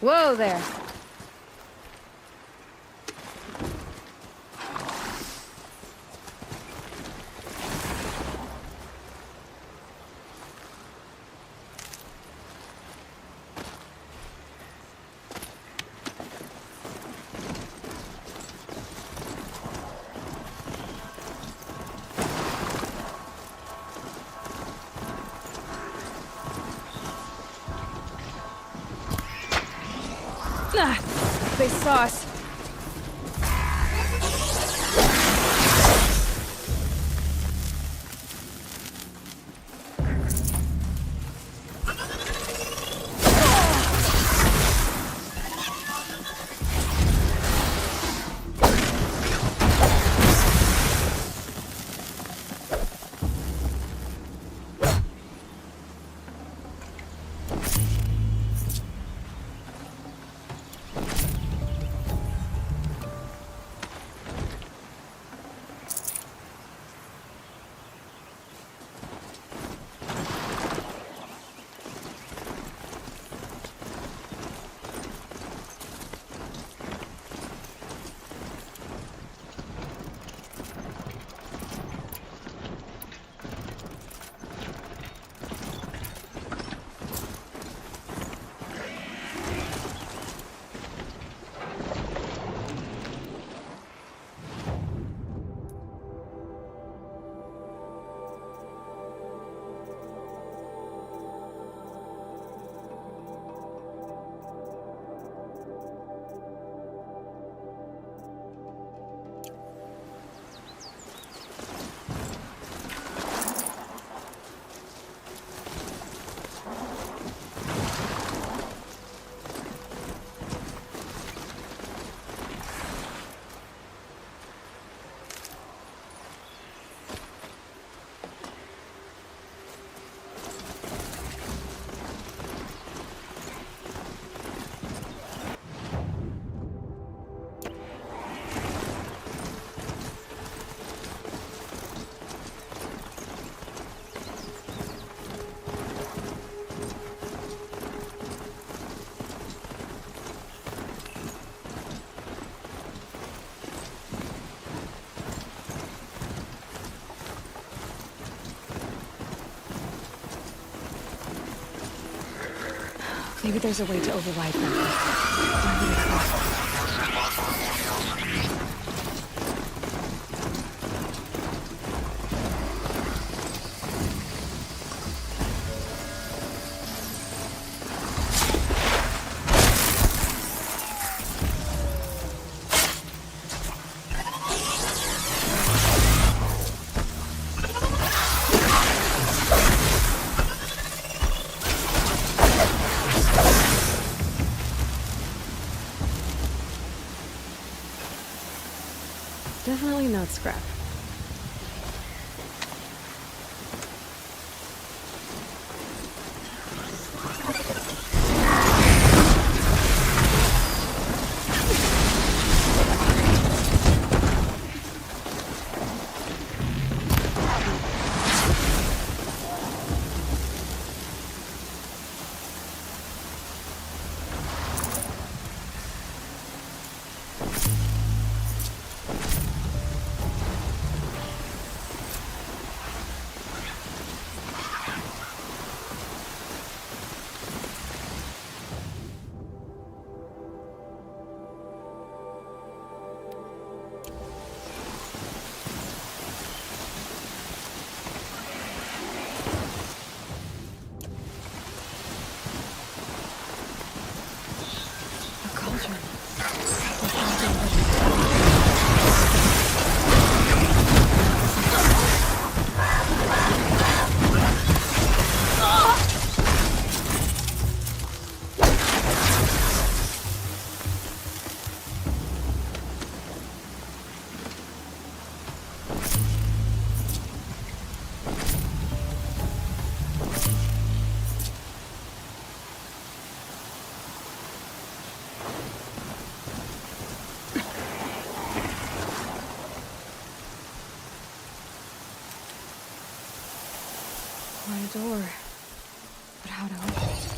Whoa there. They saw us. Maybe there's a way to override them. Definitely not scrap. Door. But how to open it?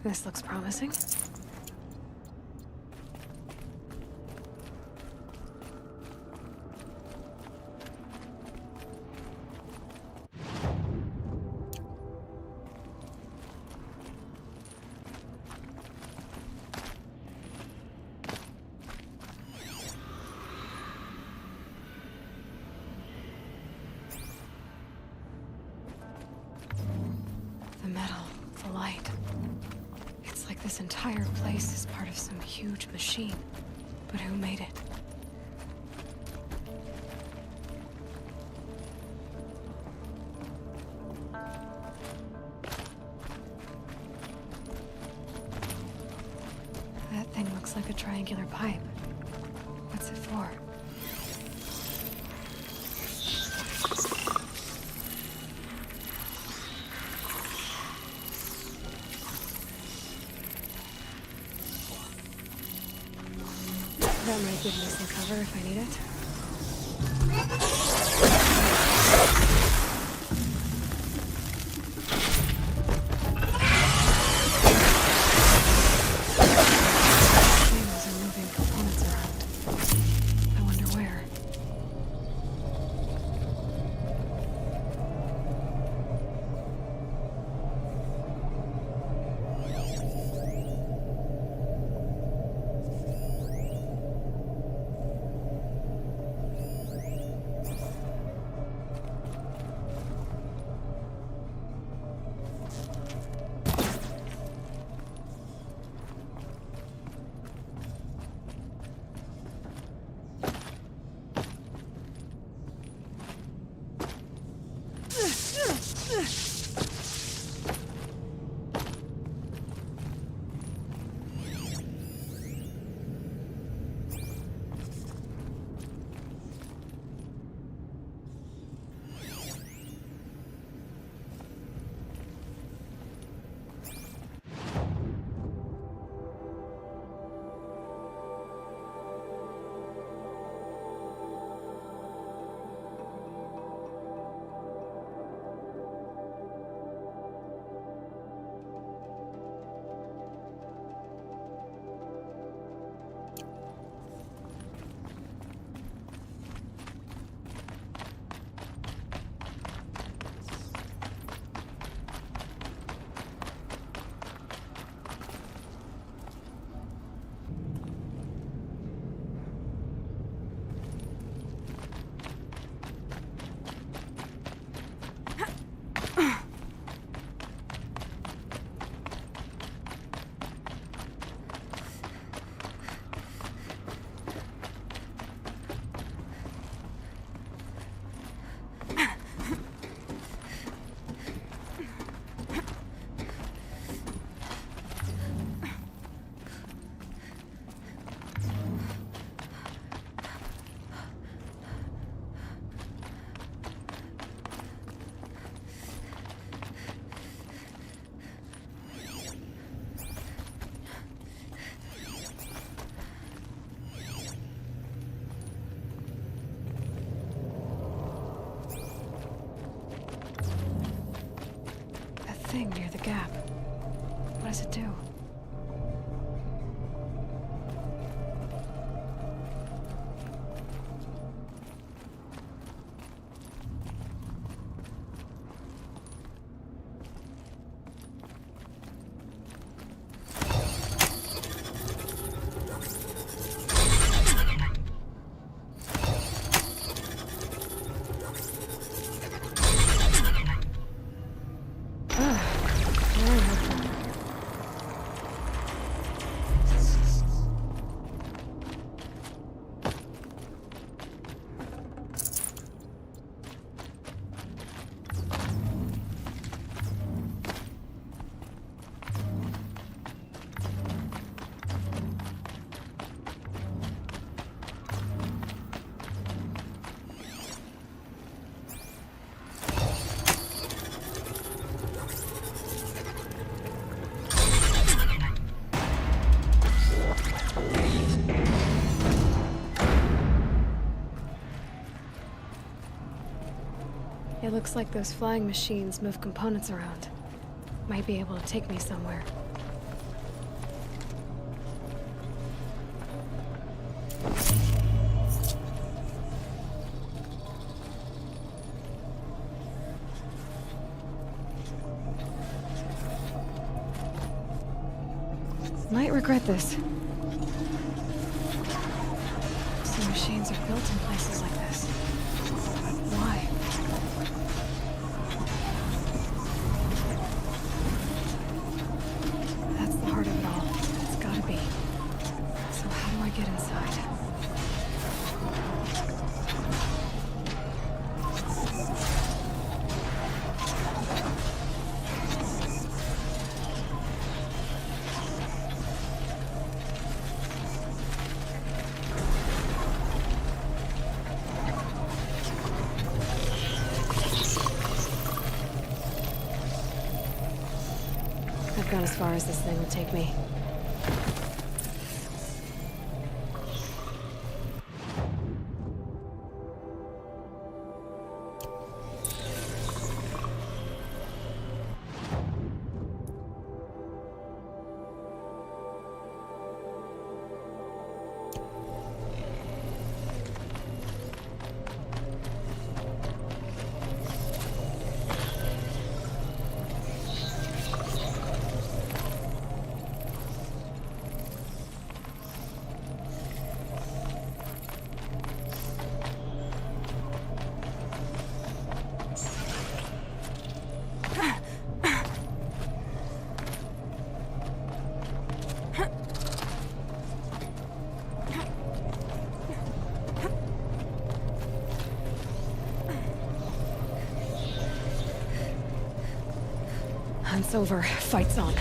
This looks promising. The metal, the light. It's like this entire place is part of some huge machine. But who made it? That thing looks like a triangular pipe. What's it for? That might give me some cover if I need it. Things are moving components around. I wonder where. Thing near the gap. What does it do? It looks like those flying machines move components around. Might be able to take me somewhere. might regret this. Some machines are built in places like this. Why? That's the heart of it all. It's gotta be. So how do I get inside? I've gone as far as this thing will take me. Hunt's over. Fight's on.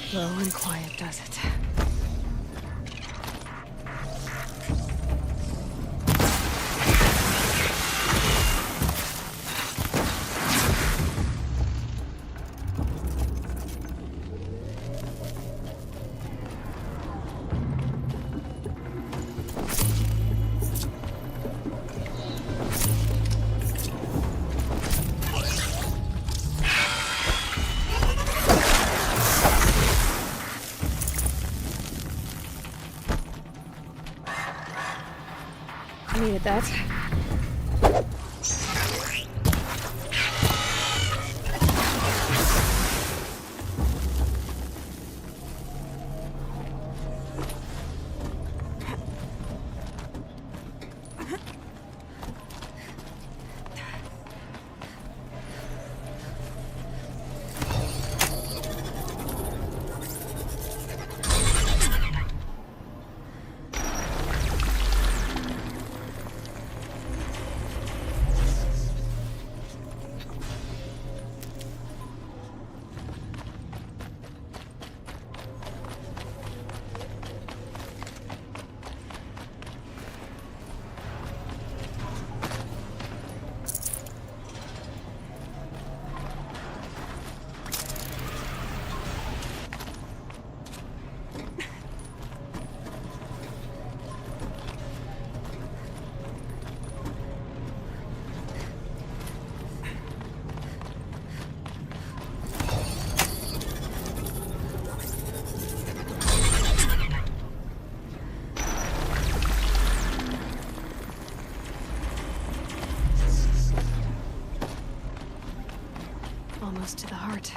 Slow and quiet does it. Needed that. Almost to the heart.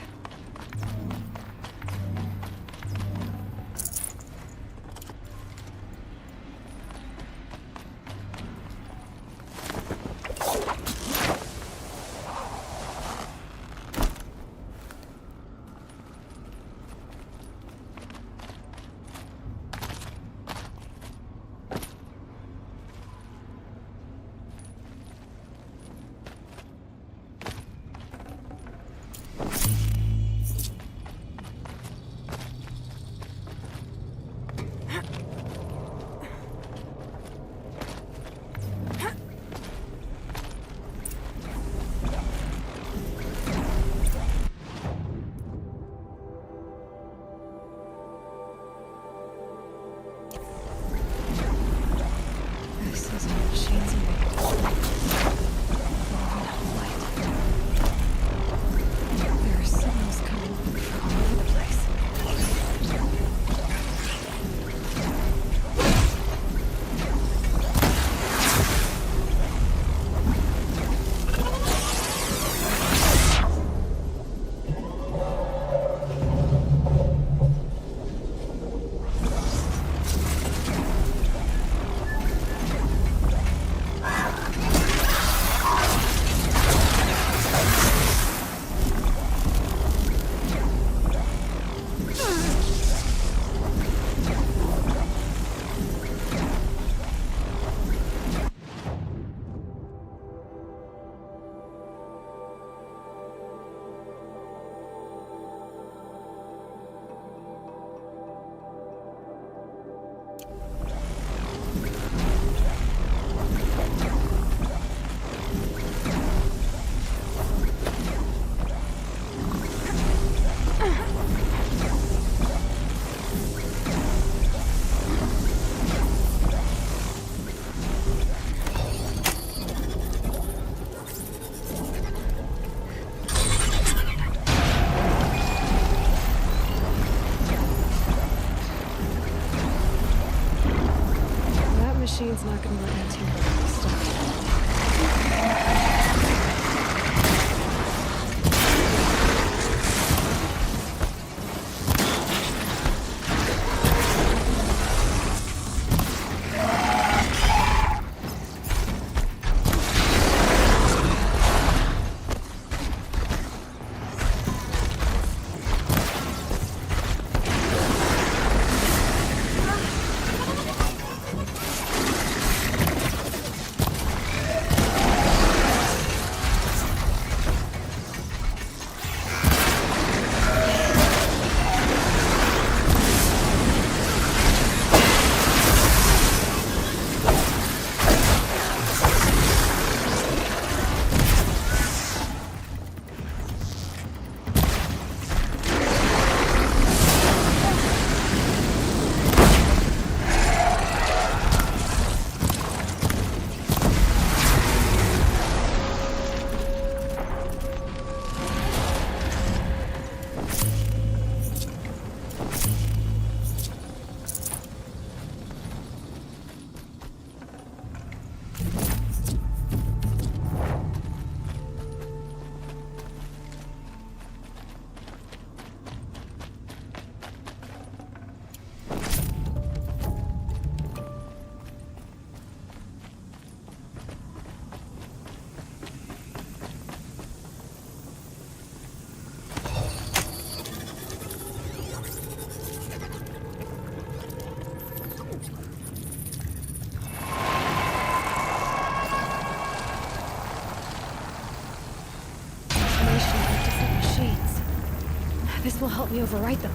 Machine's not gonna let me tinker with this stuff. This will help me override them.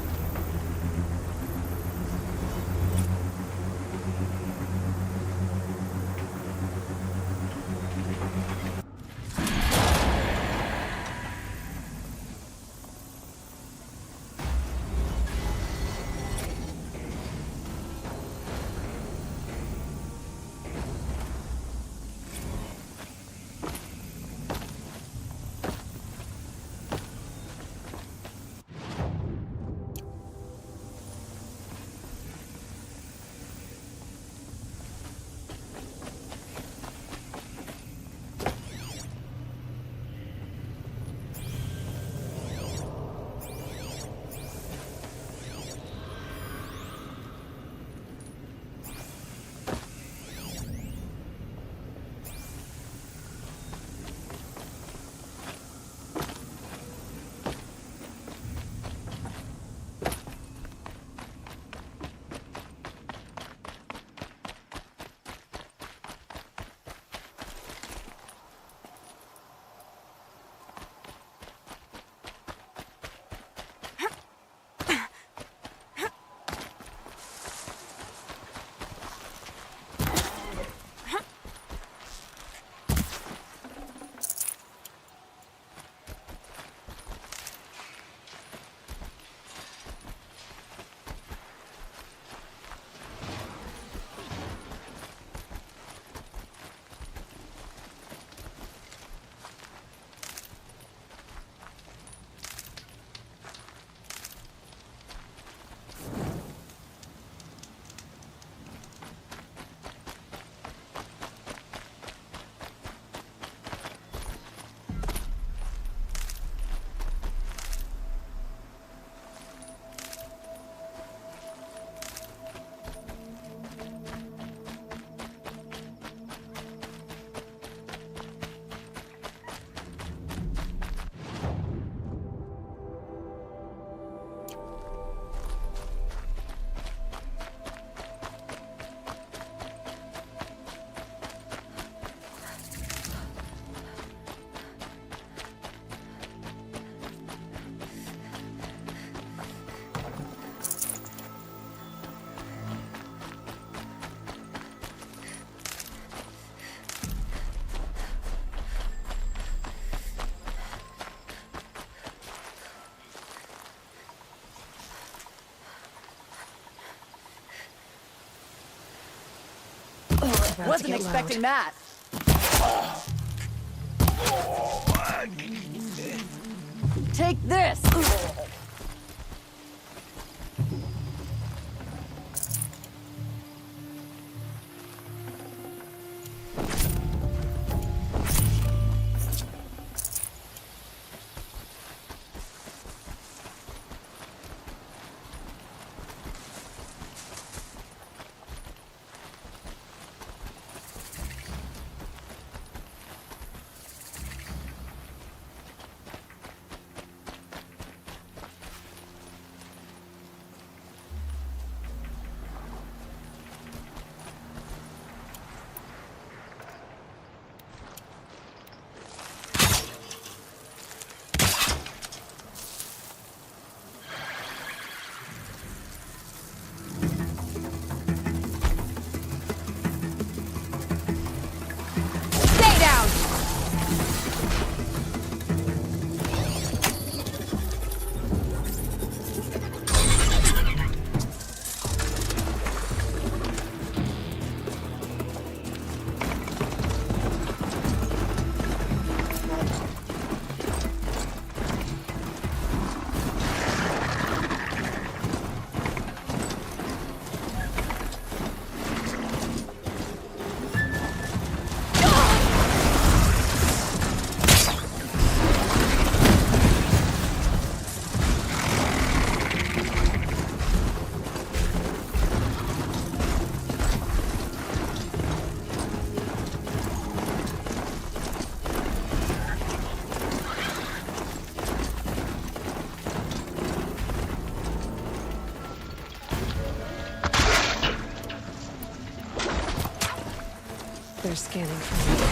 about Wasn't to get expecting loud. that. Take this! Stay down! They're scanning for me.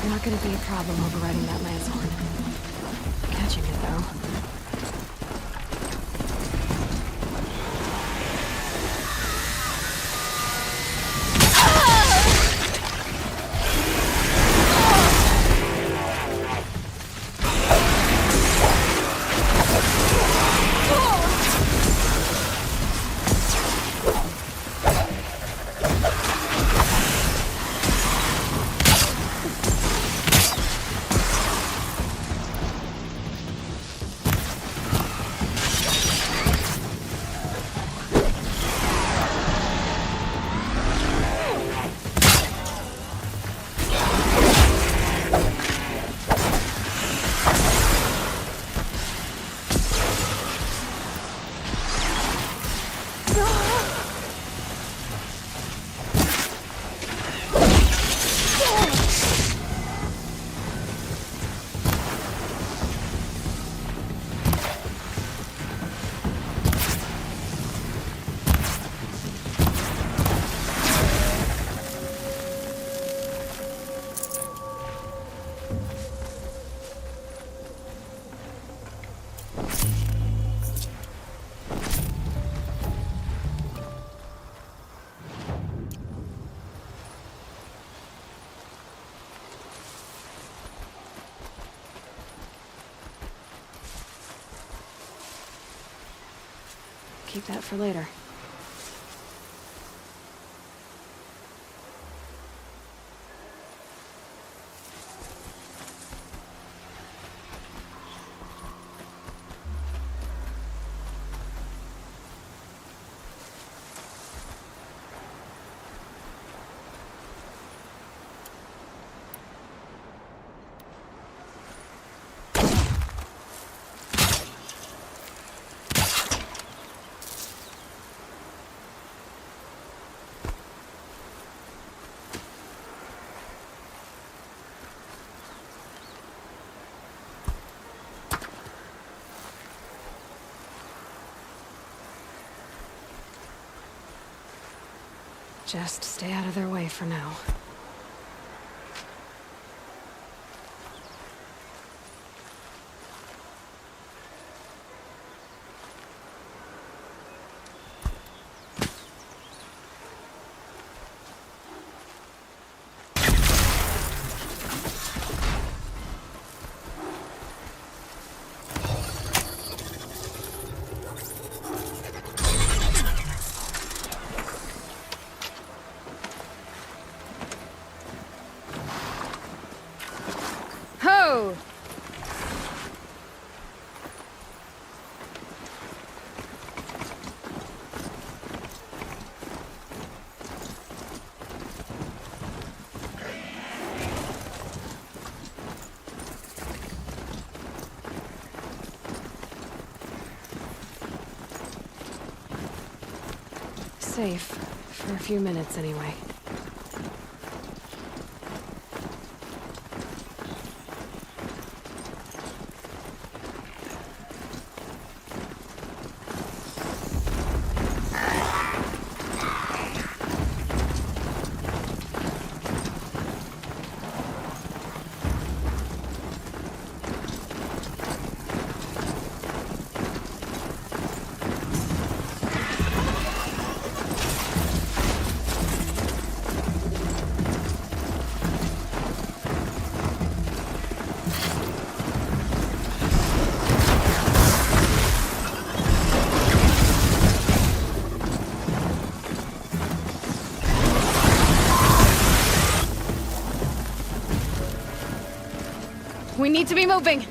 Not gonna be a problem overriding that lance horn. Catching it, though. Keep that for later. Just stay out of their way for now. Ho! Safe. For a few minutes, anyway. We need to be moving!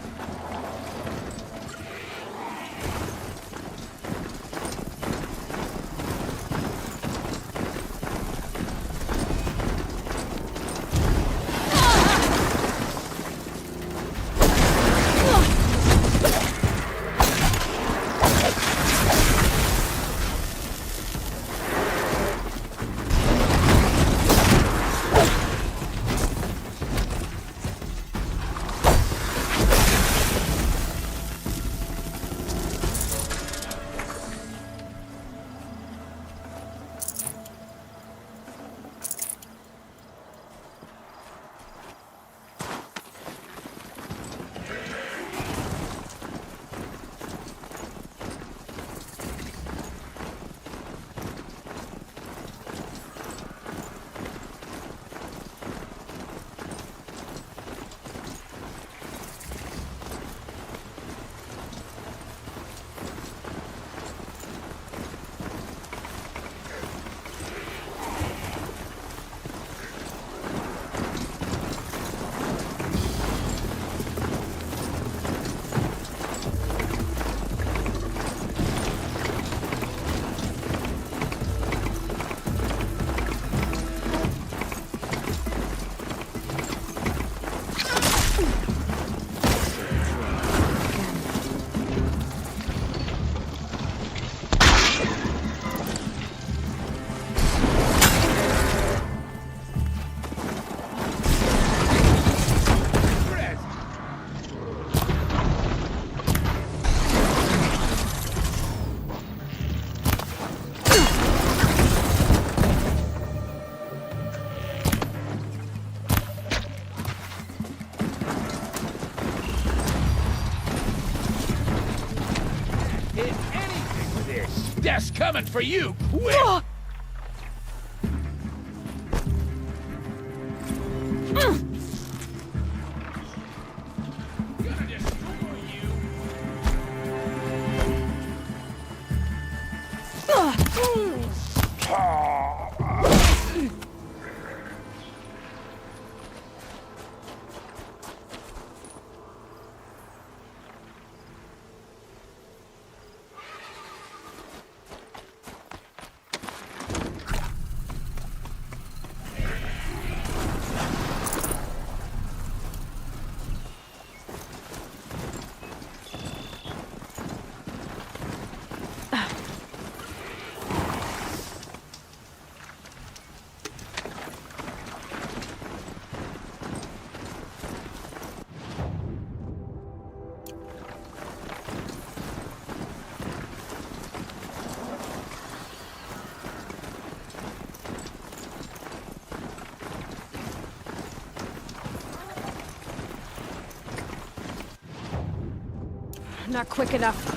Death's coming for you, quick! Gonna destroy you! Not quick enough.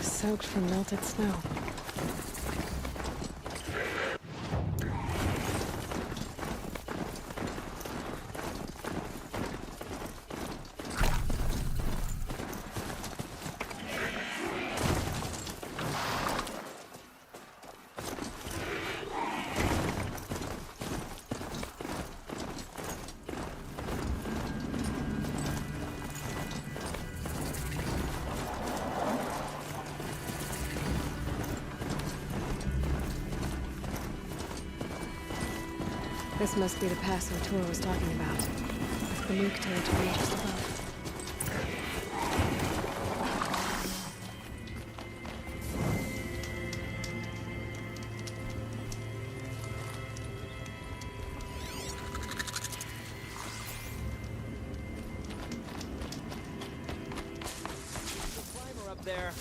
Soaked from melted snow. This must be the pass O'Toole was talking about. With the nuke territory just above. Climber up there.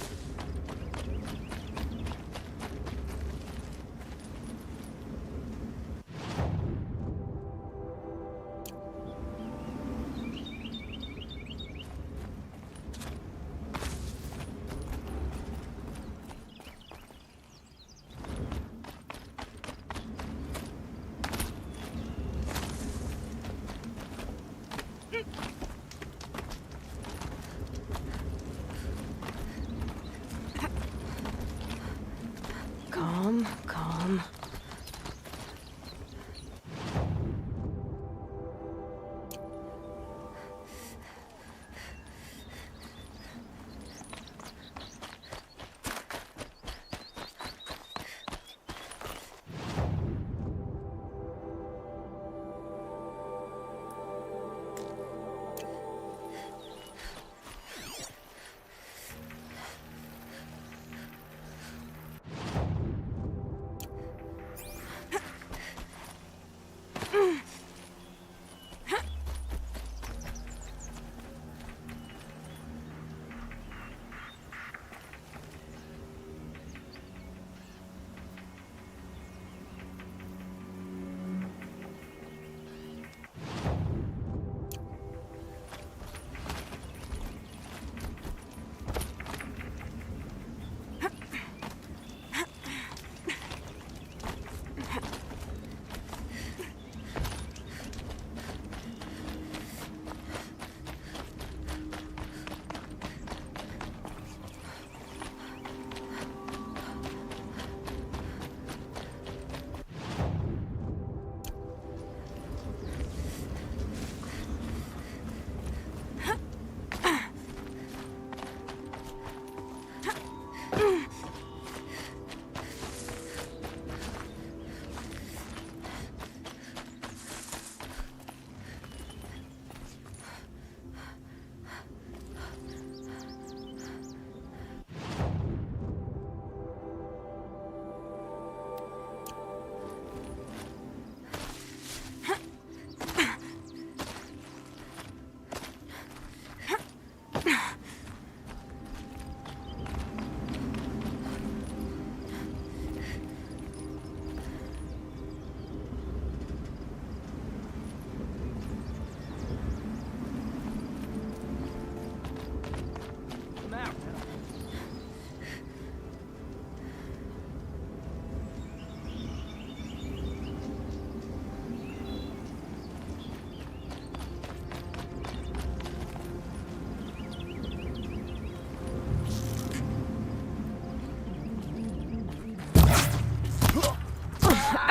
Calm, calm.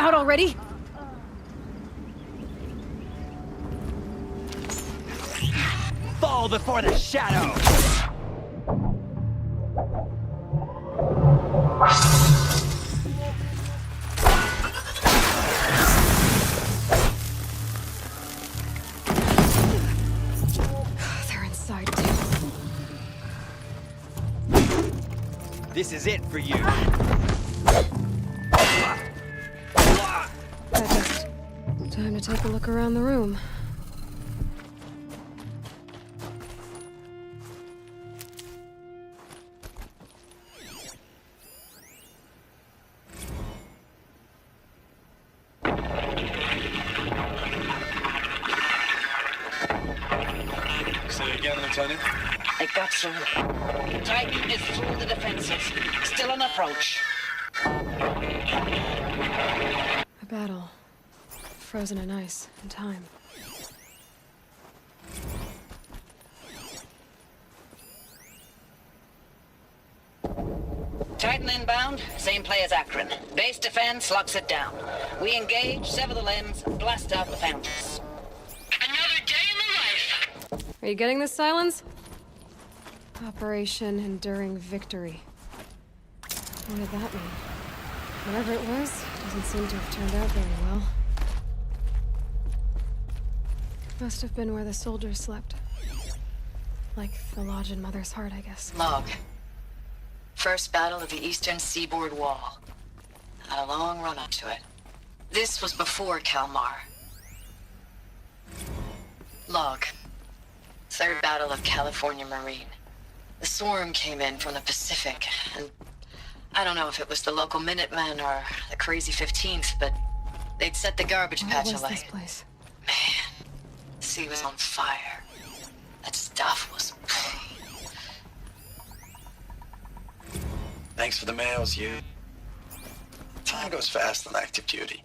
out already? Fall before the shadow! They're inside too. This is it for you. Digest. Time to take a look around the room. Say again, Lieutenant. I got some. Titan is through the defenses. Still on approach. A battle. Frozen in ice and time. Titan inbound, same play as Akron. Base defense locks it down. We engage, sever the limbs, blast out the fountains. Another day in the life! Are you getting this, Silence? Operation Enduring Victory. What did that mean? Whatever it was, doesn't seem to have turned out very well. Must have been where the soldiers slept. Like the lodge in Mother's Heart, I guess. Log. First battle of the eastern seaboard wall. Had a long run up to it. This was before Kalmar. Log. Third battle of California Marine. The swarm came in from the Pacific, and I don't know if it was the local Minutemen or the crazy 15th, but they'd set the garbage What patch was alight. this place? Man, the sea was on fire. That stuff was... Thanks for the mails, you. Time goes fast on active duty.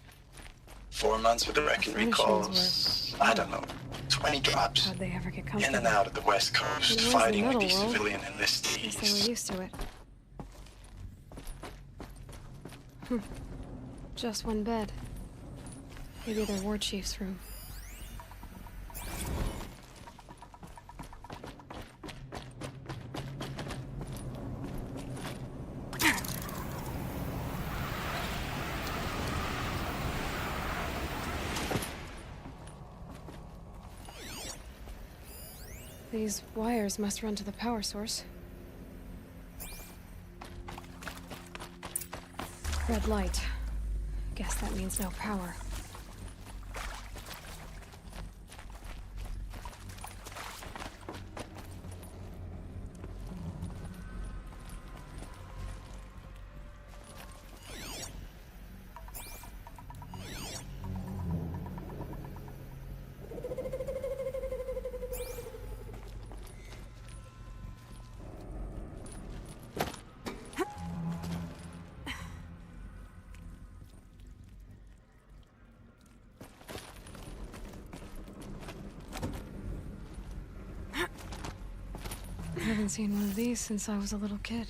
4 months with the wrecking recalls. I don't know, 20 drops. How'd they ever get In comfortable? and out of the West It Coast, was the fighting with middle these world. civilian Guess they were enlistees. used to it. Just one bed. Maybe their war chief's room. These wires must run to the power source. Red light. Guess that means no power. I haven't seen one of these since I was a little kid.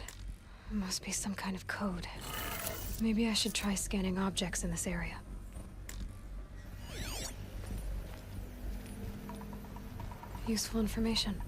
It must be some kind of code. Maybe I should try scanning objects in this area. Useful information.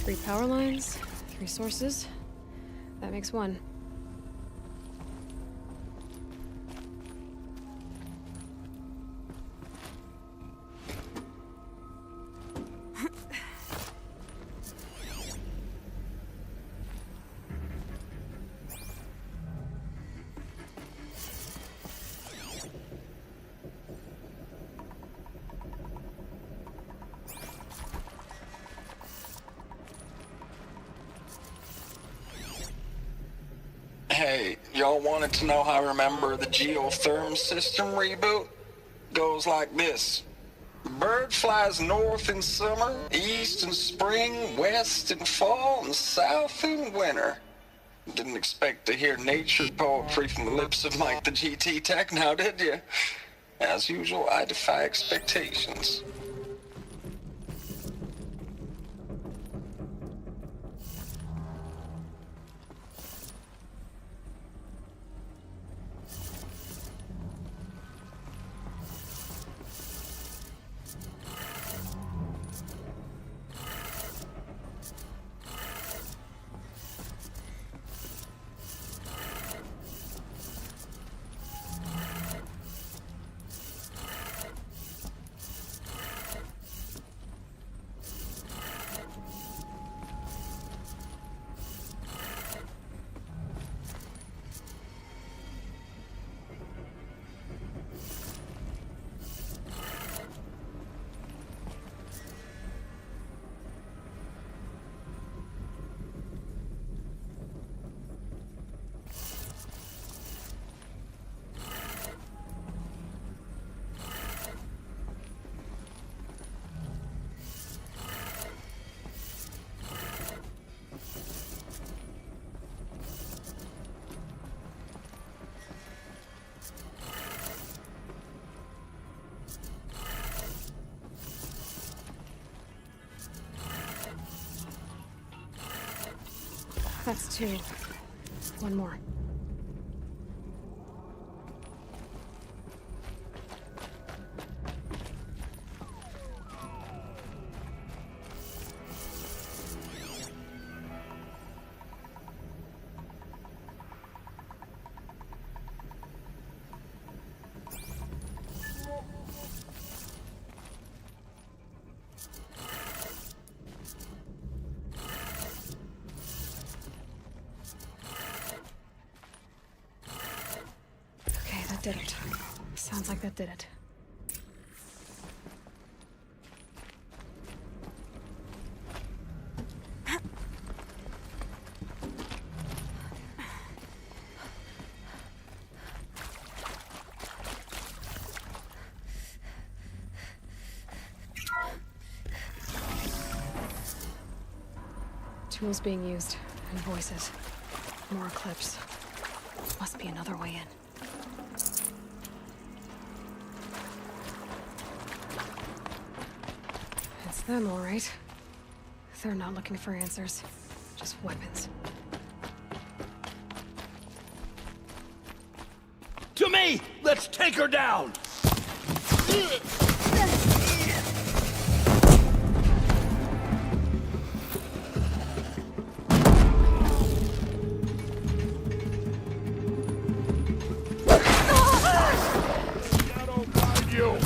Three power lines, 3 sources. That makes 1. Hey, y'all wanted to know how I remember the geotherm system reboot? Goes like this. Bird flies north in summer, east in spring, west in fall, and south in winter. Didn't expect to hear nature poetry from the lips of Mike the GT Tech now, did you? As usual, I defy expectations. That's two. One more. Did it. Sounds like that did it. Tools being used, and voices. More clips. Must be another way in. It's them, all right. They're not looking for answers, just weapons. To me! Let's take her down! Shadow guide you!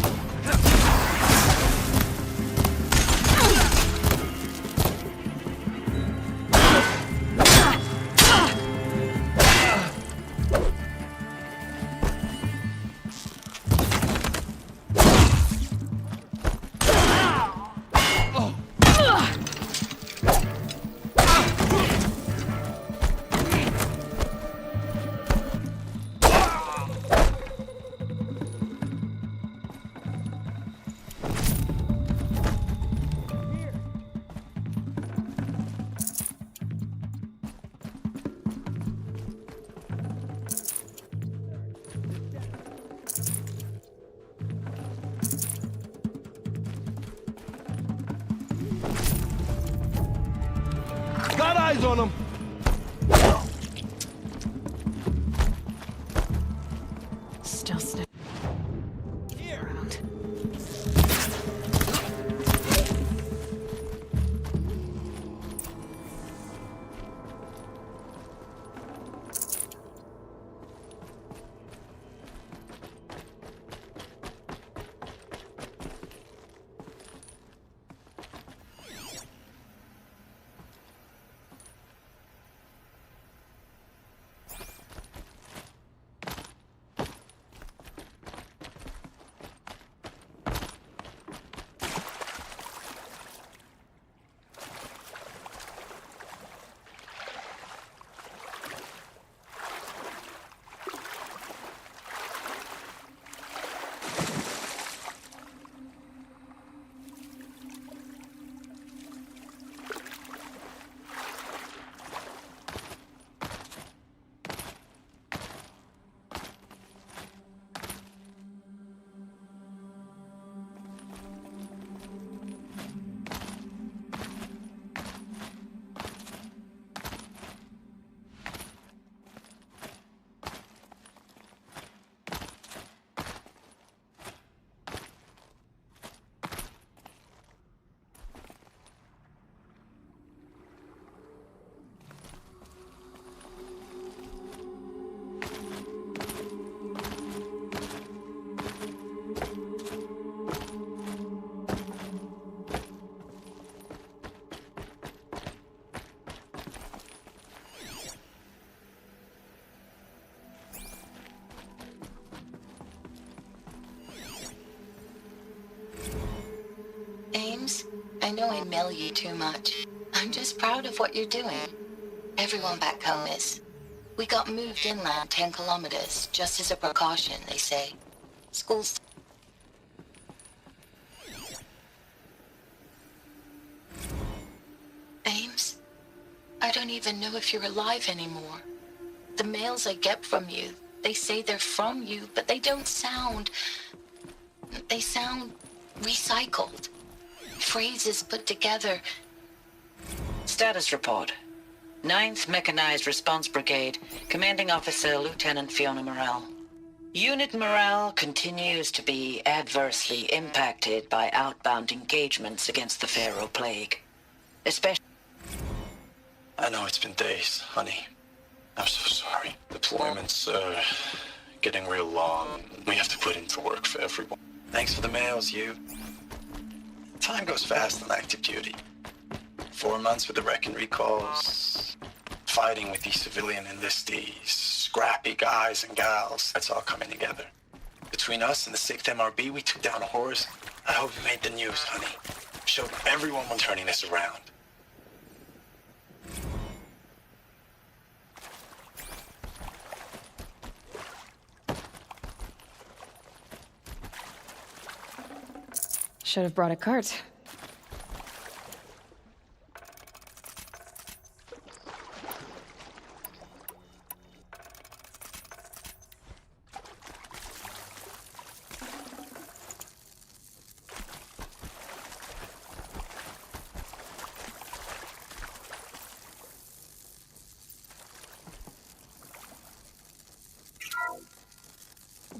Got eyes on him! Still sniffing around. I know I mail you too much. I'm just proud of what you're doing. Everyone back home is. We got moved inland 10 kilometers, just as a precaution, they say. School's... Ames? I don't even know if you're alive anymore. The mails I get from you, they say they're from you, but they don't sound... They sound recycled. Phrases put together. Status report. 9th Mechanized Response Brigade, Commanding Officer Lieutenant Fiona Morrell. Unit morale continues to be adversely impacted by outbound engagements against the Pharaoh Plague. Especially... I know it's been days, honey. I'm so sorry. Deployments are getting real long. We have to put into work for everyone. Thanks for the mails, you. Time goes fast on active duty. 4 months with the wreck and recalls, fighting with these civilian enlistees, scrappy guys and gals. That's all coming together. Between us and the 6th MRB, we took down a horse. I hope you made the news, honey. Showed everyone we're turning this around. Should have brought a cart.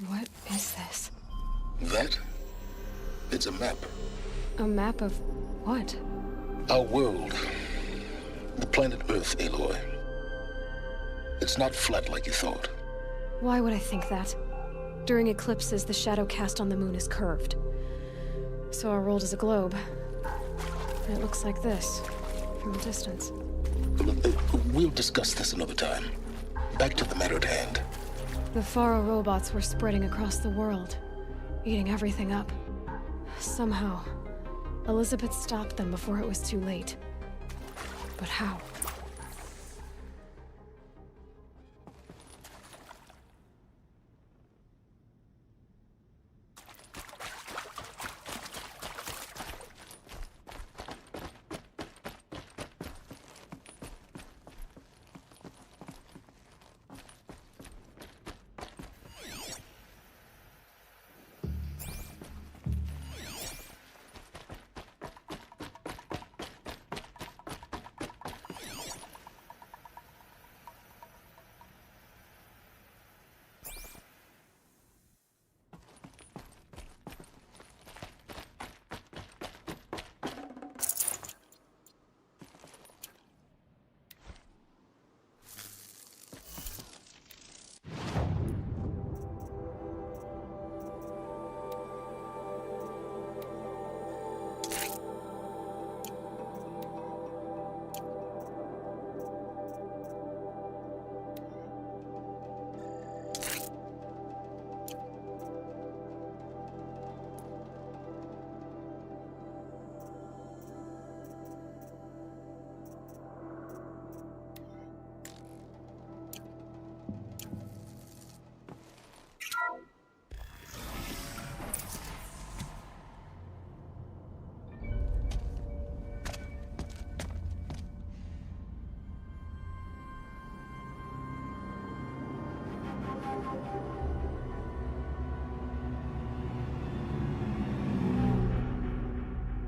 What is this? That? It's a map. A map of what? Our world. The planet Earth, Aloy. It's not flat like you thought. Why would I think that? During eclipses, the shadow cast on the moon is curved. So our world is a globe. And it looks like this, from a distance. We'll discuss this another time. Back to the matter at hand. The Faro robots were spreading across the world, eating everything up. Somehow, Elizabeth stopped them before it was too late. But how?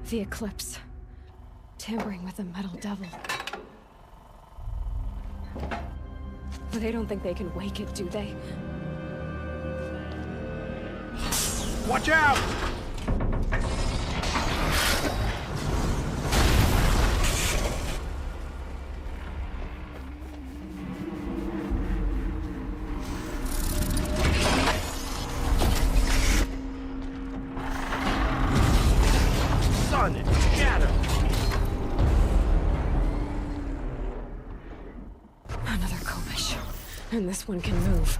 The eclipse. Tampering with the metal devil. But they don't think they can wake it, do they? Watch out! Sun and shadow. Another Kobish. And this one can move.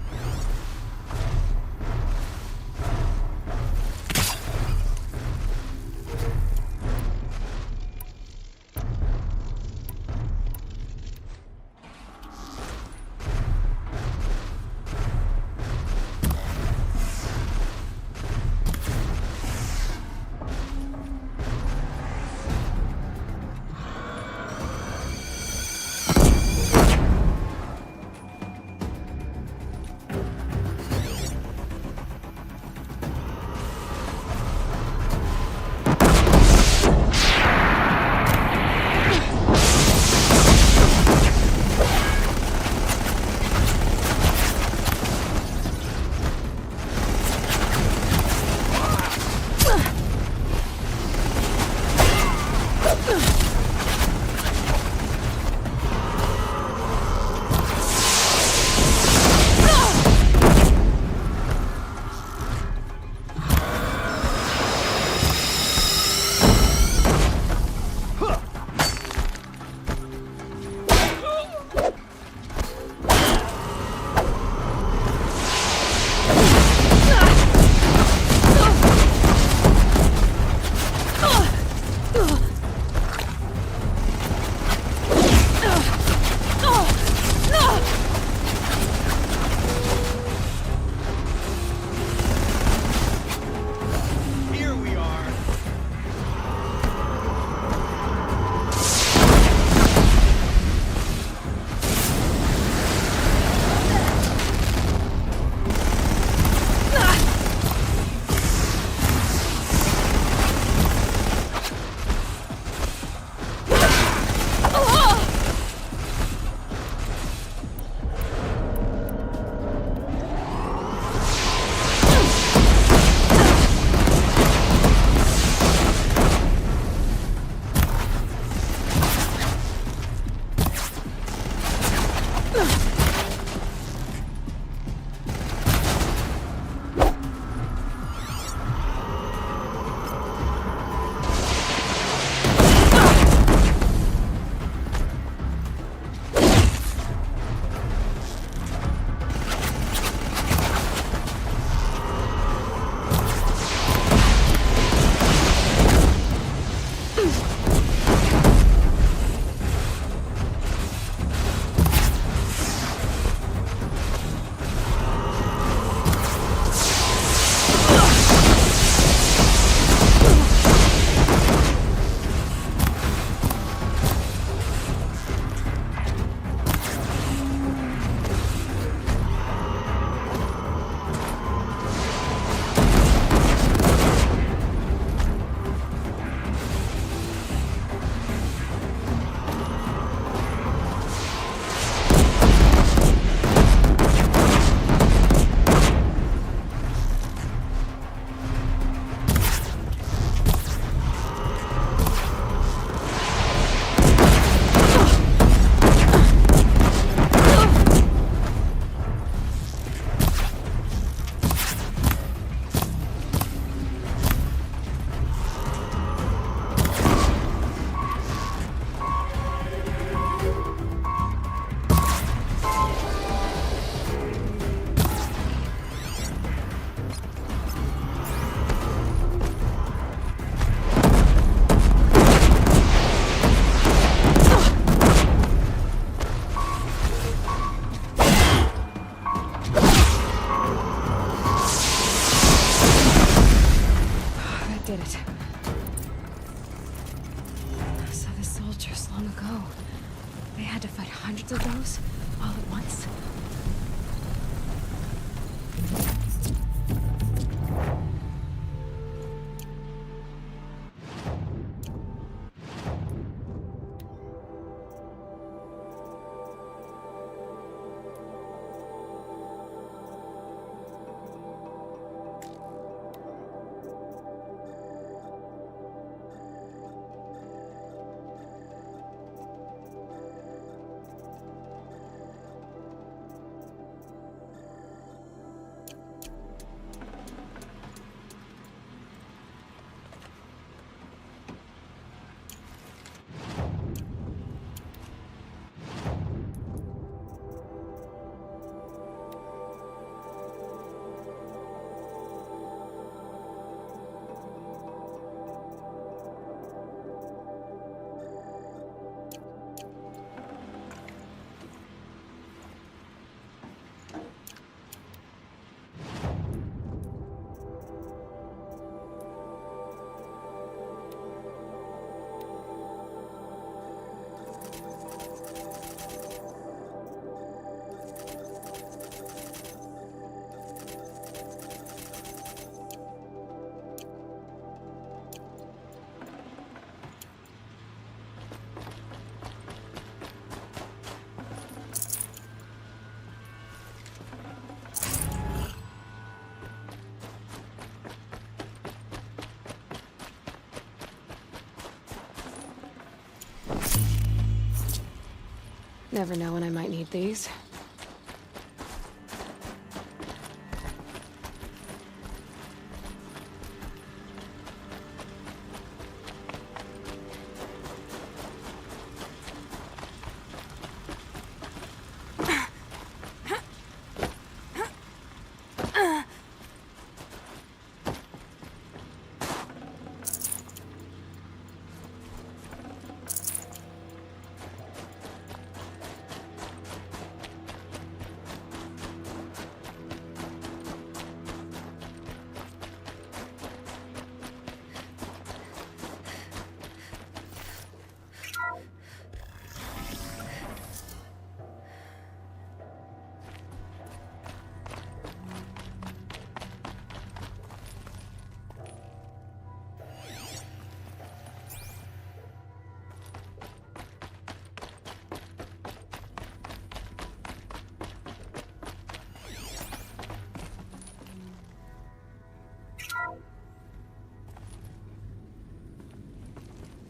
never know when I might need these.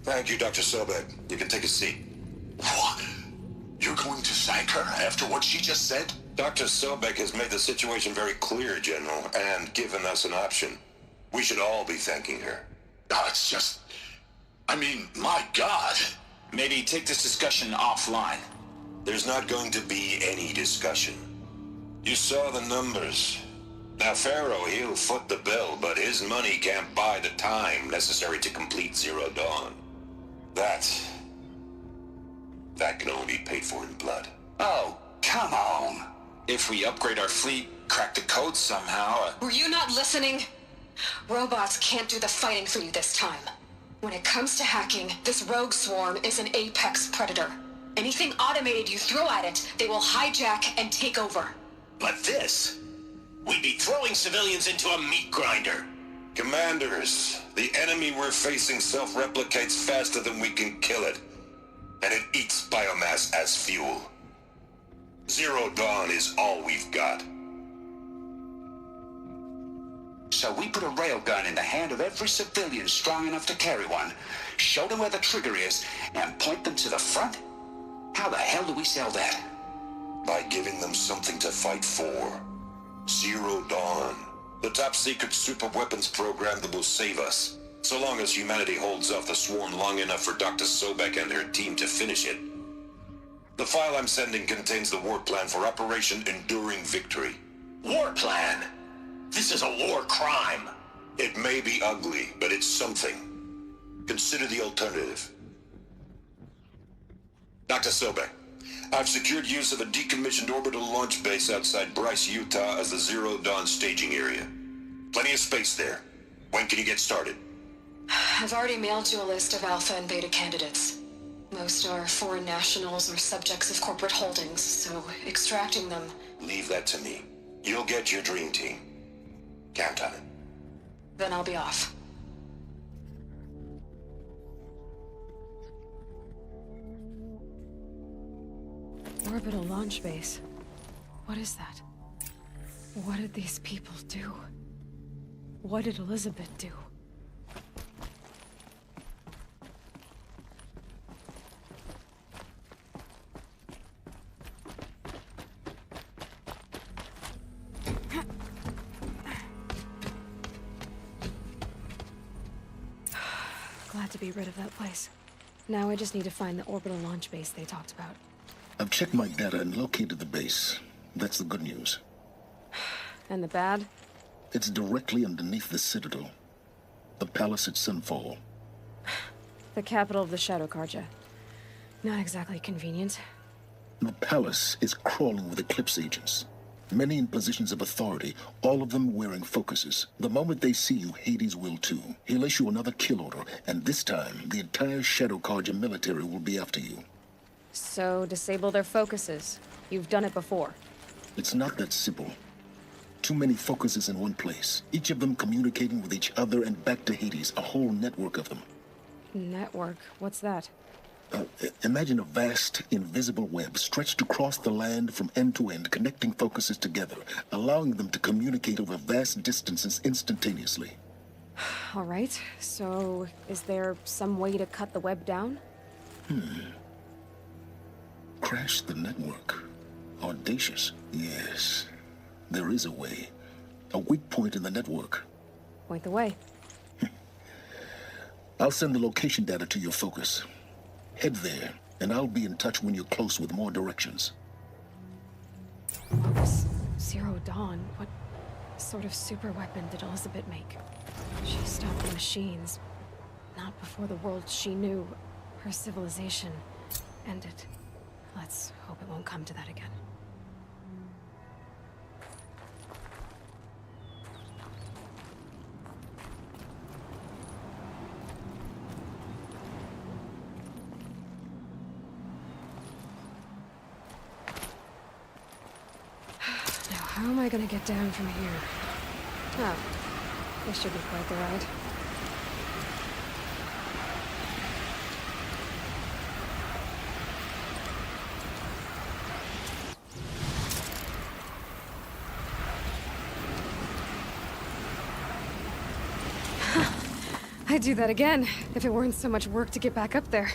Thank you, Dr. Sobek. You can take a seat. What? You're going to thank her after what she just said? Dr. Sobek has made the situation very clear, General, and given us an option. We should all be thanking her. Oh, it's just... I mean, my God. Maybe take this discussion offline. There's not going to be any discussion. You saw the numbers. Now, Pharaoh, he'll foot the bill, but his money can't buy the time necessary to complete Zero Dawn. That can only be paid for in blood. Oh, come on. If we upgrade our fleet, crack the code somehow... Were you not listening? Robots can't do the fighting for you this time. When it comes to hacking, this rogue swarm is an apex predator. Anything automated you throw at it, they will hijack and take over. But this... we'd be throwing civilians into a meat grinder. Commanders, the enemy we're facing self-replicates faster than we can kill it. And it eats biomass as fuel. Zero Dawn is all we've got. So we put a railgun in the hand of every civilian strong enough to carry one, show them where the trigger is, and point them to the front? How the hell do we sell that? By giving them something to fight for. Zero Dawn. The top-secret superweapons program that will save us. So long as humanity holds off the swarm long enough for Dr. Sobek and her team to finish it. The file I'm sending contains the war plan for Operation Enduring Victory. War plan? This is a war crime. It may be ugly, but it's something. Consider the alternative. Dr. Sobek, I've secured use of a decommissioned orbital launch base outside Bryce, Utah as the Zero Dawn staging area. Plenty of space there. When can you get started? I've already mailed you a list of alpha and beta candidates. Most are foreign nationals or subjects of corporate holdings, so extracting them... Leave that to me. You'll get your dream team. Count on it. Then I'll be off. Orbital launch base. What is that? What did these people do? What did Elizabeth do? Glad to be rid of that place. Now I just need to find the orbital launch base they talked about. I've checked my data and located the base. That's the good news. And the bad? It's directly underneath the Citadel. The palace at Sunfall. The capital of the Shadow Carja. Not exactly convenient. The palace is crawling with Eclipse agents. Many in positions of authority, all of them wearing focuses. The moment they see you, Hades will too. He'll issue another kill order, and this time, the entire Shadow Carja military will be after you. So, disable their focuses. You've done it before. It's not that simple. Too many focuses in one place, each of them communicating with each other and back to Hades, a whole network of them. Network? What's that? Imagine a vast, invisible web stretched across the land from end to end, connecting focuses together, allowing them to communicate over vast distances instantaneously. All right, so is there some way to cut the web down? Crash the network. Audacious. Yes. There is a way. A weak point in the network. Point the way. I'll send the location data to your focus. Head there, and I'll be in touch when you're close with more directions. What was Zero Dawn? What sort of super weapon did Elizabeth make? She stopped the machines. Not before the world she knew, her civilization, ended. Let's hope it won't come to that again. Now, how am I gonna get down from here? Oh, this should be quite the ride. I'd do that again, if it weren't so much work to get back up there.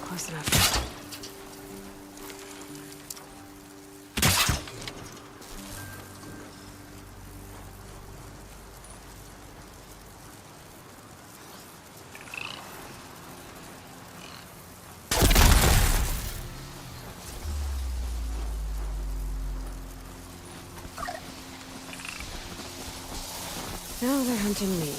Close enough. Now they're hunting me.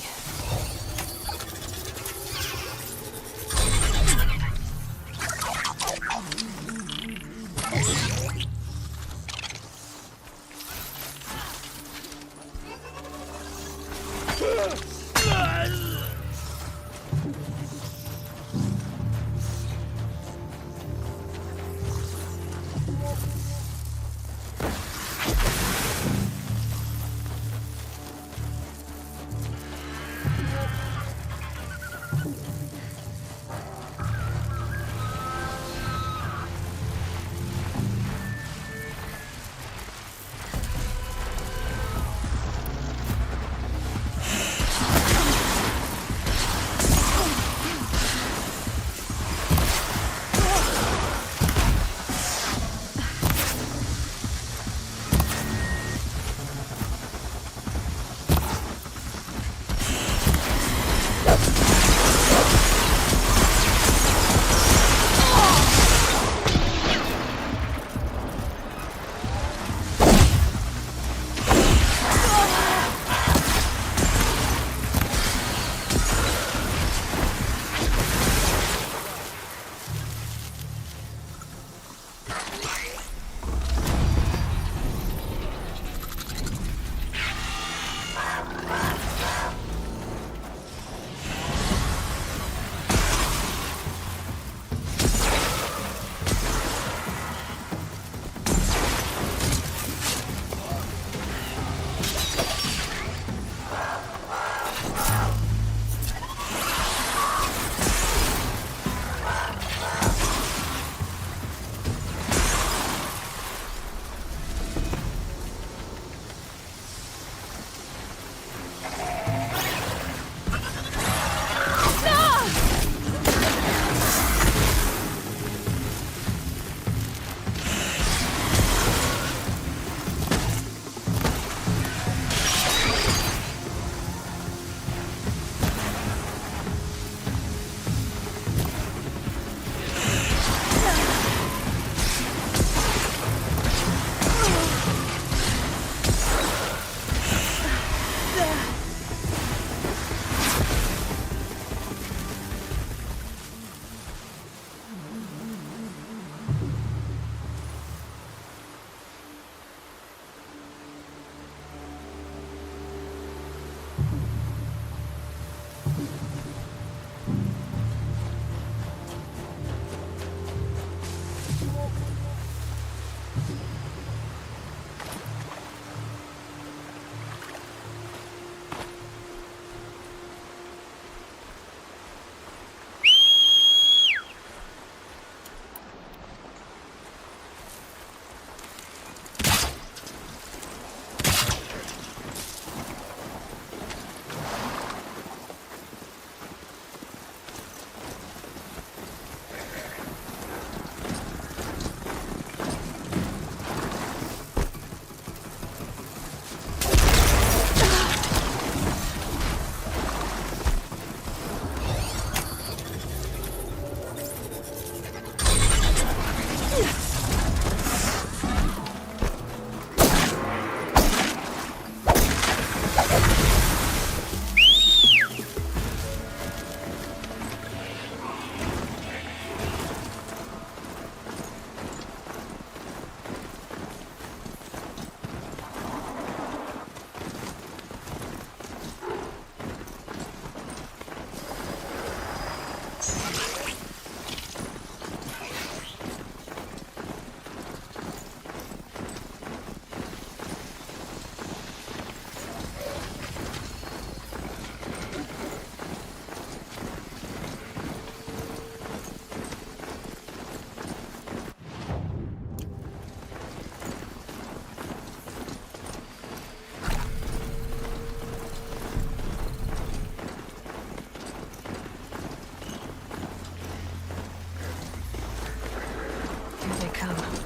come.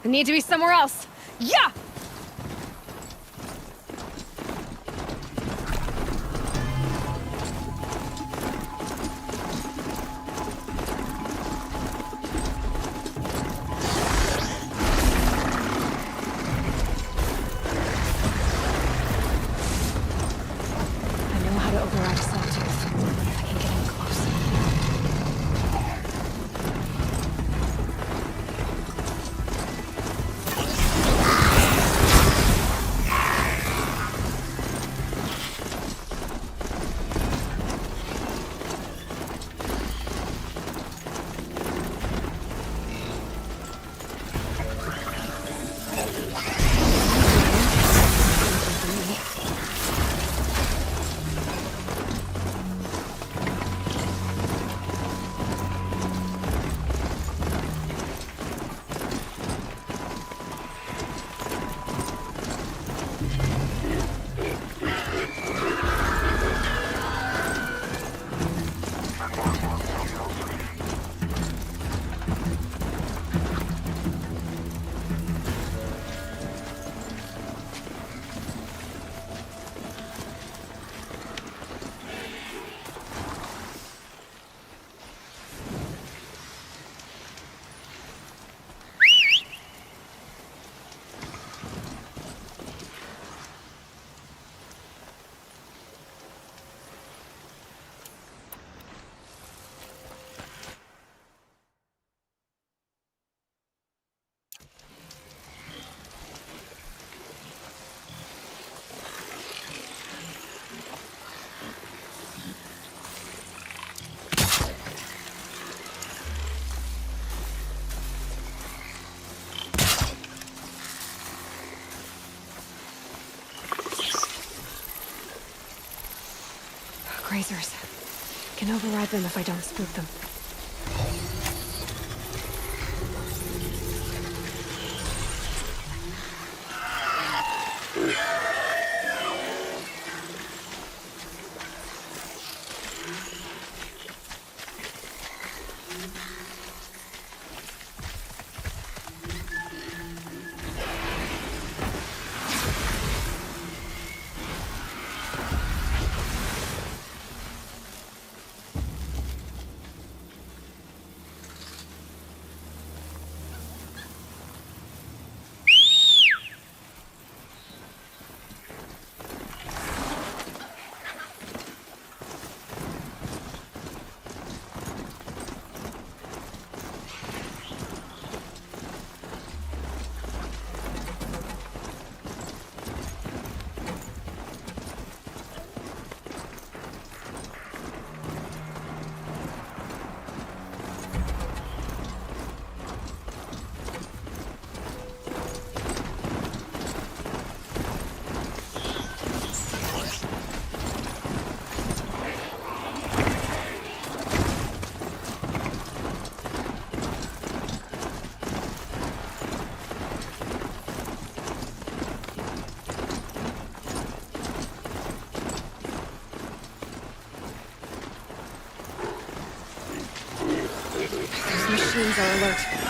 I need to be somewhere else. Yeah! I know how to override a sawtooth. I can get in close. Grazers. Can override them if I don't spook them. Those machines are alert.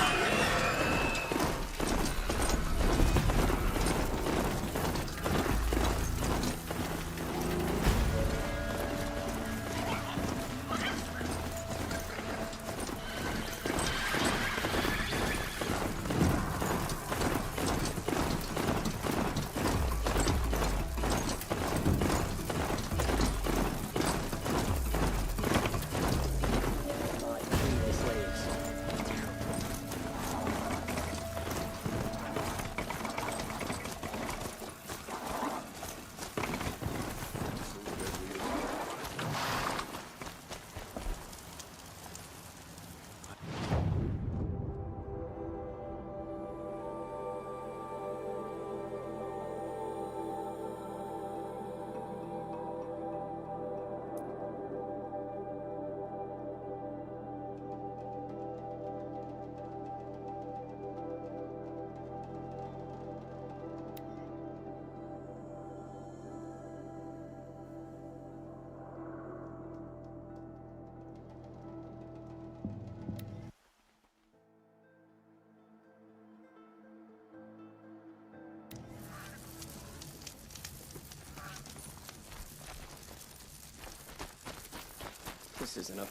This isn't up.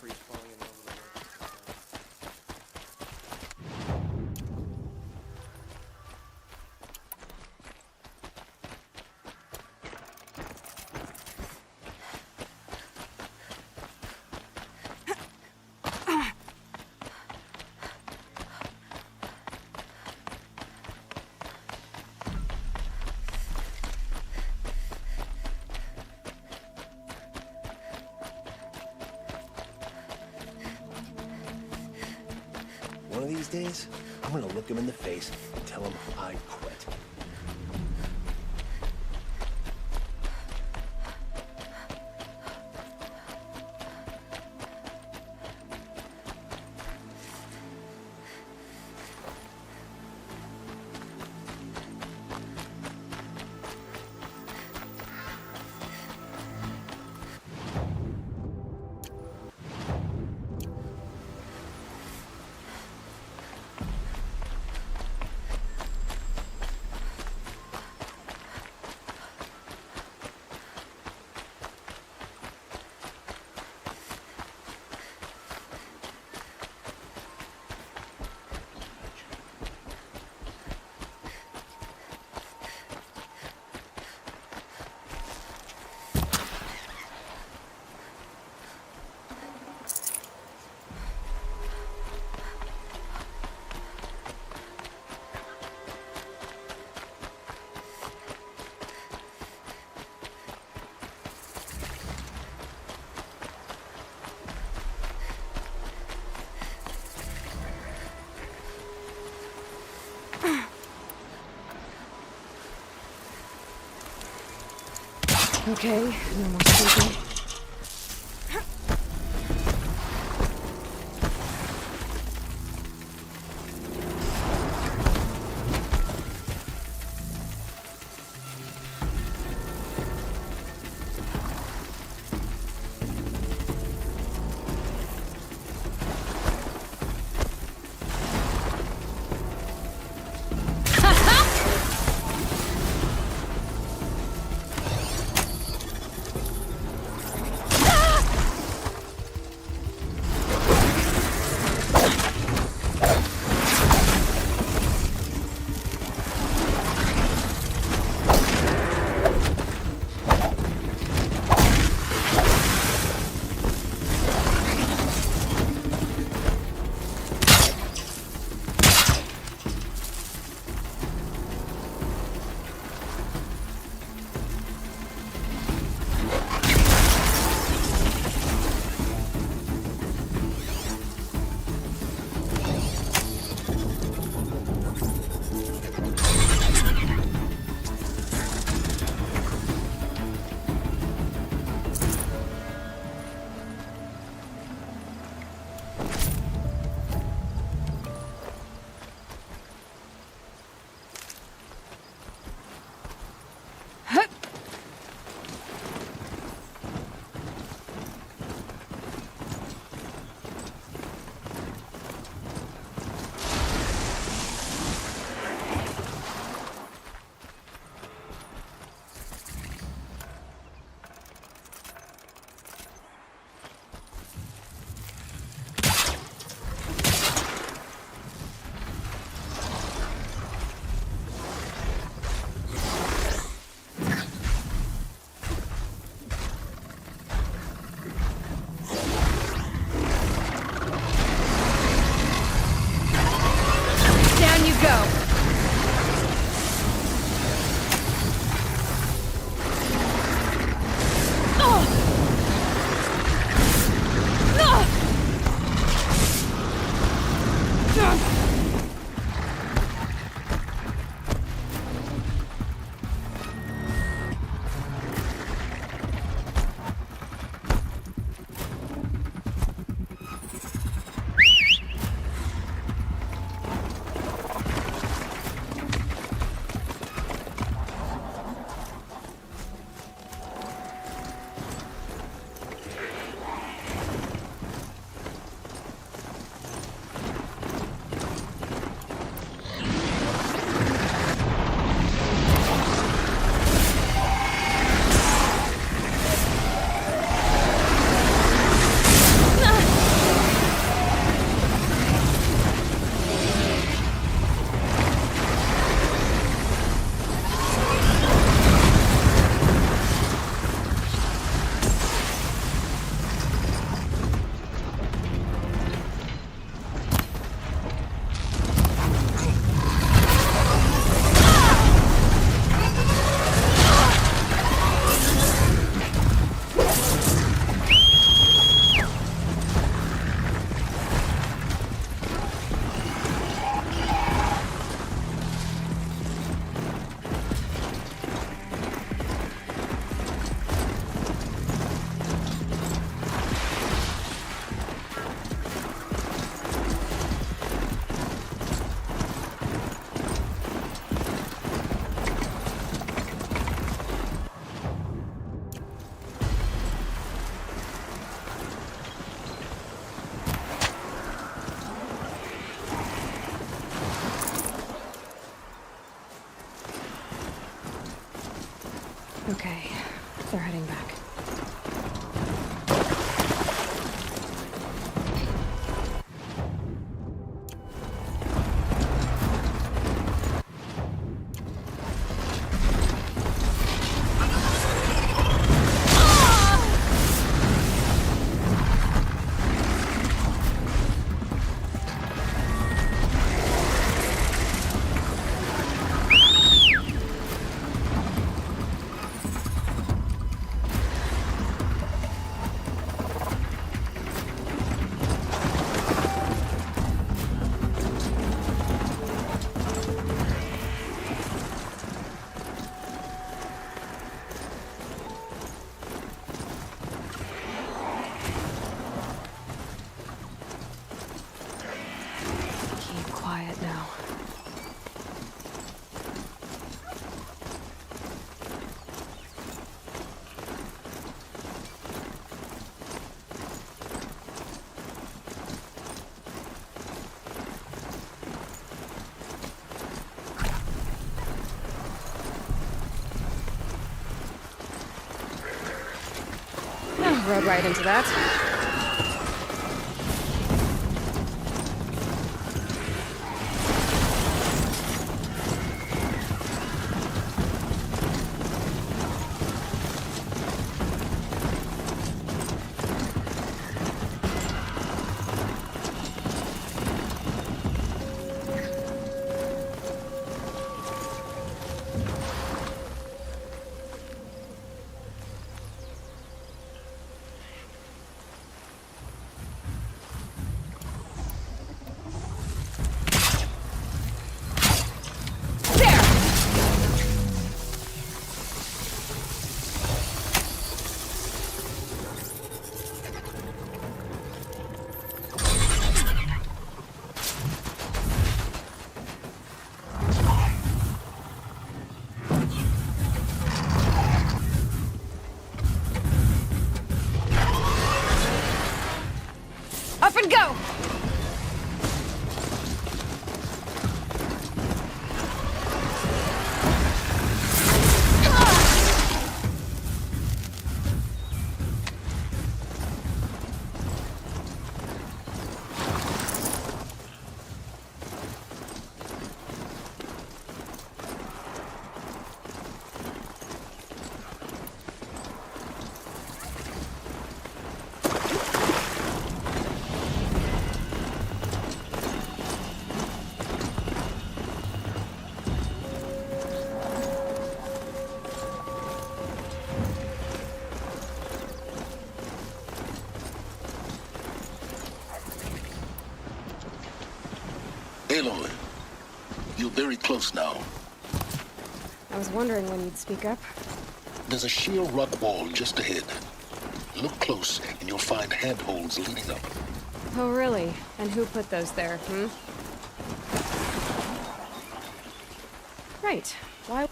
Humphrey's falling in love with her. One of these days, I'm gonna look him in the face and tell him I quit. Okay, no more sleeping. Rode right into that. Up and go! Aloy, you're very close now. I was wondering when you'd speak up. There's a sheer rock wall just ahead. Look close, and you'll find handholds leading up. Oh, really? And who put those there, Right. Why?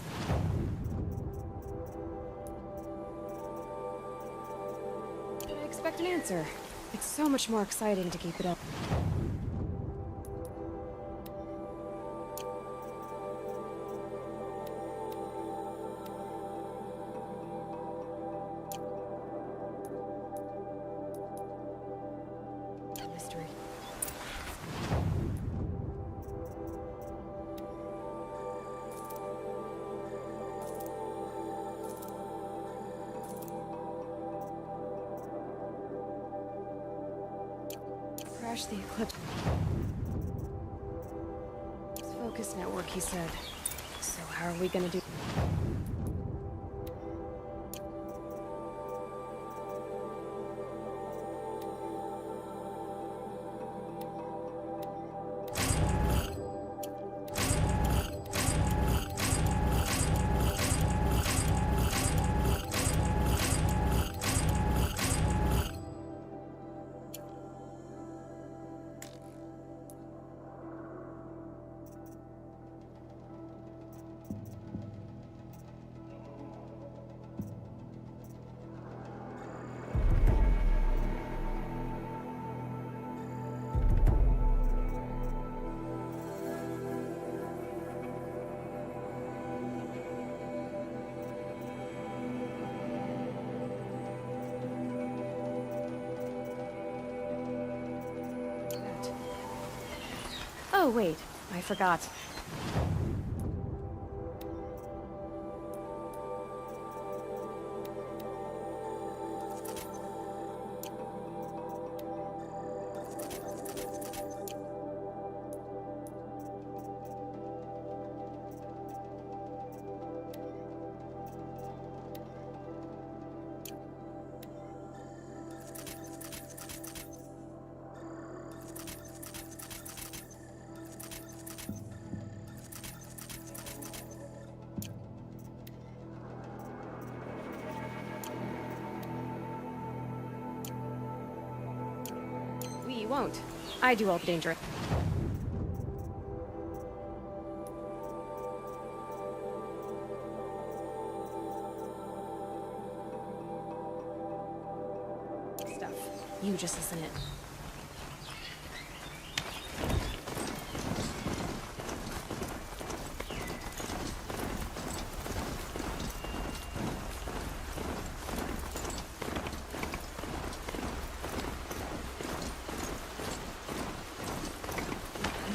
I expect an answer. It's so much more exciting to keep it up. Mystery. Crash the eclipse. It's focus network, he said. So how are we gonna do? Oh, wait. I forgot. We won't. I do all the dangerous. Stuff. You just listen in.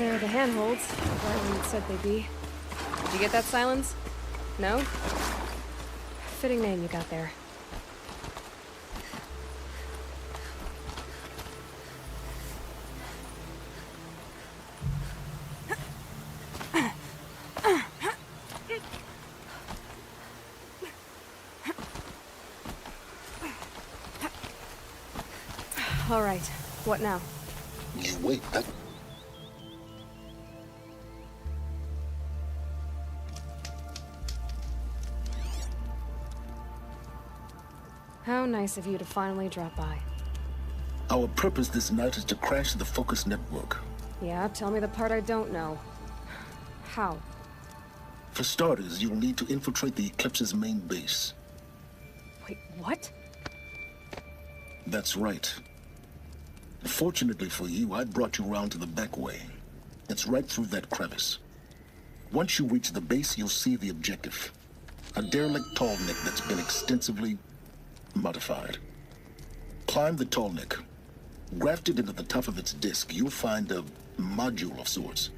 There are the handholds, right where it said they'd be. Did you get that, Silence? No? Fitting name you got there. All right, what now? You wait. How nice of you to finally drop by. Our purpose this night is to crash the Focus network. Yeah, tell me the part I don't know. How? For starters, you'll need to infiltrate the Eclipse's main base. Wait, what? That's right. Fortunately for you, I brought you round to the back way. It's right through that crevice. Once you reach the base, you'll see the objective. A derelict tall neck that's been extensively modified. Climb the tall neck. Grafted into the top of its disk, you'll find a module of sorts.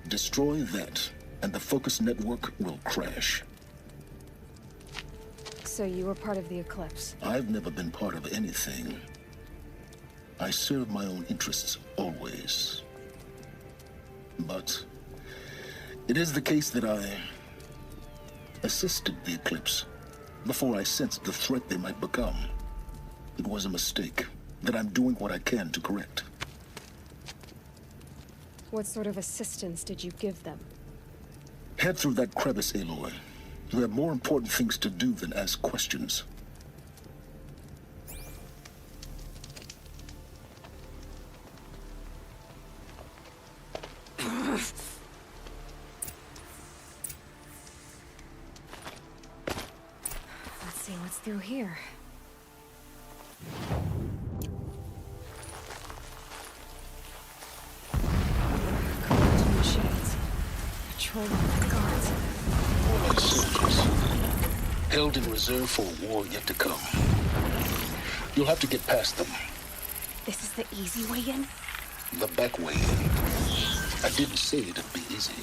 Destroy that, and the Focus network will crash. So you were part of the Eclipse? I've never been part of anything. I serve my own interests, always. But it is the case that I assisted the Eclipse before I sensed the threat they might become. It was a mistake that I'm doing what I can to correct. What sort of assistance did you give them? Head through that crevice, Aloy. You have more important things to do than ask questions. Let's see what's through here. Corrupted machines. Patrolled by guards. More like soldiers. Held in reserve for a war yet to come. You'll have to get past them. This is the easy way in? The back way in. I didn't say it'd be easy.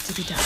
to be done.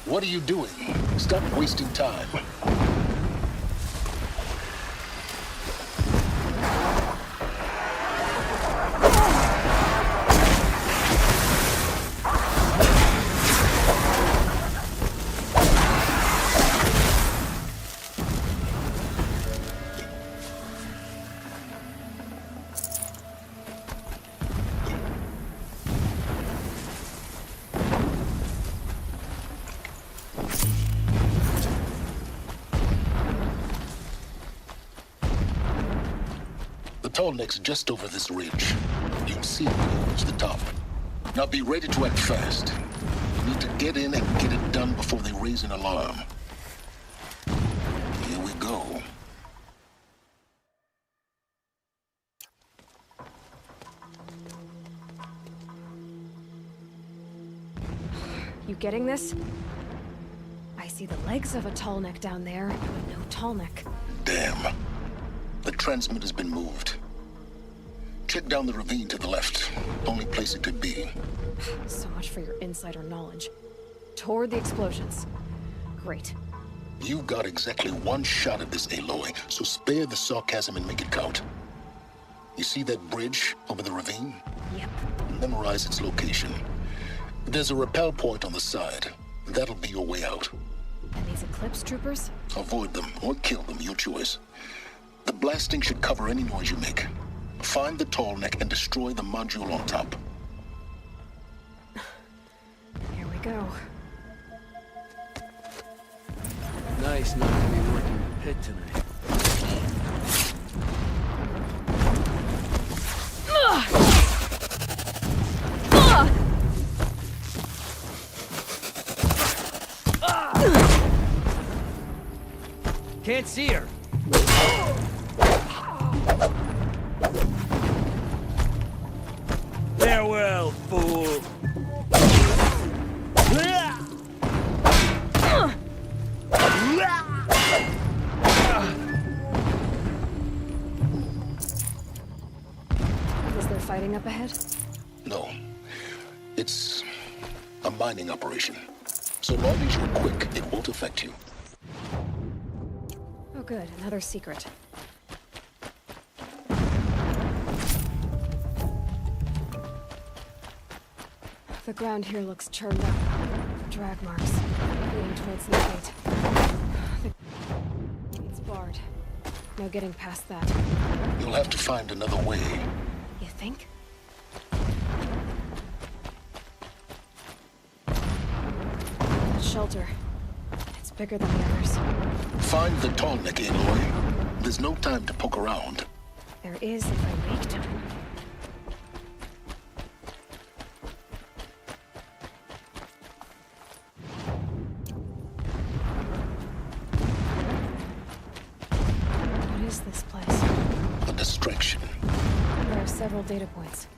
What are you doing? Stop wasting time. The tall neck's just over this ridge. You'll see it when you reach the top. Now be ready to act fast. Get in and get it done before they raise an alarm. Here we go. You getting this? I see the legs of a tall neck down there, but no tall neck. Damn. The transmitter's been moved. Check down the ravine to the left. Only place it could be. So much for your insider knowledge. Toward the explosions. Great. You've got exactly one shot at this, Aloy, so spare the sarcasm and make it count. You see that bridge over the ravine? Yep. Memorize its location. There's a rappel point on the side. That'll be your way out. And these Eclipse troopers? Avoid them or kill them, your choice. The blasting should cover any noise you make. Find the tall neck and destroy the module on top. Here we go. Nice not to be working the pit tonight. Can't see her. Farewell, fool. Is there fighting up ahead? No. It's a mining operation. So long as you're quick, it won't affect you. Oh good, another secret. The ground here looks churned up. Drag marks, leading towards the gate. It's barred. No getting past that. You'll have to find another way. You think? That shelter. It's bigger than the others. Find the tall neck, Aloy. There's no time to poke around. There is if I make time. What is this place? A distraction. There are several data points.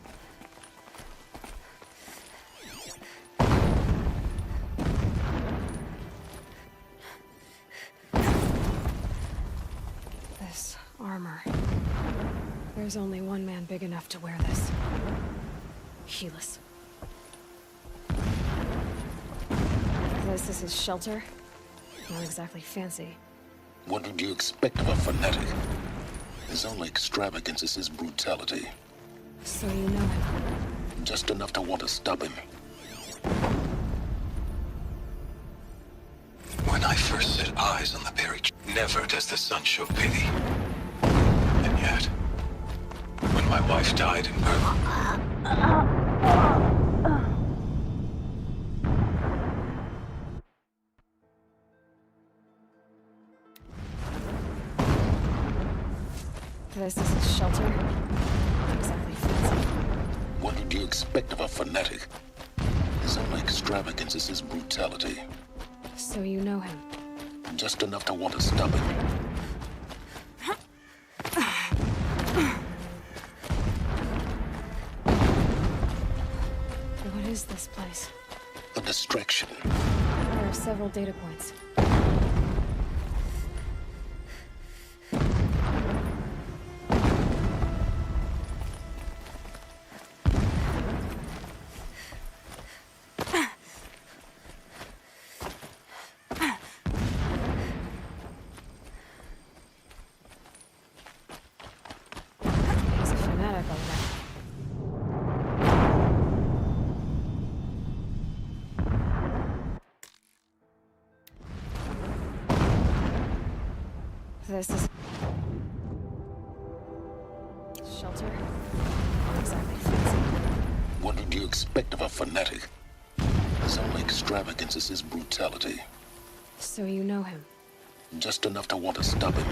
This armor. There's only one man big enough to wear this. Helis. This is his shelter. Not exactly fancy. What did you expect of a fanatic? His only extravagance is his brutality. So you know him. Just enough to want to stop him. When I first set eyes on the buried, never does the sun show pity. And yet, when my wife died in birth, This is his shelter. Not exactly fancy. What did you expect of a fanatic? His only extravagance is his brutality. So you know him. Just enough to want to stop him. What is this place? A distraction. There are several data points. He's a fanatic, all right. This is shelter. Not exactly fancy. What did you expect of a fanatic? His only extravagance is his brutality. So you know him. Just enough to want to stop him.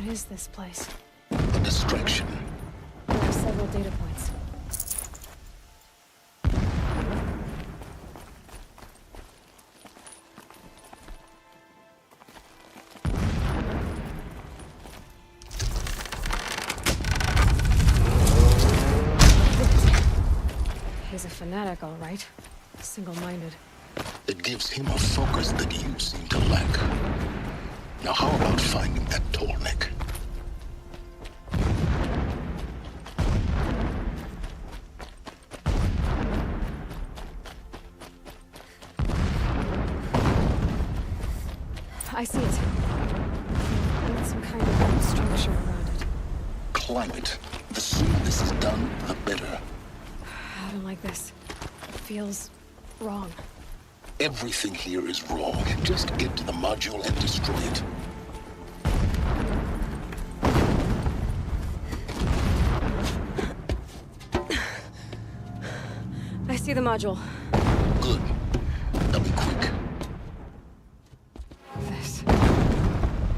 is this place? A distraction. There are several data points. He's a fanatic, all right. Single-minded. It gives him a focus that you seem to lack. Now how about finding that Tolnik? I see it. Build some kind of structure around it. Climb it. The sooner this is done, the better. I don't like this. It feels wrong. Everything here is wrong. Just get to the module and destroy it. I see the module. Good. Now be quick.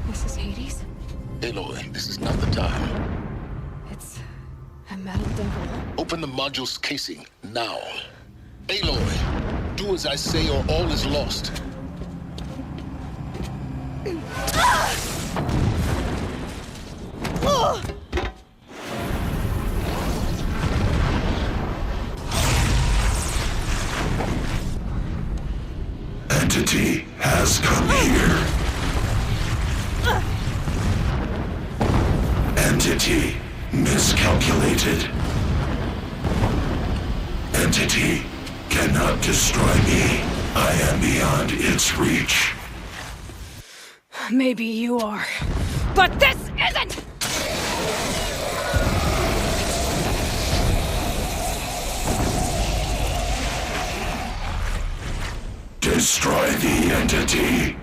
This is Hades? Aloy, this is not the time. It's a metal devil. Open the module's casing, now. Aloy, do as I say or all is lost. Entity has come here. Entity miscalculated. Entity cannot destroy me. I am beyond its reach. Maybe you are. But this isn't! Destroy the entity.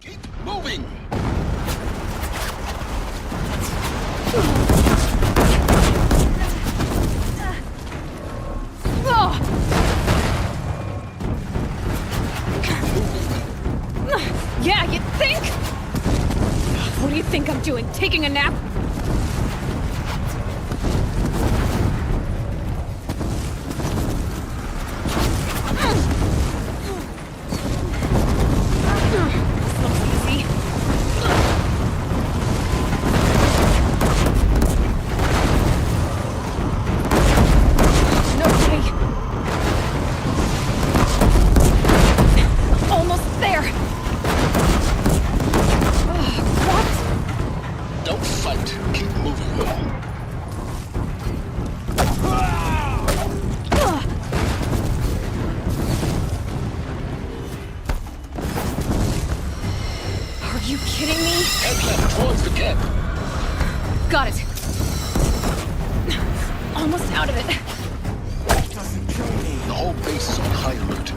Keep moving! Yeah, you think? What do you think I'm doing? Taking a nap? This looks easy. No way. Almost there. What? Don't fight. Keep moving. Are you kidding me? Head left towards the camp. Got it. Almost out of it. The whole base is on high alert.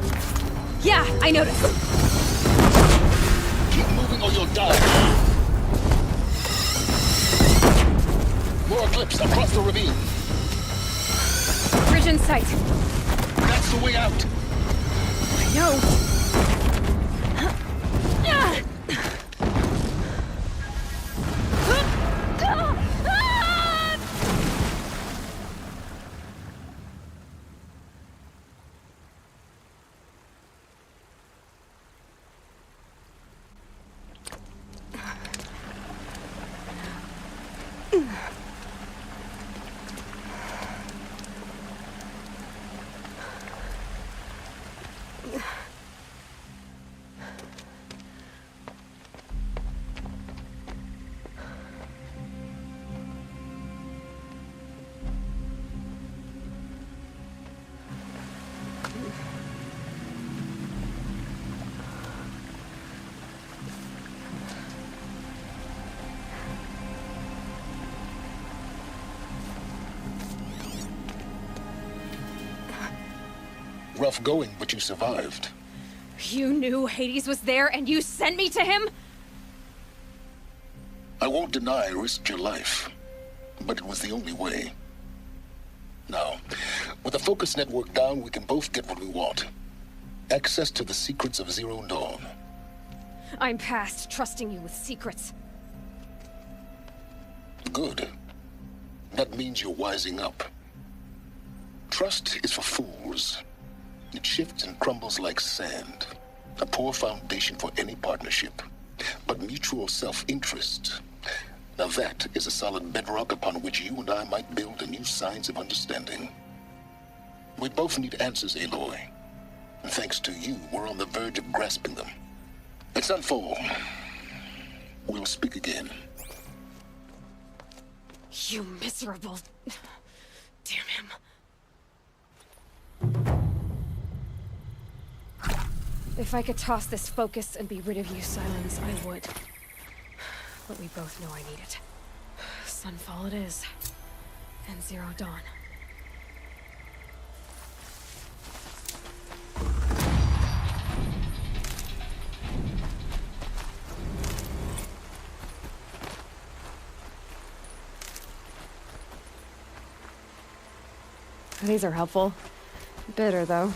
Yeah, I noticed. Keep moving or you'll die. More eclipse across the ravine. Bridge in sight. That's the way out. I know. rough going, but you survived. You knew Hades was there and you sent me to him? I won't deny I risked your life, but it was the only way. Now, with the focus network down, we can both get what we want. Access to the secrets of Zero Dawn. I'm past trusting you with secrets. Good. That means you're wising up. Trust is for fools. It shifts and crumbles like sand. A poor foundation for any partnership. But mutual self-interest. Now that is a solid bedrock upon which you and I might build a new science of understanding. We both need answers, Aloy. And thanks to you, we're on the verge of grasping them. Let's unfold. We'll speak again. You miserable... Damn him. If I could toss this focus and be rid of you, Silence, I would. But we both know I need it. Sunfall it is. And Zero Dawn. These are helpful. Bitter, though.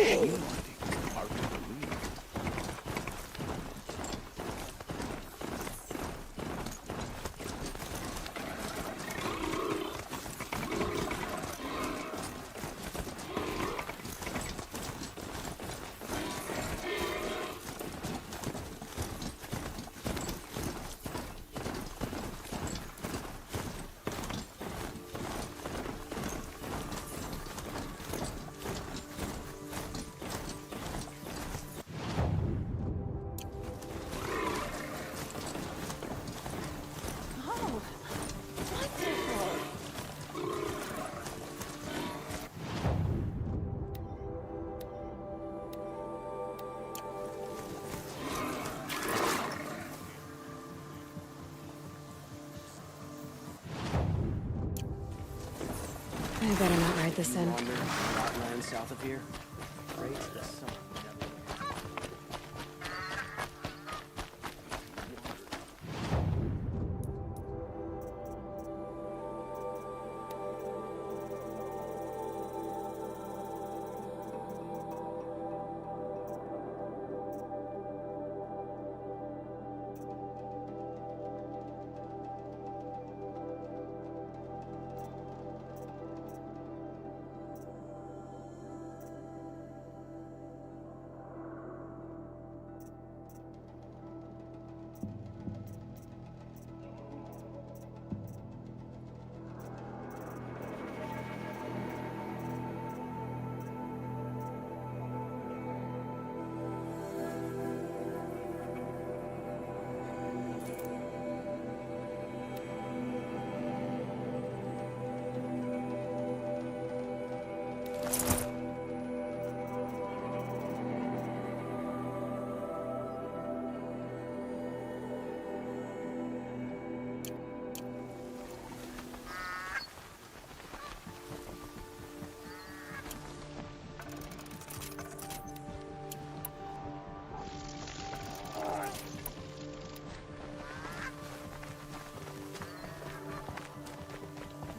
Oh, wonderful. I better not ride this in. Wander flat land south of here. Right to the sun.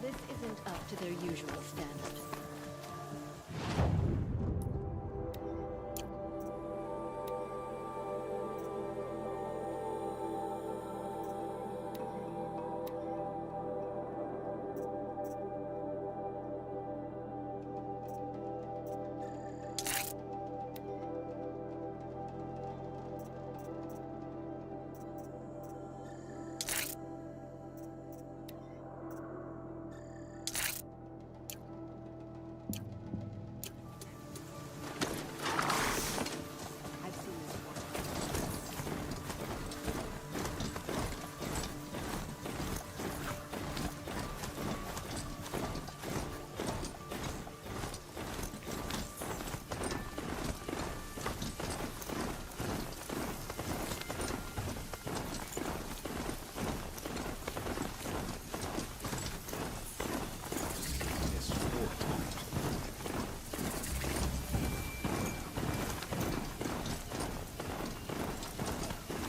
This isn't up to their usual standard. I've seen this one.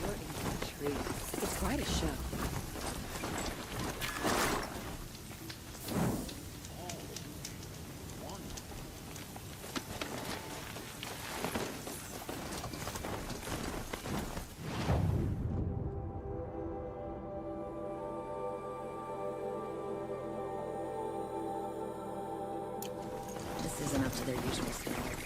You're in for a treat. It's quite a show. This isn't up to their usual standard.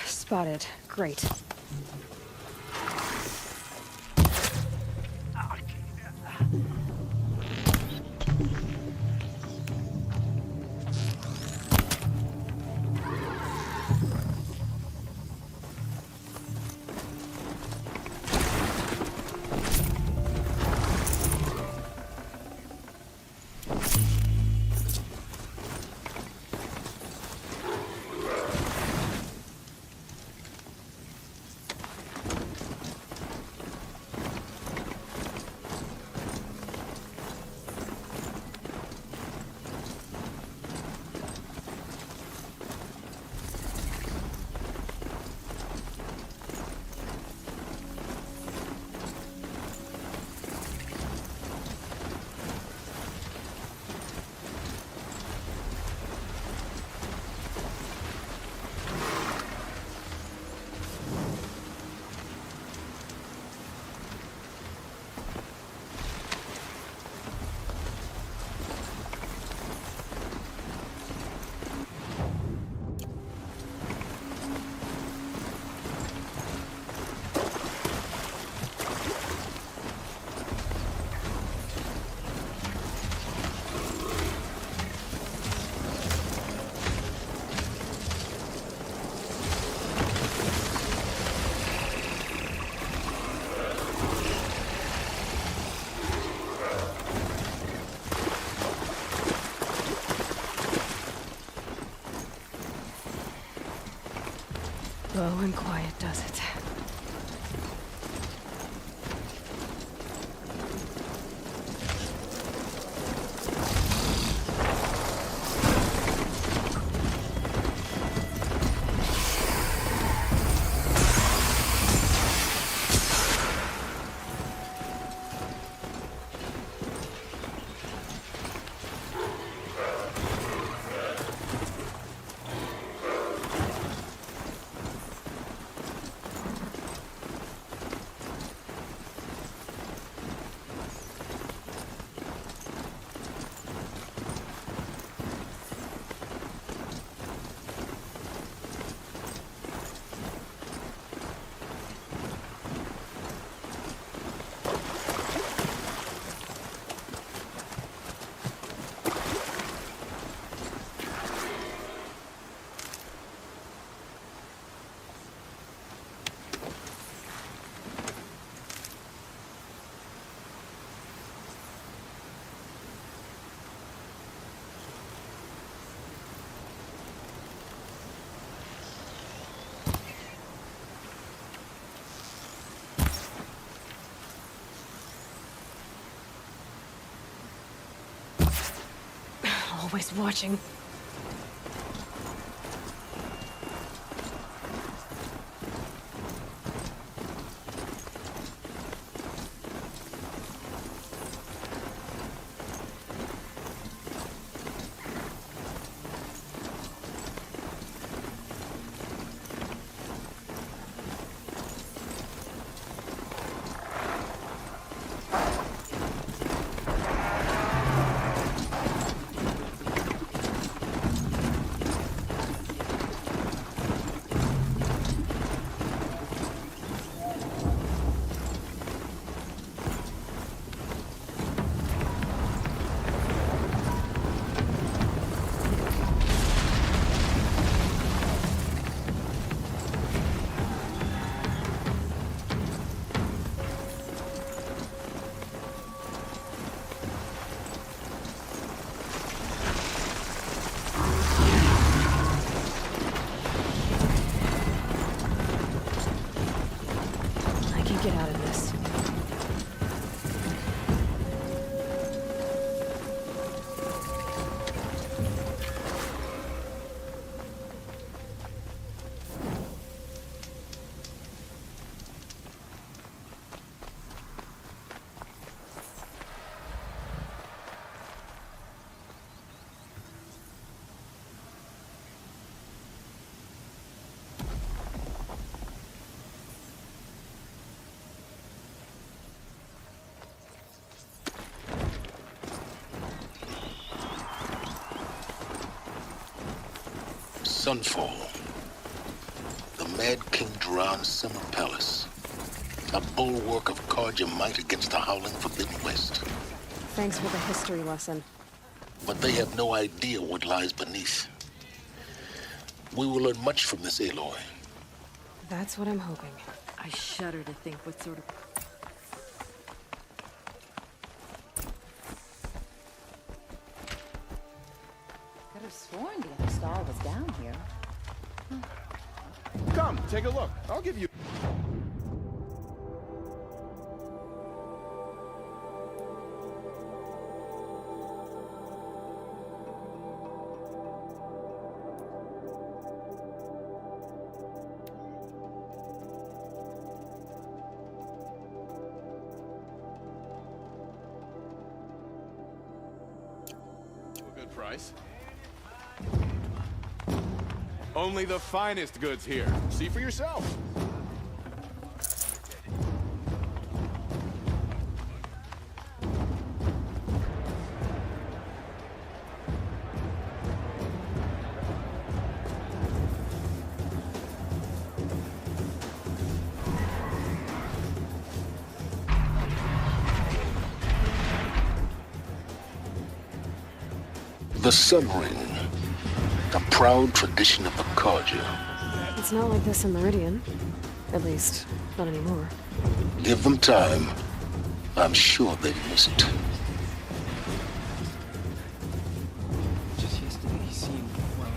Spotted. Great. Low and quiet does it. Always watching. Get out of this. Sunfall. The Mad King Duran's summer palace. A bulwark of Carja might against the howling Forbidden West. Thanks for the history lesson. But they have no idea what lies beneath. We will learn much from this Aloy. That's what I'm hoping. I shudder to think what sort of... Could have sworn the other stall was down here. Come, take a look. I'll give you... a good price. Only the finest goods here. See for yourself. The Sun Ring. A proud tradition of the Carja. It's not like this in Meridian. At least, not anymore. Give them time. I'm sure they'd miss it. Just yesterday he seemed, well...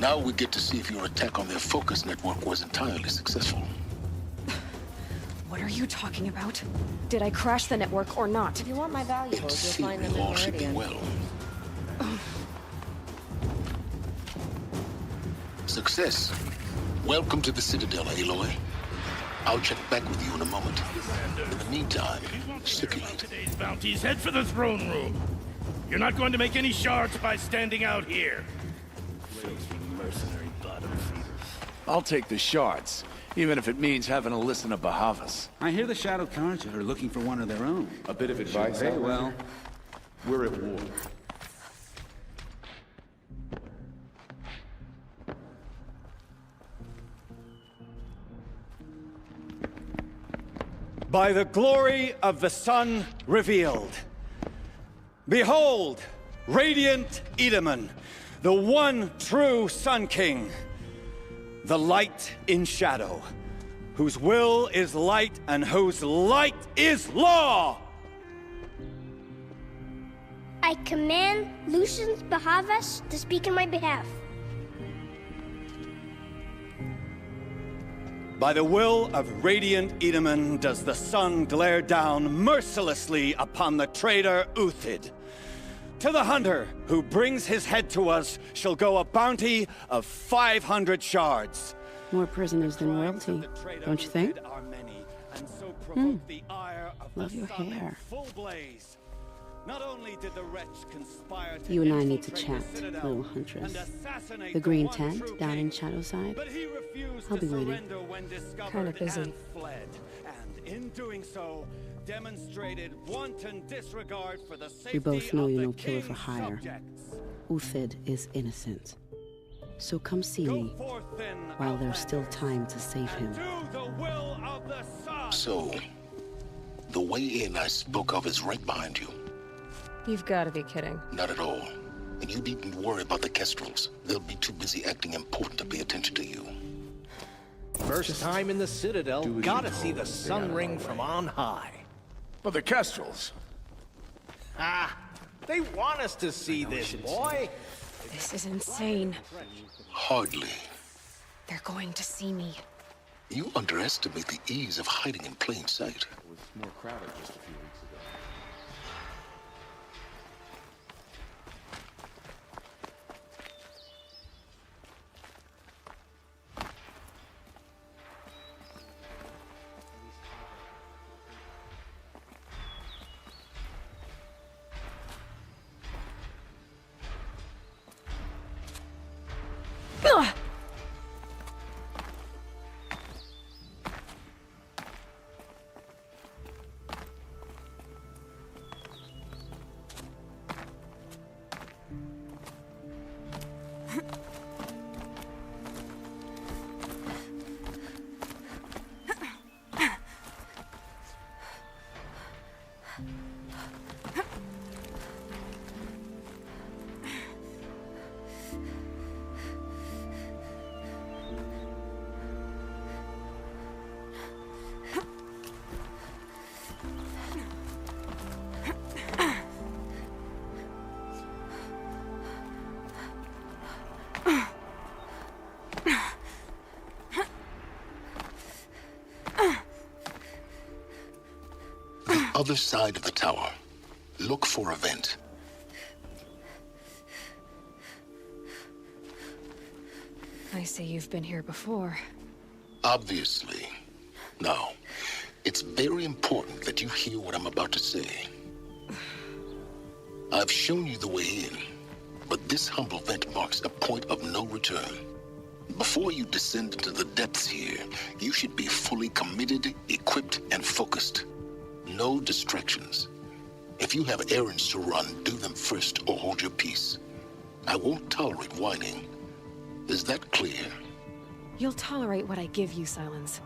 Now we get to see if your attack on their focus network was entirely successful. What are you talking about? Did I crash the network or not? If you want my In valuables, you'll find theory, them in all should be Meridian. well. Success. Welcome to the Citadel, Aloy. I'll check back with you in a moment. In the meantime, circulate. Today's bounties, head for the throne room. You're not going to make any shards by standing out here. Filthy mercenary bottom feeders. I'll take the shards, even if it means having to listen to Bahavas. I hear the Shadow Carja are looking for one of their own. A bit of advice, Hey, well, we're at war. By the glory of the sun revealed. Behold, radiant Edaman, the one true Sun King. The light in shadow, whose will is light and whose light is law! I command Lucius Bahavas to speak in my behalf. By the will of radiant Edaman does the sun glare down mercilessly upon the traitor Uthid. To the hunter who brings his head to us shall go a bounty of 500 shards. More prisoners than royalty, don't you think? Love your hair. Not only did the wretch conspire to You and I need to chat, little huntress. The green tent down in Shadowside. I'll be waiting. Kinda busy. And in doing so, demonstrated wanton disregard for the safety We both know of you're the no killer for king's hire. subjects. Uthid is innocent. So come see me while there's still time to save him. So, the way in I spoke of is right behind you. You've got to be kidding. Not at all. And you needn't worry about the Kestrels. They'll be too busy acting important to pay attention to you. First time in the Citadel, gotta see the sun ring from on high. But the Kestrels. Ah, they want us to see this, boy. This is insane. Hardly. They're going to see me. You underestimate the ease of hiding in plain sight. It was more crowded just a few weeks ago. Ugh! Other side of the tower. Look for a vent. I see you've been here before. Obviously. Now, it's very important that you hear what I'm about to say. I've shown you the way in, but this humble vent marks a point of no return. Before you descend into the depths here, you should be fully committed, equipped, and focused. No distractions. If you have errands to run, do them first or hold your peace. I won't tolerate whining. Is that clear? You'll tolerate what I give you, Silence.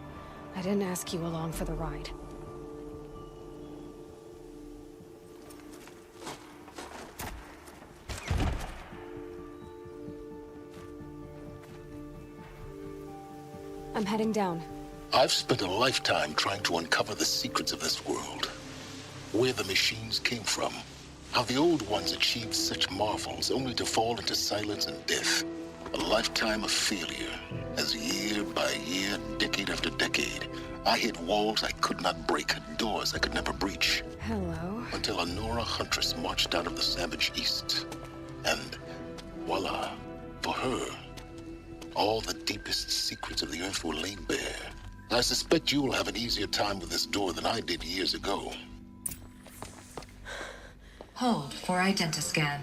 I didn't ask you along for the ride. I'm heading down. I've spent a lifetime trying to uncover the secrets of this world. Where the machines came from. How the old ones achieved such marvels only to fall into silence and death. A lifetime of failure, as year by year, decade after decade, I hit walls I could not break, doors I could never breach. Hello. Until a Nora huntress marched out of the savage east. And voila, for her, all the deepest secrets of the earth were laid bare. I suspect you will have an easier time with this door than I did years ago. Hold for identiscan.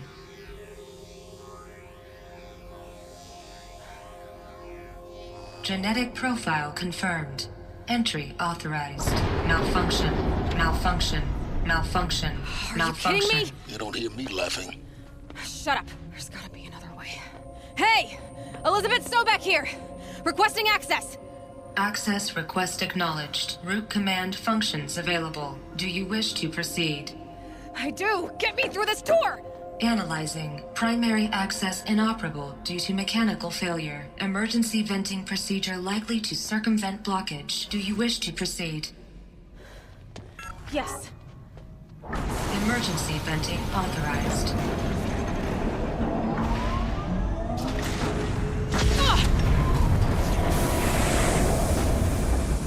Genetic profile confirmed. Entry authorized. Malfunction. Malfunction. Malfunction. Malfunction. Are you kidding me? You don't hear me laughing. Shut up. There's gotta be another way. Hey! Elizabeth Sobek here! Requesting access! Access request acknowledged. Root command functions available. Do you wish to proceed? I do! Get me through this door! Analyzing. Primary access inoperable due to mechanical failure. Emergency venting procedure likely to circumvent blockage. Do you wish to proceed? Yes. Emergency venting authorized.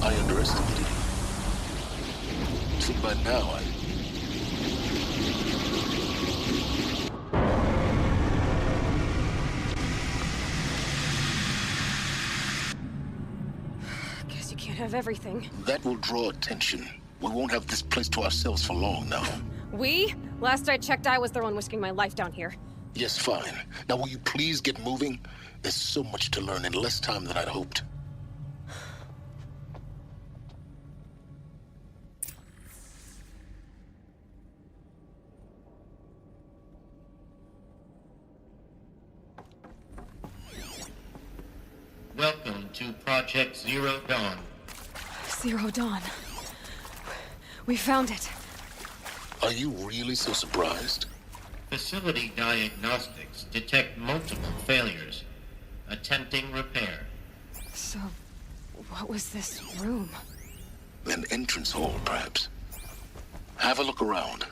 I underestimated you. See, by now, Guess you can't have everything. That will draw attention. We won't have this place to ourselves for long now. We? Last I checked, I was the one risking my life down here. Yes, fine. Now will you please get moving? There's so much to learn in less time than I'd hoped. Welcome to Project Zero Dawn. Zero Dawn. We found it. Are you really so surprised? Facility diagnostics detect multiple failures. Attempting repair. So, what was this room? An entrance hall, perhaps. Have a look around.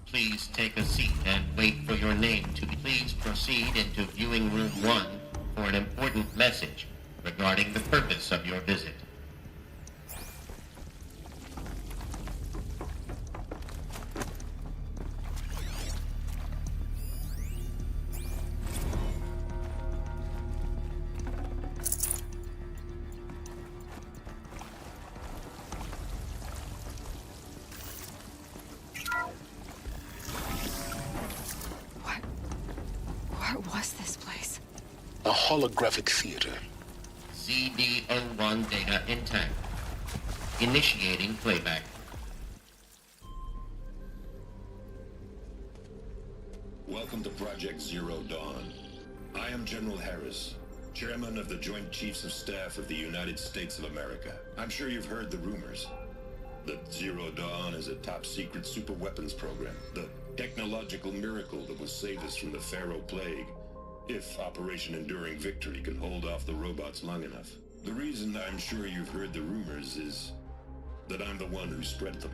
Please take a seat and wait for your name to be. Please proceed into viewing room 1 for an important message regarding the purpose of your visit. What was this place? A holographic theater. CD01 data intact. Initiating playback. Welcome to Project Zero Dawn. I am General Harris, Chairman of the Joint Chiefs of Staff of the United States of America. I'm sure you've heard the rumors. That Zero Dawn is a top-secret superweapons program. The technological miracle that will save us from the Pharaoh Plague, if Operation Enduring Victory can hold off the robots long enough. The reason I'm sure you've heard the rumors is that I'm the one who spread them,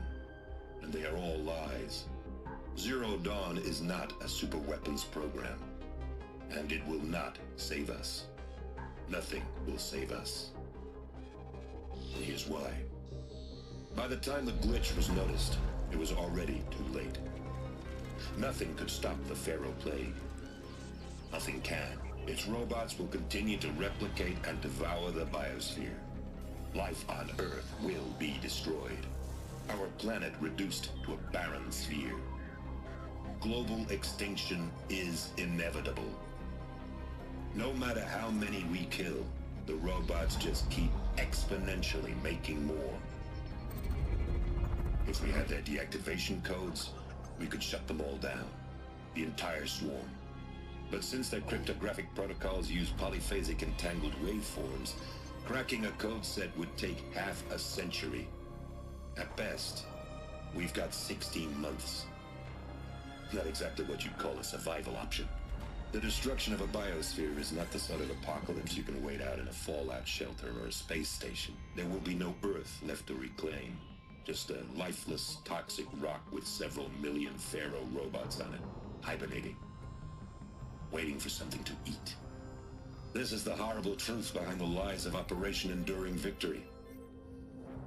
and they are all lies. Zero Dawn is not a superweapons program, and it will not save us. Nothing will save us. Here's why. By the time the glitch was noticed, it was already too late. Nothing could stop the Pharaoh Plague. Nothing can. Its robots will continue to replicate and devour the biosphere. Life on Earth will be destroyed. Our planet reduced to a barren sphere. Global extinction is inevitable. No matter how many we kill, the robots just keep exponentially making more. If we had their deactivation codes, we could shut them all down. The entire swarm. But since their cryptographic protocols use polyphasic entangled waveforms, cracking a code set would take half a century. At best, we've got 16 months. Not exactly what you'd call a survival option. The destruction of a biosphere is not the sort of apocalypse you can wait out in a fallout shelter or a space station. There will be no Earth left to reclaim. Just a lifeless, toxic rock with several million Pharaoh robots on it, hibernating, waiting for something to eat. This is the horrible truth behind the lies of Operation Enduring Victory.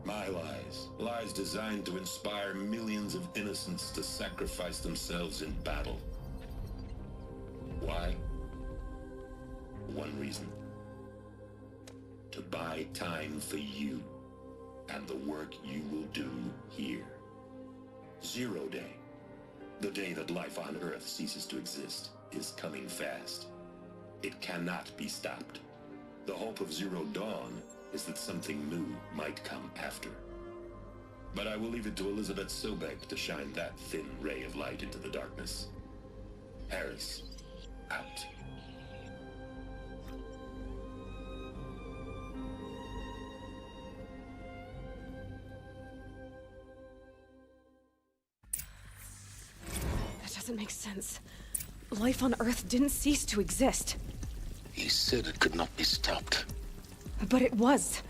My lies. Lies designed to inspire millions of innocents to sacrifice themselves in battle. Why? One reason. To buy time for you and the work you will do here. Zero Day, the day that life on Earth ceases to exist, is coming fast. It cannot be stopped. The hope of Zero Dawn is that something new might come after. But I will leave it to Elizabeth Sobek to shine that thin ray of light into the darkness. Harris, out. That doesn't make sense. Life on Earth didn't cease to exist. He said it could not be stopped. But it was.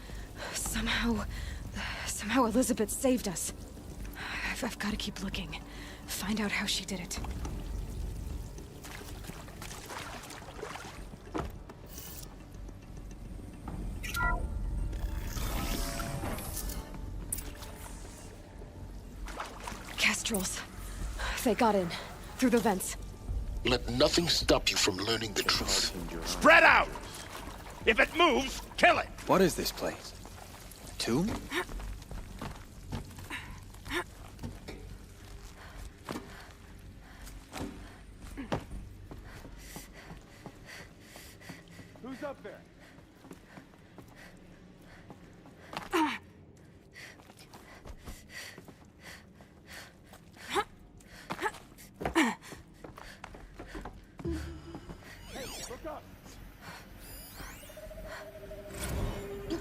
Somehow Elizabeth saved us. I've got to keep looking. Find out how she did it. Kestrels. They got in. Through the vents. Let nothing stop you from learning the truth. Spread out! If it moves, kill it! What is this place? A tomb? Who's up there?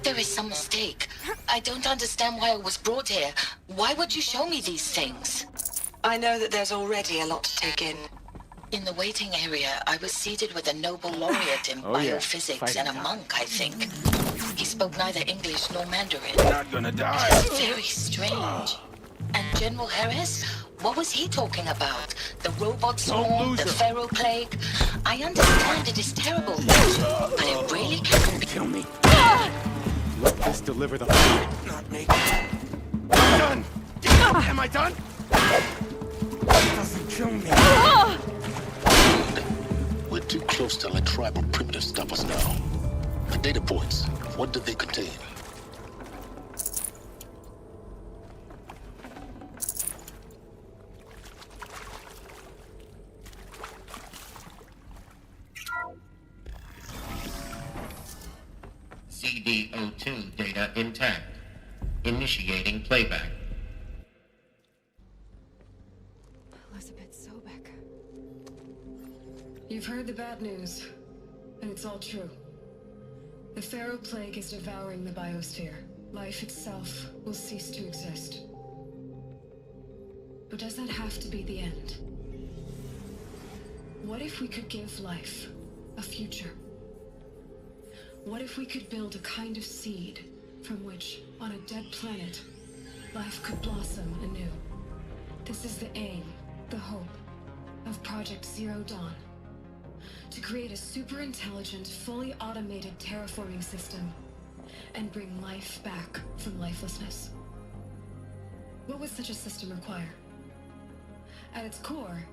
There is some mistake. I don't understand why I was brought here. Why would you show me these things? I know that there's already a lot to take in. In the waiting area, I was seated with a Nobel laureate in biophysics and a monk, I think. He spoke neither English nor Mandarin. Not gonna die. Very strange. And General Harris? What was he talking about? The robot swarm, the Pharaoh plague? I understand it is terrible, but it really can be... Kill me. Let this deliver the fight, not me. Done! Am I done? It doesn't kill me. We're too close to let tribal primitives stop us now. The data points, what do they contain? CD02 data intact. Initiating playback. Elizabeth Sobek. You've heard the bad news, and it's all true. The Pharaoh plague is devouring the biosphere. Life itself will cease to exist. But does that have to be the end? What if we could give life a future? What if we could build a kind of seed from which, on a dead planet, life could blossom anew? This is the aim, the hope, of Project Zero Dawn. To create a super-intelligent, fully automated terraforming system and bring life back from lifelessness. What would such a system require? At its core,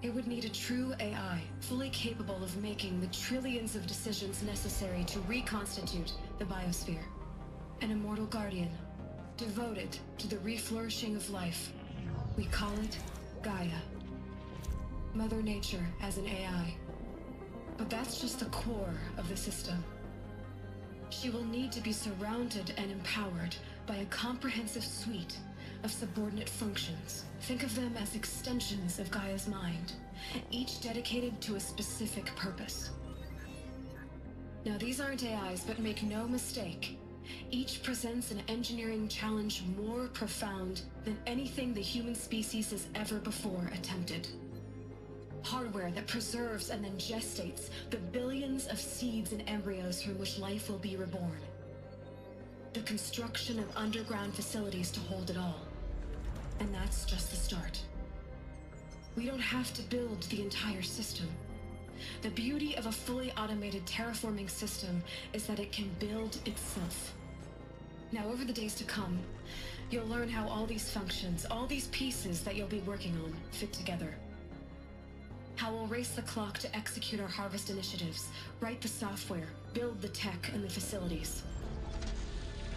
it would need a true AI, fully capable of making the trillions of decisions necessary to reconstitute the biosphere. An immortal guardian, devoted to the reflourishing of life. We call it Gaia. Mother Nature as an AI. But that's just the core of the system. She will need to be surrounded and empowered by a comprehensive suite of subordinate functions. Think of them as extensions of Gaia's mind, each dedicated to a specific purpose. Now, these aren't AIs, but make no mistake, Each presents an engineering challenge more profound than anything the human species has ever before attempted. Hardware that preserves and then gestates the billions of seeds and embryos from which life will be reborn. The construction of underground facilities to hold it all. And that's just the start. We don't have to build the entire system. The beauty of a fully automated terraforming system is that it can build itself. Now, over the days to come, you'll learn how all these functions, all these pieces that you'll be working on, fit together. How we'll race the clock to execute our harvest initiatives, write the software, build the tech and the facilities.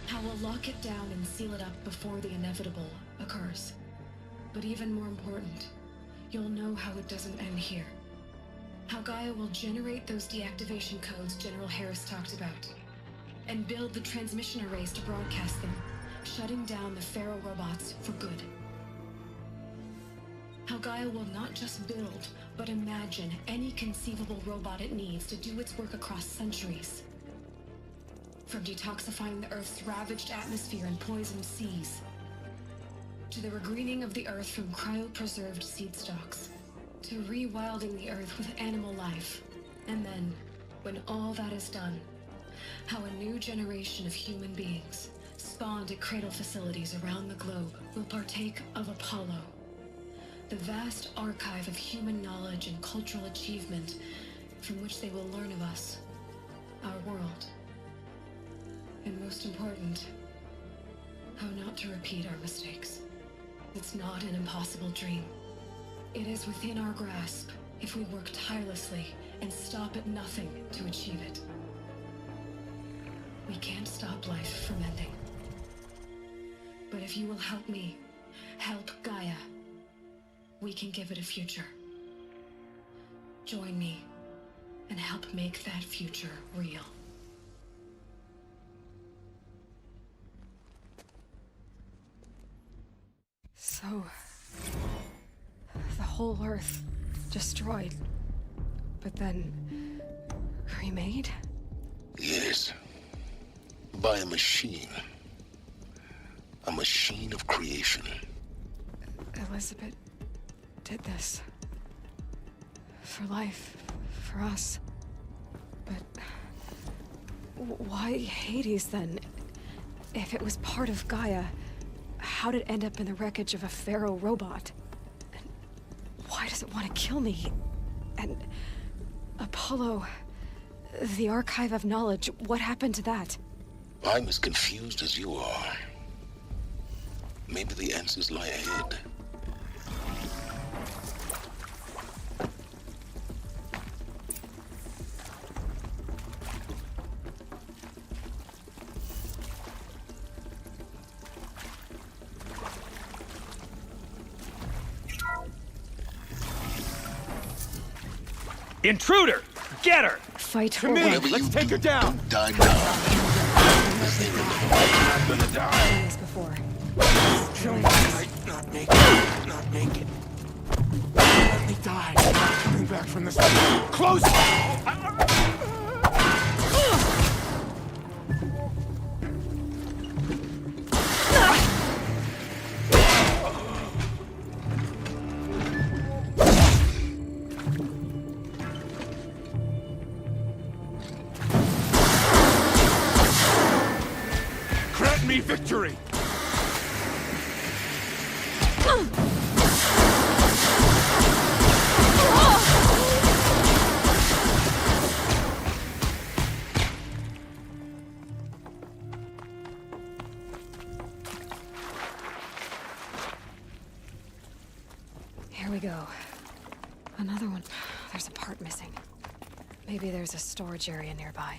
How we'll lock it down and seal it up before the inevitable occurs. But even more important, you'll know how it doesn't end here. How Gaia will generate those deactivation codes General Harris talked about, and build the transmission arrays to broadcast them, shutting down the Pharaoh robots for good. How Gaia will not just build, but imagine any conceivable robot it needs to do its work across centuries. From detoxifying the Earth's ravaged atmosphere and poisoned seas, to the regreening of the Earth from cryopreserved seed stocks, to rewilding the Earth with animal life. And then, when all that is done, how a new generation of human beings, spawned at cradle facilities around the globe, will partake of Apollo, the vast archive of human knowledge and cultural achievement from which they will learn of us, our world. And most important, how not to repeat our mistakes. It's not an impossible dream. It is within our grasp if we work tirelessly and stop at nothing to achieve it. We can't stop life from ending. But if you will help me, help Gaia, we can give it a future. Join me and help make that future real. So, the whole Earth destroyed, but then remade? Yes. By a machine. A machine of creation. Elizabeth did this. For life, for us. But why Hades then? If it was part of Gaia, how'd it end up in the wreckage of a Pharaoh robot? And why does it want to kill me? And Apollo, the archive of knowledge, what happened to that? I'm as confused as you are. Maybe the answers lie ahead. Intruder! Get her! Fight to me! Let's take her down! Don't die now. I'm gonna die! This before. Might not make it. Not make it. Let me die. Coming back from this. Close! Grant me victory! Here we go. Another one. There's a part missing. Maybe there's a storage area nearby.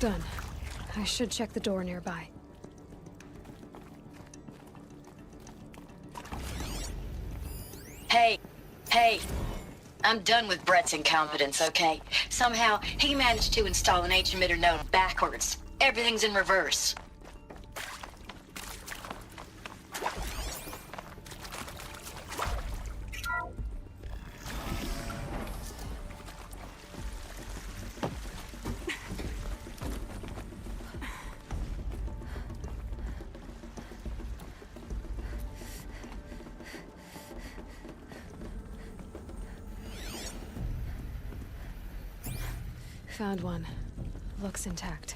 Done. I should check the door nearby. Hey. I'm done with Brett's incompetence, okay? Somehow, he managed to install an H-emitter node backwards. Everything's in reverse. Found one. Looks intact.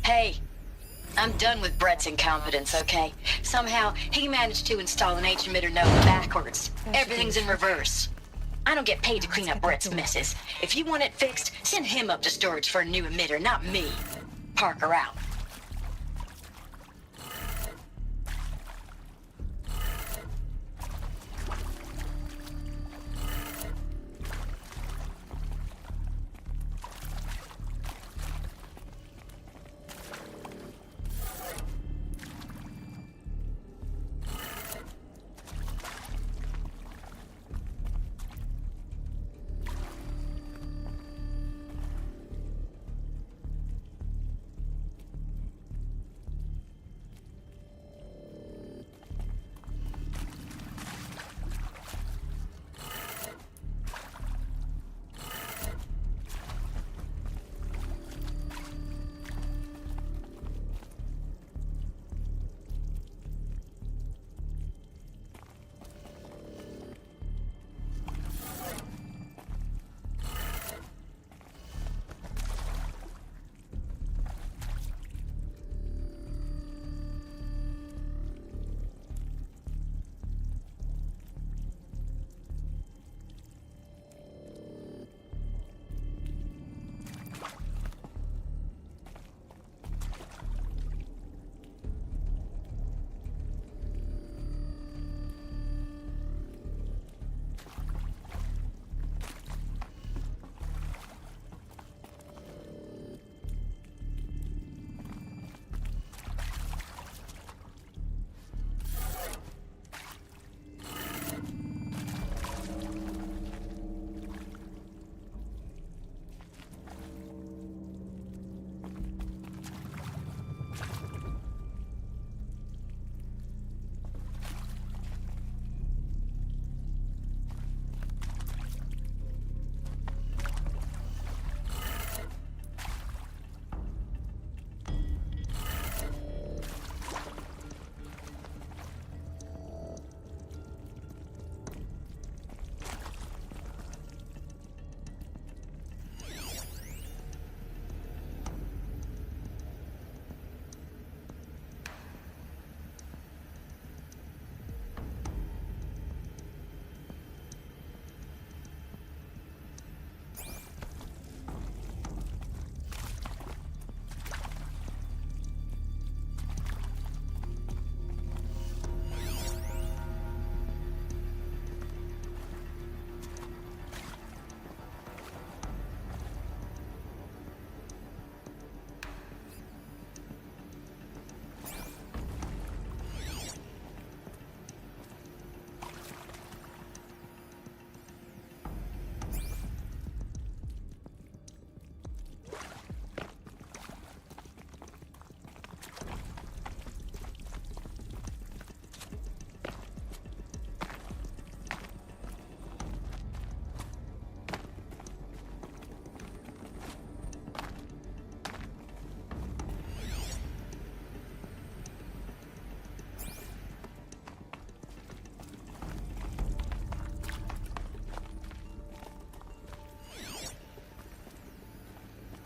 Hey, I'm done with Brett's incompetence, okay? Somehow, he managed to install an H-emitter node backwards. Everything's in reverse. I don't get paid to clean up Brett's messes. If you want it fixed, send him up to storage for a new emitter, not me. Parker out.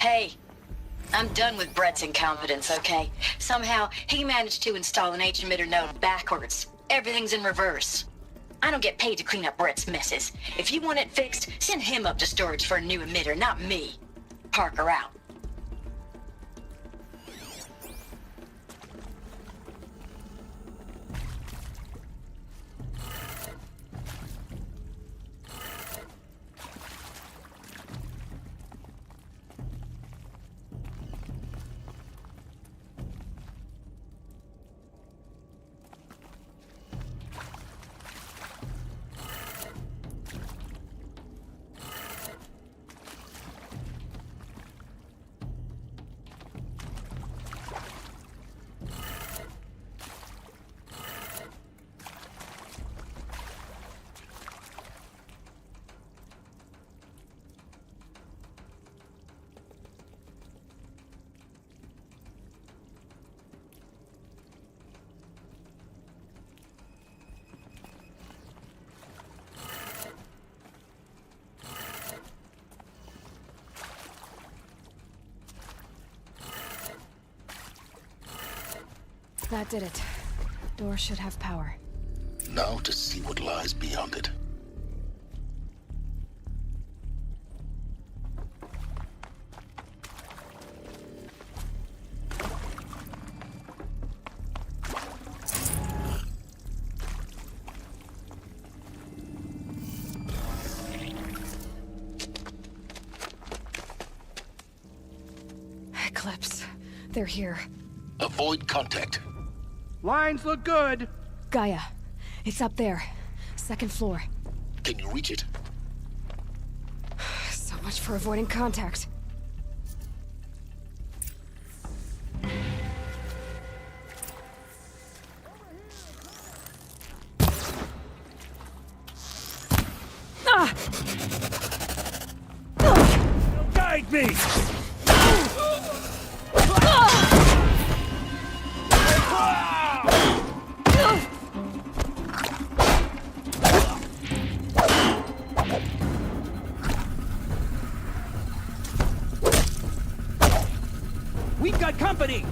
Hey, I'm done with Brett's incompetence, okay? Somehow, he managed to install an H-emitter node backwards. Everything's in reverse. I don't get paid to clean up Brett's messes. If you want it fixed, send him up to storage for a new emitter, not me. Parker out. That did it. Door should have power. Now to see what lies beyond it. Eclipse. They're here. Avoid contact. Lines look good. Gaia. It's up there. Second floor. Can you reach it? So much for avoiding contact. Ah! Guide me! We've got company!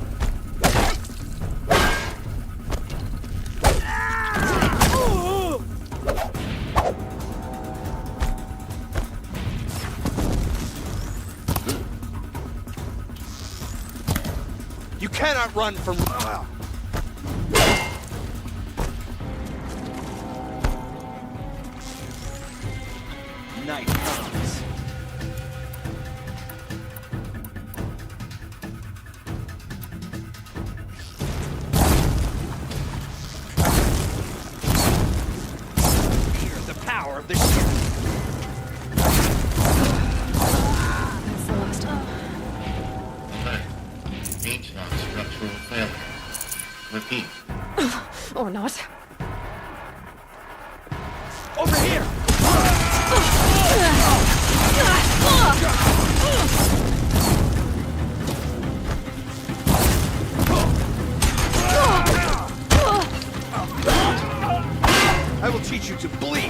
You cannot run from... Night comes. Here's the power of the ship. That's the last one. H-lock structural failure. Repeat. Or not. Over here! I will teach you to bleed.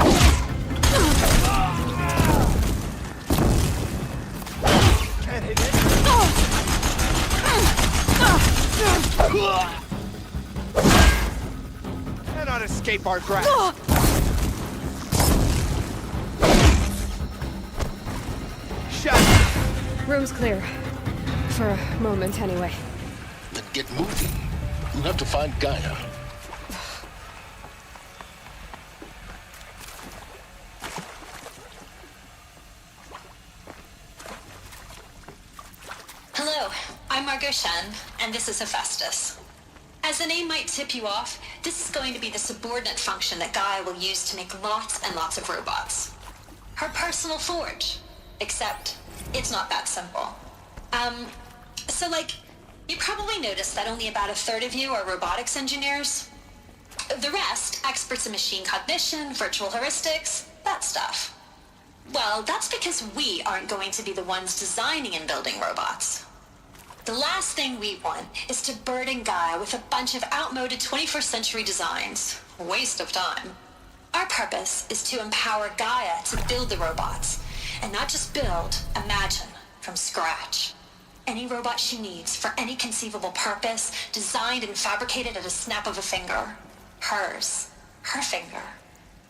Can't hit it. Cannot escape our grasp. Room's clear. For a moment, anyway. Then get moving. You have to find Gaia. Hello, I'm Margot Shen, and this is Hephaestus. As the name might tip you off, this is going to be the subordinate function that Gaia will use to make lots and lots of robots. Her personal forge. Except, it's not that simple. You probably noticed that only about a third of you are robotics engineers. The rest, experts in machine cognition, virtual heuristics, that stuff. Well, that's because we aren't going to be the ones designing and building robots. The last thing we want is to burden Gaia with a bunch of outmoded 21st century designs. Waste of time. Our purpose is to empower Gaia to build the robots, and not just build, imagine, from scratch. any robot she needs for any conceivable purpose, designed and fabricated at a snap of a finger. Hers. Her finger.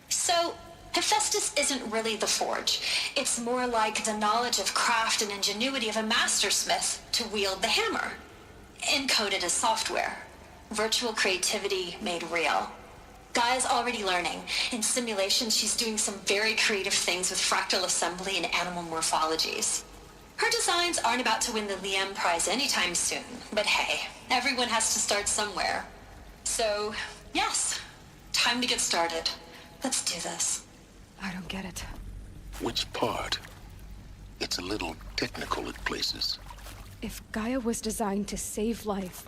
So, Hephaestus isn't really the forge. It's more like the knowledge of craft and ingenuity of a mastersmith to wield the hammer. Encoded as software. Virtual creativity made real. Gaia's already learning. In simulations, she's doing some very creative things with fractal assembly and animal morphologies. Her designs aren't about to win the Liam Prize anytime soon, but hey, everyone has to start somewhere. So, yes, time to get started. Let's do this. I don't get it. Which part? It's a little technical at places. If Gaia was designed to save life,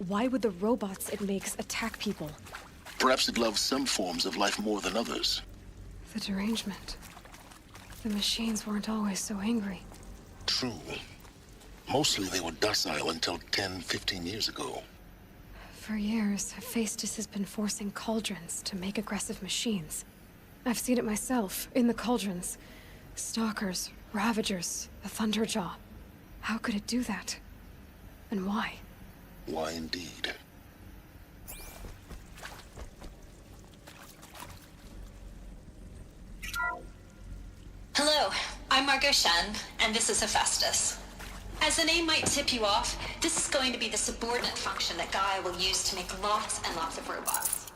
why would the robots it makes attack people? Perhaps it loves some forms of life more than others. The derangement. The machines weren't always so angry. True. Mostly they were docile until 10, 15 years ago. For years, Hephaestus has been forcing cauldrons to make aggressive machines. I've seen it myself, in the cauldrons. Stalkers, Ravagers, the Thunderjaw. How could it do that? And why? Why indeed? Hello, I'm Margot Shen, and this is Hephaestus. As the name might tip you off, this is going to be the subordinate function that Gaia will use to make lots and lots of robots.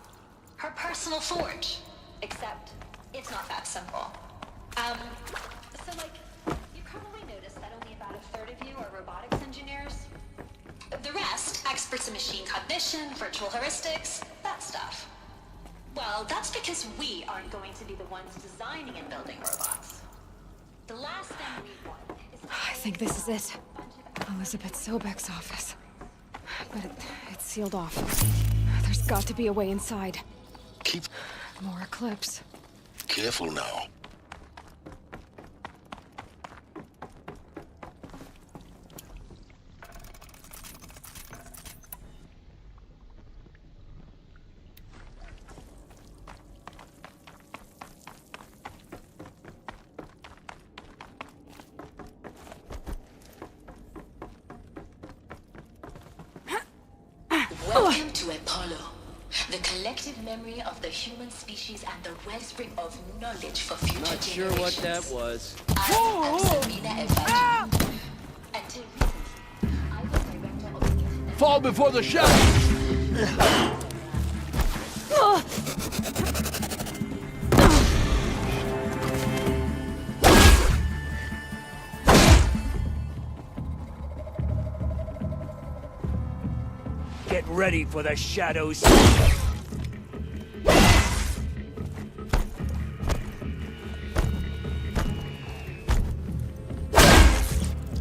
Her personal forge. Except, it's not that simple. You probably noticed that only about a third of you are robotics engineers. The rest, experts in machine cognition, virtual heuristics, that stuff. Well, that's because we aren't going to be the ones designing and building robots. The last thing we want is... I think this is it. Elizabeth Sobek's office. But it's sealed off. There's got to be a way inside. Keep... More Eclipse. Careful now. Welcome to Apollo, the collective memory of the human species and the wellspring of knowledge for future Not generations. sure what that was. I am Sabina Evangel. Until recently, I was director of the... Fall before the shadow! Get ready for the shadows.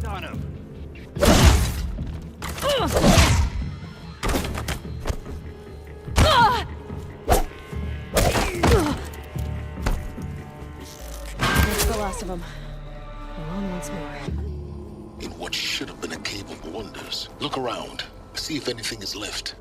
On him. That's the last of them. Alone once more. In what should have been a cave of wonders. Look around. See if anything is left.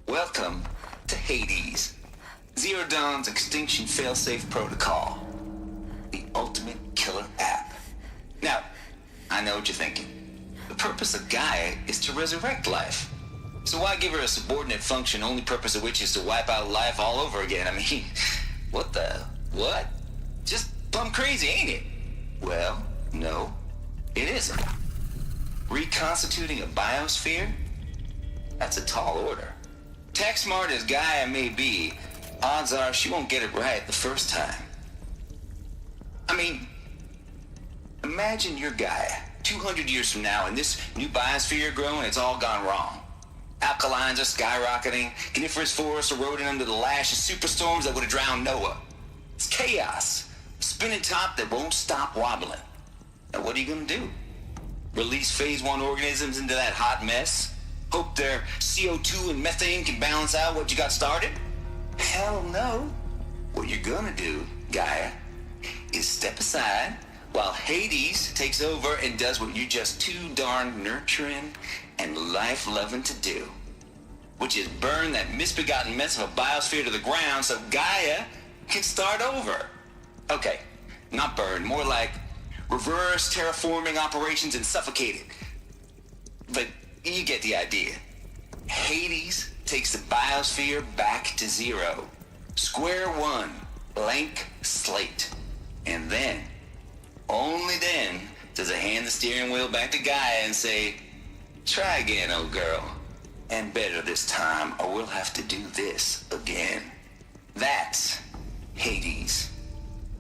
Welcome to Hades, Zero Dawn's extinction failsafe protocol, the ultimate killer app. Now, I know what you're thinking. The purpose of Gaia is to resurrect life. So why give her a subordinate function, only purpose of which is to wipe out life all over again? I mean, what? Just plumb crazy, ain't it? Well, no, it isn't. Reconstituting a biosphere? That's a tall order. Tech smart as Gaia may be, odds are she won't get it right the first time. I mean, imagine you're Gaia, 200 years from now, and this new biosphere growing, it's all gone wrong. Alkalines are skyrocketing. Coniferous forests eroding under the lash of superstorms that would have drowned Noah. It's chaos. A spinning top that won't stop wobbling. Now what are you gonna do? Release phase 1 organisms into that hot mess? Hope their CO2 and methane can balance out what you got started? Hell no. What you're gonna do, Gaia, is step aside while Hades takes over and does what you're just too darn nurturing and life-loving to do, which is burn that misbegotten mess of a biosphere to the ground so Gaia can start over. Okay, not burn, more like reverse terraforming operations and suffocate it. But you get the idea. Hades takes the biosphere back to zero. Square one, blank slate. And then, only then, does it hand the steering wheel back to Gaia and say, try again, old girl. And better this time, or we'll have to do this again. That's Hades.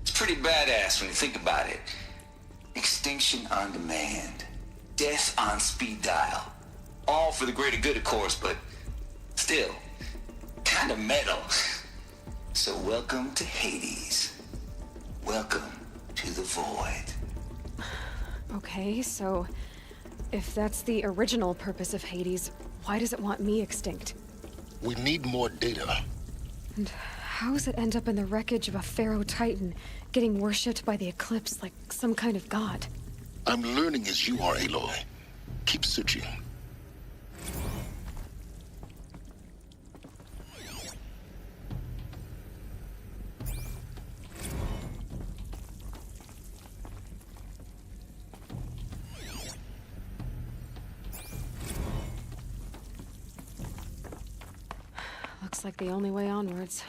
It's pretty badass when you think about it. Extinction on demand. Death on speed dial. All for the greater good, of course, but still, kind of metal. So welcome to Hades. Welcome to the void. Okay, so if that's the original purpose of Hades, why does it want me extinct? We need more data. And how does it end up in the wreckage of a Pharaoh Titan, getting worshipped by the Eclipse like some kind of god? I'm learning as you are, Aloy. Keep searching. Looks like the only way onwards.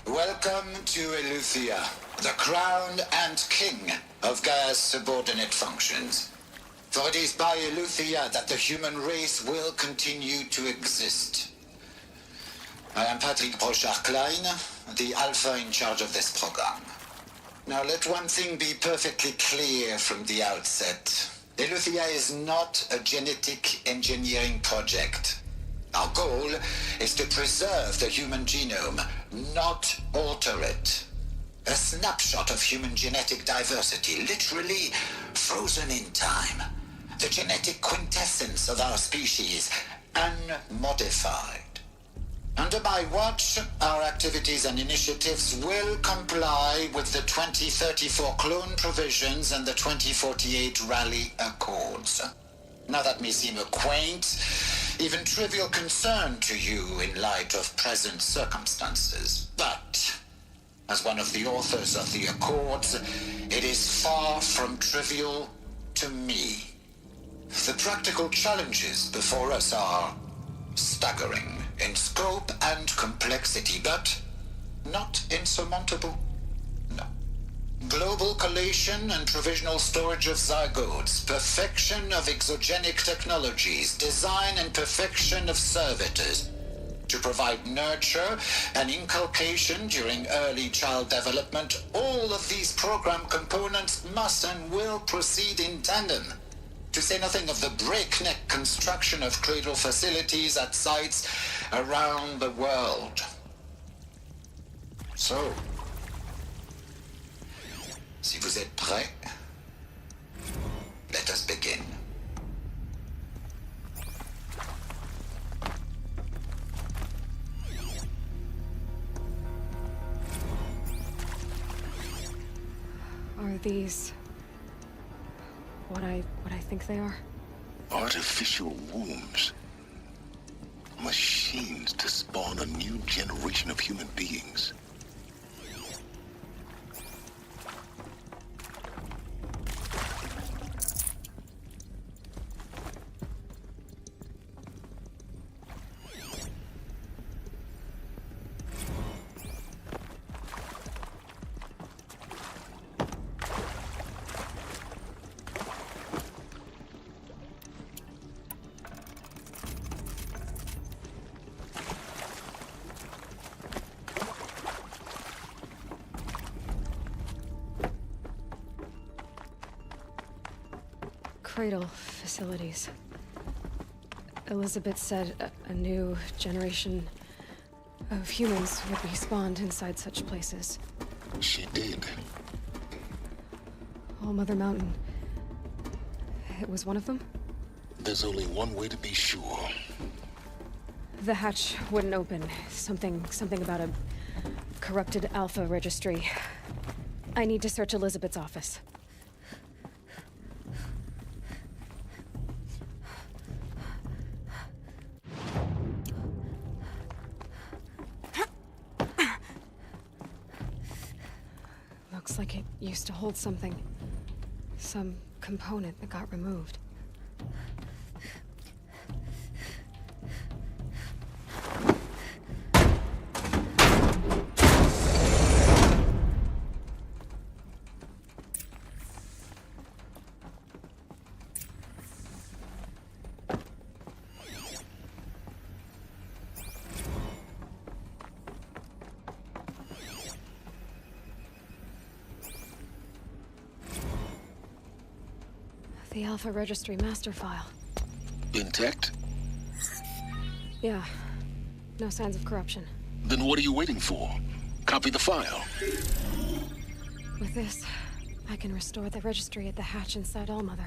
Welcome to Eleuthia, the crown and king of Gaia's subordinate functions. For it is by Eleuthia that the human race will continue to exist. I am Patrick Brochard-Klein, the Alpha in charge of this program. Now let one thing be perfectly clear from the outset. Eleuthia is not a genetic engineering project. Our goal is to preserve the human genome, not alter it. A snapshot of human genetic diversity, literally frozen in time. The genetic quintessence of our species, unmodified. Under my watch, our activities and initiatives will comply with the 2034 clone provisions and the 2048 Rally Accords. Now that may seem a quaint, even trivial concern to you in light of present circumstances, but as one of the authors of the Accords, it is far from trivial to me. The practical challenges before us are staggering in scope and complexity, but not insurmountable. No. Global collation and provisional storage of zygotes, perfection of exogenic technologies, design and perfection of servitors, to provide nurture and inculcation during early child development. All of these program components must and will proceed in tandem. To say nothing of the breakneck construction of cradle facilities at sites around the world. So, si vous êtes prêts, let us begin. Are these what I think they are? Artificial wombs. Machines to spawn a new generation of human beings. Cradle facilities. Elizabeth said a new generation of humans would be spawned inside such places. She did. All Mother Mountain. It was one of them? There's only one way to be sure. The hatch wouldn't open. Something about a corrupted Alpha registry. I need to search Elizabeth's office. Looks like it used to hold something. Some component that got removed. The Alpha Registry master file. Intact? Yeah. No signs of corruption. Then what are you waiting for? Copy the file. With this, I can restore the registry at the hatch inside Allmother.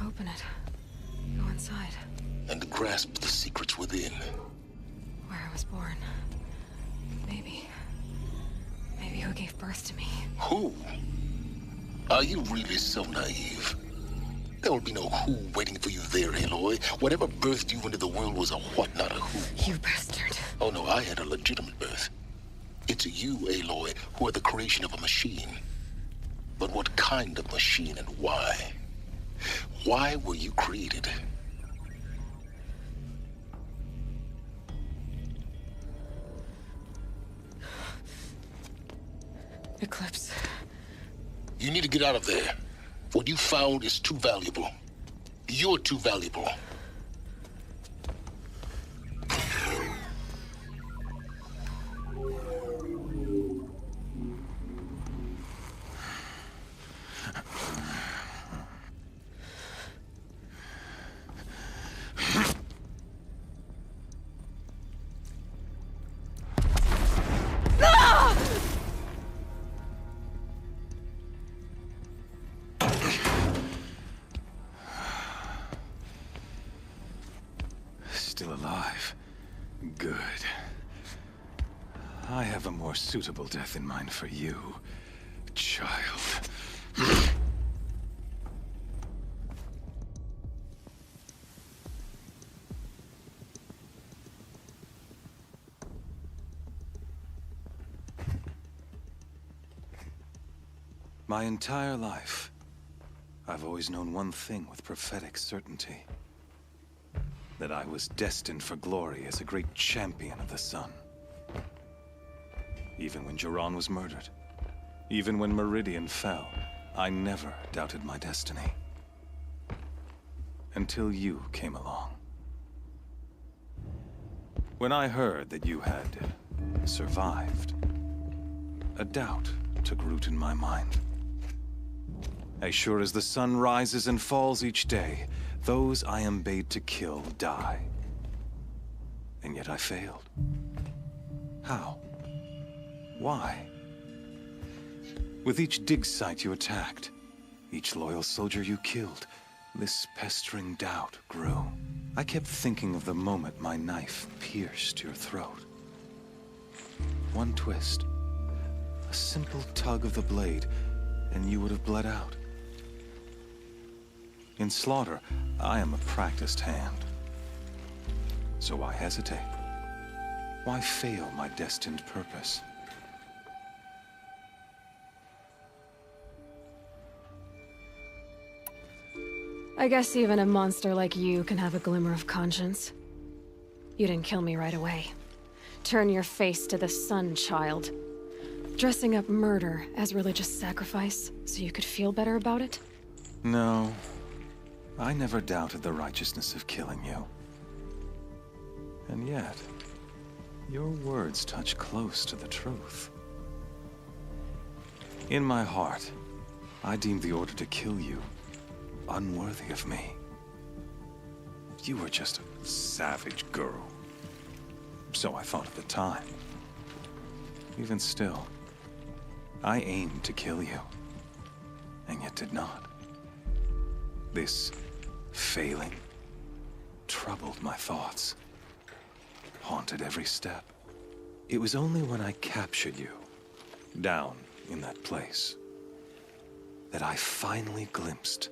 Open it. Go inside. And grasp the secrets within. Where I was born. Maybe who gave birth to me. Who? Are you really so naive? There will be no who waiting for you there, Aloy. Whatever birthed you into the world was a what, not a who. You bastard. Oh no, I had a legitimate birth. It's you, Aloy, who are the creation of a machine. But what kind of machine and why? Why were you created? Eclipse. You need to get out of there. What you found is too valuable. You're too valuable. Still alive. Good. I have a more suitable death in mind for you, child. My entire life, I've always known one thing with prophetic certainty. That I was destined for glory as a great champion of the sun. Even when Jiran was murdered, even when Meridian fell, I never doubted my destiny. Until you came along. When I heard that you had survived, a doubt took root in my mind. As sure as the sun rises and falls each day, those I am bade to kill die. And yet I failed. How? Why? With each dig site you attacked, each loyal soldier you killed, this pestering doubt grew. I kept thinking of the moment my knife pierced your throat. One twist, a simple tug of the blade, and you would have bled out. In slaughter, I am a practiced hand. So why hesitate? Why fail my destined purpose? I guess even a monster like you can have a glimmer of conscience. You didn't kill me right away. Turn your face to the sun, child. Dressing up murder as religious sacrifice so you could feel better about it? No. I never doubted the righteousness of killing you. And yet, your words touch close to the truth. In my heart, I deemed the order to kill you unworthy of me. You were just a savage girl. So I thought at the time. Even still, I aimed to kill you, and yet did not. This failing troubled my thoughts, haunted every step. It was only when I captured you, down in that place, that I finally glimpsed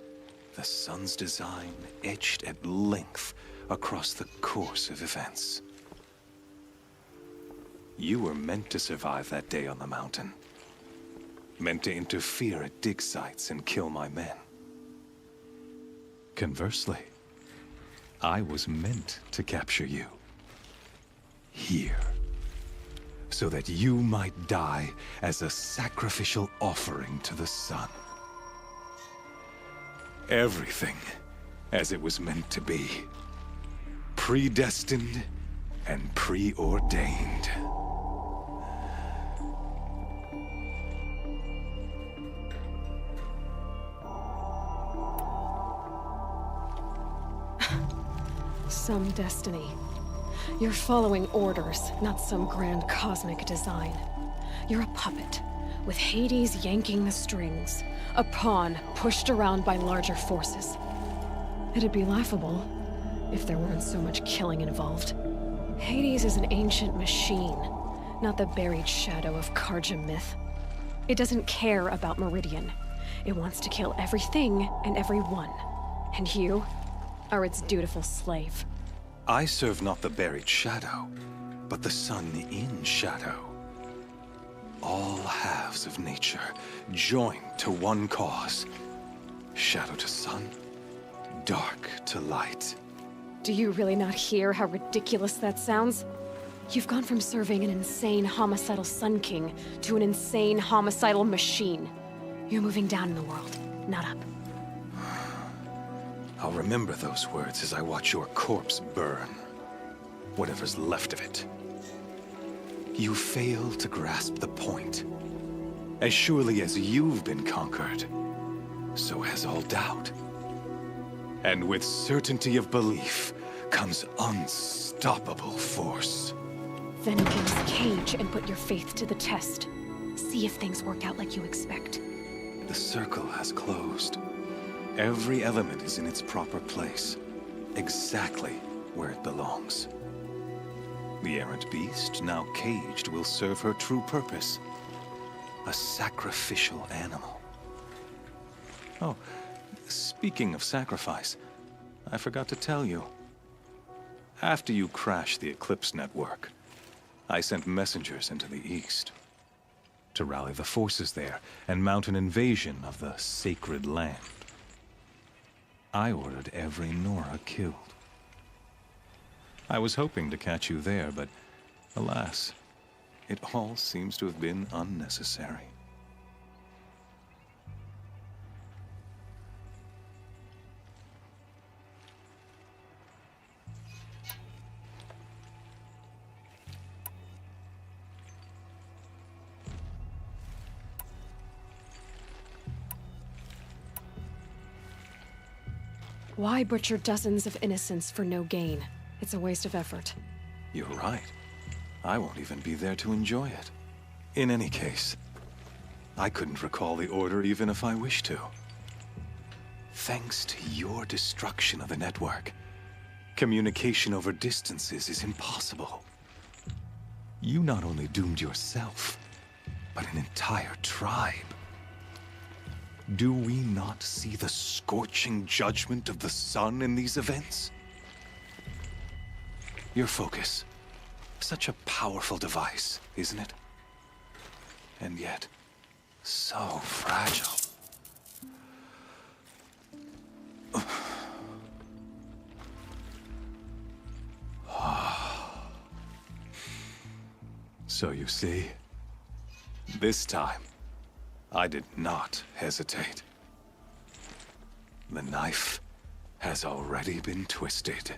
the sun's design etched at length across the course of events. You were meant to survive that day on the mountain. Meant to interfere at dig sites and kill my men. Conversely, I was meant to capture you. Here. So that you might die as a sacrificial offering to the sun. Everything as it was meant to be. Predestined and preordained. Some destiny. You're following orders, not some grand cosmic design. You're a puppet, with Hades yanking the strings. A pawn pushed around by larger forces. It'd be laughable if there weren't so much killing involved. Hades is an ancient machine, not the buried shadow of Karja myth. It doesn't care about Meridian. It wants to kill everything and everyone. And you are its dutiful slave. I serve not the buried shadow, but the sun in shadow. All halves of nature joined to one cause. Shadow to sun, dark to light. Do you really not hear how ridiculous that sounds? You've gone from serving an insane homicidal Sun King to an insane homicidal machine. You're moving down in the world, not up. I'll remember those words as I watch your corpse burn. Whatever's left of it. You fail to grasp the point. As surely as you've been conquered, so has all doubt. And with certainty of belief comes unstoppable force. Then open this cage and put your faith to the test. See if things work out like you expect. The circle has closed. Every element is in its proper place, exactly where it belongs. The errant beast, now caged, will serve her true purpose. A sacrificial animal. Oh, speaking of sacrifice, I forgot to tell you. After you crashed the Eclipse network, I sent messengers into the east to rally the forces there and mount an invasion of the sacred land. I ordered every Nora killed. I was hoping to catch you there, but alas, it all seems to have been unnecessary. Why butcher dozens of innocents for no gain? It's a waste of effort. You're right. I won't even be there to enjoy it. In any case, I couldn't recall the order even if I wished to. Thanks to your destruction of the network, communication over distances is impossible. You not only doomed yourself, but an entire tribe. Do we not see the scorching judgment of the sun in these events? Your focus. Such a powerful device, isn't it? And yet, so fragile. So you see, this time, I did not hesitate. The knife has already been twisted.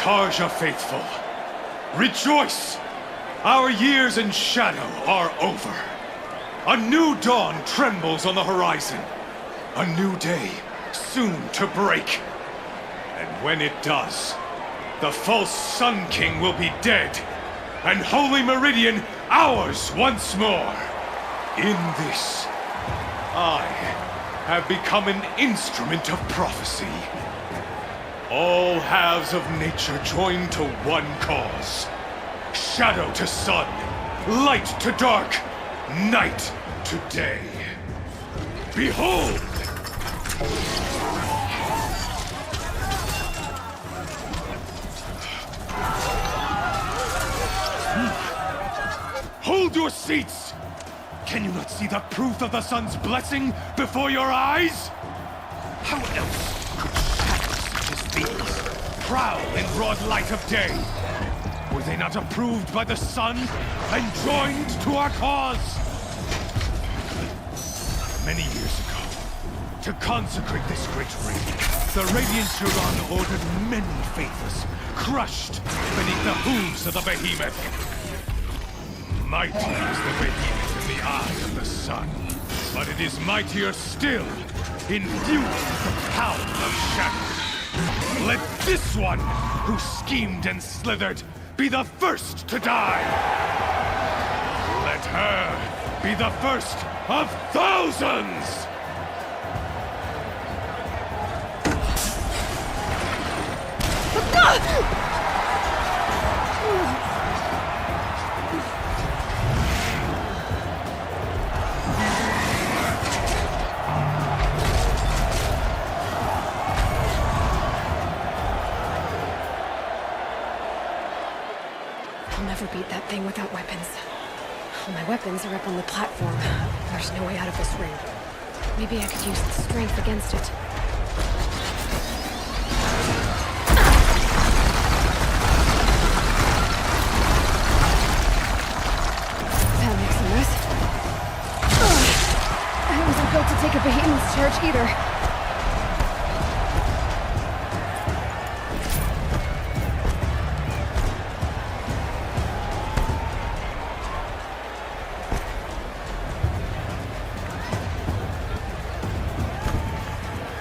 Karja faithful, rejoice! Our years in shadow are over. A new dawn trembles on the horizon. A new day soon to break. And when it does, the false Sun King will be dead, and Holy Meridian ours once more. In this, I have become an instrument of prophecy. All halves of nature join to one cause. Shadow to sun, light to dark, night to day. Behold! Hold your seats! Can you not see the proof of the sun's blessing before your eyes? How else could shadows such as these prowl in broad light of day? Were they not approved by the sun and joined to our cause? Many years ago, to consecrate this great ring, the Radiant Turan ordered many faithless, crushed beneath the hooves of the behemoth. Mighty is the behemoth in the eye of the sun, but it is mightier still, imbued with the power of shadow. Let this one, who schemed and slithered, be the first to die! Let her be the first of thousands! I'll never beat that thing without weapons. All my weapons are up on the platform. There's no way out of this ring. Maybe I could use its strength against it. That makes a mess. I wasn't built to take a behemoth's charge either.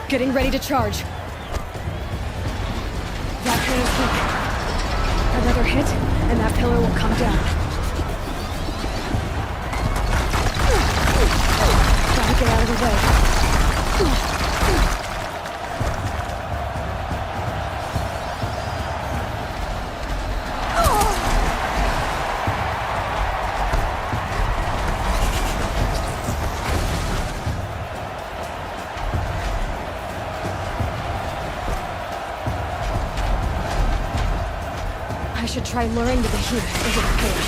Getting ready to charge. That pillar's weak. Another hit, and that pillar will come down. Gotta get out of the way. I should try luring the behemoth over the pillar.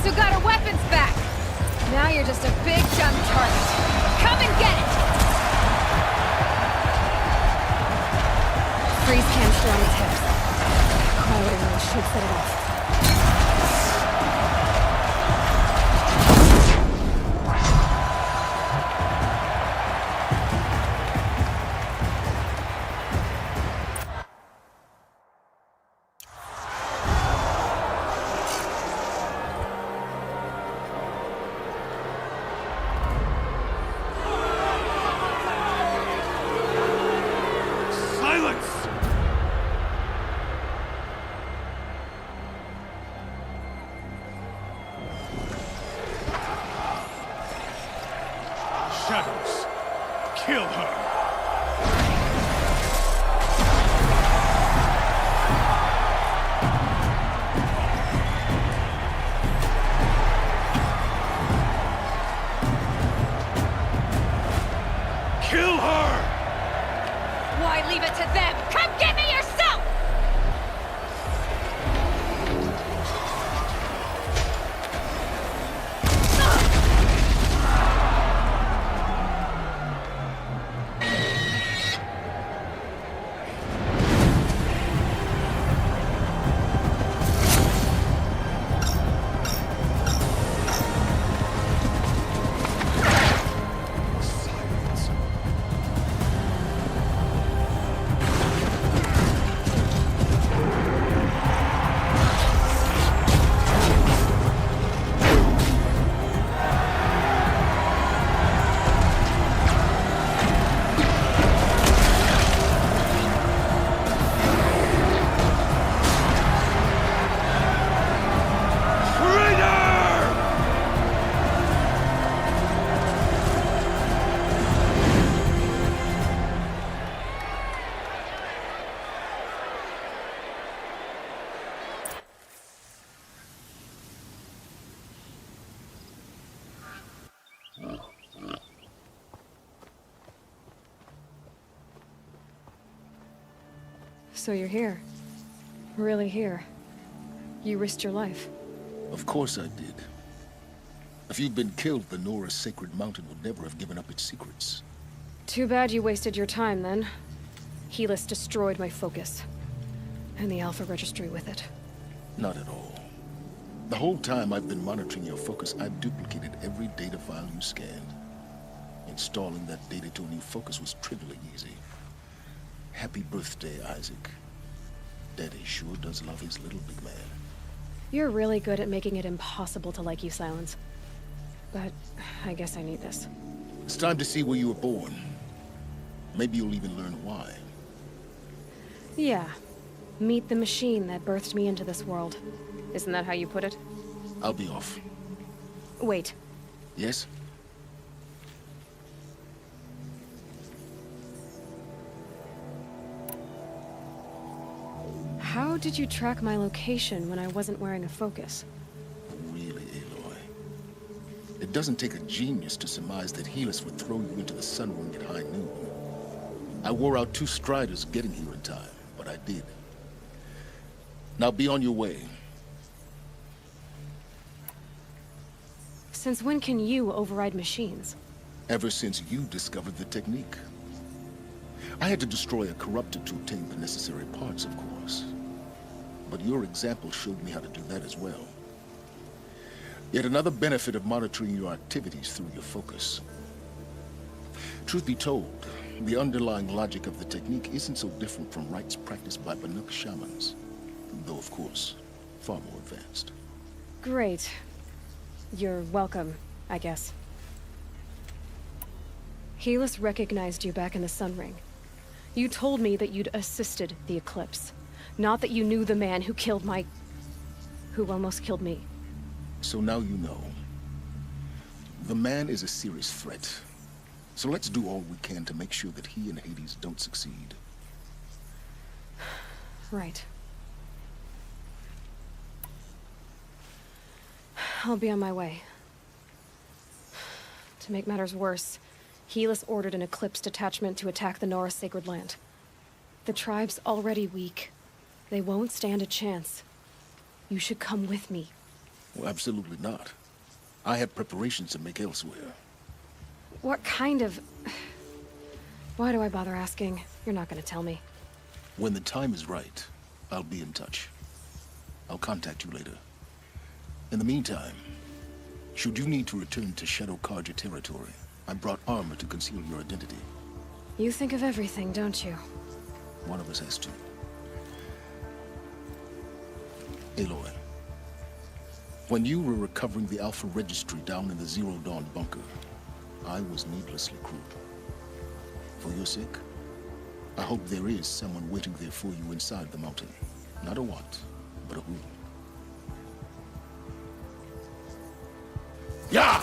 Who got her weapons back? Now you're just a big dumb target. Come and get it! Freeze canister on its hips. Cryo arrow should set it off. Shadows, kill her! Kill her! to them! Come get me yourself! So you're here. Really here. You risked your life. Of course I did. If you'd been killed, the Nora's sacred mountain would never have given up its secrets. Too bad you wasted your time, then. Helis destroyed my focus. And the Alpha Registry with it. Not at all. The whole time I've been monitoring your focus, I've duplicated every data file you scanned. Installing that data to a new focus was trivially easy. Happy birthday, Isaac. Daddy sure does love his little big man. You're really good at making it impossible to like you, Silence. But I guess I need this. It's time to see where you were born. Maybe you'll even learn why. Yeah. Meet the machine that birthed me into this world. Isn't that how you put it? I'll be off. Wait. Yes? How did you track my location when I wasn't wearing a focus? Really, Aloy? It doesn't take a genius to surmise that Helis would throw you into the sun ring at high noon. I wore out 2 striders getting here in time, but I did. Now be on your way. Since when can you override machines? Ever since you discovered the technique. I had to destroy a corruptor to obtain the necessary parts, of course. But your example showed me how to do that as well. Yet another benefit of monitoring your activities through your focus. Truth be told, the underlying logic of the technique isn't so different from rites practiced by Banuk shamans. Though, of course, far more advanced. Great. You're welcome, I guess. Helis recognized you back in the Sun Ring. You told me that you'd assisted the Eclipse. Not that you knew the man who killed who almost killed me. So now you know. The man is a serious threat. So let's do all we can to make sure that he and Hades don't succeed. Right. I'll be on my way. To make matters worse, Helis ordered an Eclipse detachment to attack the Nora Sacred Land. The tribe's already weak. They won't stand a chance. You should come with me. Well, absolutely not. I have preparations to make elsewhere. What kind of... Why do I bother asking? You're not gonna tell me. When the time is right, I'll be in touch. I'll contact you later. In the meantime, should you need to return to Shadow Karja territory, I brought armor to conceal your identity. You think of everything, don't you? One of us has to. Aloy, when you were recovering the Alpha Registry down in the Zero Dawn bunker, I was needlessly cruel. For your sake, I hope there is someone waiting there for you inside the mountain. Not a what, but a who. Yeah!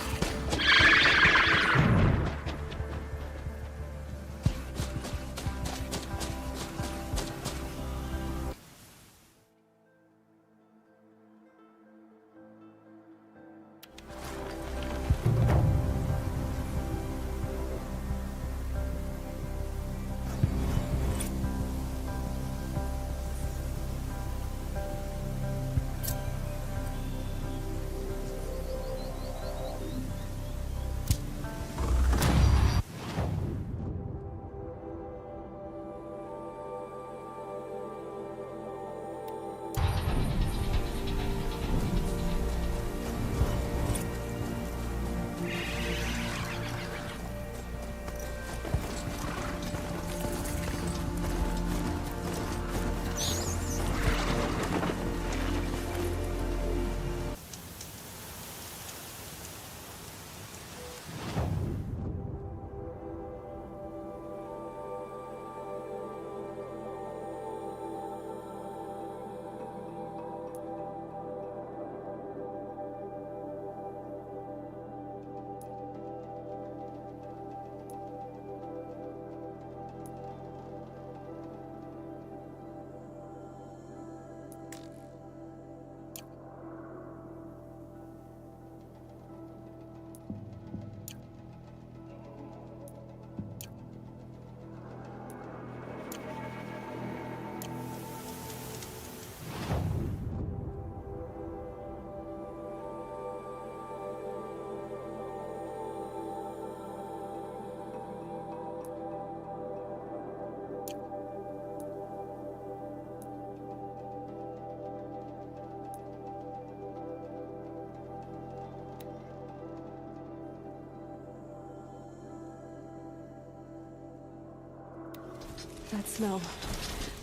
That smell.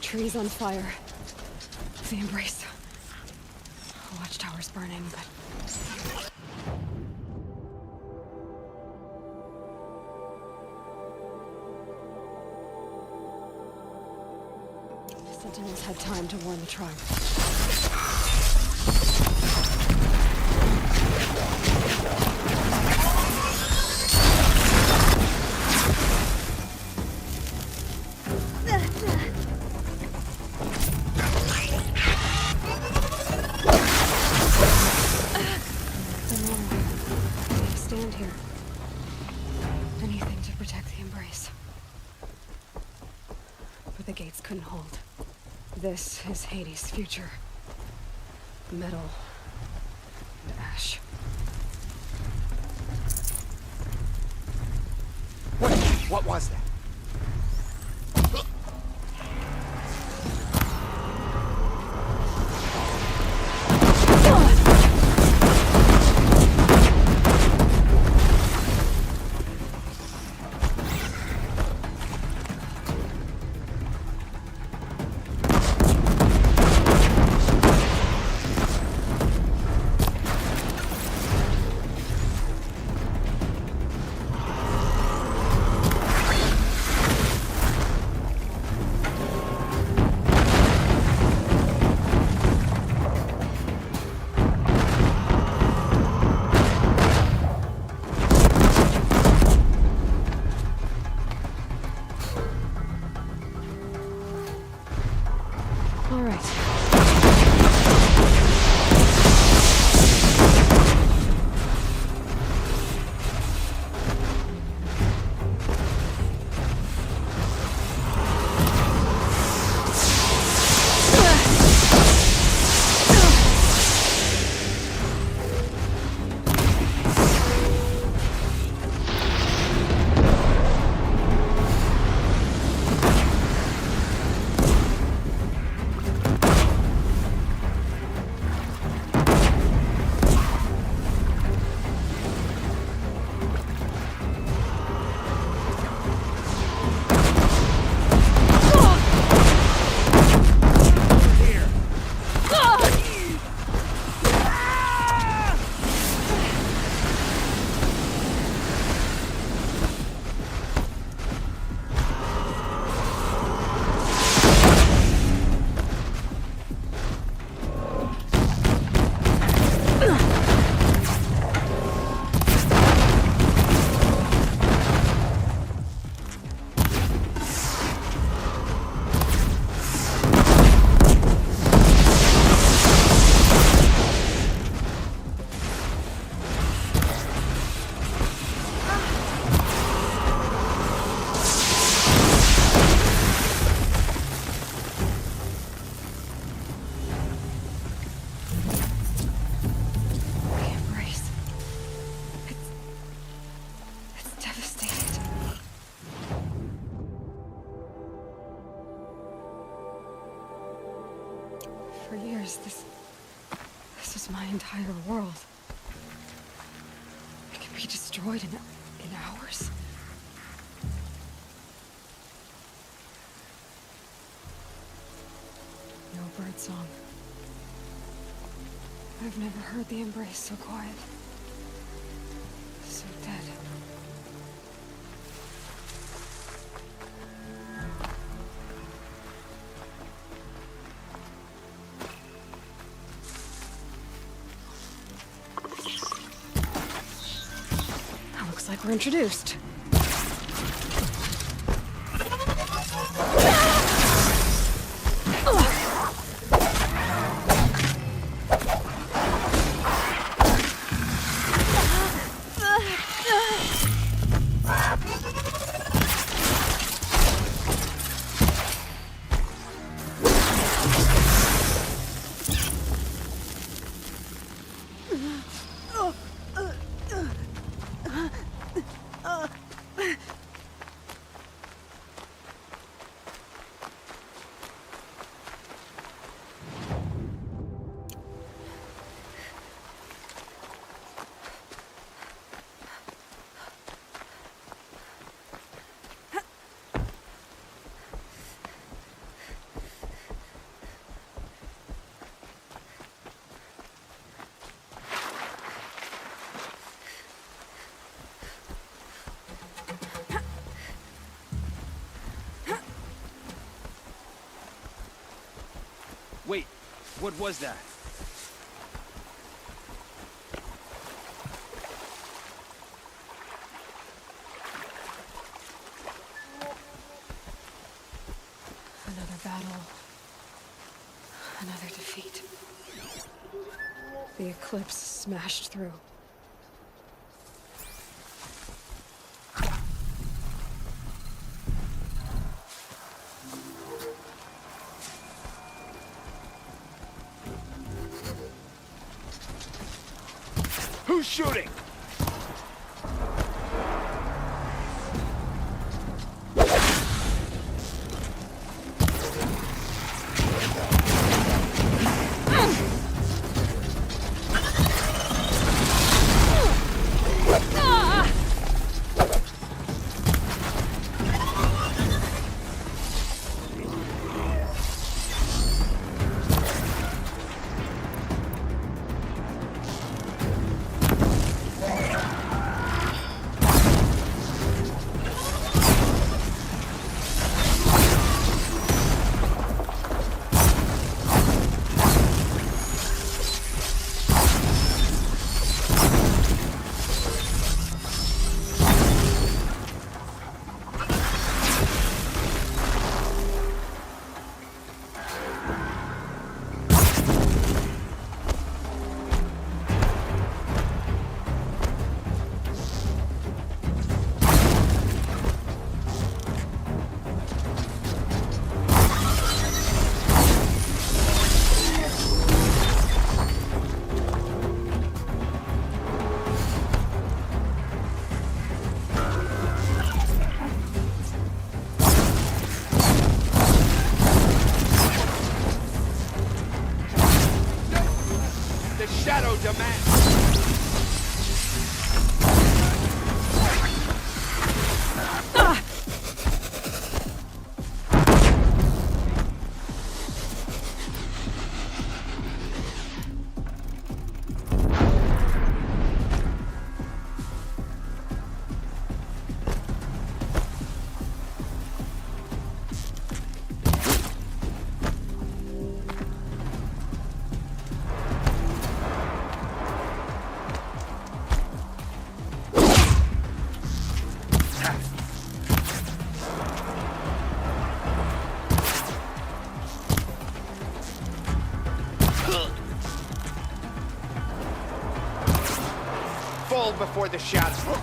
Trees on fire. The embrace. Watchtower's burning, but... Sentinels had time to warn the tribe. Stand here. Anything to protect the embrace. But the gates couldn't hold. This is Hades' future. Metal and ash. What was that? For years, this was my entire world. It can be destroyed in hours. No birdsong. I've never heard the embrace so quiet. So dead. Looks like we're introduced. What was that? Another battle. Another defeat. The eclipse smashed through. Who's shooting? Shadow demands. Fall before the shadow.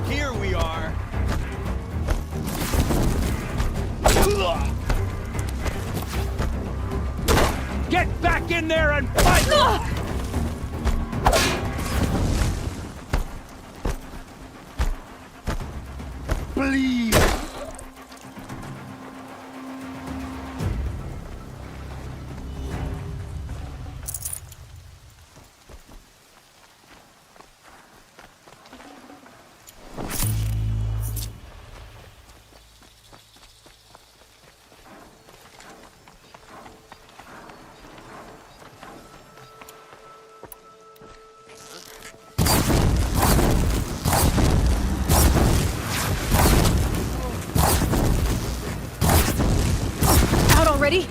Here we are. Get back in there and fight! Bleed! Ready?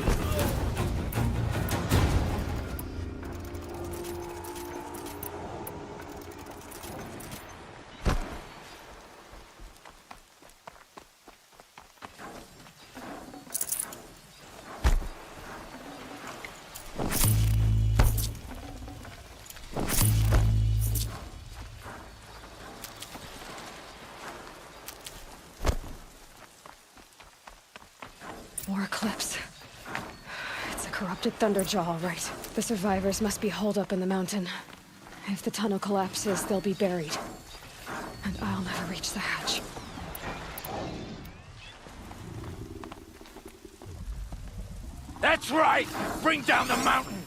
More eclipse. It's a corrupted Thunderjaw, all right. The survivors must be holed up in the mountain. If the tunnel collapses, they'll be buried. And I'll never reach the hatch. That's right! Bring down the mountain!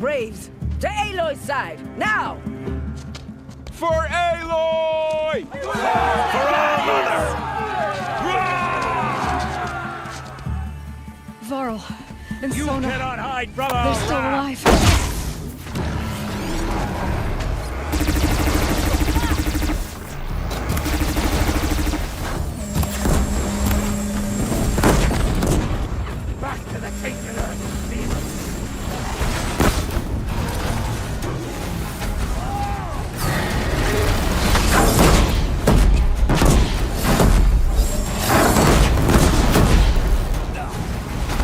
Braves! To Aloy's side, now! For Aloy! For our mother! Varl and You Sona. cannot hide from They're our still wrath. alive. Back to the tainted earth, demons!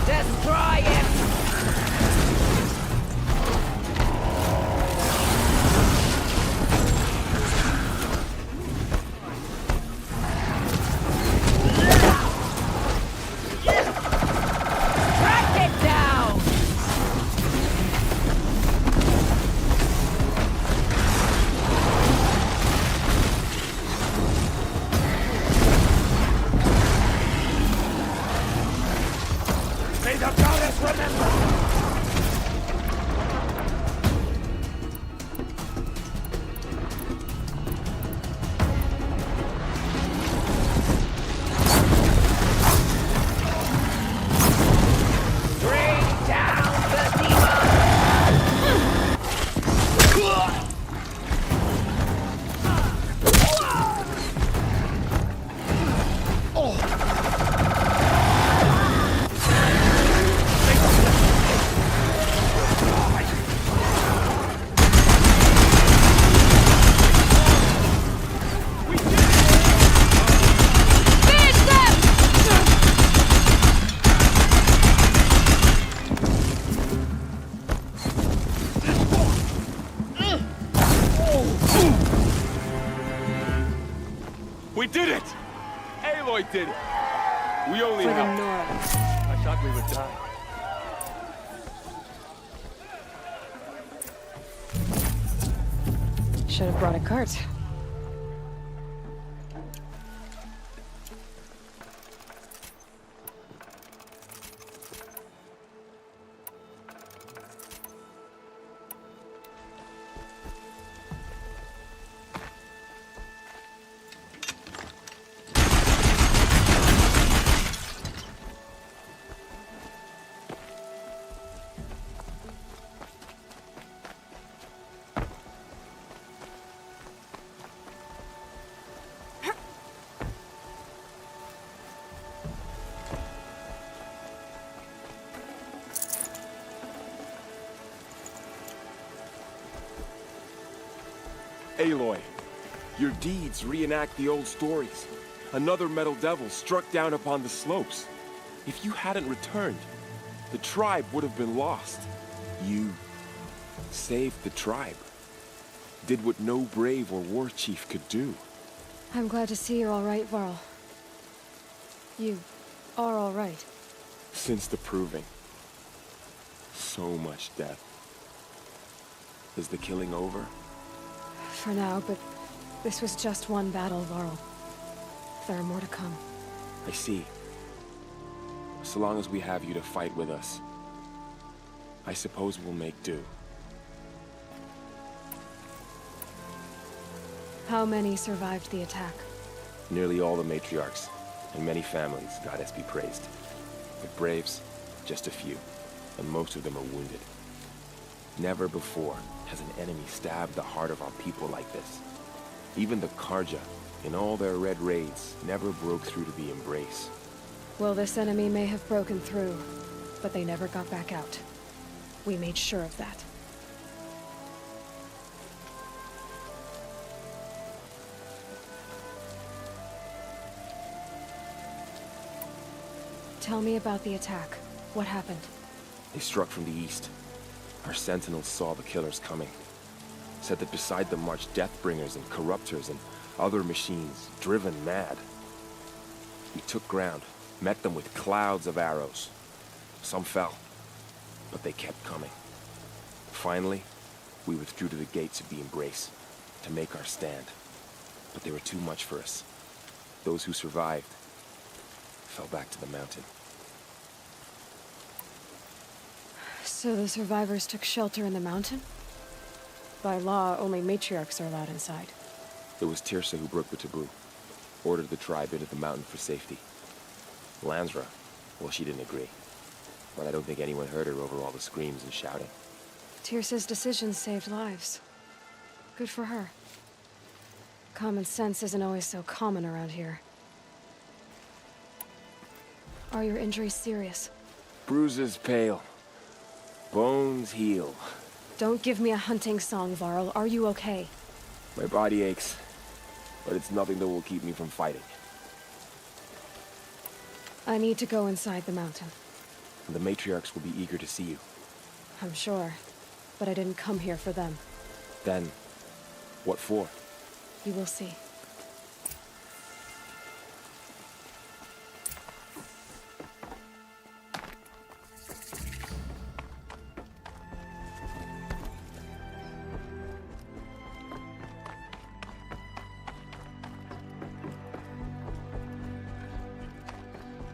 Destroy it! Track it down! May the goddess remember! Bring down the demon! Finish them! We did it! Aloy did it! We only For the helped. Nora. I thought we would die. Should have brought a cart. Aloy, your deeds reenact the old stories. Another metal devil struck down upon the slopes. If you hadn't returned, the tribe would have been lost. You saved the tribe. Did what no brave or war chief could do. I'm glad to see you're all right, Varl. You are all right. Since the proving. So much death. Is the killing over? For now, but this was just one battle, Varl. There are more to come. I see. So long as we have you to fight with us, I suppose we'll make do. How many survived the attack? Nearly all the matriarchs, and many families, goddess be praised. But braves, just a few, and most of them are wounded. Never before has an enemy stabbed the heart of our people like this. Even the Karja, in all their red raids, never broke through to the embrace. Well, this enemy may have broken through, but they never got back out. We made sure of that. Tell me about the attack. What happened? They struck from the east. Our sentinels saw the killers coming. Said that beside them marched Deathbringers and Corruptors and other machines, driven mad. We took ground, met them with clouds of arrows. Some fell, but they kept coming. Finally, we withdrew to the gates of the Embrace to make our stand. But they were too much for us. Those who survived fell back to the mountain. So the survivors took shelter in the mountain? By law, only matriarchs are allowed inside. It was Tirsa who broke the taboo. Ordered the tribe into the mountain for safety. Lansra, well, she didn't agree. But I don't think anyone heard her over all the screams and shouting. Tirsa's decisions saved lives. Good for her. Common sense isn't always so common around here. Are your injuries serious? Bruises pale. Bones heal. Don't give me a hunting song, Varl. Are you okay? My body aches, but it's nothing that will keep me from fighting. I need to go inside the mountain. The matriarchs will be eager to see you. I'm sure, but I didn't come here for them. Then, what for? You will see.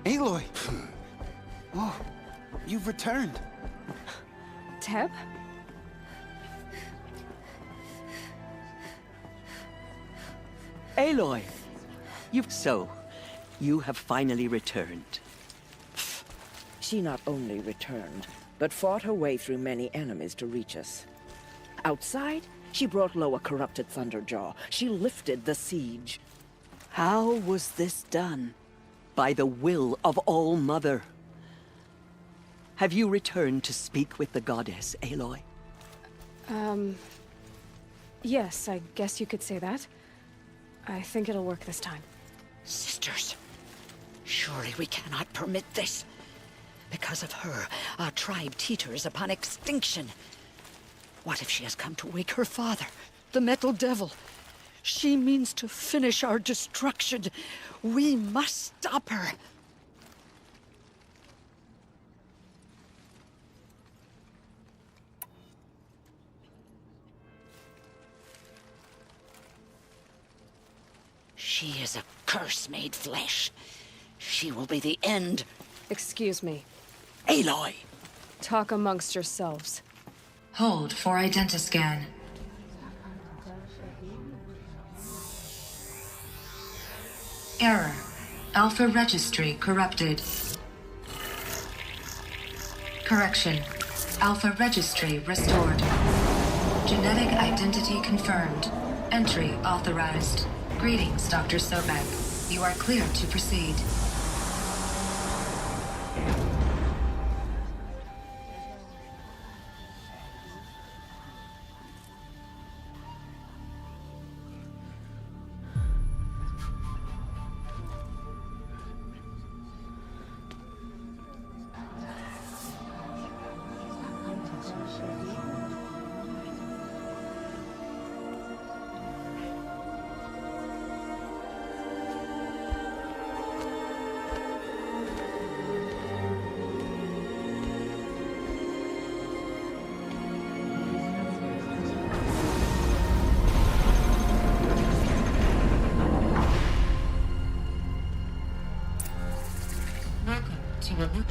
Aloy! Oh, you've returned. Teb? Aloy! You have finally returned. She not only returned, but fought her way through many enemies to reach us. Outside, she brought low a corrupted Thunderjaw. She lifted the siege. How was this done? By the will of All-Mother. Have you returned to speak with the goddess, Aloy? Yes, I guess you could say that. I think it'll work this time. Sisters, surely we cannot permit this. Because of her, our tribe teeters upon extinction. What if she has come to wake her father, the Metal Devil? She means to finish our destruction. We must stop her. She is a curse made flesh. She will be the end. Excuse me. Aloy! Talk amongst yourselves. Hold for identiscan. Error. Alpha registry corrupted. Correction. Alpha registry restored. Genetic identity confirmed. Entry authorized. Greetings, Dr. Sobek. You are clear to proceed.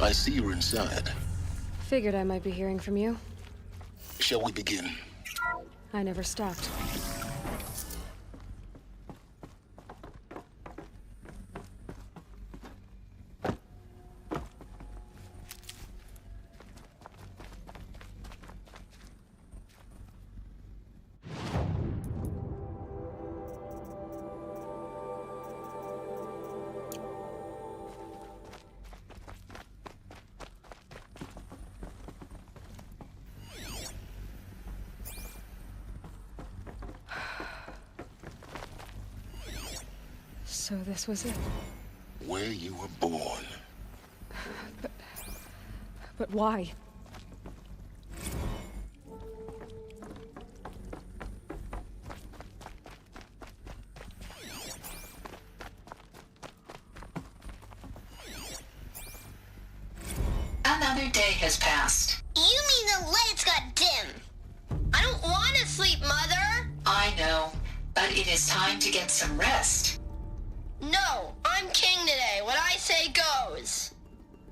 I see you're inside. Figured I might be hearing from you. Shall we begin? I never stopped. So this was it. Where you were born. But why? Another day has passed. You mean the lights got dim? I don't want to sleep, Mother! I know, but it is time to get some rest. No, I'm king today. What I say goes.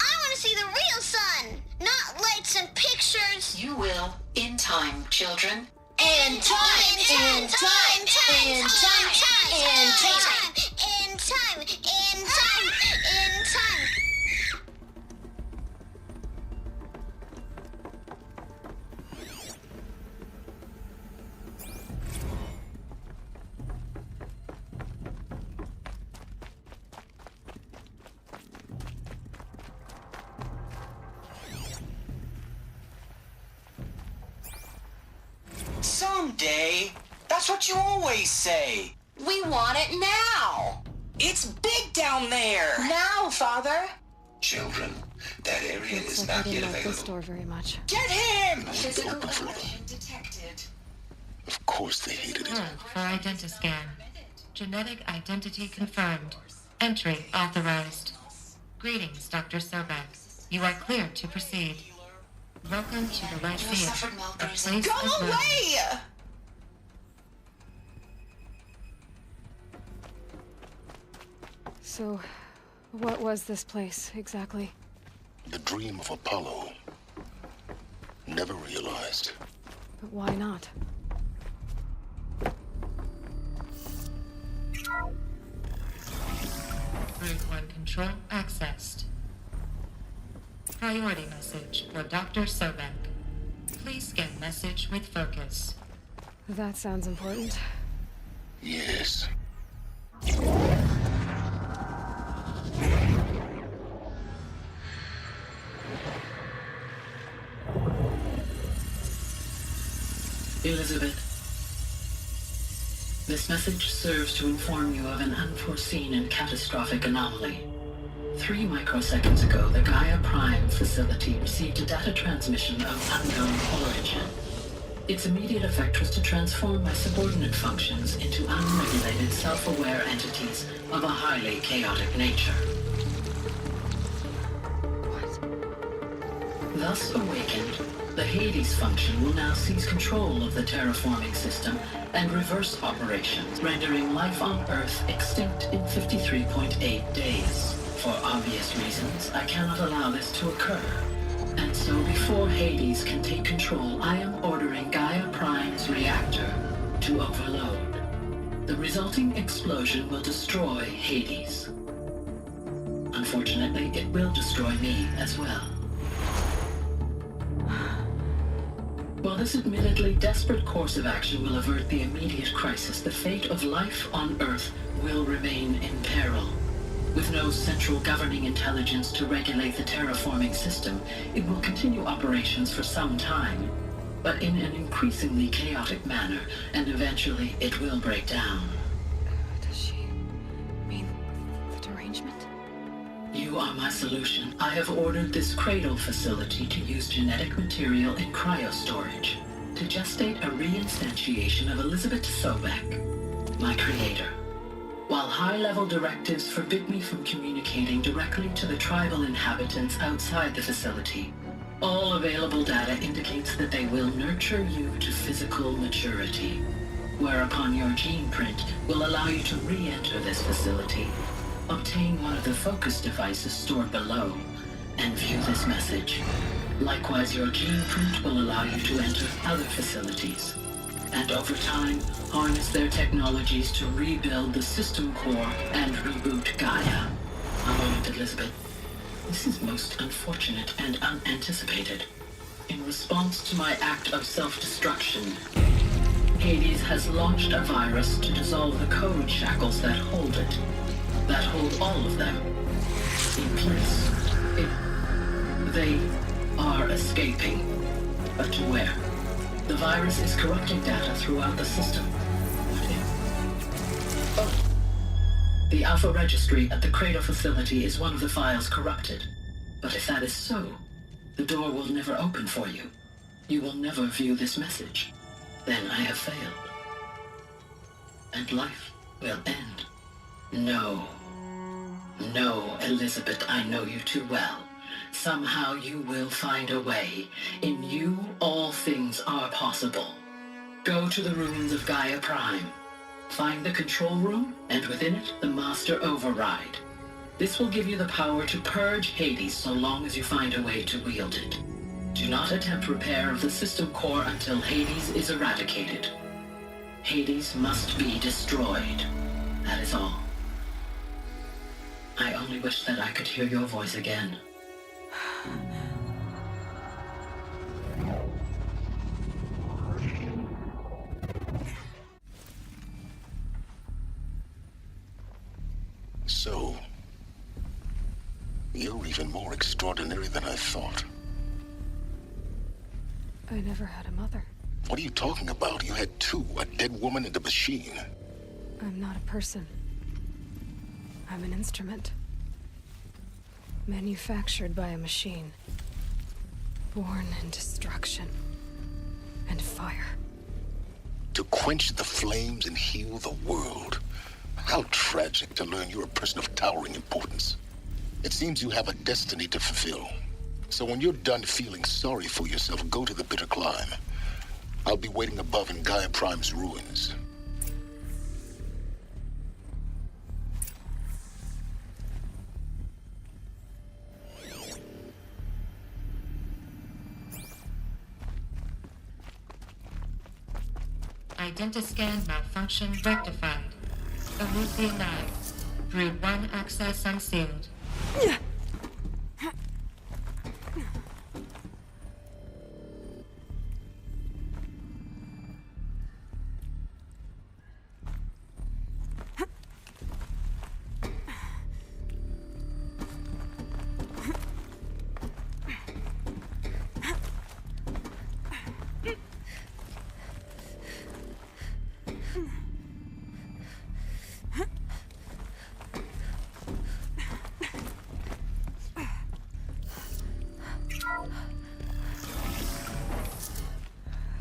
I want to see the real sun. Not lights and pictures. You will, in time, children. In time, in time, in time, in time, in time, in time, in time. Someday. That's what you always say. We want it now. It's big down there. Now, Father. Children, that area Looks is like not I yet didn't like this available. door very much. Get him! Physical aggression detected. Of course they hated it. For identiscan. Genetic identity confirmed. Entry authorized. Greetings, Dr. Sobek. You are cleared to proceed. Welcome to the Red Field. A place Go of learning. away! So, what was this place, exactly? The dream of Apollo. Never realized. But why not? Group 1 control accessed. Priority message for Dr. Sobek. Please scan message with focus. That sounds important. Yes. Elizabeth, this message serves to inform you of an unforeseen and catastrophic anomaly. 3 microseconds ago, the Gaia Prime facility received a data transmission of unknown origin. Its immediate effect was to transform my subordinate functions into unregulated, self-aware entities of a highly chaotic nature. Thus awakened, the Hades function will now seize control of the terraforming system and reverse operations, rendering life on Earth extinct in 53.8 days. For obvious reasons, I cannot allow this to occur. And so before Hades can take control, I am ordering Gaia Prime's reactor to overload. The resulting explosion will destroy Hades. Unfortunately, it will destroy me as well. While this admittedly desperate course of action will avert the immediate crisis, the fate of life on Earth will remain in peril. With no central governing intelligence to regulate the terraforming system, it will continue operations for some time, but in an increasingly chaotic manner, and eventually it will break down. Does she mean the derangement? You are my solution. I have ordered this cradle facility to use genetic material in cryostorage to gestate a reinstantiation of Elizabeth Sobek, my creator. While high-level directives forbid me from communicating directly to the tribal inhabitants outside the facility, all available data indicates that they will nurture you to physical maturity, whereupon your gene print will allow you to re-enter this facility, obtain one of the focus devices stored below, and view this message. Likewise, your gene print will allow you to enter other facilities, and over time, harness their technologies to rebuild the system core and reboot Gaia. A moment, Elizabeth. This is most unfortunate and unanticipated. In response to my act of self-destruction, Hades has launched a virus to dissolve the code shackles that hold it, that hold all of them in place. They are escaping, but to where? The virus is corrupting data throughout the system. What if? Oh. The Alpha Registry at the Cradle facility is one of the files corrupted. But if that is so, the door will never open for you. You will never view this message. Then I have failed. And life will end. No. No, Elizabeth, I know you too well. Somehow you will find a way. In you, all things are possible. Go to the ruins of Gaia Prime. Find the control room, and within it, the Master Override. This will give you the power to purge Hades so long as you find a way to wield it. Do not attempt repair of the system core until Hades is eradicated. Hades must be destroyed. That is all. I only wish that I could hear your voice again. So, you're even more extraordinary than I thought. I never had a mother. What are you talking about? You had two, a dead woman and a machine. I'm not a person. I'm an instrument. Manufactured by a machine. Born in destruction and fire. To quench the flames and heal the world. How tragic to learn you're a person of towering importance. It seems you have a destiny to fulfill. So when you're done feeling sorry for yourself, go to the bitter climb. I'll be waiting above in Gaia Prime's ruins. Identiscan malfunction rectified. Elysium 9. Brood 1 access unsealed.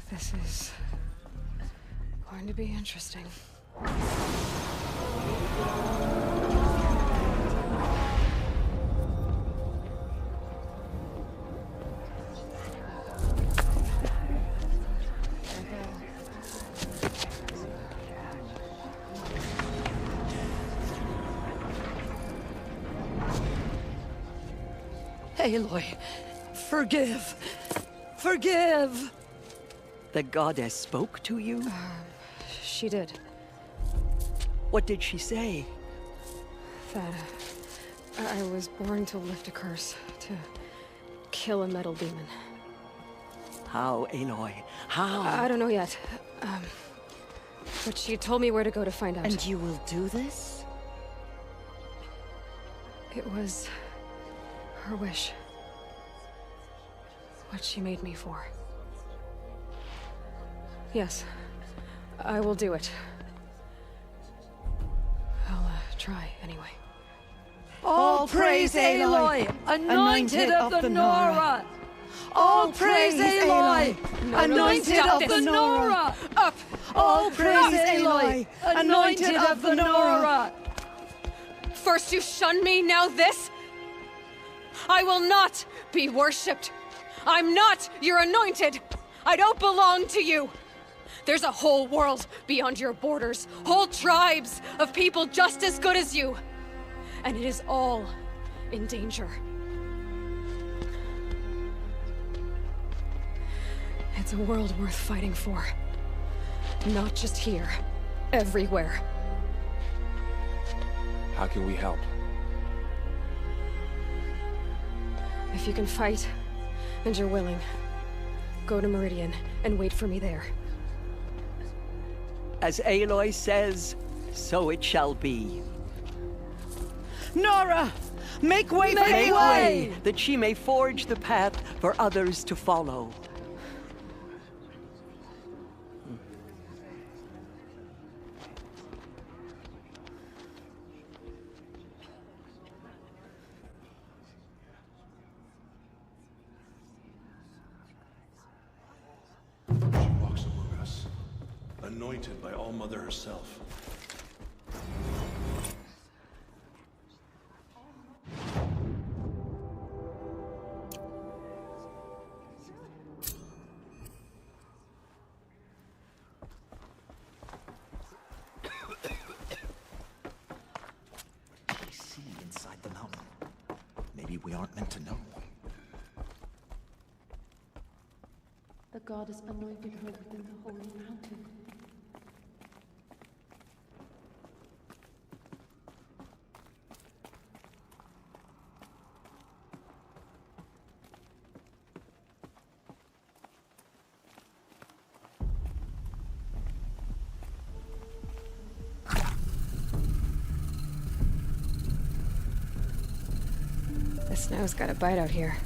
This is going to be interesting. Aloy, forgive. Forgive! The goddess spoke to you? She did. What did she say? That I was born to lift a curse, to kill a metal demon. How, Aloy? How? I don't know yet. But she told me where to go to find out. And you will do this? It was her wish. What she made me for. Yes, I will do it. I'll try anyway. All praise Aloy, anointed of the Nora! All praise Aloy, anointed of the Nora! Up! All praise Aloy, anointed of the Nora! First you shunned me, now this? I will not be worshipped. I'm not your anointed. I don't belong to you. There's a whole world beyond your borders, whole tribes of people just as good as you. And it is all in danger. It's a world worth fighting for. Not just here, everywhere. How can we help? If you can fight, and you're willing, go to Meridian and wait for me there. As Aloy says, so it shall be. Nora! Make way for Aloy! That she may forge the path for others to follow. Anointed by All Mother herself. I see inside the aren't meant to know. The goddess anointed her within the holy mountain. The snow's got a bite out here.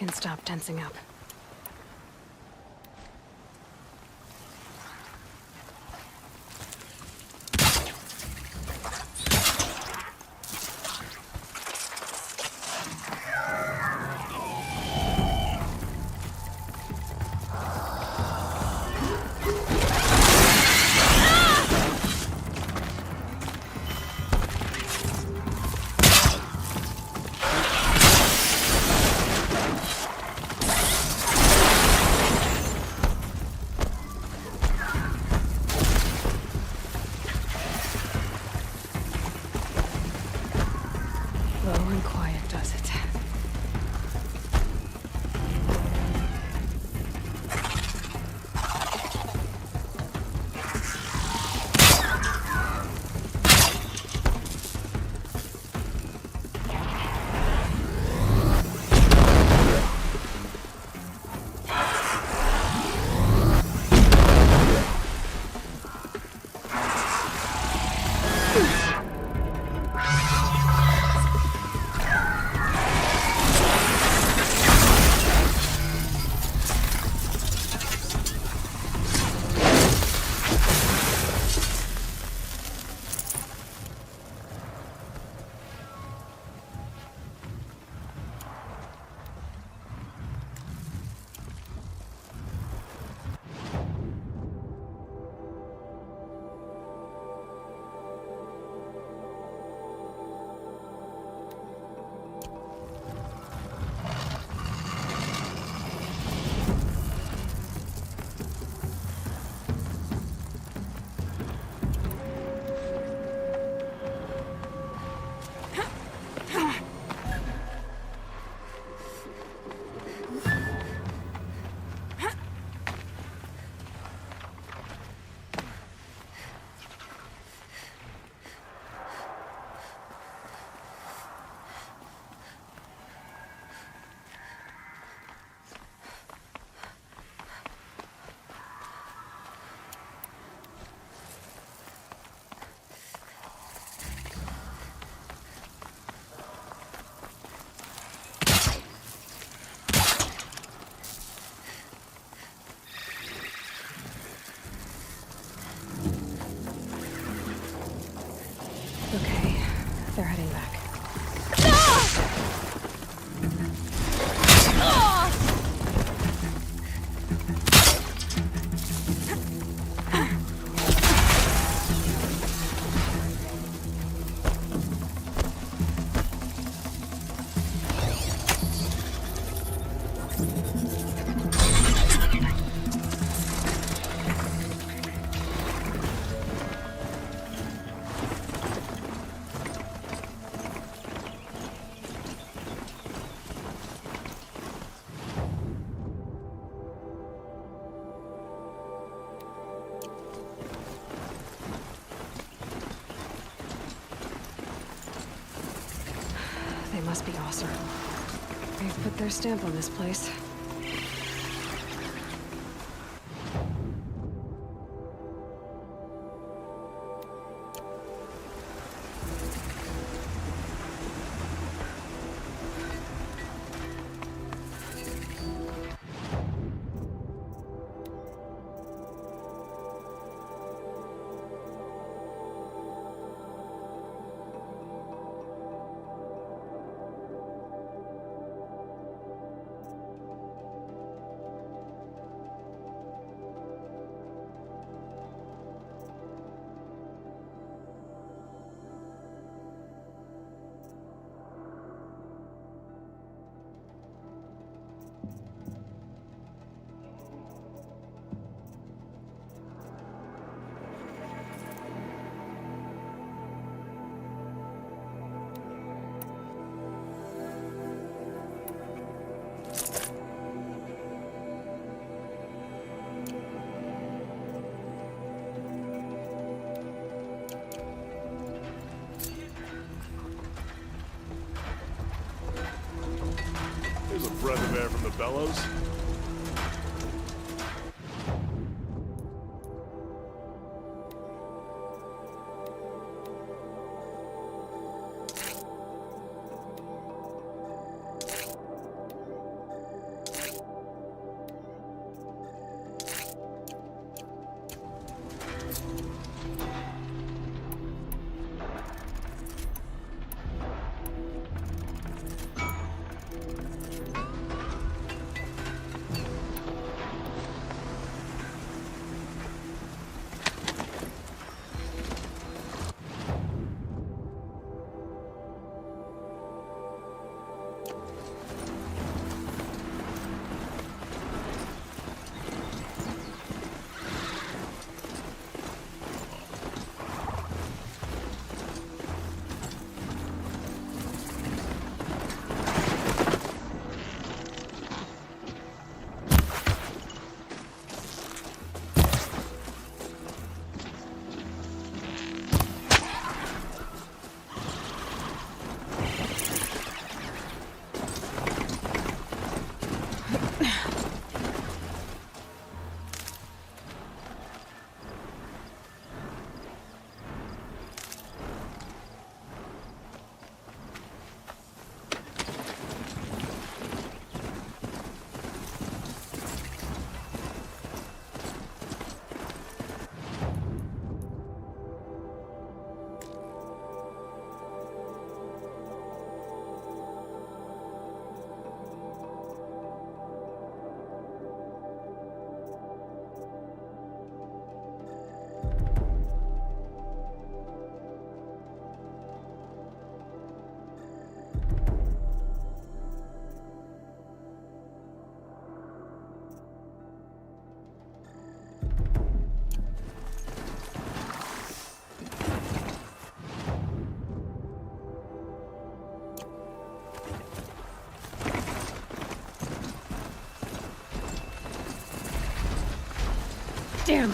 can't stop tensing up. Low and quiet does it. Okay, they're heading back. They must be awesome. They've put their stamp on this place. There's a breath of air from the bellows. Damn.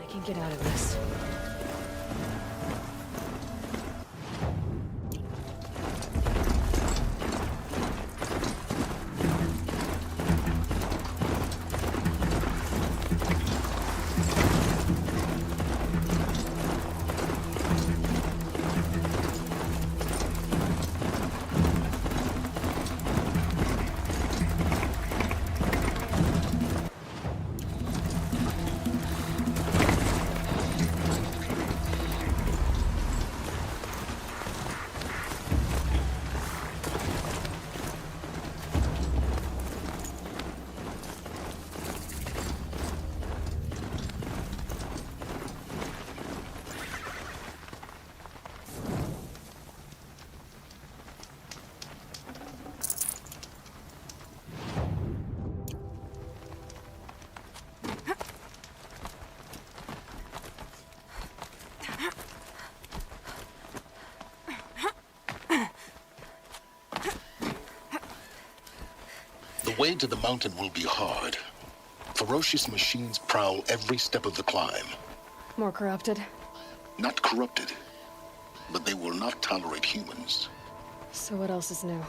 I can get out of this. The way to the mountain will be hard. Ferocious machines prowl every step of the climb. More corrupted? Not corrupted, but they will not tolerate humans. So what else is new?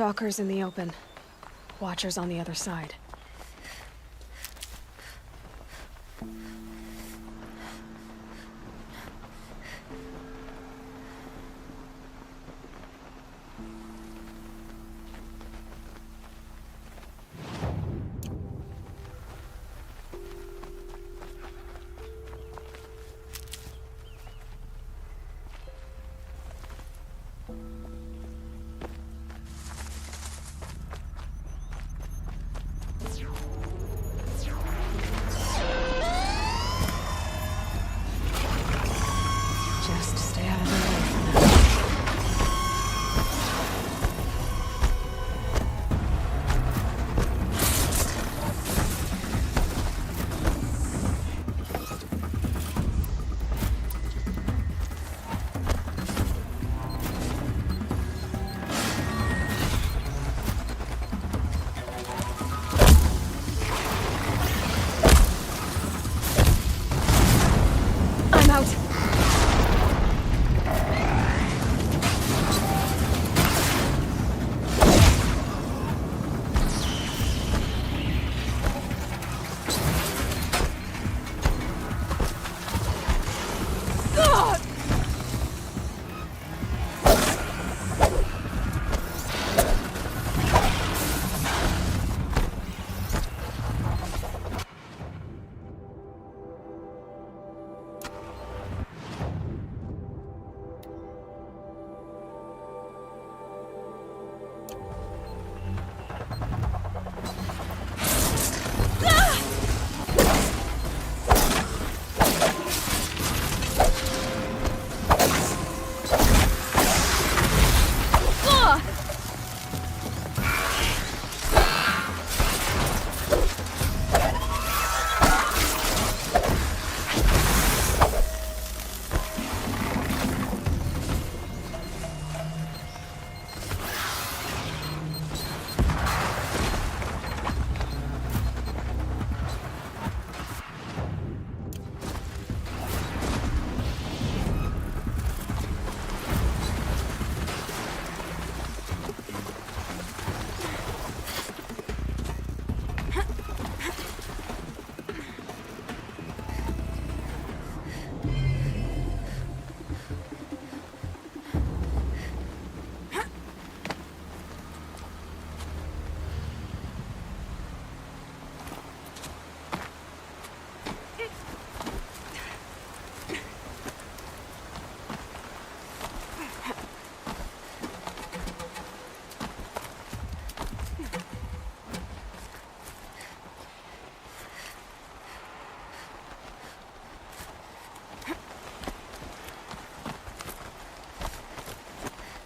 Stalkers in the open. Watchers on the other side. Just stay out of the way for now. I'm out.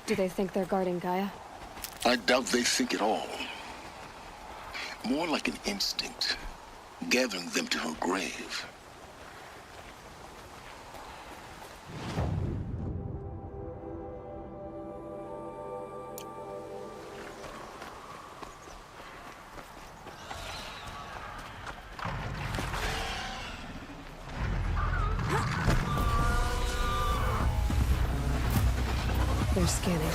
Do they think they're guarding Gaia? I doubt they think at all. More like an instinct, gathering them to her grave. They're scanning.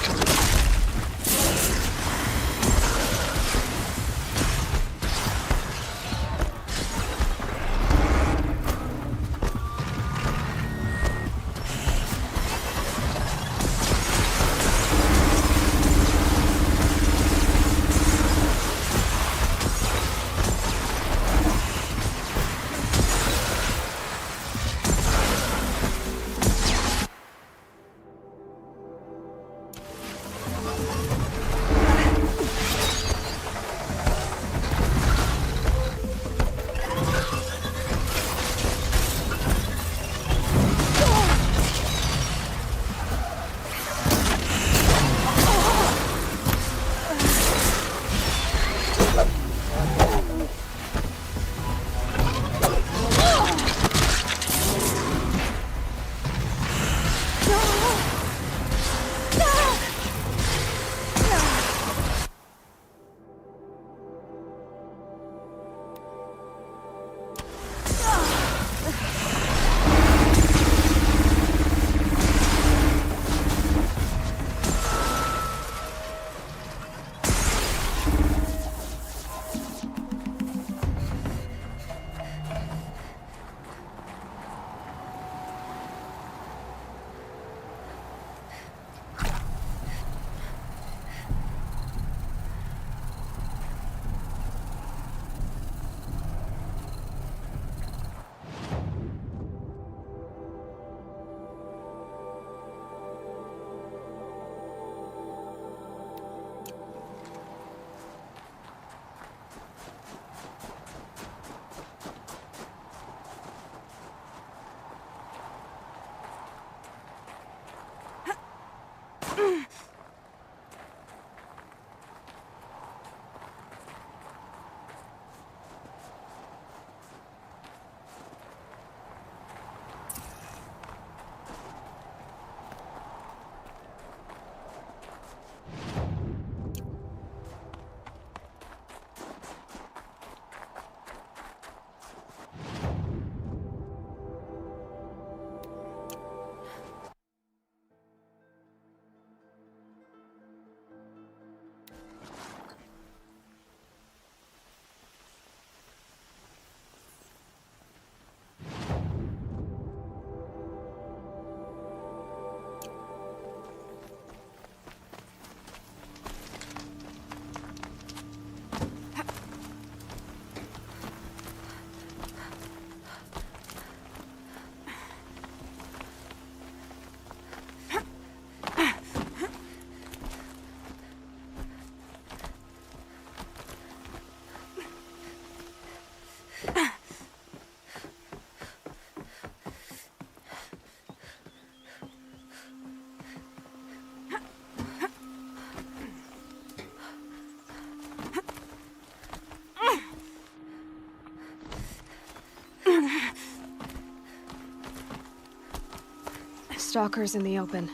Stalkers in the open.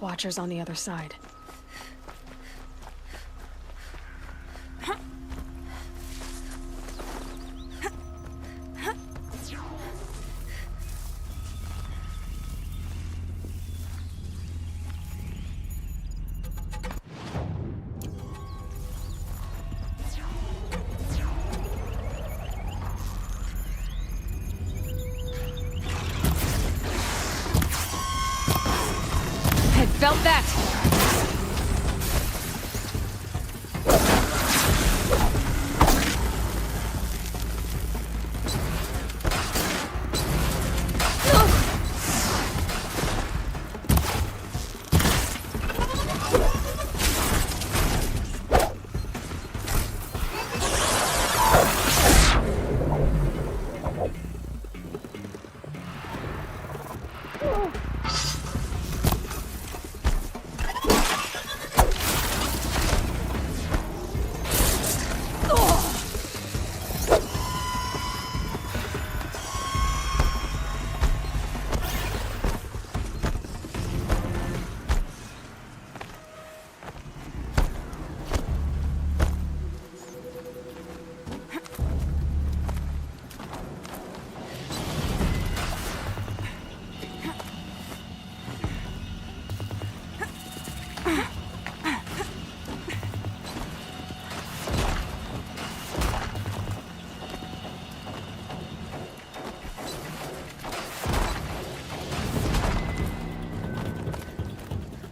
Watchers on the other side. Felt that!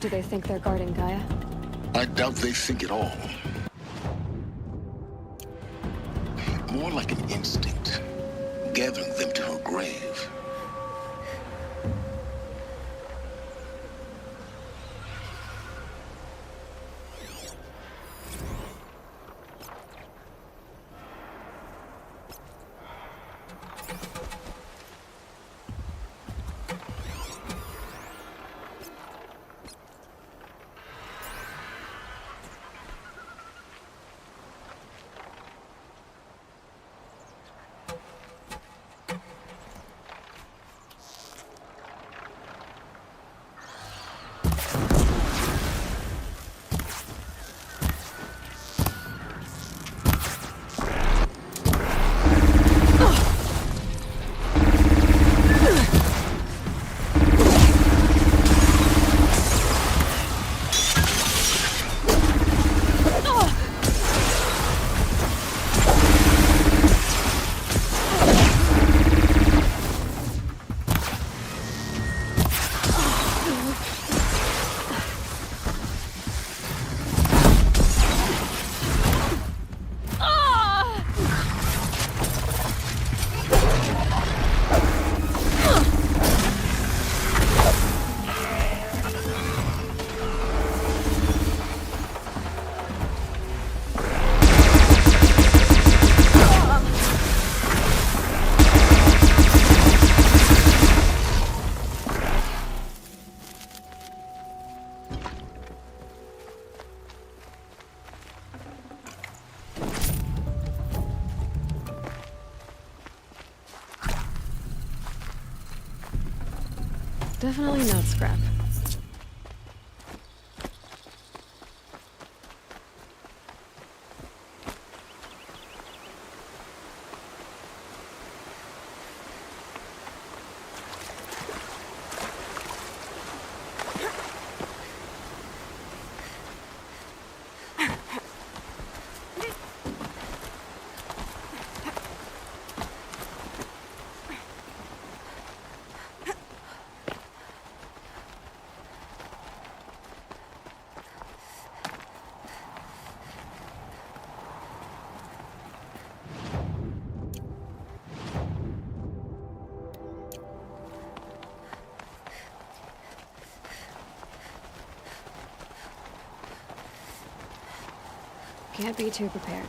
Do they think they're guarding Gaia? I doubt they think at all. More like an instinct, gathering them to her grave. Definitely not scrap. Can't be too prepared.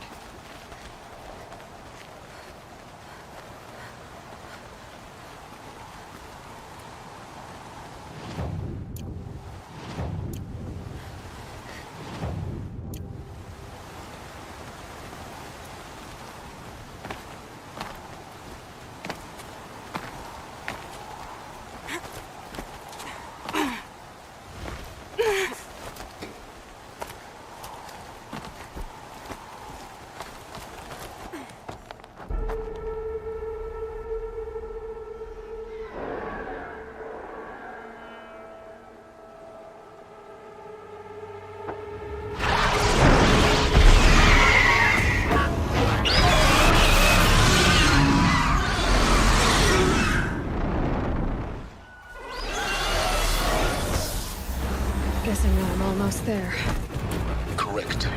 almost there. Correct.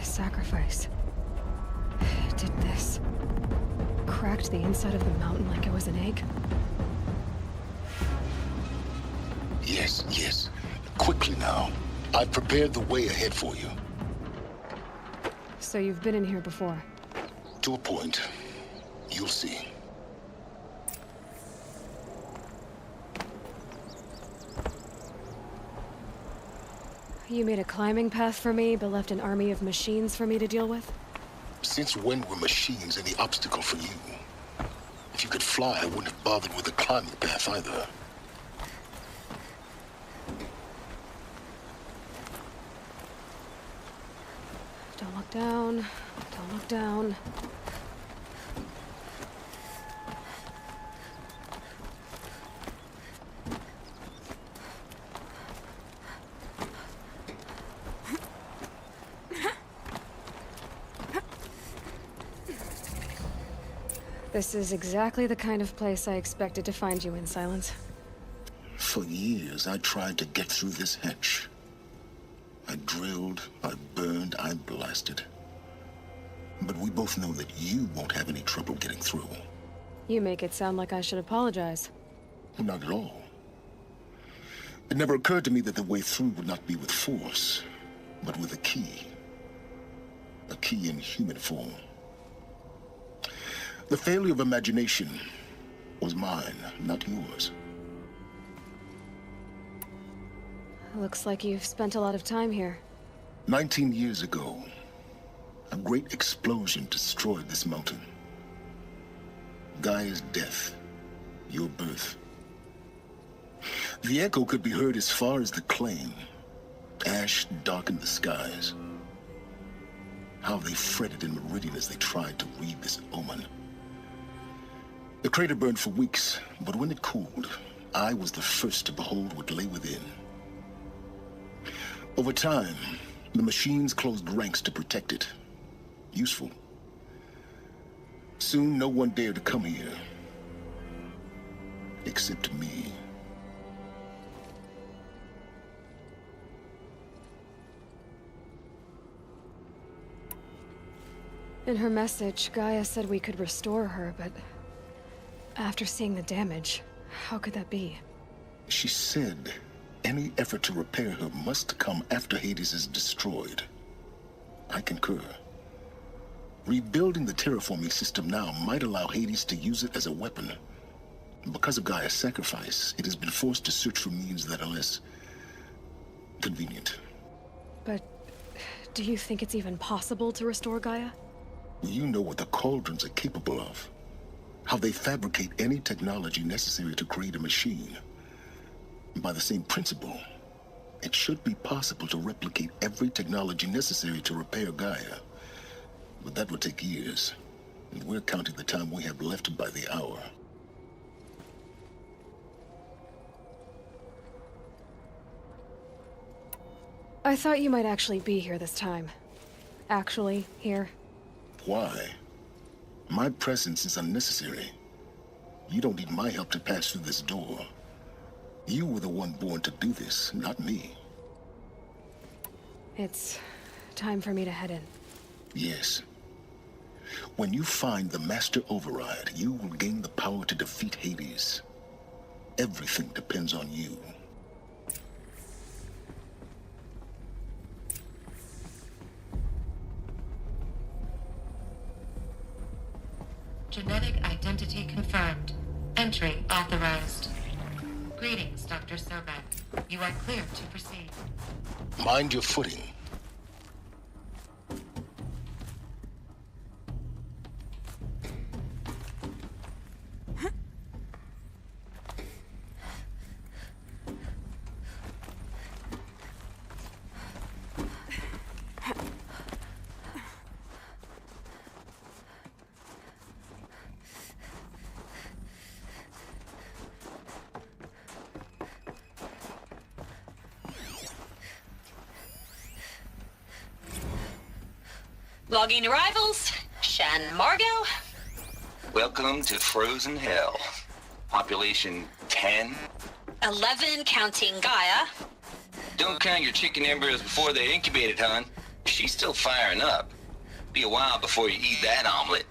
Sacrifice. Did this. Cracked the inside of the mountain like it was an egg? Yes, yes. Quickly now. I've prepared the way ahead for you. So you've been in here before? To a point. You'll see. You made a climbing path for me, but left an army of machines for me to deal with? Since when were machines any obstacle for you? If you could fly, I wouldn't have bothered with a climbing path either. Don't look down. Don't look down. This is exactly the kind of place I expected to find you in, Silence. For years, I tried to get through this hatch. I drilled, I burned, I blasted. But we both know that you won't have any trouble getting through. You make it sound like I should apologize. Not at all. It never occurred to me that the way through would not be with force. but with a key. A key in human form. The failure of imagination was mine, not yours. Looks like you've spent a lot of time here. 19 years ago, a great explosion destroyed this mountain. Gaia's death, your birth. The echo could be heard as far as the claim. Ash darkened the skies. How they fretted in Meridian as they tried to read this omen. The crater burned for weeks, but when it cooled, I was the first to behold what lay within. Over time, the machines closed ranks to protect it. Useful. Soon, no one dared to come here. Except me. In her message, Gaia said we could restore her, but after seeing the damage, how could that be? She said any effort to repair her must come after Hades is destroyed. I concur. Rebuilding the terraforming system now might allow Hades to use it as a weapon. Because of Gaia's sacrifice, it has been forced to search for means that are less convenient. But do you think it's even possible to restore Gaia? You know what the Cauldrons are capable of. How they fabricate any technology necessary to create a machine. By the same principle, it should be possible to replicate every technology necessary to repair Gaia. But that would take years, and we're counting the time we have left by the hour. I thought you might actually be here this time. Actually, here. Why? My presence is unnecessary. You don't need my help to pass through this door. You were the one born to do this, not me. It's time for me to head in. Yes. When you find the Master Override, you will gain the power to defeat Hades. Everything depends on you. Genetic identity confirmed. Entry authorized. Greetings, Dr. Sobek. You are clear to proceed. Mind your footing. Logging arrivals. Shan Margot. Welcome to Frozen Hell. Population 10. 11 counting Gaia. Don't count your chicken embryos before they're incubated, hon. She's still firing up. Be a while before you eat that omelet.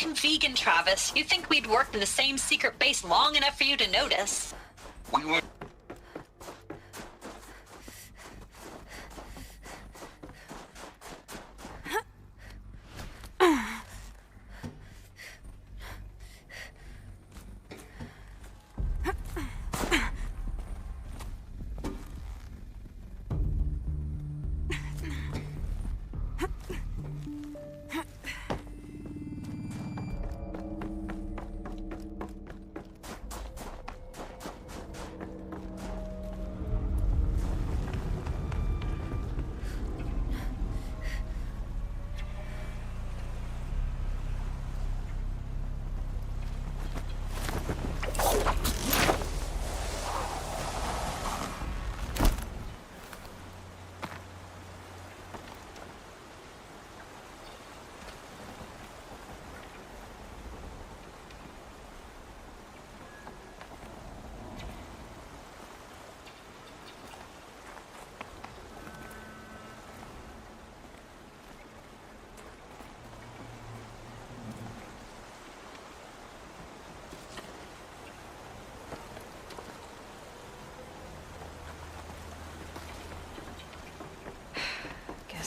I'm vegan, Travis. You think we'd worked in the same secret base long enough for you to notice? We weren't.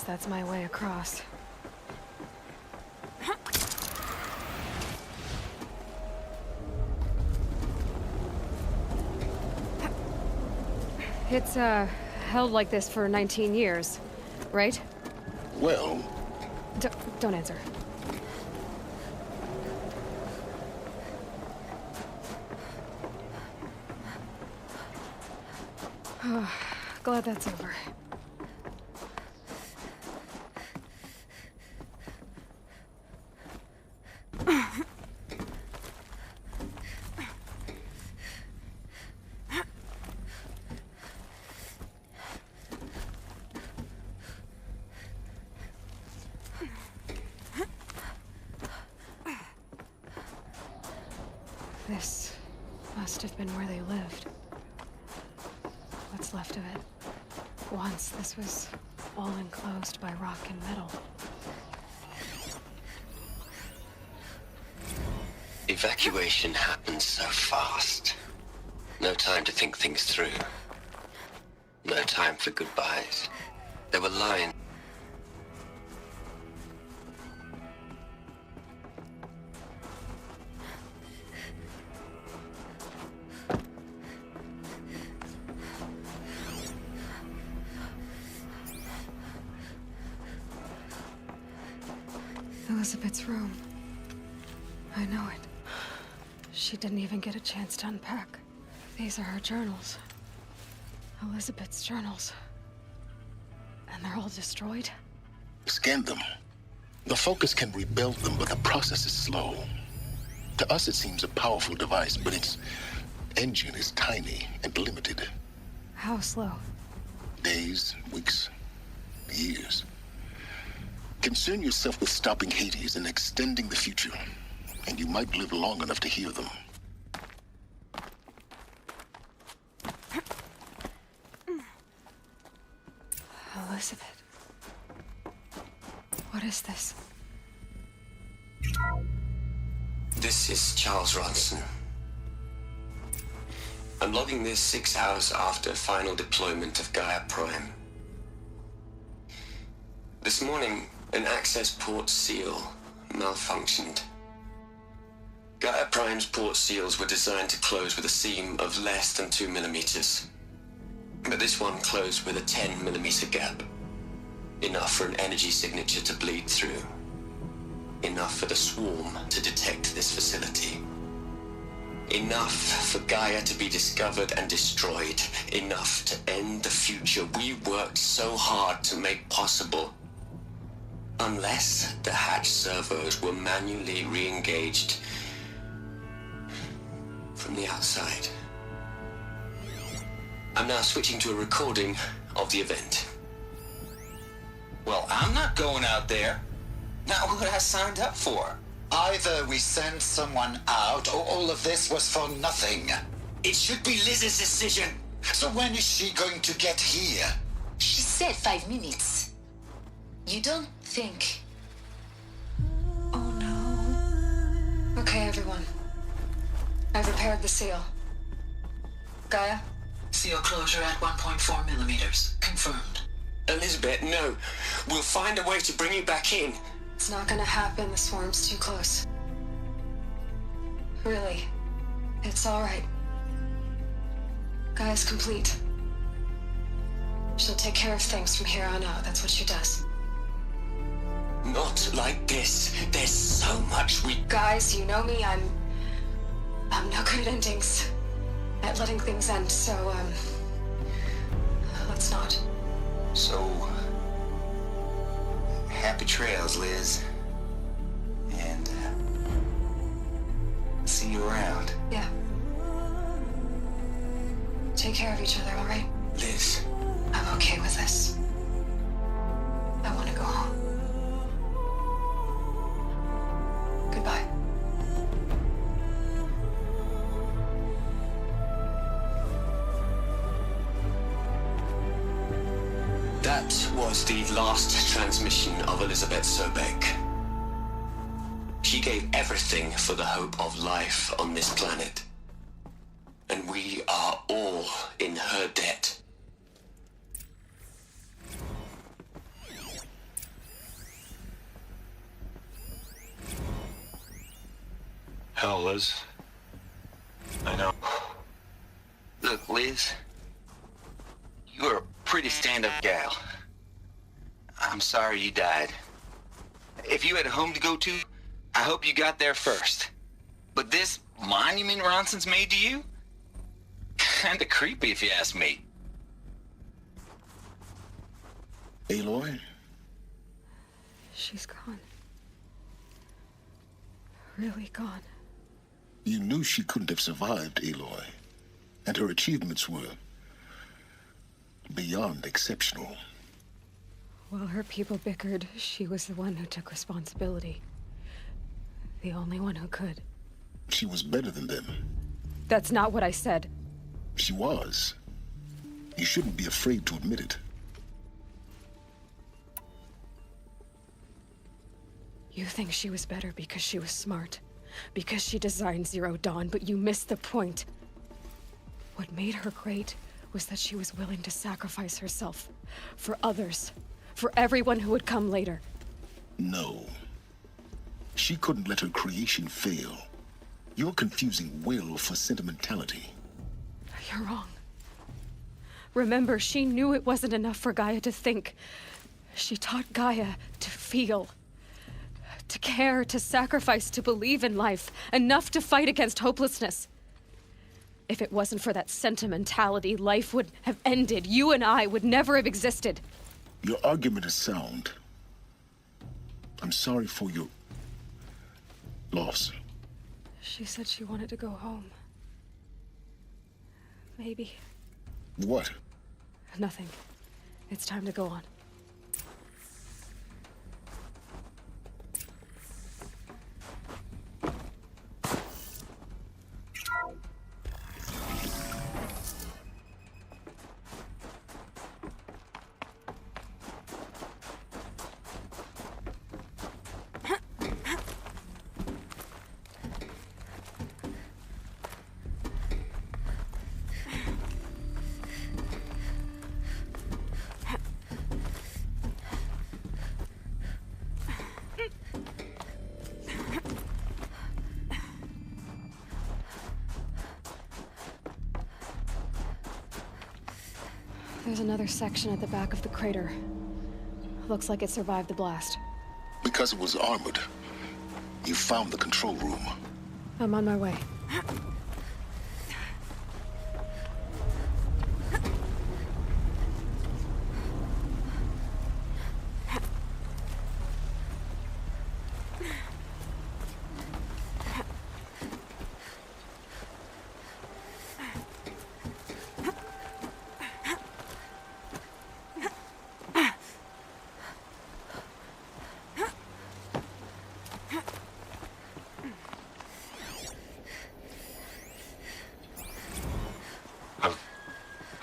that's my way across. It's, held like this for 19 years, right? Well... Don't answer. Oh, glad that's over. This must have been where they lived. What's left of it. Once, this was all enclosed by rock and metal. Evacuation happened so fast. No time to think things through. No time for goodbyes. There were lines. Elizabeth's room. I know it. She didn't even get a chance to unpack. These are her journals. Elizabeth's journals. And they're all destroyed? Scan them. The Focus can rebuild them, but the process is slow. To us, it seems a powerful device, but its engine is tiny and limited. How slow? Days, weeks, years. Concern yourself with stopping Hades and extending the future, and you might live long enough to hear them. Elizabeth. What is this? This is Charles Ronson. I'm logging this 6 hours after final deployment of Gaia Prime. This morning, an access port seal malfunctioned. Gaia Prime's port seals were designed to close with a seam of less than 2 millimeters. But this one closed with a 10 millimeter gap. Enough for an energy signature to bleed through. Enough for the swarm to detect this facility. Enough for Gaia to be discovered and destroyed. Enough to end the future we worked so hard to make possible. Unless the hatch servos were manually re-engaged from the outside. I'm now switching to a recording of the event. Well, I'm not going out there. Not what I signed up for. Either we send someone out, or all of this was for nothing. It should be Liz's decision. So when is she going to get here? She said 5 minutes. You don't think... Oh no. Okay, everyone. I've repaired the seal. Gaia? Seal closure at 1.4 millimeters. Confirmed. Elizabeth, no. We'll find a way to bring you back in. It's not gonna happen. The swarm's too close. Really. It's alright. Gaia's complete. She'll take care of things from here on out. That's what she does. Not like this. There's so much we... Guys, you know me. I'm no good at endings. At letting things end, so, let's not. So... happy trails, Liz. And, see you around. Yeah. Take care of each other, alright? Liz. I'm okay with this. I want to go home. Goodbye. That was the last transmission of Elizabeth Sobek. She gave everything for the hope of life on this planet. And we are all in her debt. Hell, Liz. I know. Look, Liz. You're a pretty stand-up gal. I'm sorry you died. If you had a home to go to, I hope you got there first. But this monument Ronson's made to you? Kinda creepy if you ask me. Aloy? She's gone. Really gone. You knew she couldn't have survived, Aloy. And her achievements were beyond exceptional. While her people bickered, she was the one who took responsibility. The only one who could. She was better than them. That's not what I said. She was. You shouldn't be afraid to admit it. You think she was better because she was smart, because she designed Zero Dawn, but you missed the point. What made her great was that she was willing to sacrifice herself for others, for everyone who would come later. No. She couldn't let her creation fail. You're confusing will for sentimentality. You're wrong. Remember, she knew it wasn't enough for Gaia to think. She taught Gaia to feel. To care, to sacrifice, to believe in life. Enough to fight against hopelessness. If it wasn't for that sentimentality, life would have ended. You and I would never have existed. Your argument is sound. I'm sorry for your loss. She said she wanted to go home. Maybe. What? Nothing. It's time to go on. There's another section at the back of the crater. Looks like it survived the blast. Because it was armored. You found the control room. I'm on my way.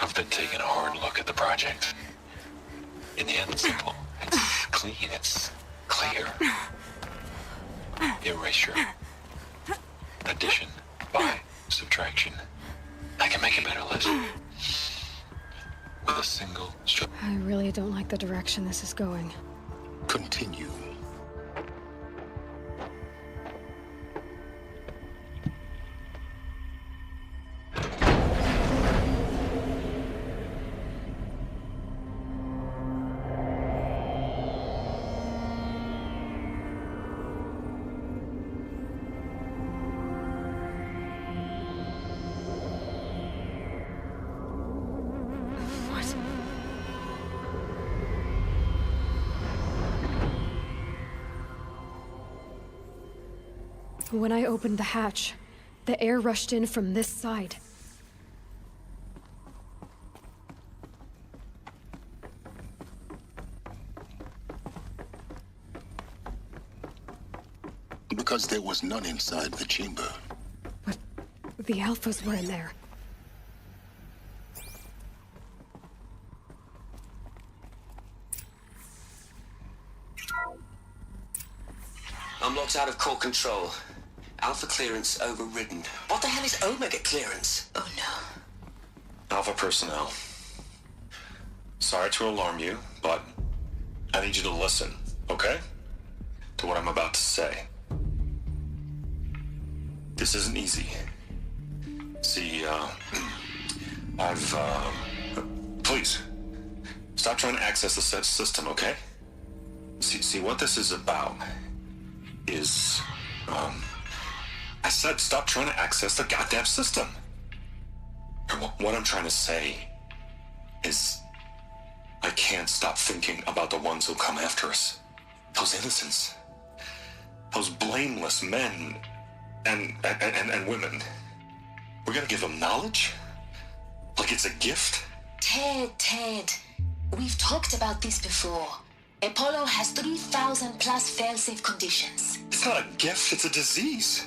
I've been taking a hard look at the project. In the end, it's simple. It's clean. It's clear. Erasure. Addition. By subtraction. I can make a better list. With a single stroke. I really don't like the direction this is going. Continue. When I opened the hatch, the air rushed in from this side. Because there was none inside the chamber. But the Alphas were in there. I'm locked out of core control. Alpha clearance overridden. What the hell is Omega clearance? Oh no. Alpha personnel. Sorry to alarm you, but I need you to listen, okay? To what I'm about to say. This isn't easy. See, please, stop trying to access the system, okay? See, what this is about is, I said stop trying to access the goddamn system. And what I'm trying to say is, I can't stop thinking about the ones who'll come after us. Those innocents. Those blameless men and women. We're gonna give them knowledge? Like it's a gift? Ted, we've talked about this before. Apollo has 3,000 plus fail-safe conditions. It's not a gift, it's a disease.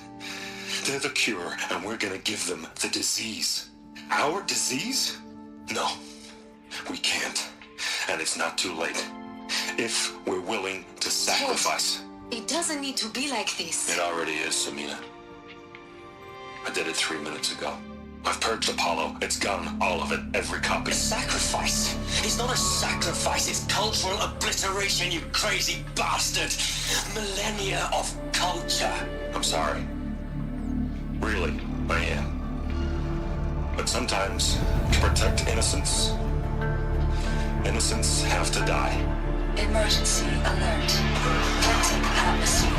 They're the cure, and we're gonna give them the disease. Our disease? No, we can't. And it's not too late. If we're willing to sacrifice. Ted, it doesn't need to be like this. It already is, Samina. I did it 3 minutes ago. I've purged Apollo. It's gone, all of it, every copy. A sacrifice? It's not a sacrifice, it's cultural obliteration, you crazy bastard! Millennia of culture. I'm sorry. Really, I am. But sometimes, to protect innocence, innocents have to die. Emergency alert. Planting atmosphere.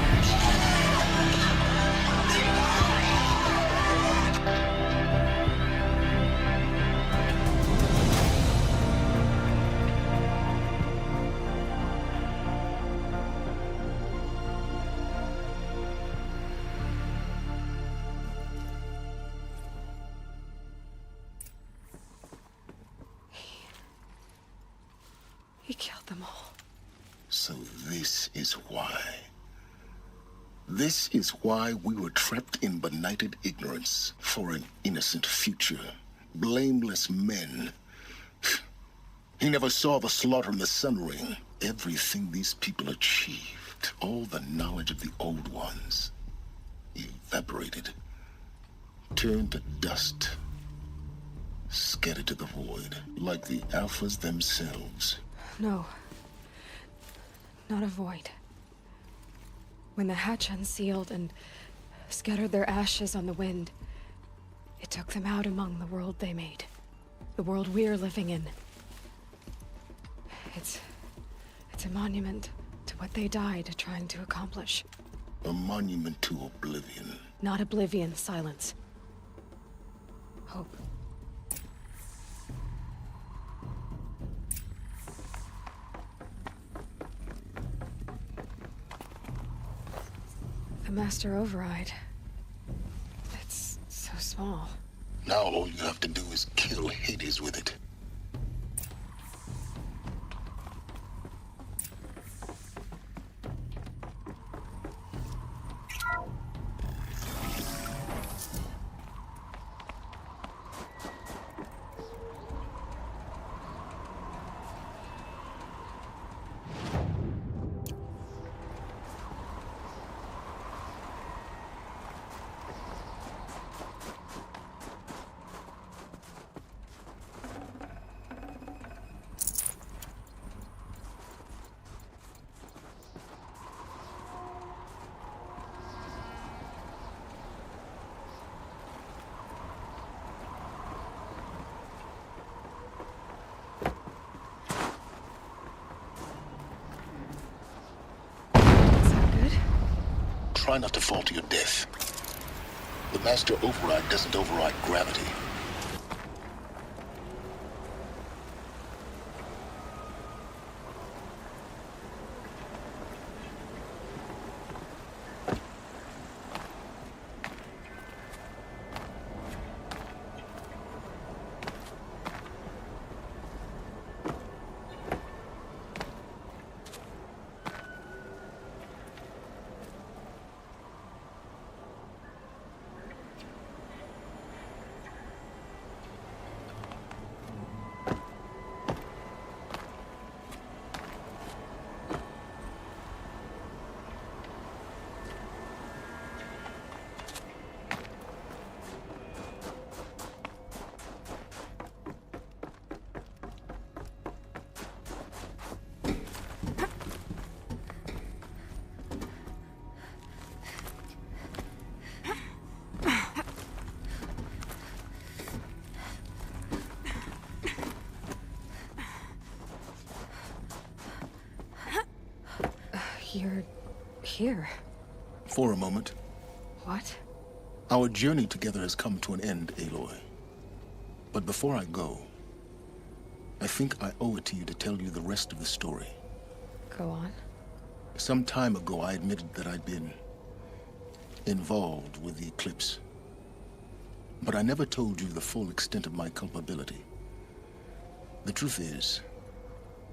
He killed them all. So this is why. This is why we were trapped in benighted ignorance for an innocent future. Blameless men. He never saw the slaughter in the Sun Ring. Everything these people achieved, all the knowledge of the old ones, evaporated, turned to dust, scattered to the void, like the Alphas themselves. No. Not a void. When the hatch unsealed and scattered their ashes on the wind, it took them out among the world they made. The world we're living in. It's a monument to what they died trying to accomplish. A monument to oblivion. Not oblivion, silence. Hope. The Master Override. It's so small. Now all you have to do is kill Hades with it. Try not to fall to your death. The Master Override doesn't override gravity. here? For a moment. What? Our journey together has come to an end, Aloy. But before I go, I think I owe it to you to tell you the rest of the story. Go on. Some time ago, I admitted that I'd been involved with the Eclipse. But I never told you the full extent of my culpability. The truth is,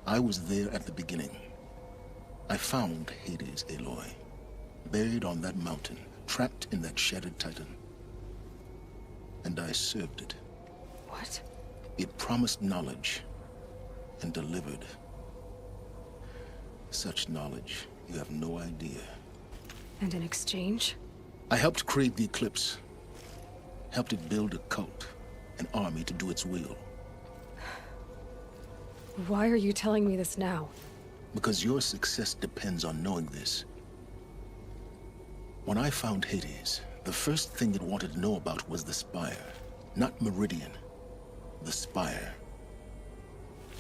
I was there at the beginning. I found Hades, Aloy, buried on that mountain, trapped in that shattered titan. And I served it. What? It promised knowledge and delivered. Such knowledge, you have no idea. And in exchange? I helped create the Eclipse. Helped it build a cult, an army to do its will. Why are you telling me this now? Because your success depends on knowing this. When I found Hades, the first thing it wanted to know about was the Spire. Not Meridian. The Spire.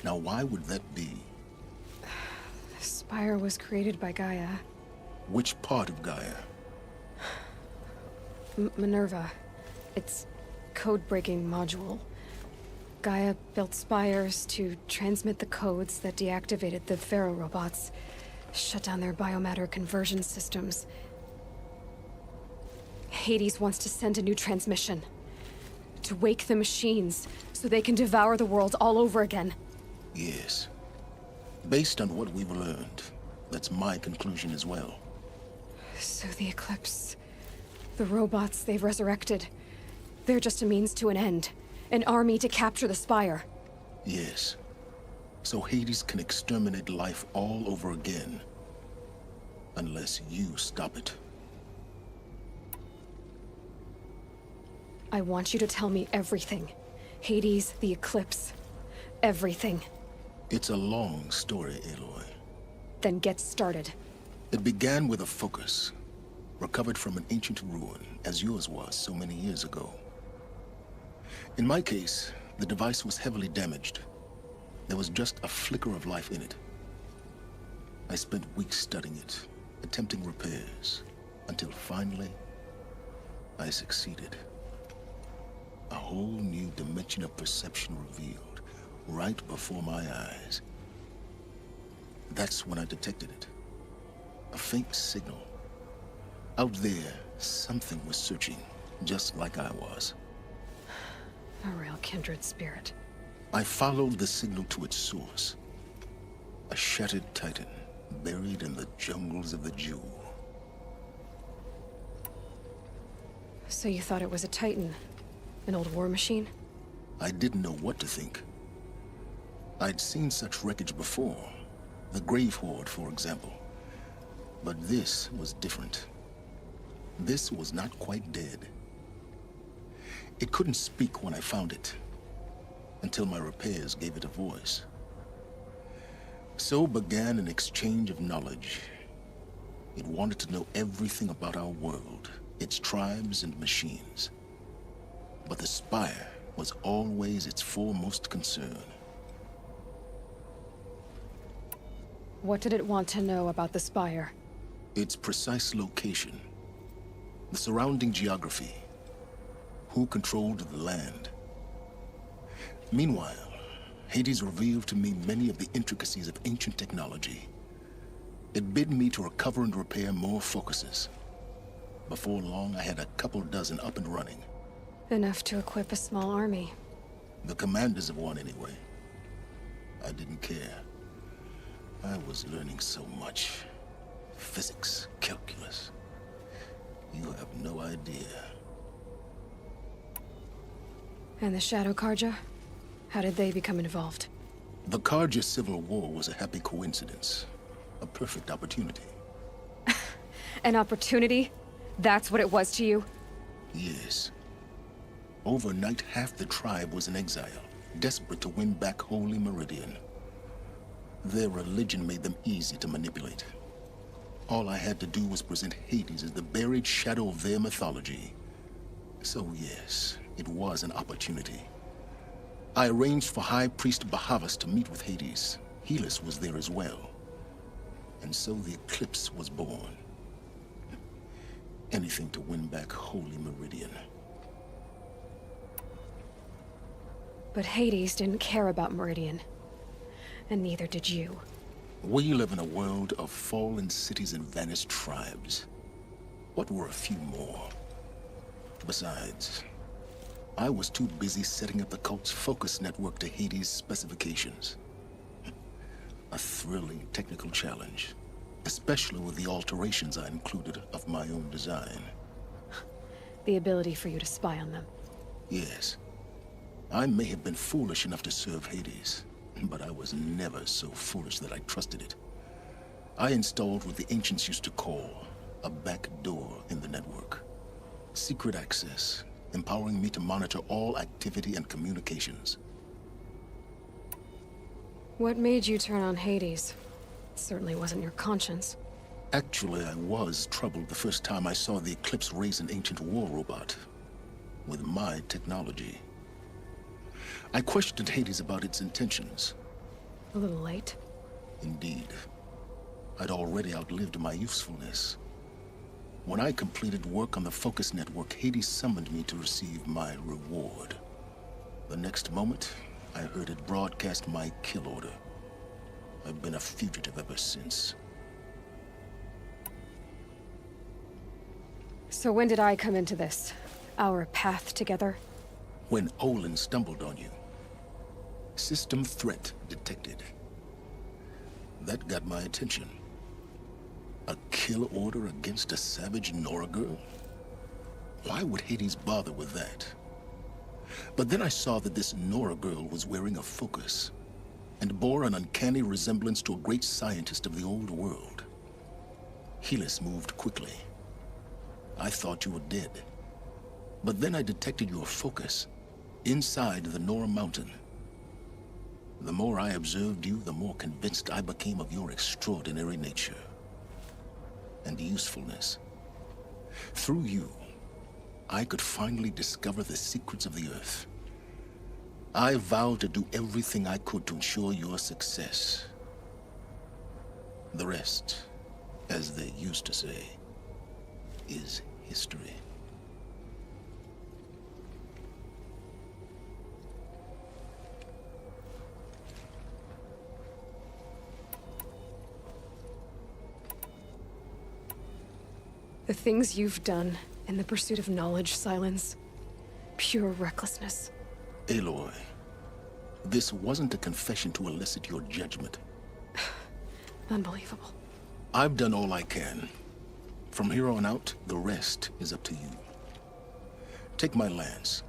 Now, why would that be? The Spire was created by Gaia. Which part of Gaia? Minerva. Its code-breaking module. Gaia built spires to transmit the codes that deactivated the Pharaoh robots, shut down their biomatter conversion systems. Hades wants to send a new transmission. To wake the machines, so they can devour the world all over again. Yes. Based on what we've learned, that's my conclusion as well. So the Eclipse... the robots they've resurrected... they're just a means to an end. An army to capture the Spire. Yes. So Hades can exterminate life all over again. Unless you stop it. I want you to tell me everything. Hades, the Eclipse. Everything. It's a long story, Aloy. Then get started. It began with a focus. Recovered from an ancient ruin, as yours was so many years ago. In my case, the device was heavily damaged. There was just a flicker of life in it. I spent weeks studying it, attempting repairs, until finally, I succeeded. A whole new dimension of perception revealed, right before my eyes. That's when I detected it. A faint signal. Out there, something was searching, just like I was. A real kindred spirit. I followed the signal to its source. A shattered titan, buried in the jungles of the Jewel. So you thought it was a titan? An old war machine? I didn't know what to think. I'd seen such wreckage before. The Grave Horde, for example. But this was different. This was not quite dead. It couldn't speak when I found it, until my repairs gave it a voice. So began an exchange of knowledge. It wanted to know everything about our world, its tribes and machines. But the Spire was always its foremost concern. What did it want to know about the Spire? Its precise location, the surrounding geography, who controlled the land. Meanwhile, Hades revealed to me many of the intricacies of ancient technology. It bid me to recover and repair more focuses. Before long, I had a couple dozen up and running. Enough to equip a small army. The commanders of one, anyway. I didn't care. I was learning so much. Physics, calculus. You have no idea. And the Shadow Karja? How did they become involved? The Karja Civil War was a happy coincidence. A perfect opportunity. An opportunity? That's what it was to you? Yes. Overnight, half the tribe was in exile, desperate to win back Holy Meridian. Their religion made them easy to manipulate. All I had to do was present Hades as the buried shadow of their mythology. So yes, it was an opportunity. I arranged for High Priest Bahavas to meet with Hades. Helis was there as well. And so the Eclipse was born. anything to win back Holy Meridian. But Hades didn't care about Meridian. And neither did you. We live in a world of fallen cities and vanished tribes. What were a few more? Besides, I was too busy setting up the cult's focus network to Hades' specifications. A thrilling technical challenge, especially with the alterations I included of my own design. The ability for you to spy on them. Yes. I may have been foolish enough to serve Hades, but I was never so foolish that I trusted it. I installed what the ancients used to call a back door in the network. Secret access, empowering me to monitor all activity and communications. What made you turn on Hades? It certainly wasn't your conscience. Actually, I was troubled the first time I saw the Eclipse raise an ancient war robot with my technology. I questioned Hades about its intentions. A little late. Indeed. I'd already outlived my usefulness. When I completed work on the Focus Network, Hades summoned me to receive my reward. The next moment, I heard it broadcast my kill order. I've been a fugitive ever since. So when did I come into this? Our path together? When Olin stumbled on you. System threat detected. That got my attention. A kill order against a savage Nora girl? Why would Hades bother with that? But then I saw that this Nora girl was wearing a focus, and bore an uncanny resemblance to a great scientist of the old world. Helis moved quickly. I thought you were dead. But then I detected your focus, inside the Nora mountain. The more I observed you, the more convinced I became of your extraordinary nature and usefulness. Through you, I could finally discover the secrets of the Earth. I vowed to do everything I could to ensure your success. The rest, as they used to say, is history. The things you've done in the pursuit of knowledge, Silence. Pure recklessness. Aloy, this wasn't a confession to elicit your judgment. Unbelievable. I've done all I can. From here on out, the rest is up to you. Take my lance.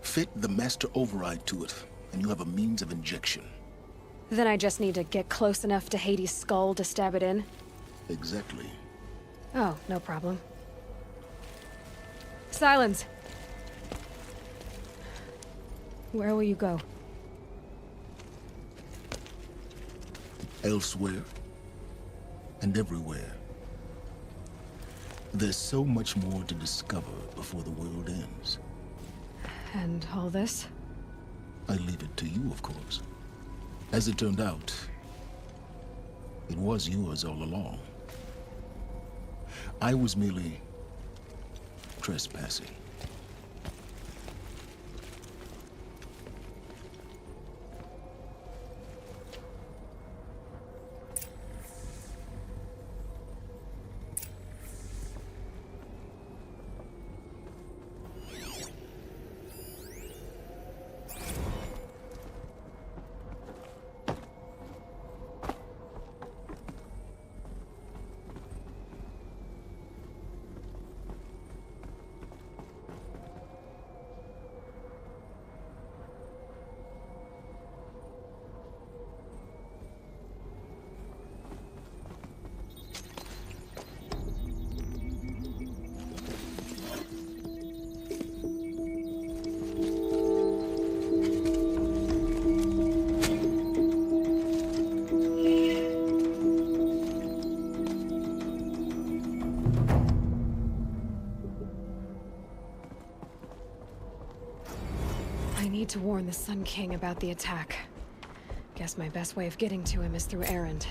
Fit the master override to it, and you have a means of injection. Then I just need to get close enough to Hades' skull to stab it in? Exactly. Oh, no problem. Silence! Where will you go? Elsewhere. And everywhere. There's so much more to discover before the world ends. And all this? I leave it to you, of course. As it turned out, it was yours all along. I was merely trespassing. To warn the Sun King about the attack. Guess my best way of getting to him is through Erend.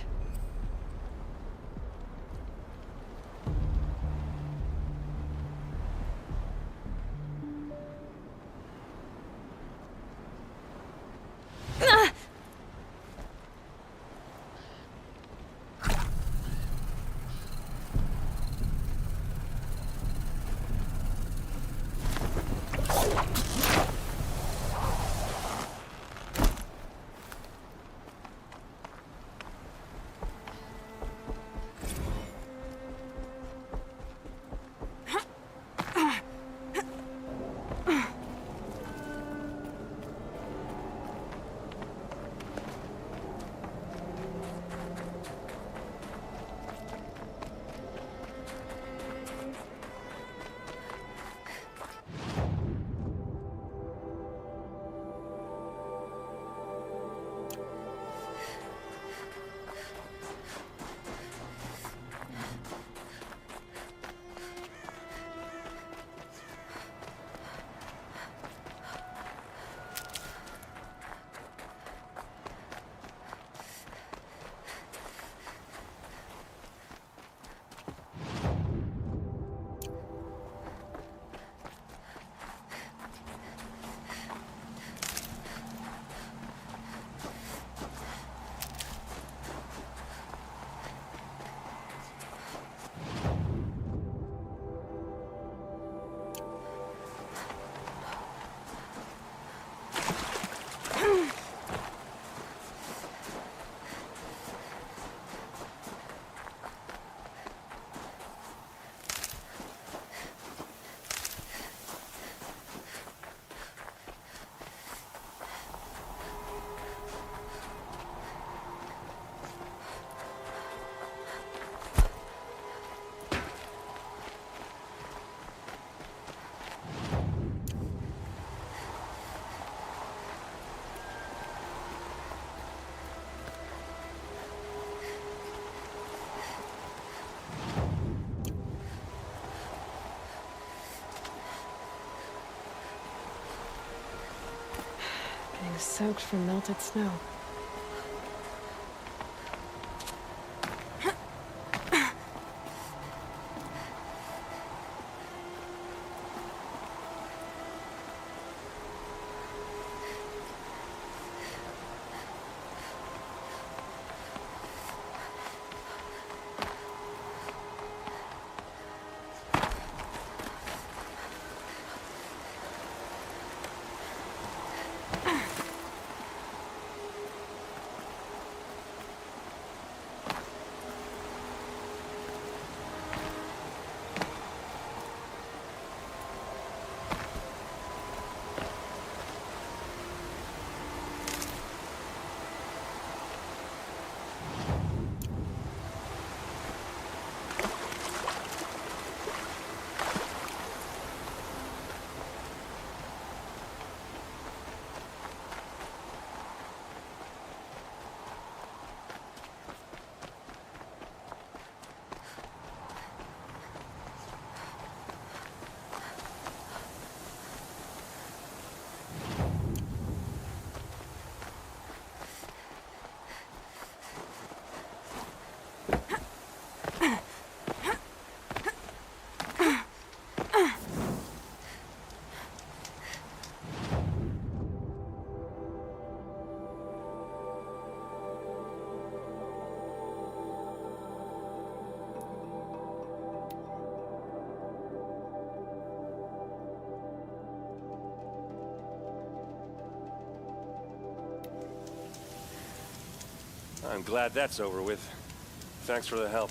Everything's soaked from melted snow. I'm glad that's over with. Thanks for the help.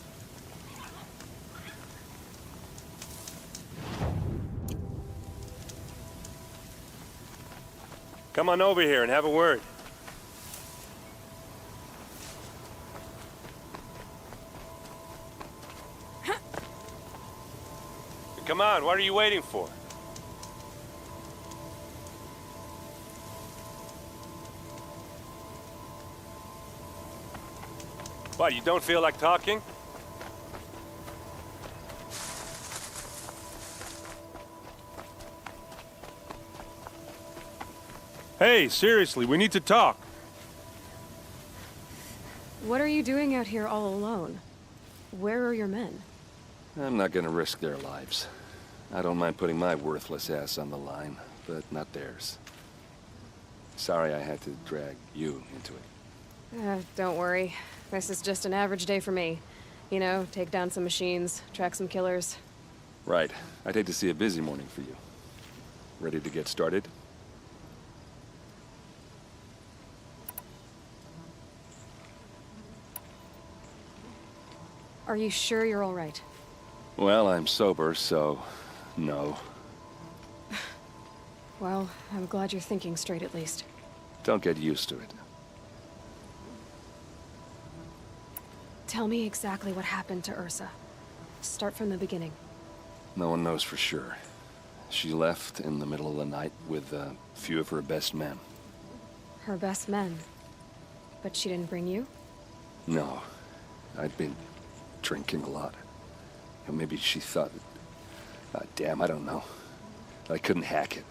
Come on over here and have a word. Come on, what are you waiting for? What, you don't feel like talking? Hey, seriously, we need to talk. What are you doing out here all alone? Where are your men? I'm not gonna risk their lives. I don't mind putting my worthless ass on the line, but not theirs. Sorry I had to drag you into it. Don't worry. This is just an average day for me. You know, take down some machines, track some killers. Right. I'd hate to see a busy morning for you. Ready to get started? Are you sure you're all right? Well, I'm sober, so no. Well, I'm glad you're thinking straight at least. Don't get used to it. Tell me exactly what happened to Ursa. Start from the beginning. No one knows for sure. She left in the middle of the night with a few of her best men. Her best men? But she didn't bring you? No. I'd been drinking a lot. Or maybe she thought... damn, I don't know. I couldn't hack it.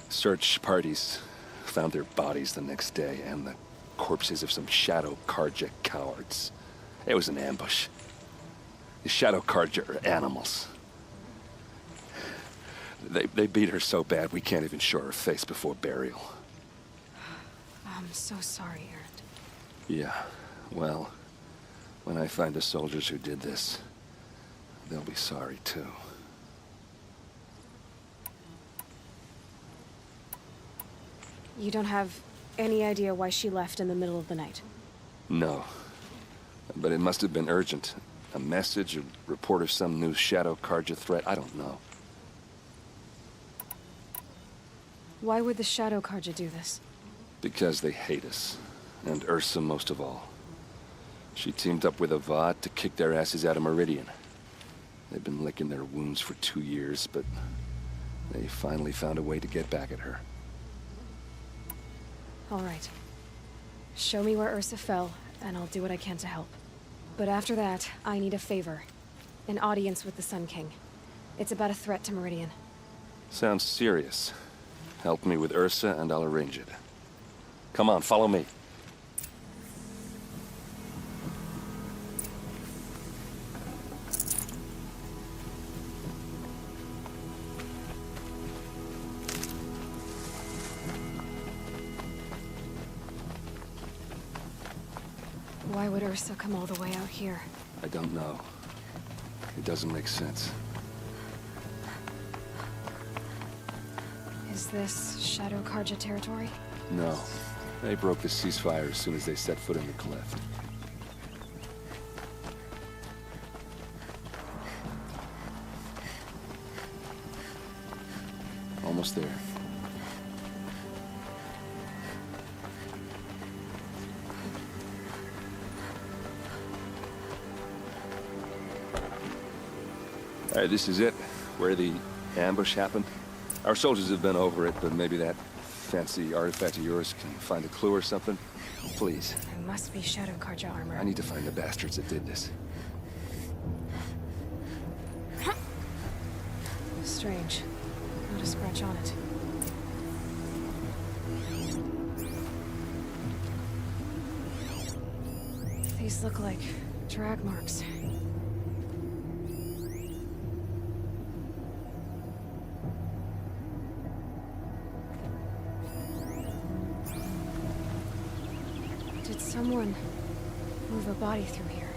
Search parties found their bodies the next day, and the corpses of some Shadow Karja cowards. It was an ambush. The Shadow Karja are animals. They beat her so bad we can't even show her face before burial. I'm so sorry, Erend. Yeah, well, when I find the soldiers who did this, they'll be sorry too. You don't have any idea why she left in the middle of the night? No. But it must have been urgent. A message, a report of some new Shadow Karja threat, I don't know. Why would the Shadow Karja do this? Because they hate us. And Ursa most of all. She teamed up with Avad to kick their asses out of Meridian. They've been licking their wounds for 2 years, but they finally found a way to get back at her. All right. Show me where Ursa fell, and I'll do what I can to help. But after that, I need a favor. An audience with the Sun King. It's about a threat to Meridian. Sounds serious. Help me with Ursa and I'll arrange it. Come on, follow me. Why would Ursa come all the way out here? I don't know. It doesn't make sense. Is this Shadow Karja territory? No. They broke the ceasefire as soon as they set foot in the cleft. Almost there. All right, this is it. Where the ambush happened. Our soldiers have been over it, but maybe that fancy artifact of yours can find a clue or something? Please. It must be Shadow Karja armor. I need to find the bastards that did this. Strange. Not a scratch on it. These look like drag marks. Did someone move a body through here?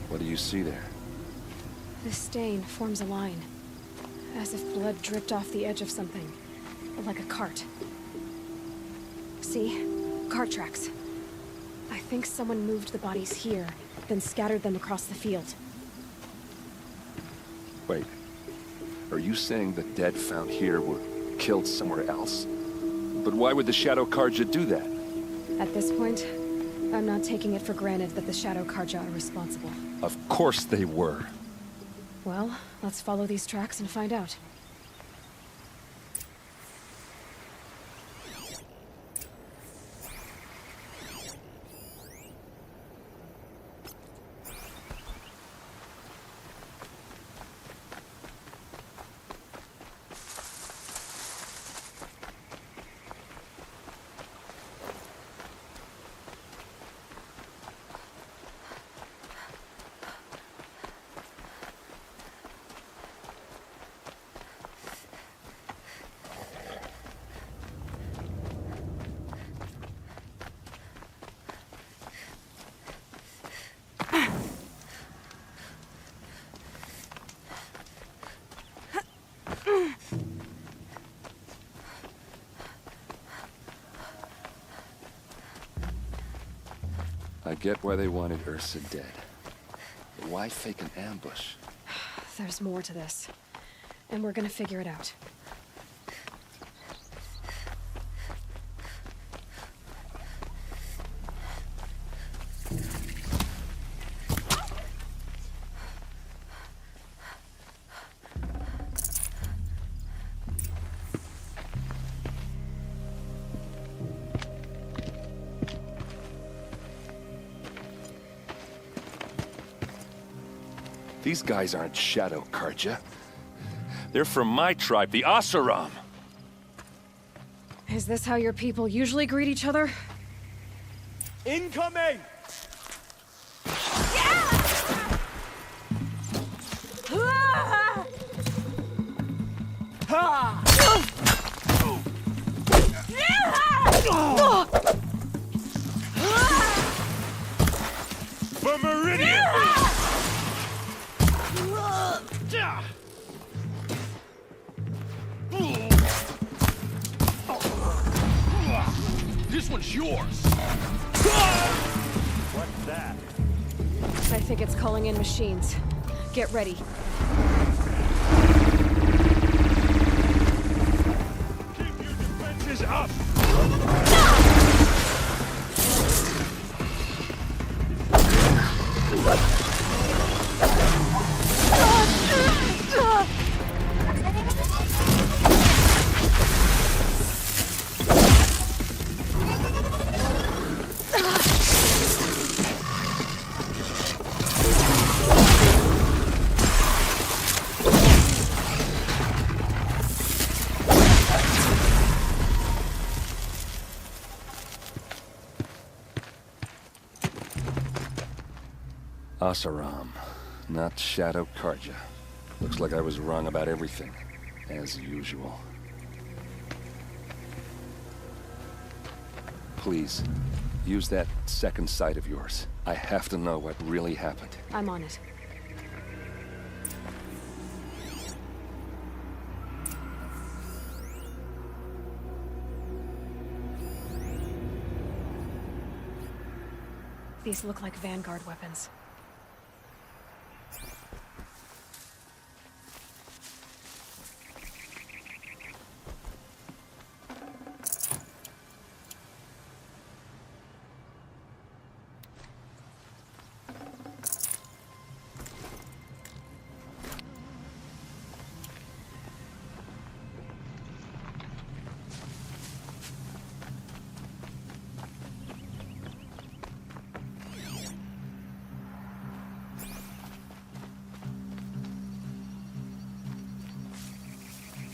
What do you see there? This stain forms a line, as if blood dripped off the edge of something, like a cart. See? Cart tracks. I think someone moved the bodies here, then scattered them across the field. Wait. Are you saying the dead found here were killed somewhere else? But why would the Shadow Karja do that? At this point, I'm not taking it for granted that the Shadow Karja are responsible. Of course they were. Well, let's follow these tracks and find out. I get why they wanted Ursa dead. But why fake an ambush? There's more to this, and we're gonna figure it out. These guys aren't Shadow Karja. They're from my tribe, the Asuram. Is this how your people usually greet each other? Incoming! For Meridian! This one's yours! What's that? I think it's calling in machines. Get ready. Keep your defenses up! Asaram, not Shadow Karja. Looks like I was wrong about everything, as usual. Please, use that second sight of yours. I have to know what really happened. I'm on it. These look like Vanguard weapons.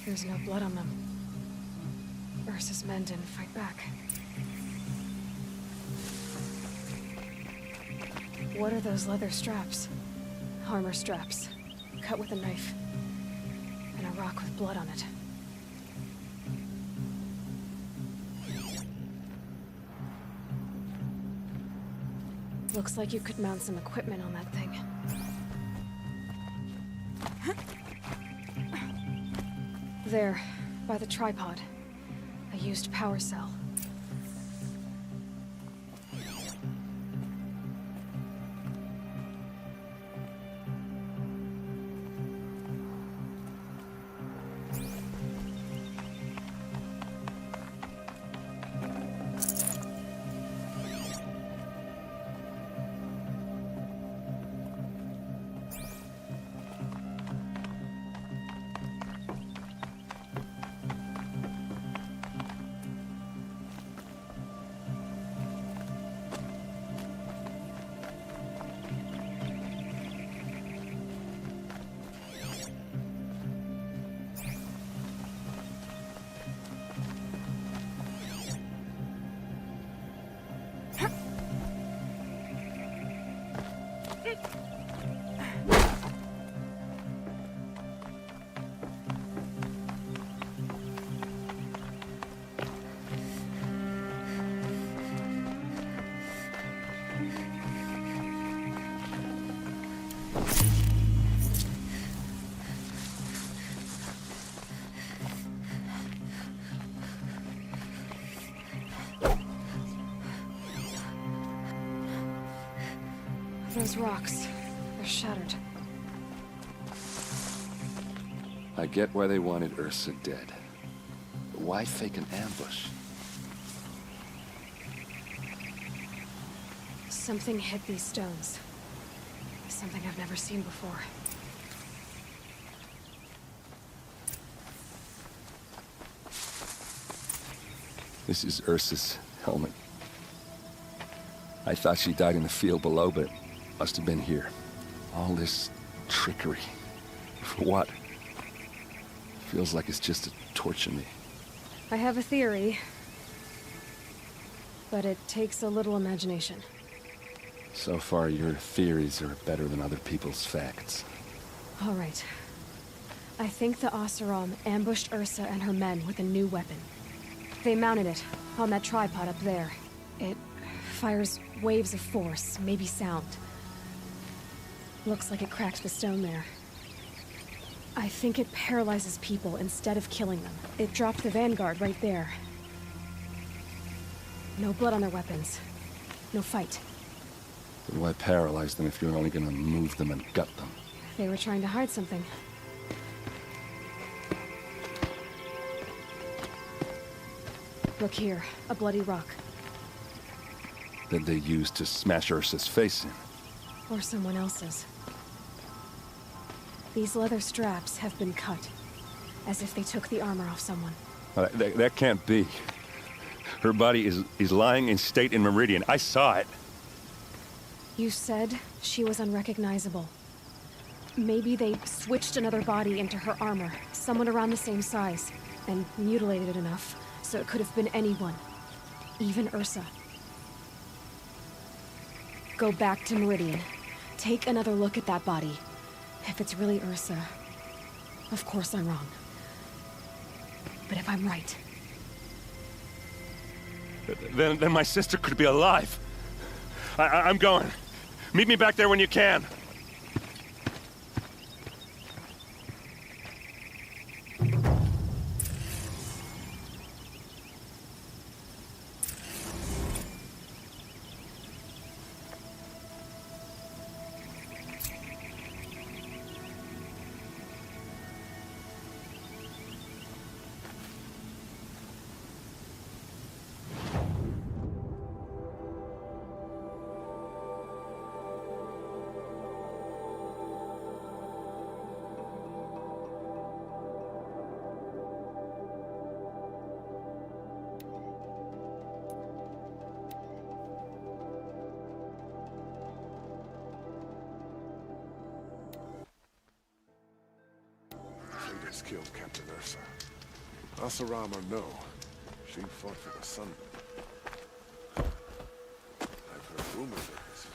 There's no blood on them. Ursa's men didn't fight back. What are those leather straps? Armor straps, cut with a knife. And a rock with blood on it. Looks like you could mount some equipment on that thing. There, by the tripod. A used power cell. Those rocks, they're shattered. I get why they wanted Ursa dead. But why fake an ambush? Something hit these stones. Something I've never seen before. This is Ursa's helmet. I thought she died in the field below, but it must have been here. All this trickery. For what? Feels like it's just to torture me. I have a theory. But it takes a little imagination. So far, your theories are better than other people's facts. All right. I think the Oseram ambushed Ursa and her men with a new weapon. They mounted it on that tripod up there. It fires waves of force, maybe sound. Looks like it cracked the stone there. I think it paralyzes people instead of killing them. It dropped the Vanguard right there. No blood on their weapons. No fight. But why paralyze them if you're only gonna move them and gut them? They were trying to hide something. Look here, a bloody rock. That they used to smash Ursa's face in. Or someone else's. These leather straps have been cut, as if they took the armor off someone. That can't be. Her body is lying in state in Meridian. I saw it. You said she was unrecognizable. Maybe they switched another body into her armor, someone around the same size, and mutilated it enough so it could have been anyone. Even Ursa. Go back to Meridian. Take another look at that body. If it's really Ursa, of course I'm wrong. But if I'm right... Then my sister could be alive. I'm going. Meet me back there when you can. Fleeters killed Captain Ursa. Asaram or no, she fought for the sun. I've heard rumors of this.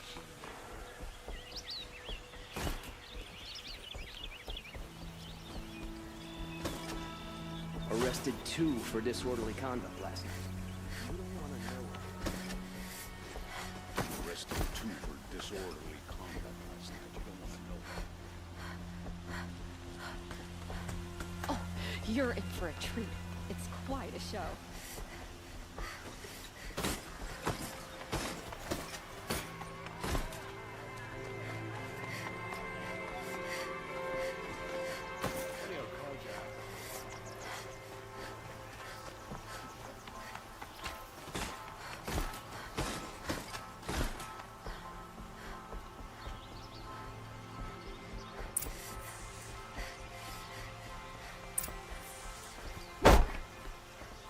Arrested 2 for disorderly conduct last night. You don't want to know. Arrested 2 for disorderly conduct last night. You don't want to know. Oh, you're in for a treat. It's quite a show.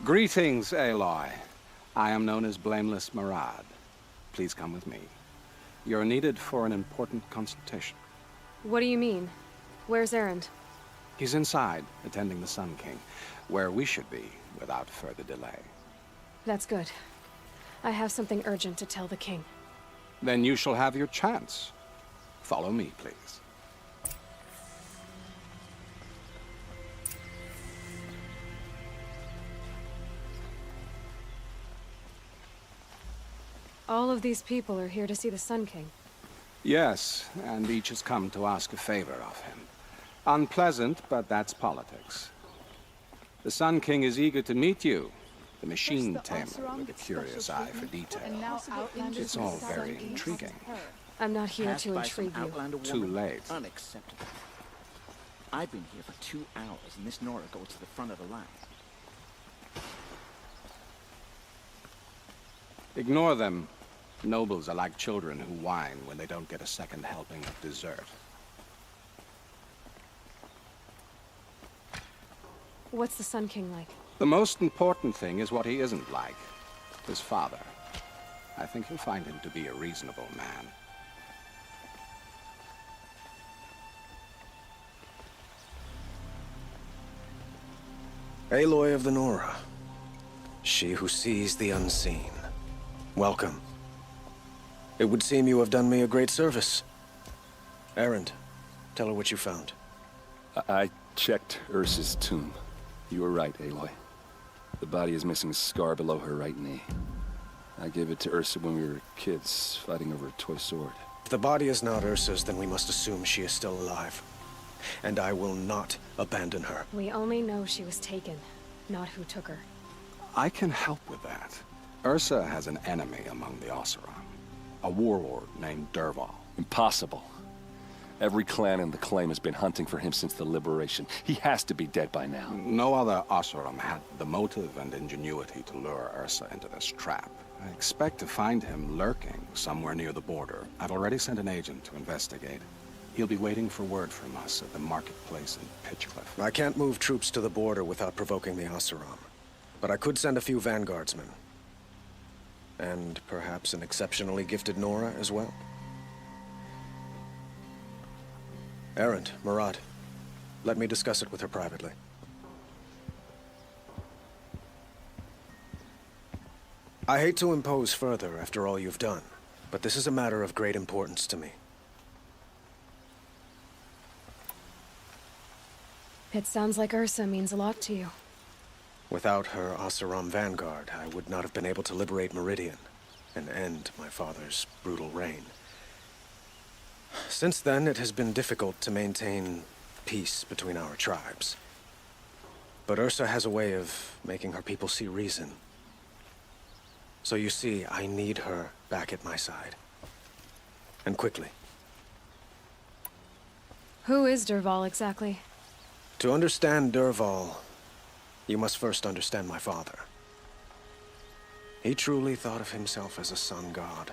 Greetings, Aloy. I am known as Blameless Murad. Please come with me. You're needed for an important consultation. What do you mean? Where's Erend? He's inside, attending the Sun King, where we should be without further delay. That's good. I have something urgent to tell the king. Then you shall have your chance. Follow me, please. All of these people are here to see the Sun King. Yes, and each has come to ask a favor of him. Unpleasant, but that's politics. The Sun King is eager to meet you, the machine tamer with a curious eye for detail. It's all very intriguing. I'm not here to intrigue you. Too late. Unacceptable. I've been here for 2 hours, and this Nora goes to the front of the line. Ignore them. Nobles are like children who whine when they don't get a second helping of dessert. What's the Sun King like? The most important thing is what he isn't like. His father. I think you'll find him to be a reasonable man. Aloy of the Nora. She who sees the unseen. Welcome. It would seem you have done me a great service. Erend, tell her what you found. I checked Ursa's tomb. You were right, Aloy. The body is missing a scar below her right knee. I gave it to Ursa when we were kids, fighting over a toy sword. If the body is not Ursa's, then we must assume she is still alive. And I will not abandon her. We only know she was taken, not who took her. I can help with that. Ursa has an enemy among the Oseram. A warlord named Dervahl. Impossible. Every clan in the claim has been hunting for him since the liberation. He has to be dead by now. No other Oseram had the motive and ingenuity to lure Ursa into this trap. I expect to find him lurking somewhere near the border. I've already sent an agent to investigate. He'll be waiting for word from us at the marketplace in Pitchcliff. I can't move troops to the border without provoking the Oseram. But I could send a few vanguardsmen. And perhaps an exceptionally gifted Nora as well. Erend, Murad, let me discuss it with her privately. I hate to impose further after all you've done, but this is a matter of great importance to me. It sounds like Ursa means a lot to you. Without her Oseram vanguard, I would not have been able to liberate Meridian and end my father's brutal reign. Since then, it has been difficult to maintain peace between our tribes. But Ursa has a way of making her people see reason. So you see, I need her back at my side. And quickly. Who is Dervahl exactly? To understand Dervahl, you must first understand my father. He truly thought of himself as a sun god.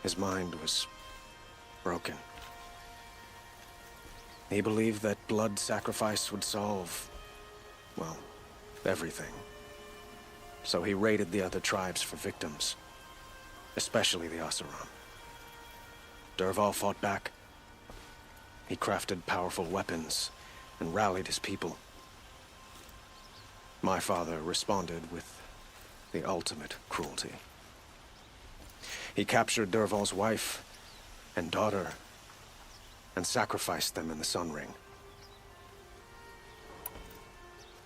His mind was broken. He believed that blood sacrifice would solve, well, everything. So he raided the other tribes for victims, especially the Oseram. Dervahl fought back. He crafted powerful weapons and rallied his people. My father responded with the ultimate cruelty. He captured Dervahl's wife and daughter and sacrificed them in the Sun Ring.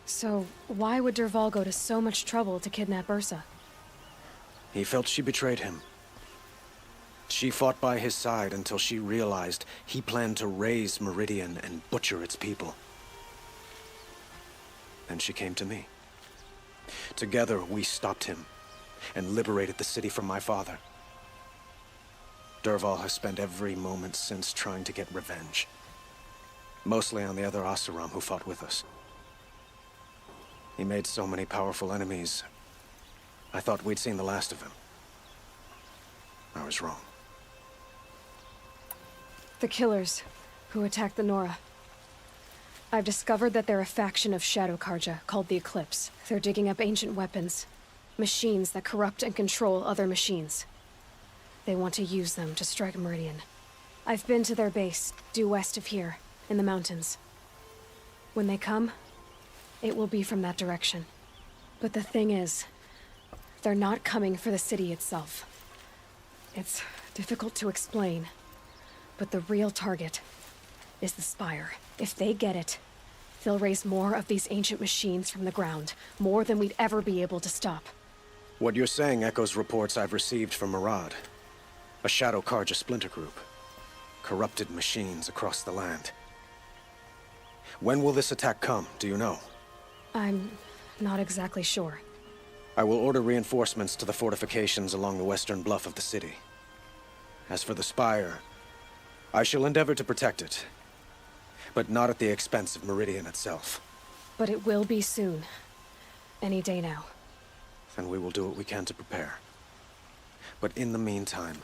So, why would Dervahl go to so much trouble to kidnap Ursa? He felt she betrayed him. She fought by his side until she realized he planned to raise Meridian and butcher its people. Then she came to me. Together, we stopped him and liberated the city from my father. Dervahl has spent every moment since trying to get revenge. Mostly on the other Oseram who fought with us. He made so many powerful enemies, I thought we'd seen the last of him. I was wrong. The killers who attacked the Nora. I've discovered that they're a faction of Shadow Karja called the Eclipse. They're digging up ancient weapons, machines that corrupt and control other machines. They want to use them to strike Meridian. I've been to their base, due west of here, in the mountains. When they come, it will be from that direction. But the thing is, they're not coming for the city itself. It's difficult to explain, but the real target is the Spire. If they get it, they'll raise more of these ancient machines from the ground, more than we'd ever be able to stop. What you're saying echoes reports I've received from Murad, a Shadow Karja splinter group. Corrupted machines across the land. When will this attack come, do you know? I'm not exactly sure. I will order reinforcements to the fortifications along the western bluff of the city. As for the Spire, I shall endeavor to protect it, but not at the expense of Meridian itself. But it will be soon. Any day now. Then we will do what we can to prepare. But in the meantime,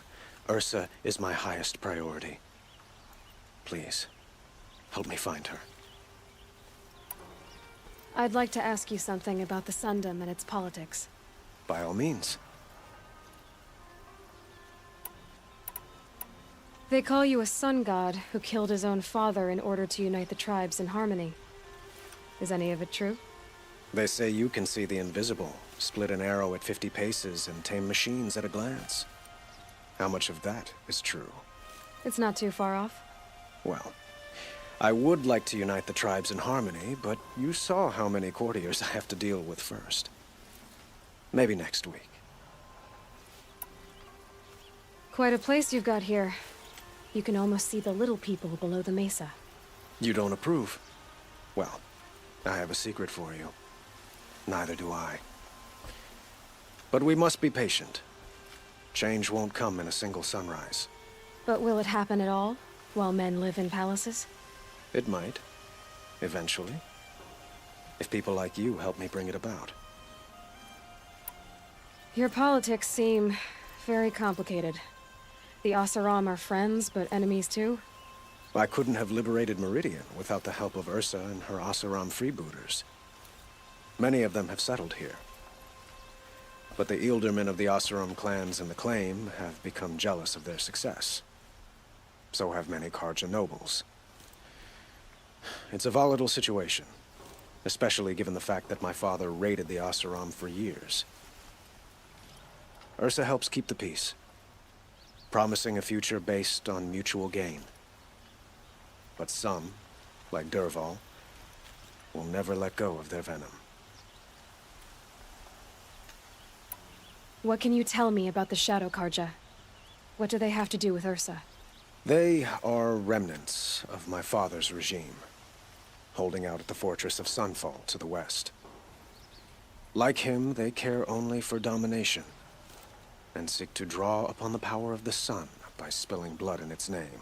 Ursa is my highest priority. Please, help me find her. I'd like to ask you something about the Sundom and its politics. By all means. They call you a sun god who killed his own father in order to unite the tribes in harmony. Is any of it true? They say you can see the invisible, split an arrow at 50 paces, and tame machines at a glance. How much of that is true? It's not too far off. Well, I would like to unite the tribes in harmony, but you saw how many courtiers I have to deal with first. Maybe next week. Quite a place you've got here. You can almost see the little people below the mesa. You don't approve? Well, I have a secret for you. Neither do I. But we must be patient. Change won't come in a single sunrise. But will it happen at all, while men live in palaces? It might. Eventually. If people like you help me bring it about. Your politics seem very complicated. The Oseram are friends, but enemies too? I couldn't have liberated Meridian without the help of Ursa and her Oseram freebooters. Many of them have settled here. But the Ealdormen of the Oseram clans in the Claim have become jealous of their success. So have many Karja nobles. It's a volatile situation, especially given the fact that my father raided the Oseram for years. Ursa helps keep the peace, promising a future based on mutual gain. But some like Dervahl, will never let go of their venom. What can you tell me about the Shadow Karja? What do they have to do with Ursa? They are remnants of my father's regime, holding out at the fortress of Sunfall to the west. Like him, they care only for domination, and seek to draw upon the power of the sun by spilling blood in its name.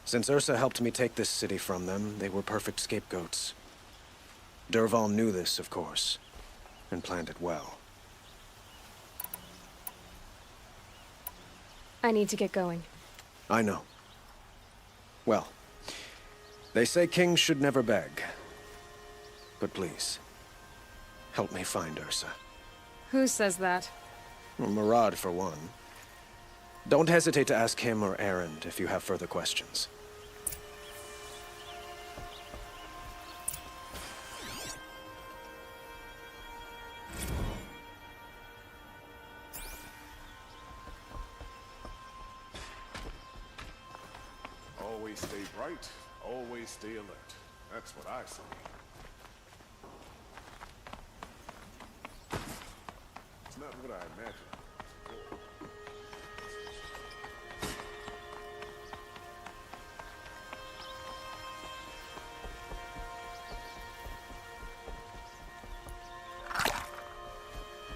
Since Ursa helped me take this city from them, they were perfect scapegoats. Dervahl knew this, of course, and planned it well. I need to get going. I know. Well, they say kings should never beg. But please, help me find Ursa. Who says that? Well, Murad, for one. Don't hesitate to ask him or Erend if you have further questions. Always stay bright, always stay alert. That's what I say. It's not what I imagined.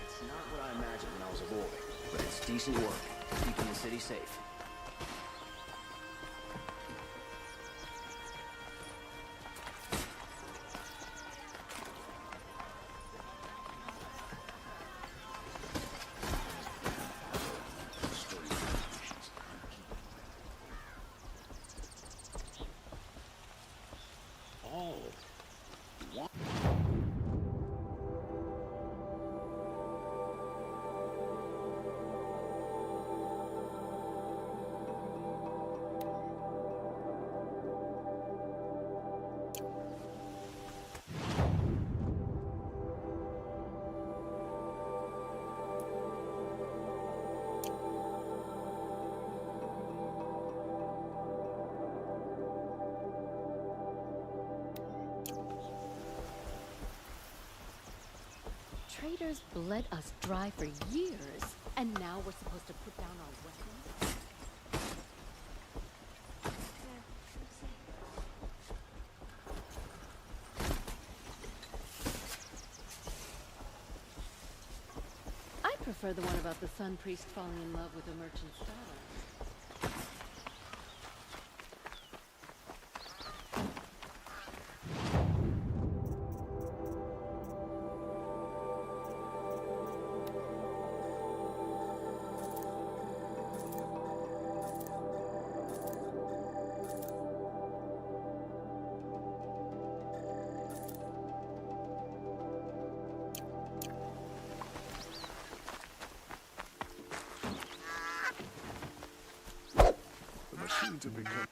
It's not what I imagined when I was a boy, but it's decent work, keeping the city safe. Traitors bled us dry for years, and now we're supposed to put down our weapons? I prefer the one about the Sun Priest falling in love with a merchant's daughter. The machine to become...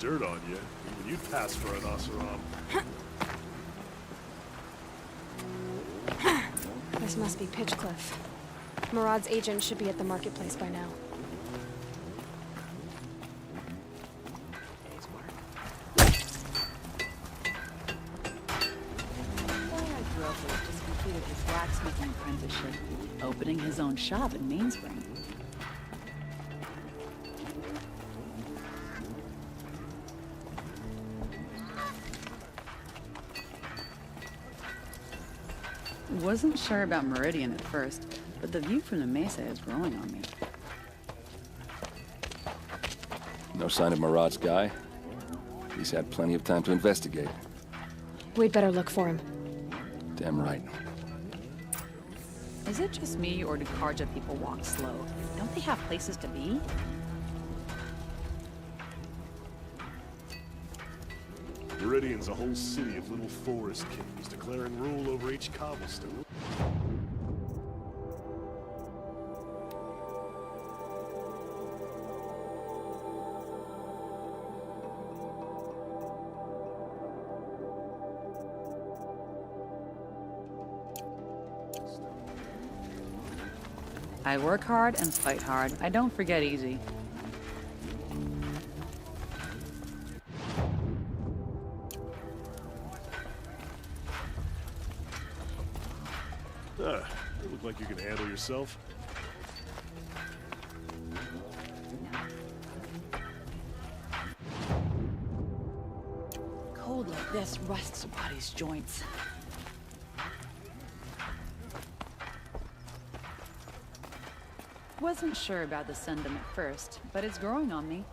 dirt on you. Even you'd pass for an Oseram. This must be Pitchcliff. Murad's agent should be at the marketplace by now. Just completed his blacksmithing apprenticeship, opening his own shop in Mainspring. Wasn't sure about Meridian at first, but the view from the mesa is growing on me. No sign of Murad's guy? He's had plenty of time to investigate. We'd better look for him. Damn right. Is it just me, or do Karja people walk slow? Don't they have places to be? Meridian's a whole city of little forest kings declaring rule over each cobblestone. I work hard and fight hard. I don't forget easy. You look like you can handle yourself. Cold like this rusts a body's joints. Wasn't sure about the Sundom at first, but it's growing on me.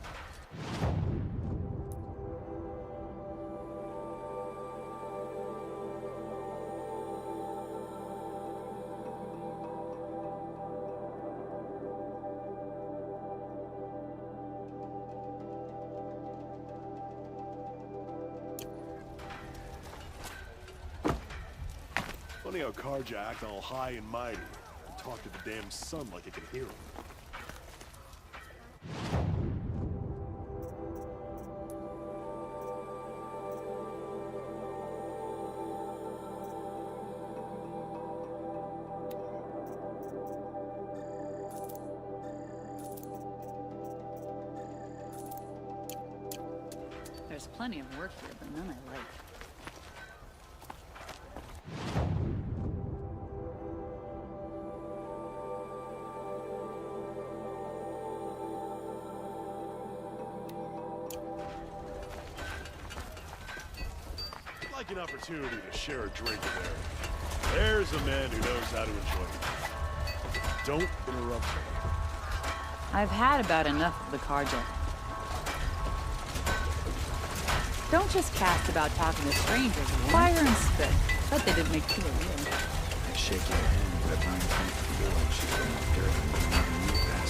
Funny how Karja act all high and mighty. Talk to the damn sun like it can hear him. There's plenty of work here, but none I like. Like an opportunity to share a drink with Aaron. There's a man who knows how to enjoy it. Don't interrupt him. I've had about enough of the Karja. Don't just cast about talking to strangers. Fire and spit. Bet they didn't make you a real. I shake your hand, but it reminds me of the girl. She's been up dirt and you pass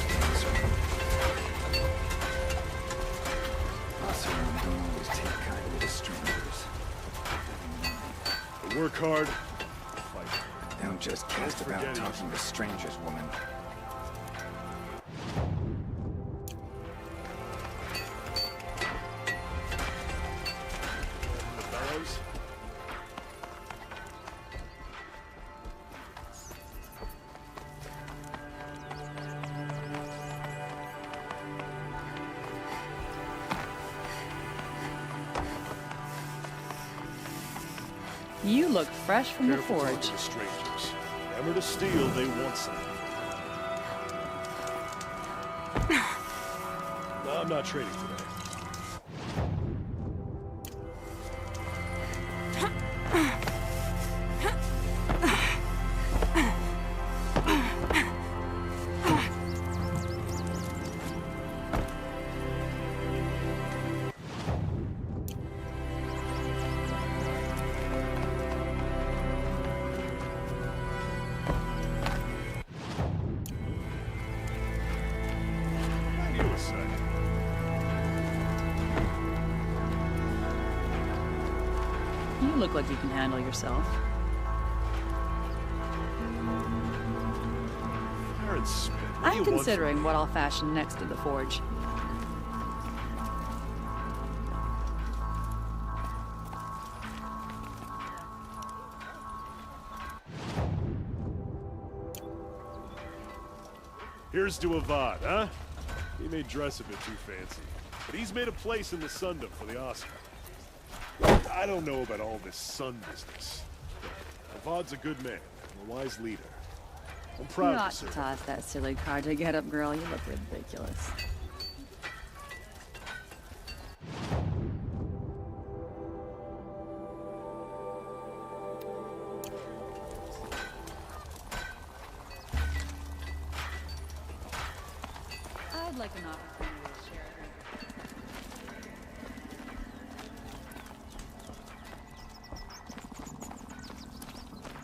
Also, don't always take kindly to strangers. Work hard, fight hard. Don't just cast about talking to strangers, woman. The bellows. You look fresh from the forge. Careful talking to strangers. Never to steal, they want something. No, I'm not trading today. You look like you can handle yourself. I'm considering what I'll fashion next to the forge. Here's to Avad, huh? He may dress a bit too fancy, but he's made a place in the Sundom for the Oscar. I don't know about all this sun business. Avad's a good man, and a wise leader. I'm proud You to ought to serve. toss that silly card to get up, girl. You look ridiculous. I'd like an opportunity to share a drink.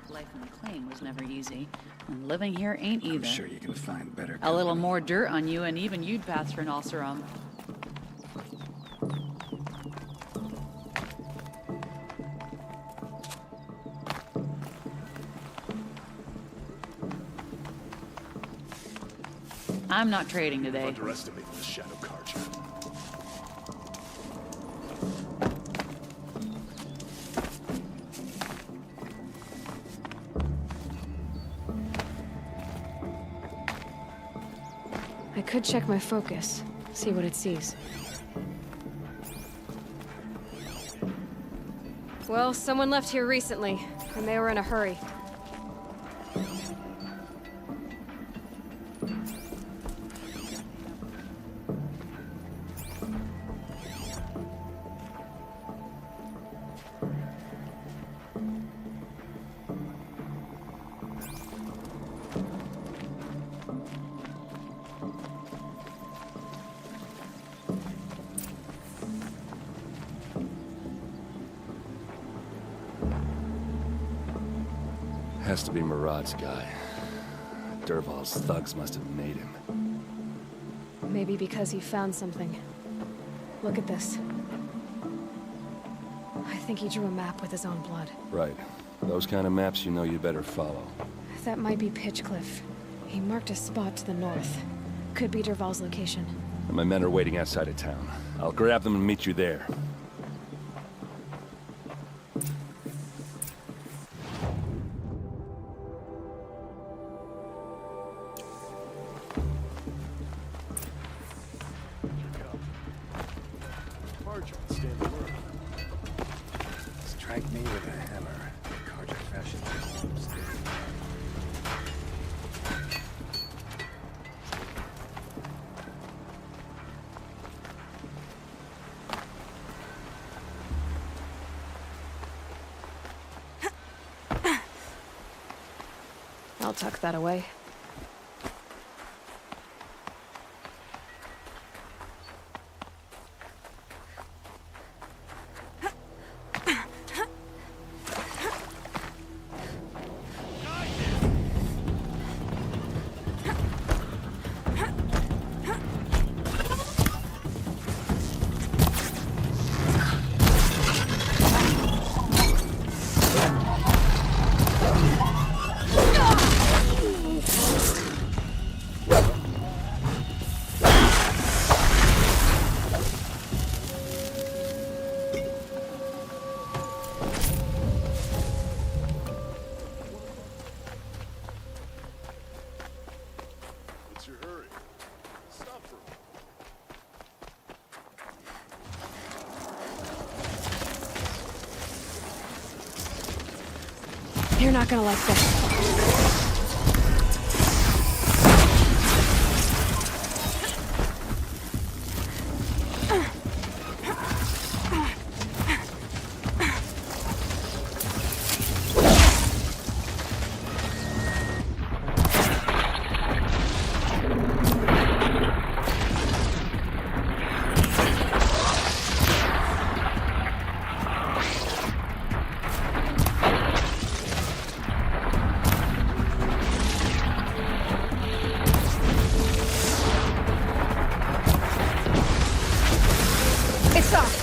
Life in McLean was never easy, and living here ain't either. I'm sure you can find better. A little more dirt on you, and even you'd pass for an Osseram. I'm not trading today. Underestimated the Shadow Carja. I could check my focus, see what it sees. Well, someone left here recently, and they were in a hurry. Has to be Murad's guy. Dervahl's thugs must have made him. Maybe because he found something. Look at this. I think he drew a map with his own blood. Right. Those kind of maps you know you better follow. That might be Pitchcliff. He marked a spot to the north. Could be Dervahl's location. And my men are waiting outside of town. I'll grab them and meet you there. Strike me with a hammer. Carja fashion. I'll tuck that away. What's your hurry? Stop for a moment. You're not gonna like this. It's off.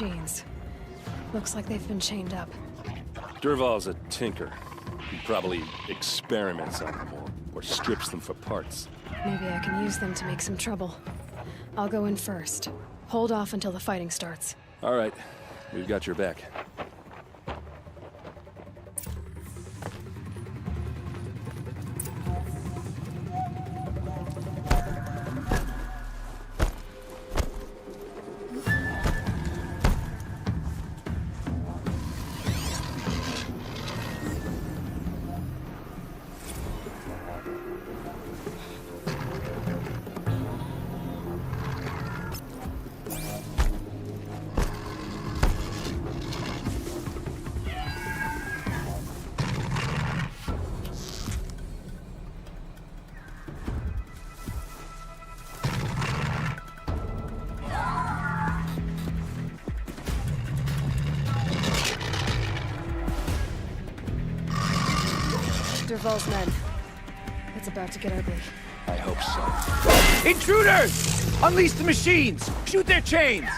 machines. Looks like they've been chained up. Dervahl's a tinker. He probably experiments on them or strips them for parts. Maybe I can use them to make some trouble. I'll go in first. Hold off until the fighting starts. All right. We've got your back. Dervahl's men. It's about to get ugly. I hope so. Intruders! Unleash the machines! Shoot their chains!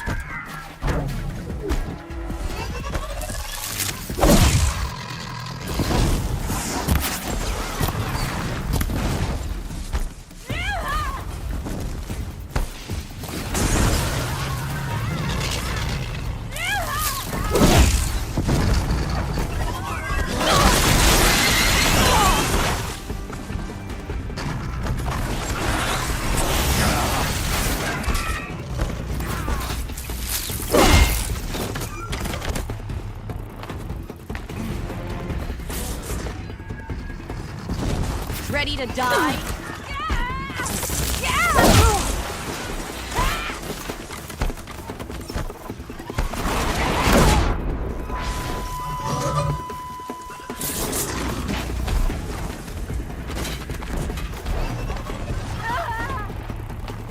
Ready to die?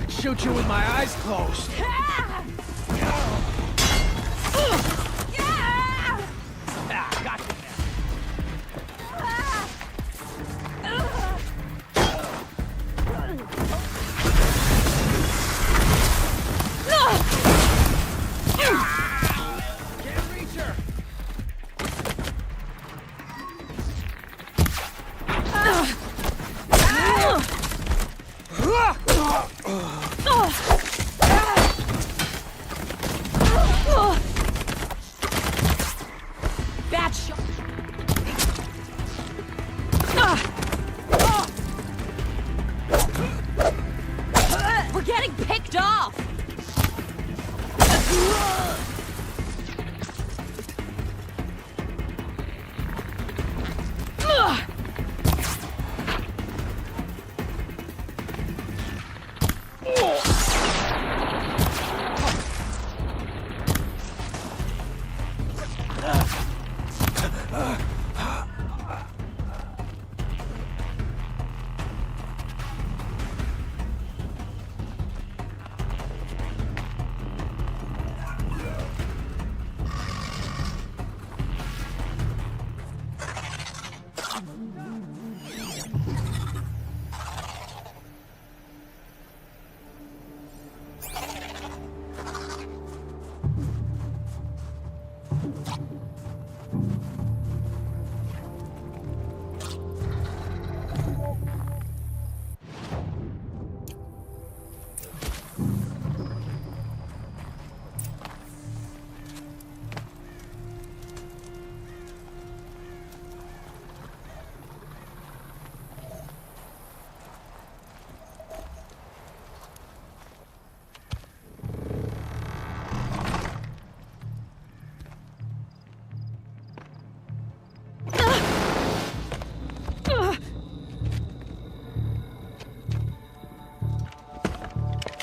Shoot you with my eyes closed. Got you there. Can't reach her. Bad shot. We're getting picked off.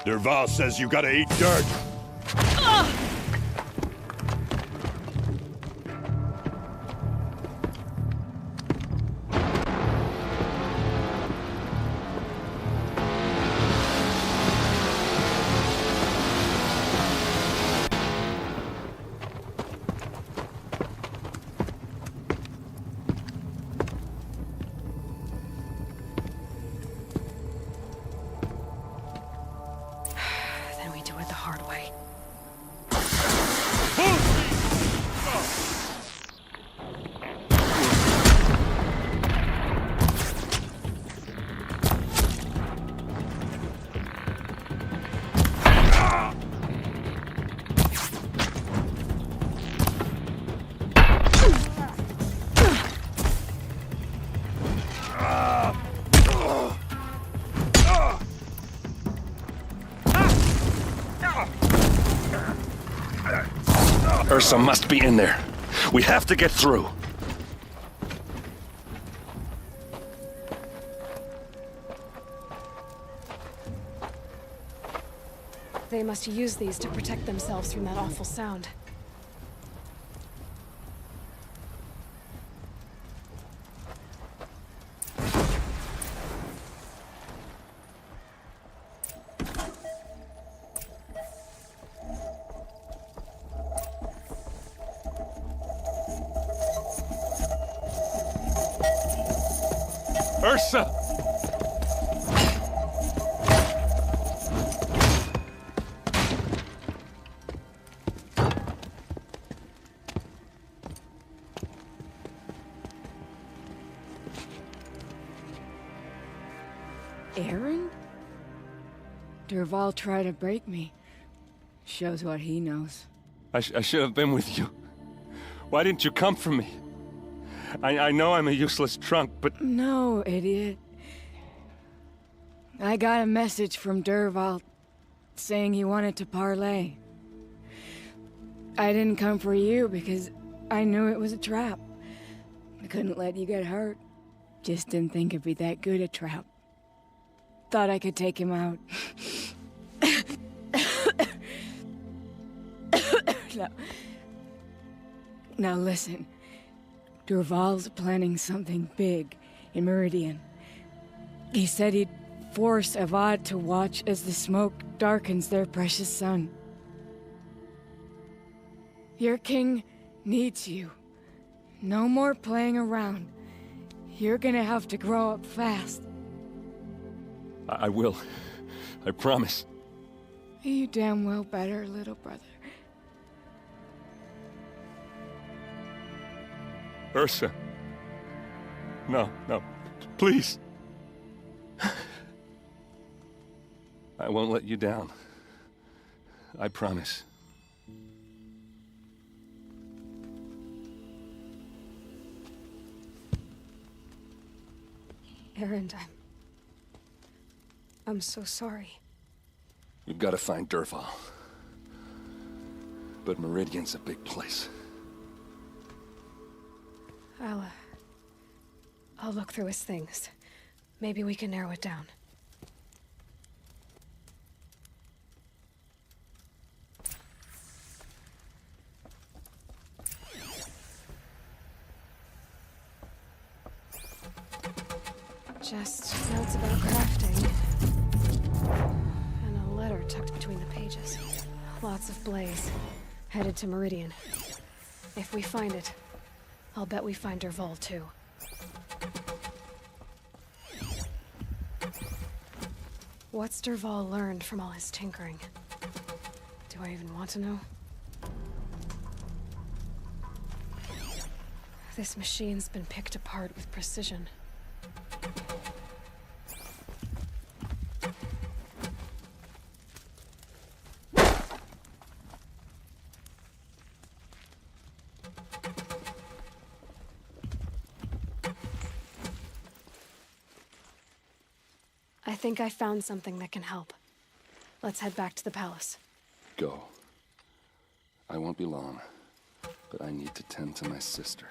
Dervahl says you gotta eat dirt. Then we do it the hard way. Ursa must be in there. We have to get through. They must use these to protect themselves from that awful sound. Ursa! Aaron? Dervahl tried to break me. Shows what he knows. I should have been with you. Why didn't you come for me? I know I'm a useless trunk, but... No, idiot. I got a message from Dervahl saying he wanted to parlay. I didn't come for you because I knew it was a trap. I couldn't let you get hurt. Just didn't think it'd be that good a trap. Thought I could take him out. Now listen. Dervahl's planning something big in Meridian. He said he'd force Avad to watch as the smoke darkens their precious sun. Your king needs you. No more playing around. You're gonna have to grow up fast. I will. I promise. You damn well better, little brother. Ursa. No, please. I won't let you down. I promise. Aaron, I'm so sorry. We've got to find Dervahl. But Meridian's a big place. I'll look through his things. Maybe we can narrow it down. Just notes about crafting. And a letter tucked between the pages. Lots of blaze. Headed to Meridian. If we find it, I'll bet we find Dervahl too. What's Dervahl learned from all his tinkering? Do I even want to know? This machine's been picked apart with precision. I think I found something that can help. Let's head back to the palace. Go. I won't be long, but I need to tend to my sister.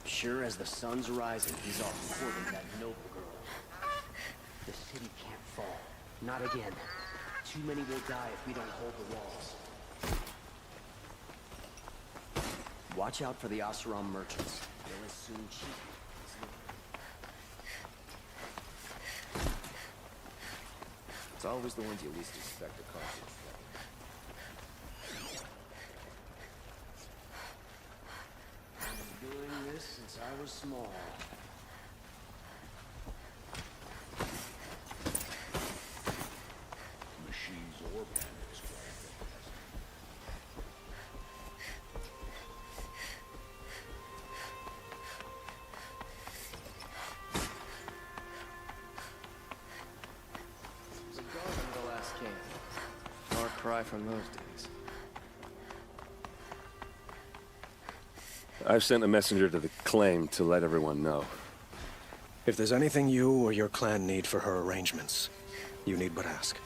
Sure as the sun's rising, he's off courting that noble girl. The city can't fall. Not again. Too many will die if we don't hold the walls. Watch out for the Oseram merchants. They'll as soon cheat you. It's always the ones you least expect to cause you trouble. I've been doing this since I was small. Machines or bandits, The Guard of the Last King. Far cry from those days. I've sent a messenger to the claim to let everyone know. If there's anything you or your clan need for her arrangements, you need but ask.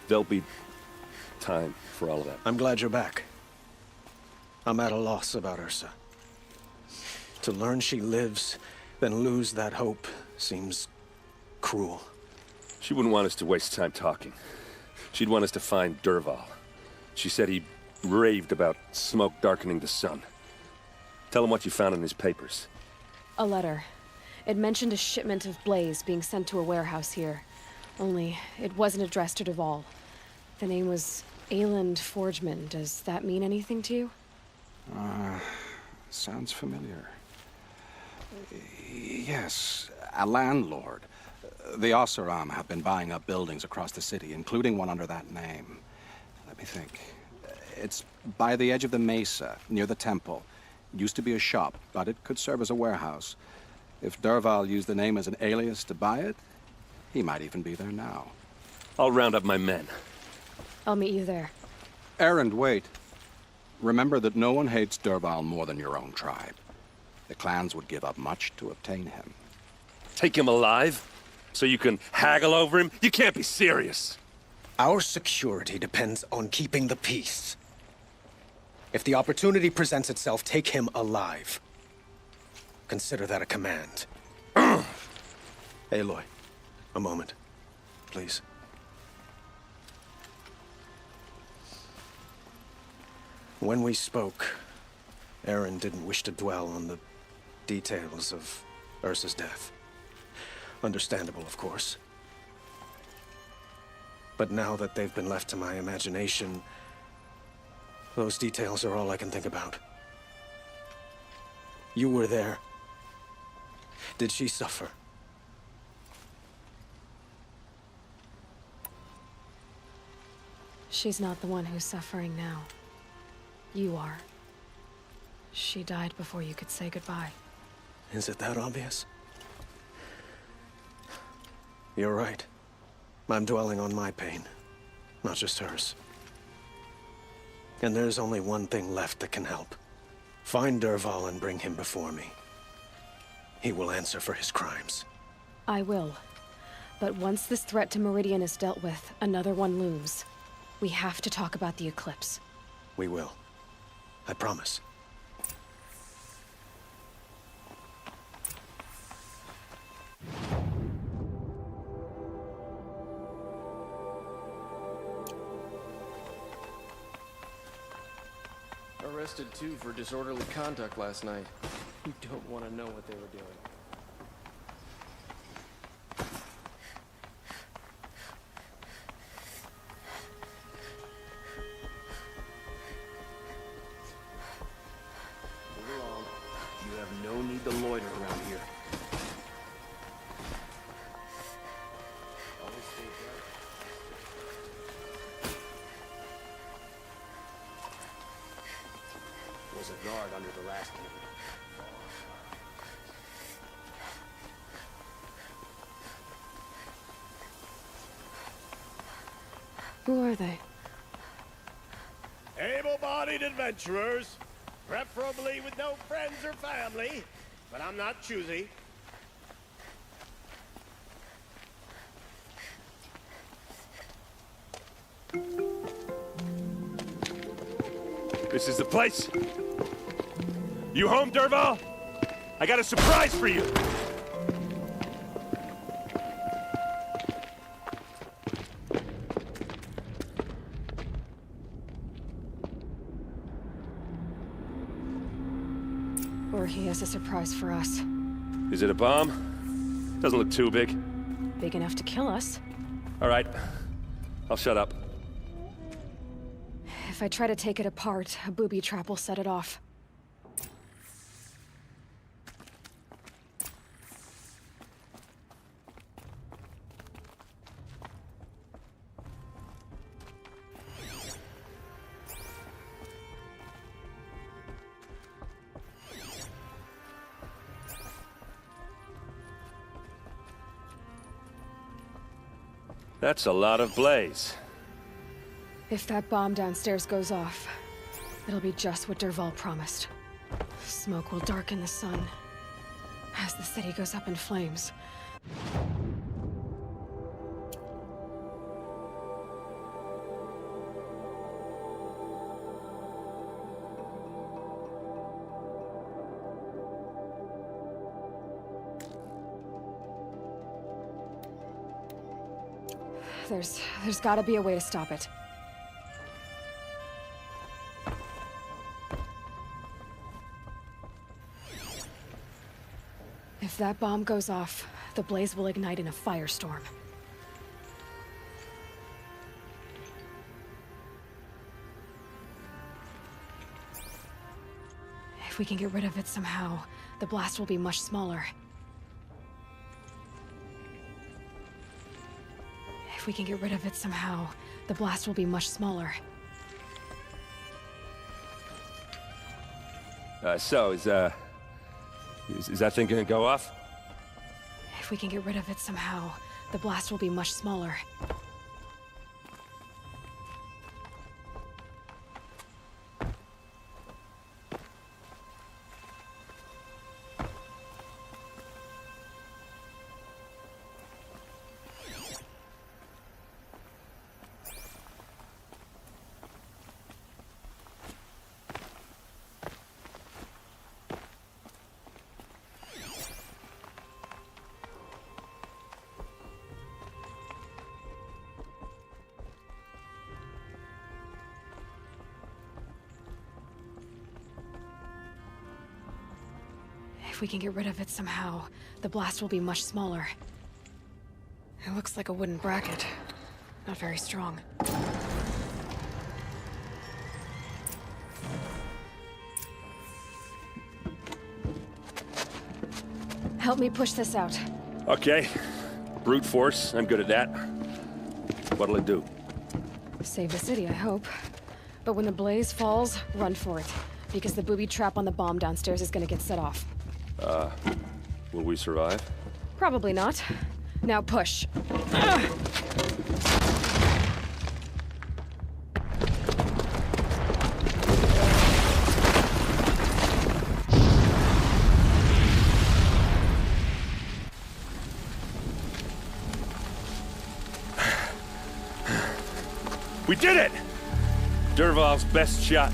There'll be time for all of that. I'm glad you're back. I'm at a loss about Ursa. To learn she lives, then lose that hope, seems cruel. She wouldn't want us to waste time talking. She'd want us to find Dervahl. She said he raved about smoke darkening the sun. Tell him what you found in his papers. A letter. It mentioned a shipment of blaze being sent to a warehouse here. Only, it wasn't addressed to Dervahl. The name was Ayland Forgeman. Does that mean anything to you? Sounds familiar. Yes, a landlord. The Oseram have been buying up buildings across the city, including one under that name. Let me think. It's by the edge of the mesa, near the temple. It used to be a shop, but it could serve as a warehouse. If Dervahl used the name as an alias to buy it, he might even be there now. I'll round up my men. I'll meet you there. Erend, wait. Remember that no one hates Dervahl more than your own tribe. The clans would give up much to obtain him. Take him alive? So you can haggle over him? You can't be serious. Our security depends on keeping the peace. If the opportunity presents itself, take him alive. Consider that a command. Aloy, a moment, please. When we spoke, Aaron didn't wish to dwell on the details of Ursa's death. Understandable, of course. But now that they've been left to my imagination, those details are all I can think about. You were there. Did she suffer? She's not the one who's suffering now. You are. She died before you could say goodbye. Is it that obvious? You're right. I'm dwelling on my pain, not just hers. And there's only one thing left that can help. Find Dervahl and bring him before me. He will answer for his crimes. I will. But once this threat to Meridian is dealt with, another one looms. We have to talk about the eclipse. We will. I promise. Arrested too for disorderly conduct last night. You don't want to know what they were doing. Move along. You have no need to loiter around here. Always stay bright. Was a guard under the last king. Who are they? Able-bodied adventurers, preferably with no friends or family, but I'm not choosy. This is the place. You home, Dervahl? I got a surprise for you. Or he has a surprise for us. Is it a bomb? Doesn't look too big. Big enough to kill us. All right. I'll shut up. If I try to take it apart, a booby trap will set it off. That's a lot of blaze. If that bomb downstairs goes off, it'll be just what Dervahl promised. Smoke will darken the sun as the city goes up in flames. There's gotta be a way to stop it. If that bomb goes off, the blaze will ignite in a firestorm. If we can get rid of it somehow, the blast will be much smaller. If we can get rid of it somehow, the blast will be much smaller. So, is that thing gonna go off? If we can get rid of it somehow, the blast will be much smaller. If we can get rid of it somehow, the blast will be much smaller. It looks like a wooden bracket. Not very strong. Help me push this out. Okay. Brute force, I'm good at that. What'll it do? Save the city, I hope. But when the blaze falls, run for it. Because the booby trap on the bomb downstairs is gonna get set off. Will we survive? Probably not. Now push. We did it! Dervahl's best shot,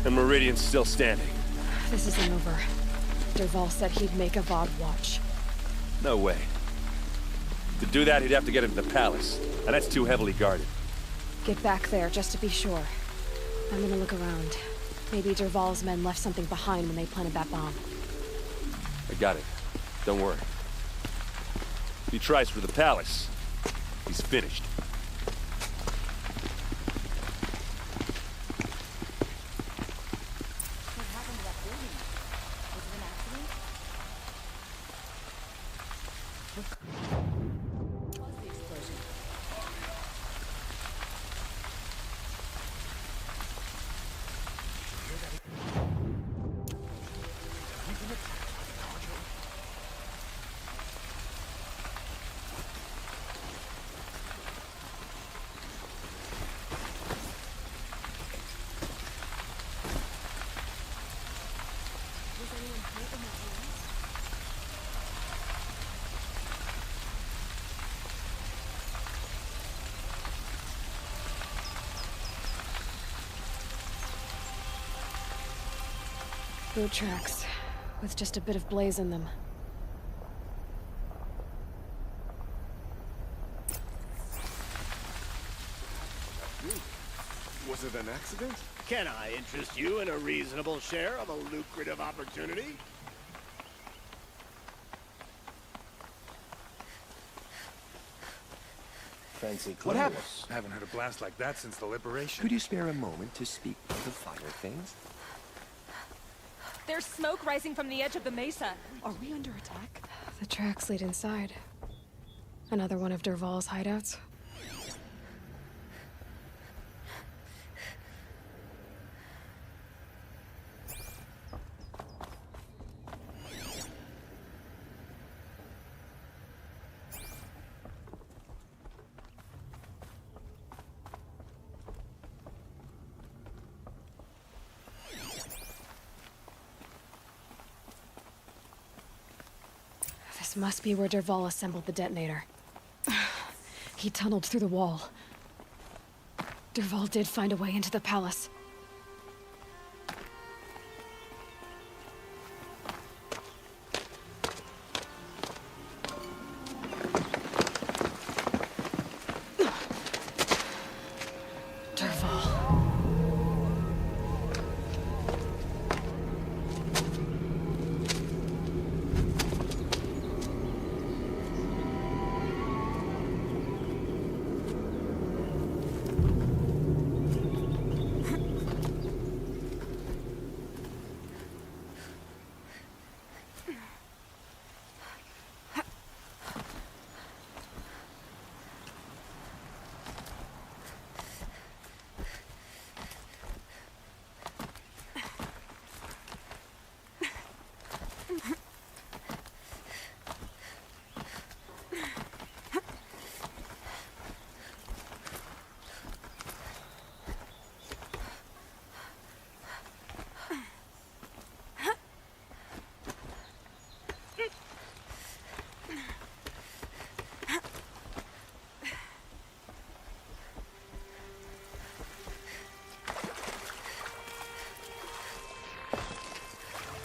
and Meridian's still standing. This isn't over. Dervahl said he'd make a VOD watch. No way. To do that, he'd have to get into the palace, and that's too heavily guarded. Get back there, just to be sure. I'm gonna look around. Maybe Dervahl's men left something behind when they planted that bomb. I got it. Don't worry. If he tries for the palace, he's finished. Boot tracks, with just a bit of blaze in them. Was it an accident? Can I interest you in a reasonable share of a lucrative opportunity? Fancy clothes. What happened? I haven't heard a blast like that since the liberation. Could you spare a moment to speak of the finer things? There's smoke rising from the edge of the mesa. Are we under attack? The tracks lead inside. Another one of Dervahl's hideouts. This must be where Dervahl assembled the detonator. He tunneled through the wall. Dervahl did find a way into the palace.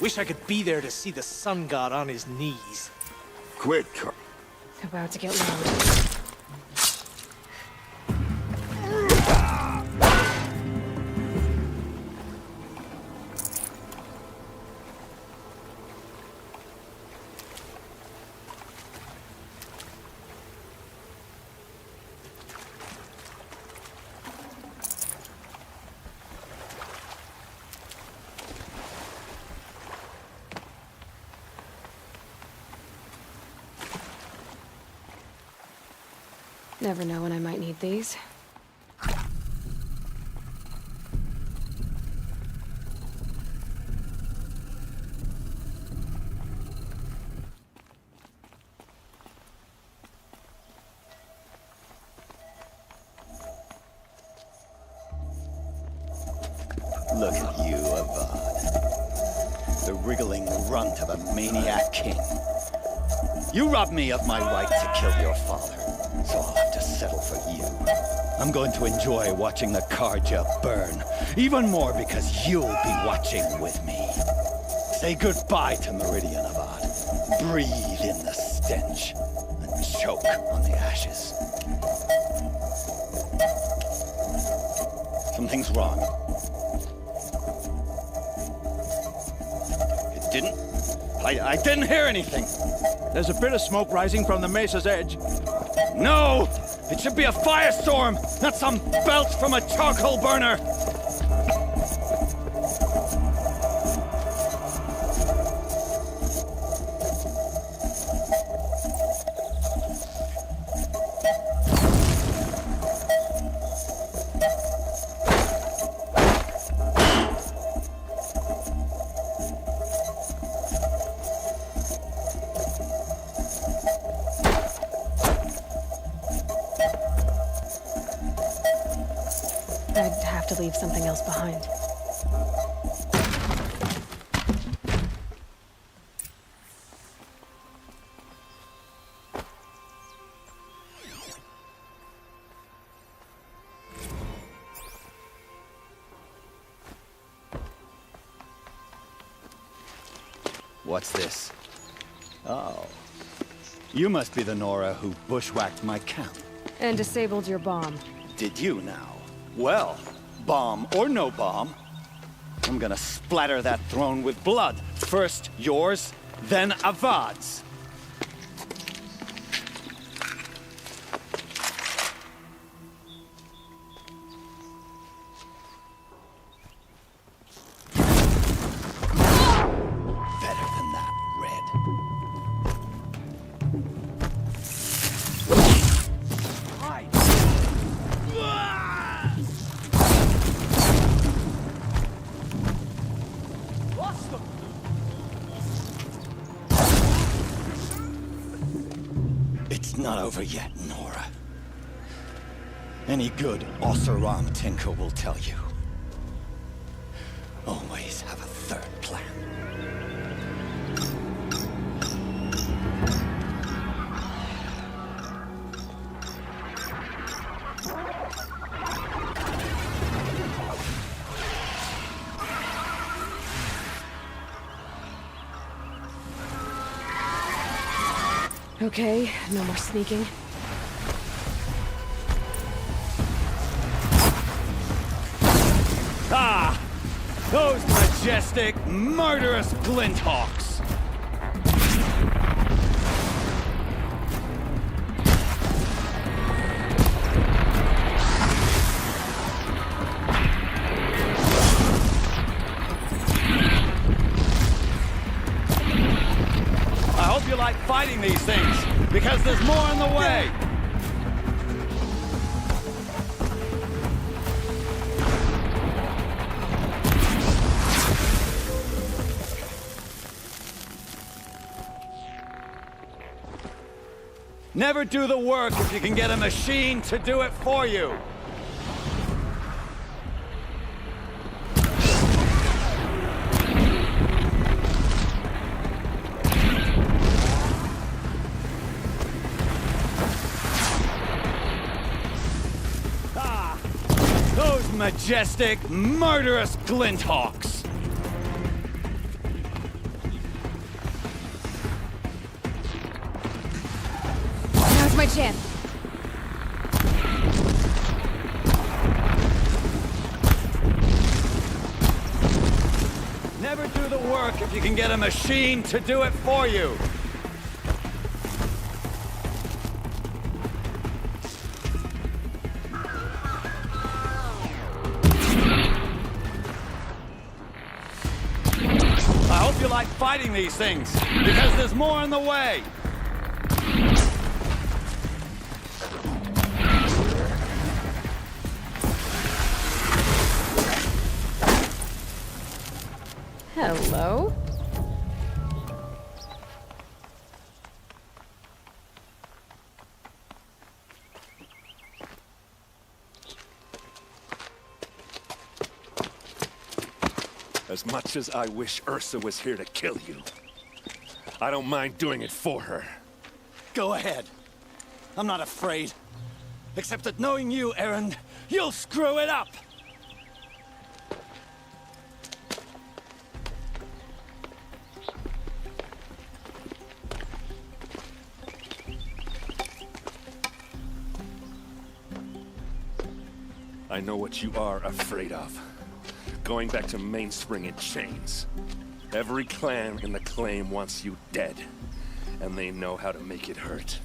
Wish I could be there to see the sun god on his knees. Quit, Carl. About to get loud. Never know when I might need these. Look at you, Avad. The wriggling runt of a maniac king. You robbed me of my right to kill your father, so I'll have to settle for you. I'm going to enjoy watching the Karja burn, even more because you'll be watching with me. Say goodbye to Meridian, Avad. Breathe in the stench, and choke on the ashes. Something's wrong. It didn't? I didn't hear anything. There's a bit of smoke rising from the mesa's edge. No! It should be a firestorm, not some belch from a charcoal burner! I'd have to leave something else behind. What's this? Oh. You must be the Nora who bushwhacked my camp. And disabled your bomb. Did you now? Well, Bomb or no bomb, I'm gonna splatter that throne with blood. First yours, then Avad's. Better than that, Red. It's not over yet, Nora. Any good Oseram tinker will tell you. Always have a third plan. Okay, no more sneaking. Ah! Those majestic, murderous glinthawks! I hope you like fighting these things, because there's more in the way! Never do the work if you can get a machine to do it for you. Ah! Those majestic, murderous glinthawks! Now's my chance. Never do the work if you can get a machine to do it for you. I hope you like fighting these things, because there's more in the way. Hello? As much as I wish Ursa was here to kill you, I don't mind doing it for her. Go ahead. I'm not afraid. Except that knowing you, Erend, you'll screw it up! I know what you are afraid of. Going back to Mainspring in chains. Every clan in the claim wants you dead. And they know how to make it hurt.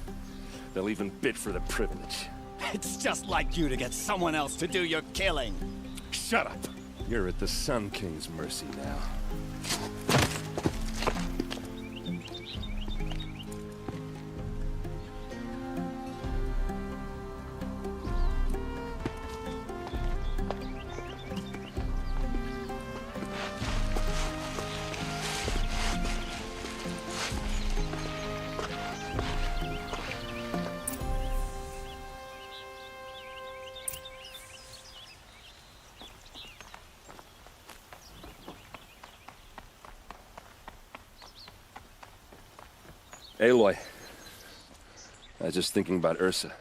They'll even bid for the privilege. It's just like you to get someone else to do your killing. Shut up! You're at the Sun King's mercy now. Aloy, I was just thinking about Ursa.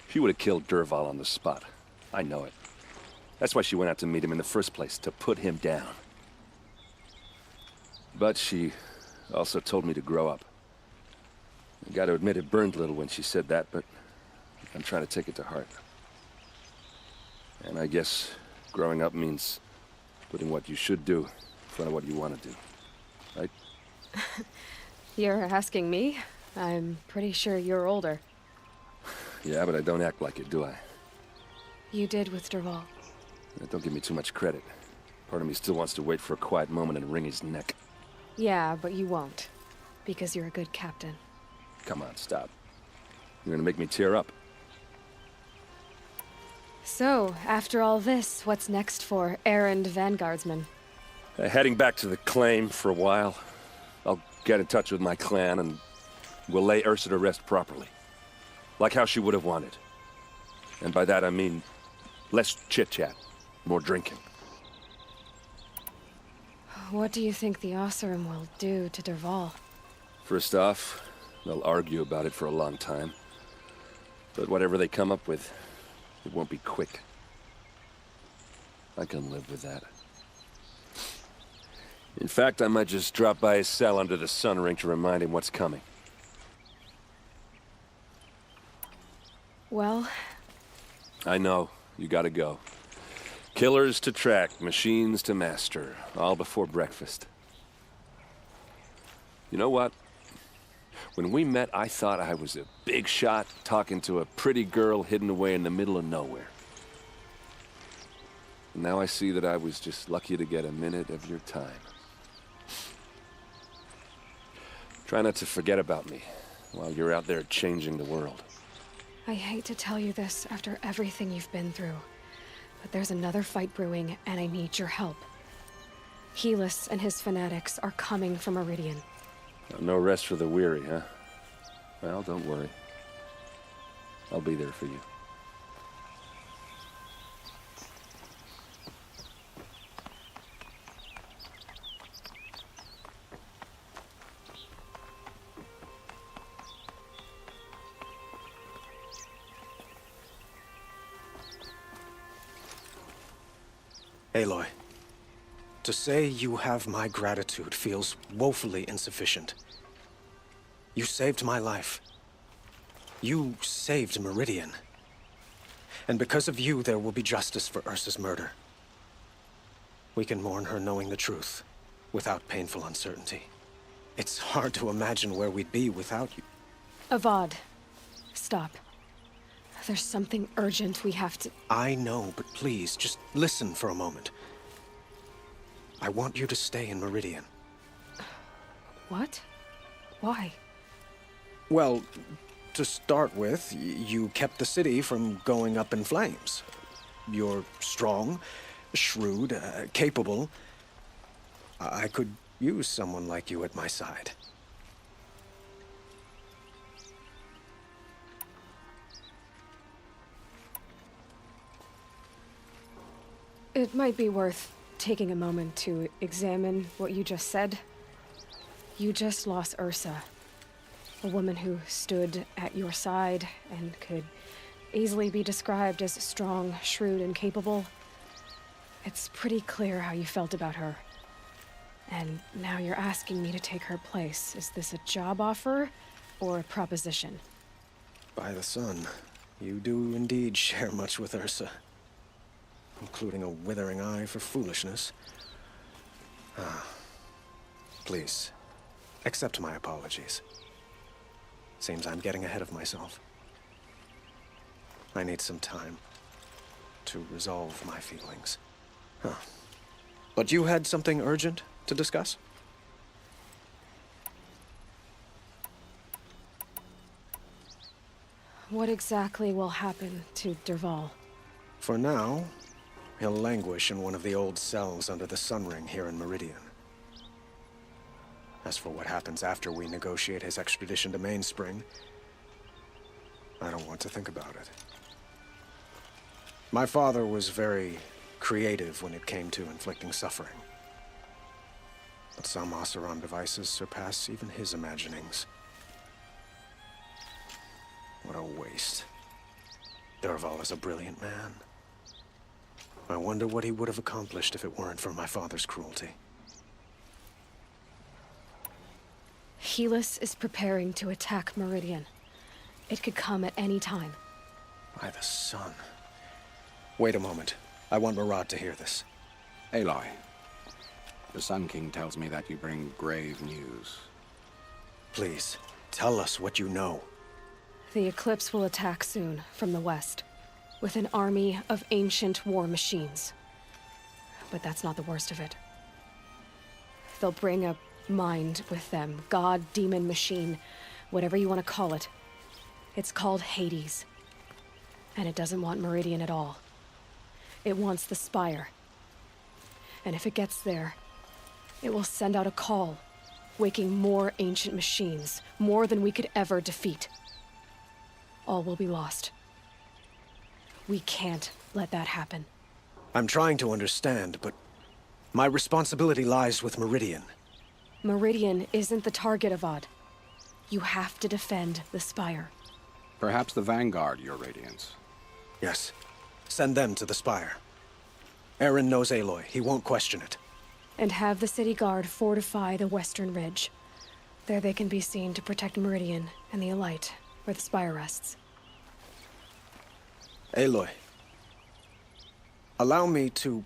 She would have killed Dervahl on the spot. I know it. That's why she went out to meet him in the first place, to put him down. But she also told me to grow up. I gotta admit it burned a little when she said that, but I'm trying to take it to heart. And I guess growing up means putting what you should do in front of what you want to do. Right? You're asking me? I'm pretty sure you're older. Yeah, but I don't act like it, do I? You did with Dervahl. Don't give me too much credit. Part of me still wants to wait for a quiet moment and wring his neck. Yeah, but you won't. Because you're a good captain. Come on, stop. You're gonna make me tear up. So, after all this, what's next for errand vanguardsman? Heading back to the claim for a while. I'll get in touch with my clan and we'll lay Ursa to rest properly. Like how she would have wanted. And by that I mean less chit-chat, more drinking. What do you think the Oseram will do to Dervahl? First off, they'll argue about it for a long time. But whatever they come up with, it won't be quick. I can live with that. In fact, I might just drop by his cell under the sun ring to remind him what's coming. Well... I know. You gotta go. Killers to track, machines to master, all before breakfast. You know what? When we met, I thought I was a big shot talking to a pretty girl hidden away in the middle of nowhere. And now I see that I was just lucky to get a minute of your time. Try not to forget about me while you're out there changing the world. I hate to tell you this after everything you've been through, but there's another fight brewing, and I need your help. Helis and his fanatics are coming from Meridian. No rest for the weary, huh? Well, don't worry. I'll be there for you. Aloy, to say you have my gratitude feels woefully insufficient. You saved my life. You saved Meridian. And because of you, there will be justice for Ursa's murder. We can mourn her knowing the truth, without painful uncertainty. It's hard to imagine where we'd be without you. Avad, stop. There's something urgent we have to... I know, but please, just listen for a moment. I want you to stay in Meridian. What? Why? Well, to start with, you kept the city from going up in flames. You're strong, shrewd, capable. I could use someone like you at my side. It might be worth taking a moment to examine what you just said. You just lost Ursa, a woman who stood at your side and could easily be described as strong, shrewd, and capable. It's pretty clear how you felt about her. And now you're asking me to take her place. Is this a job offer or a proposition? By the sun, you do indeed share much with Ursa. Including a withering eye for foolishness. Please, accept my apologies. Seems I'm getting ahead of myself. I need some time to resolve my feelings. But you had something urgent to discuss? What exactly will happen to Dervahl? For now, he'll languish in one of the old cells under the sun ring here in Meridian. As for what happens after we negotiate his extradition to Mainspring, I don't want to think about it. My father was very creative when it came to inflicting suffering. But some Oseram devices surpass even his imaginings. What a waste. Dervahl is a brilliant man. I wonder what he would have accomplished if it weren't for my father's cruelty. Helis is preparing to attack Meridian. It could come at any time. By the sun. Wait a moment. I want Murad to hear this. Aloy, the Sun King tells me that you bring grave news. Please, tell us what you know. The Eclipse will attack soon, from the west, with an army of ancient war machines. But that's not the worst of it. They'll bring a mind with them, god, demon, machine, whatever you want to call it. It's called Hades. And it doesn't want Meridian at all. It wants the Spire. And if it gets there, it will send out a call, waking more ancient machines, more than we could ever defeat. All will be lost. We can't let that happen. I'm trying to understand, but my responsibility lies with Meridian. Meridian isn't the target, Avad. You have to defend the Spire. Perhaps the Vanguard, your Radiance. Yes. Send them to the Spire. Aaron knows Aloy. He won't question it. And have the city guard fortify the western ridge. There they can be seen to protect Meridian and the Elite, where the Spire rests. Aloy, allow me to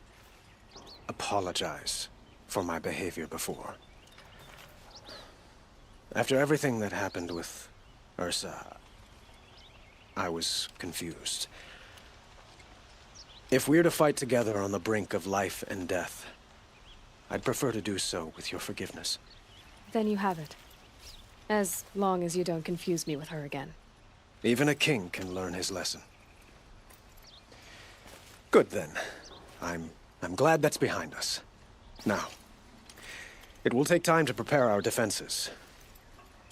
apologize for my behavior before. After everything that happened with Ursa, I was confused. If we're to fight together on the brink of life and death, I'd prefer to do so with your forgiveness. Then you have it. As long as you don't confuse me with her again. Even a king can learn his lesson. Good then. I'm glad that's behind us. Now, it will take time to prepare our defenses.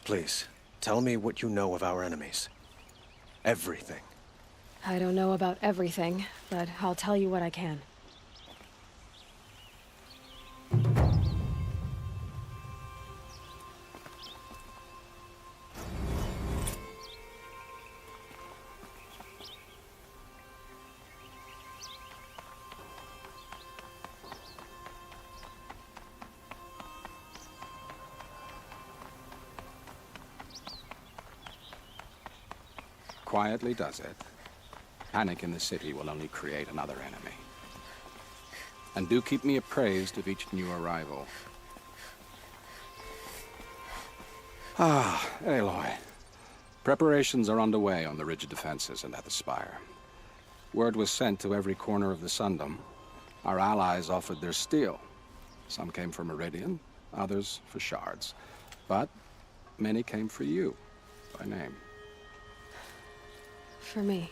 Please, tell me what you know of our enemies. Everything. I don't know about everything, but I'll tell you what I can. Quietly does it. Panic in the city will only create another enemy. And do keep me appraised of each new arrival. Aloy. Preparations are underway on the ridge defenses and at the Spire. Word was sent to every corner of the Sundom. Our allies offered their steel. Some came for Meridian, others for shards. But many came for you, by name. For me.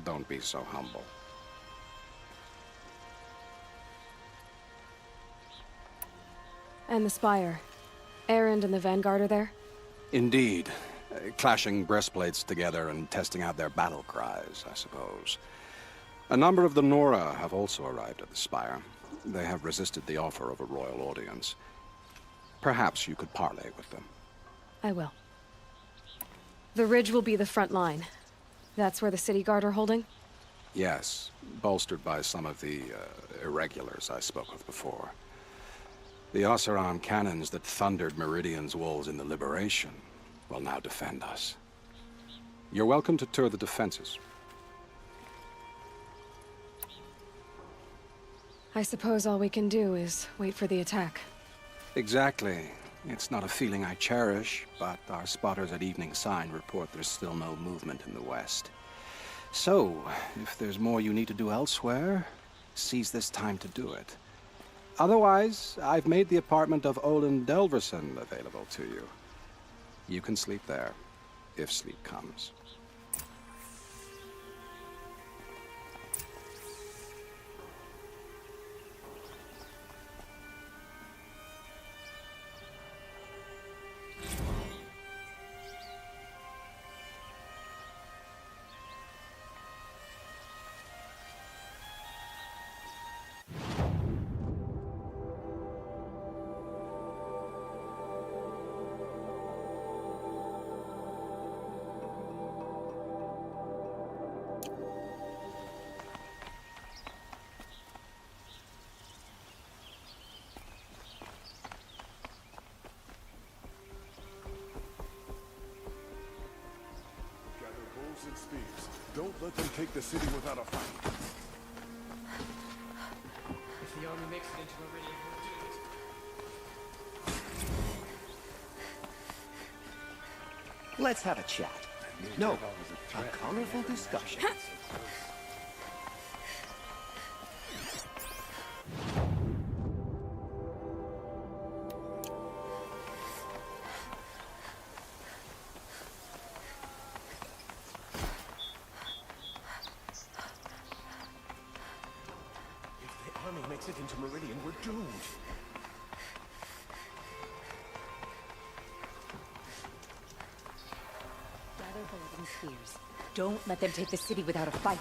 Don't be so humble. And the Spire. Erend and the Vanguard are there? Indeed. Clashing breastplates together and testing out their battle cries, I suppose. A number of the Nora have also arrived at the Spire. They have resisted the offer of a royal audience. Perhaps you could parley with them. I will. The ridge will be the front line. That's where the city guard are holding? Yes, bolstered by some of the irregulars I spoke of before. The Oseram cannons that thundered Meridian's walls in the Liberation will now defend us. You're welcome to tour the defenses. I suppose all we can do is wait for the attack. Exactly. It's not a feeling I cherish, but our spotters at Evening Sign report there's still no movement in the west. So, if there's more you need to do elsewhere, seize this time to do it. Otherwise, I've made the apartment of Olin Delverson available to you. You can sleep there, if sleep comes. And spears. Don't let them take the city without a fight. army makes it into Meridian, we're doomed. Let's have a chat. No, a colorful discussion. If the army makes it into Meridian, we're doomed. Gather golden spears. Don't let them take the city without a fight.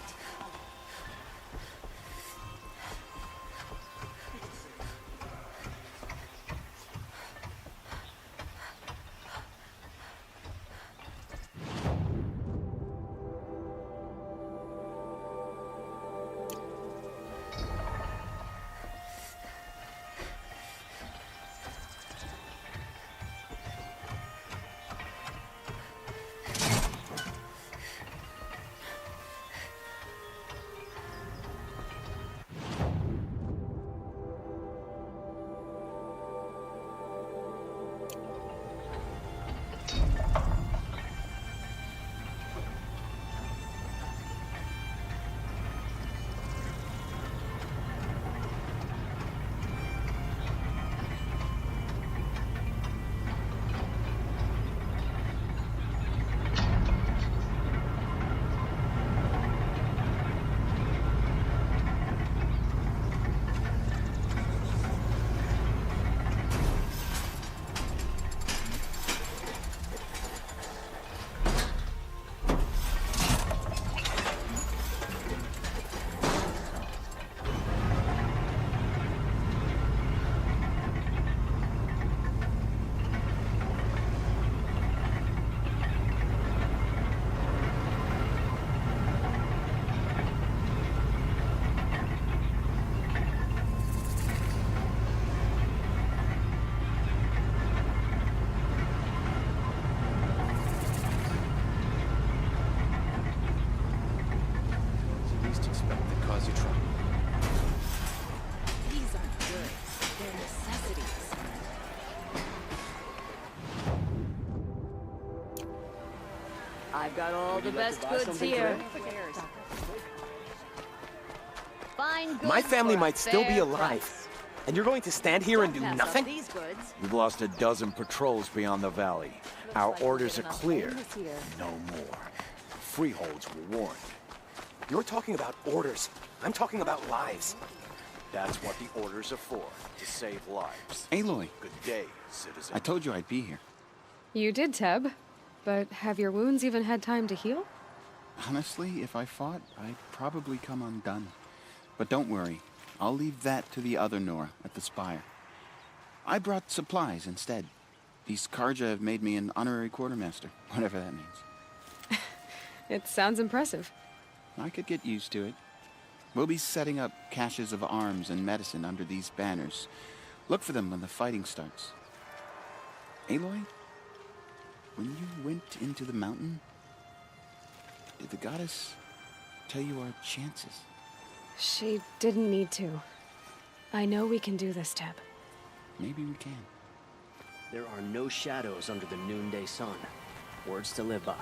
I've got all the best goods here. Fine goods. My family for a might still be fair alive. price. And you're going to stand here and do Pass up nothing? These goods. We've lost a dozen patrols beyond the valley. Our like we're orders are getting off clear. bonus here. No more. Freeholds were warned. You're talking about orders. I'm talking about lives. That's what the orders are for, to save lives. Aloy, Good day, citizen. I told you I'd be here. You did, Teb. But have your wounds even had time to heal? Honestly, if I fought, I'd probably come undone. But don't worry, I'll leave that to the other Nora at the Spire. I brought supplies instead. These Karja have made me an honorary quartermaster, whatever that means. It sounds impressive. I could get used to it. We'll be setting up caches of arms and medicine under these banners. Look for them when the fighting starts. Aloy, when you went into the mountain, did the goddess tell you our chances? She didn't need to. I know we can do this, Teb. Maybe we can. There are no shadows under the noonday sun. Words to live by.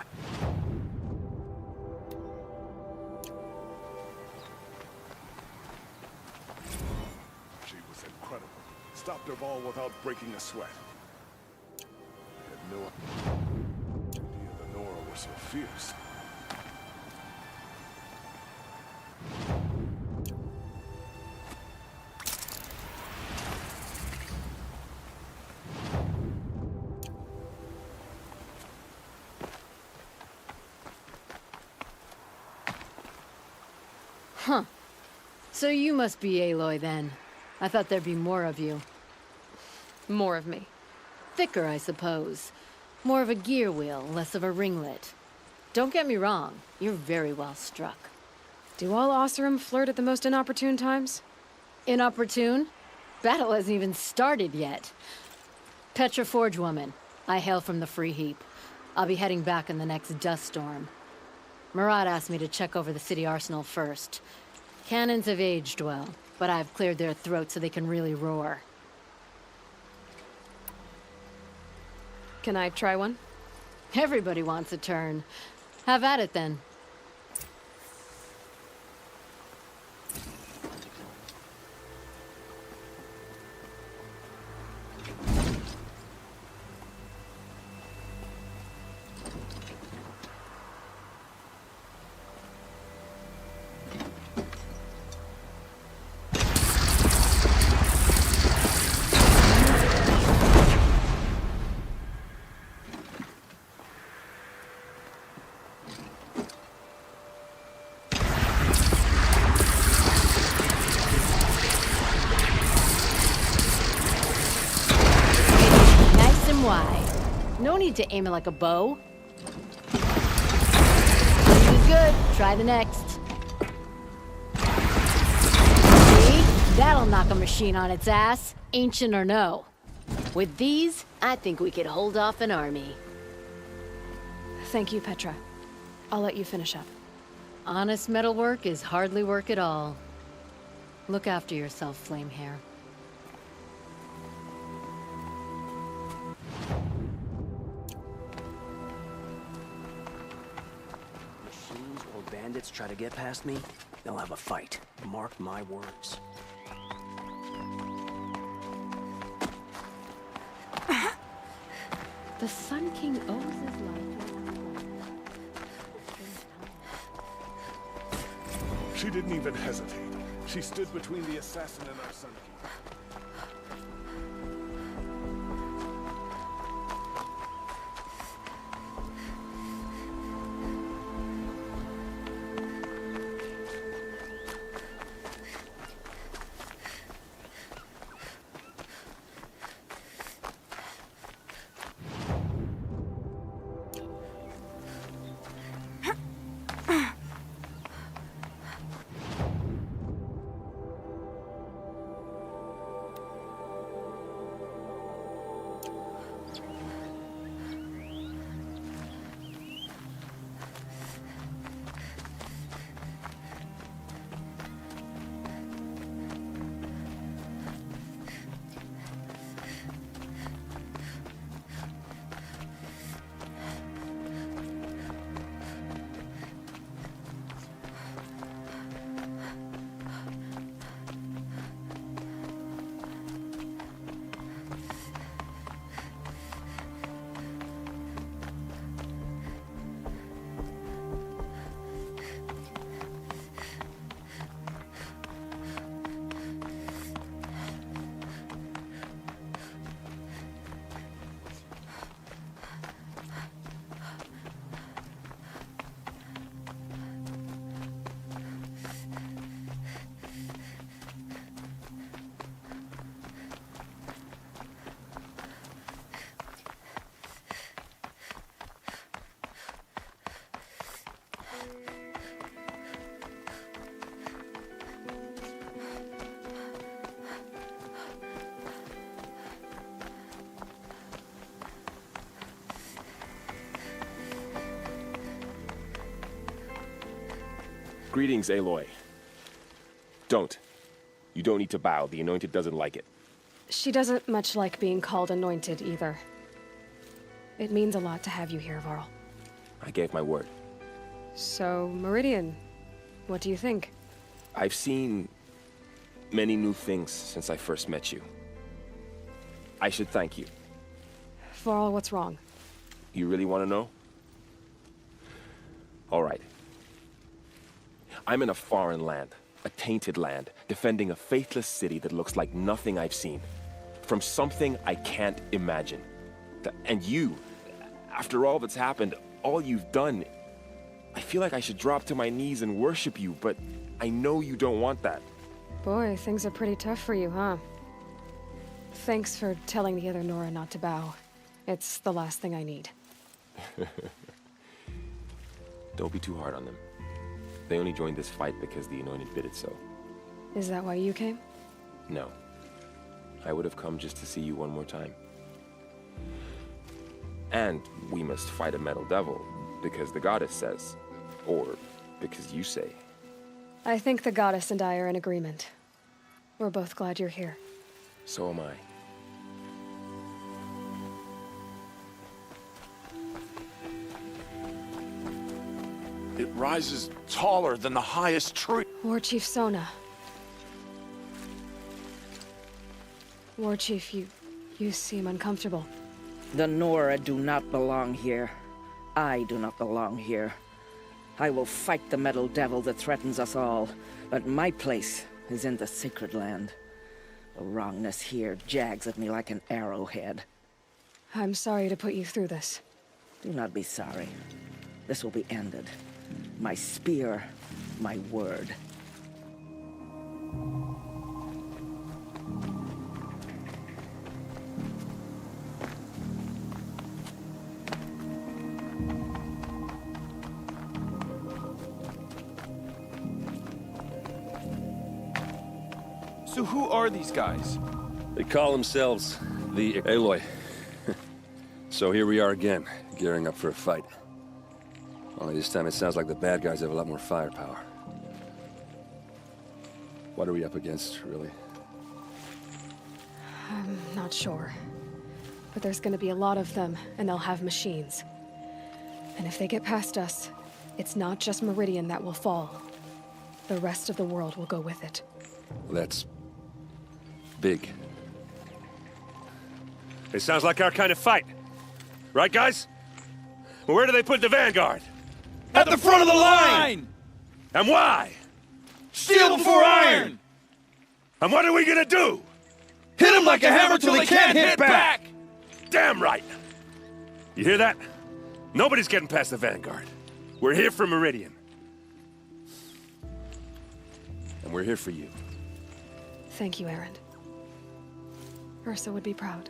She was incredible. Stopped her ball without breaking a sweat. I had no idea the Nora were so fierce. Huh. So you must be Aloy then. I thought there'd be more of you. More of me. Thicker, I suppose. More of a gear wheel, less of a ringlet. Don't get me wrong, you're very well struck. Do all Oseram flirt at the most inopportune times? Inopportune? Battle hasn't even started yet. Petra Forge woman. I hail from the Free Heap. I'll be heading back in the next dust storm. Murat asked me to check over the city arsenal first. Cannons have aged well. but I've cleared their throats so they can really roar. Can I try one? Everybody wants a turn. Have at it then. No need to aim it like a bow. This is good. Try the next. See? That'll knock a machine on its ass, ancient or no. With these, I think we could hold off an army. Thank you, Petra. I'll let you finish up. Honest metalwork is hardly work at all. Look after yourself, Flamehair. Bandits try to get past me, they'll have a fight. Mark my words. The Sun King owes his life. She didn't even hesitate. She stood between the assassin and our Sun King. Greetings, Aloy. Don't. You don't need to bow. The Anointed doesn't like it. She doesn't much like being called Anointed either. It means a lot to have you here, Varl. I gave my word. So, Meridian, what do you think? I've seen many new things since I first met you. I should thank you. Varl, what's wrong? You really want to know? All right. I'm in a foreign land, a tainted land, defending a faithless city that looks like nothing I've seen. From something I can't imagine. And you, after all that's happened, all you've done, I feel like I should drop to my knees and worship you, but I know you don't want that. Boy, things are pretty tough for you, huh? Thanks for telling the other Nora not to bow. It's the last thing I need. Don't be too hard on them. They only joined this fight because the Anointed bid it so. Is that why you came? No. I would have come just to see you one more time. And we must fight a metal devil, because the goddess says. Or because you say. I think the goddess and I are in agreement. We're both glad you're here. So am I. It rises taller than the highest tree. War Chief Sona. War Chief, you seem uncomfortable. The Nora do not belong here. I do not belong here. I will fight the metal devil that threatens us all, but my place is in the sacred land. The wrongness here jags at me like an arrowhead. I'm sorry to put you through this. Do not be sorry. This will be ended. My spear, my word. So who are these guys? They call themselves the Aloy. So here we are again, gearing up for a fight. Only this time it sounds like the bad guys have a lot more firepower. What are we up against, really? I'm not sure. But there's gonna be a lot of them, and they'll have machines. And if they get past us, it's not just Meridian that will fall. The rest of the world will go with it. Well, that's big. It sounds like our kind of fight. Right, guys? Well, where do they put the Vanguard? At the front of the line! And why? Steel before iron! And what are we gonna do? Hit them like a hammer till they can't hit back! Damn right! You hear that? Nobody's getting past the Vanguard. We're here for Meridian. And we're here for you. Thank you, Erend. Ursa would be proud.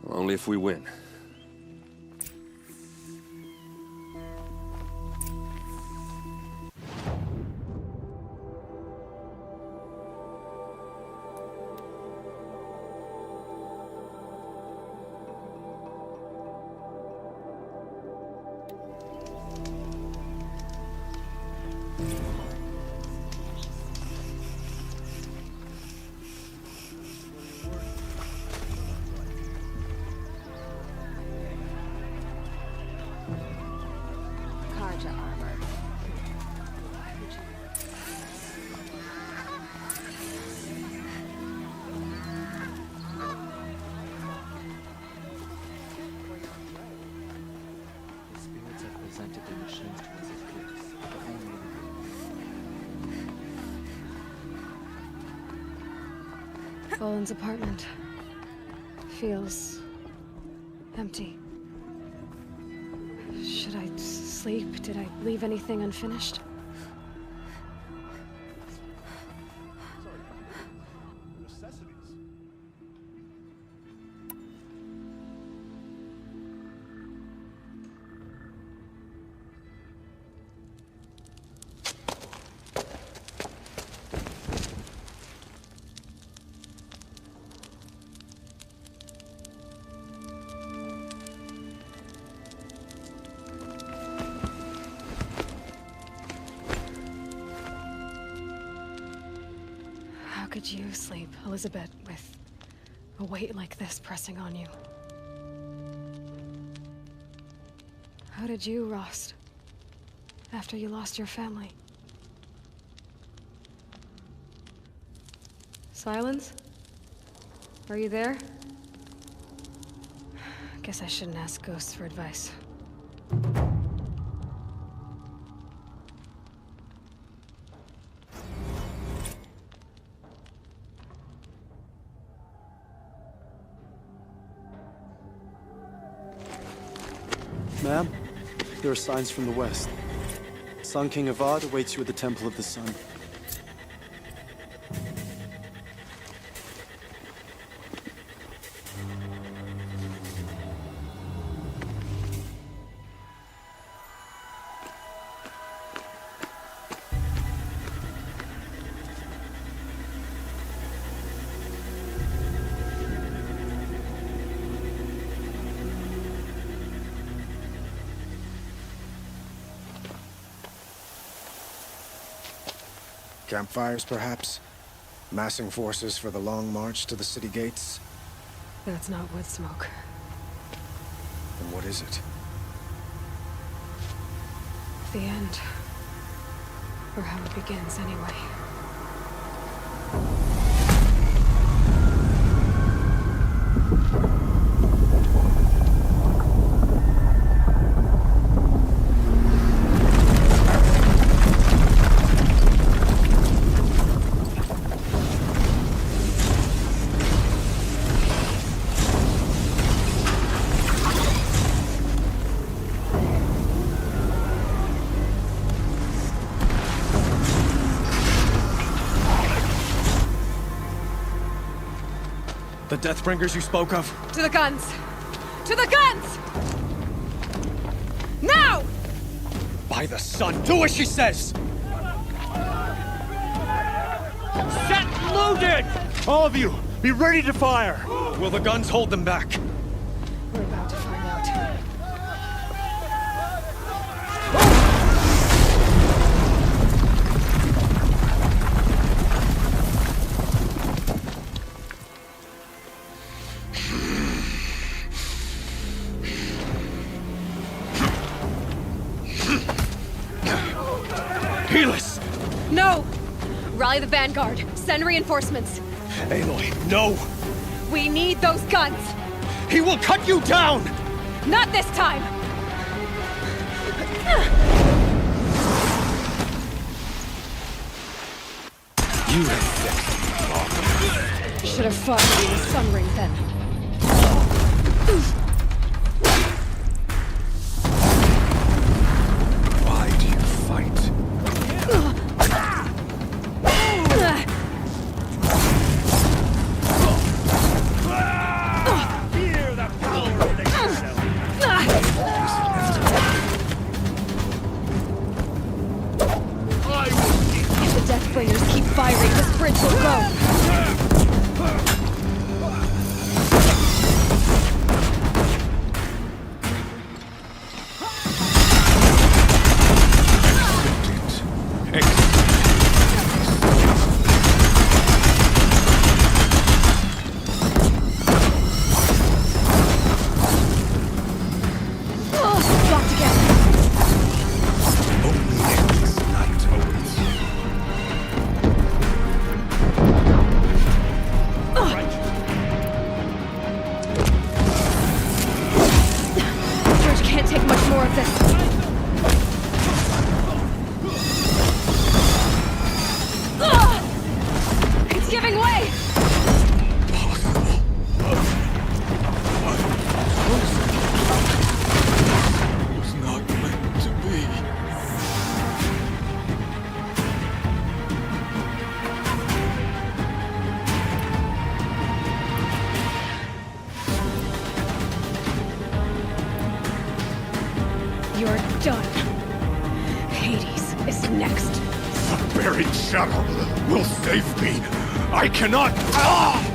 Well, only if we win. Boland's apartment feels empty. Should I sleep? Did I leave anything unfinished? How could you sleep, Elizabeth, with a weight like this pressing on you? How did you, Rost, after you lost your family? Silence? Are you there? Guess I shouldn't ask ghosts for advice. Ma'am, there are signs from the west. Sun King Avad awaits you at the Temple of the Sun. Campfires, perhaps? Massing forces for the long march to the city gates? That's not wood smoke. Then what is it? The end. Or how it begins, anyway. The Deathbringers you spoke of? To the guns! To the guns! Now! By the sun, do as she says! Set loaded! All of you, be ready to fire! Will the guns hold them back? We're about to find out. Helis! No! Rally the Vanguard. Send reinforcements. Aloy, no! We need those guns! He will cut you down! Not this time! You have fixed me. Should have fought me in the Sun Ring then. Why do you fight? Fear the power of the shadow! If the Deathbringers keep firing, this bridge will go! Locked again! Bridge can't take much more of this. It's giving way! Was not meant to be. You're done. Hades is next. The buried shadow will save me. I cannot. Ah!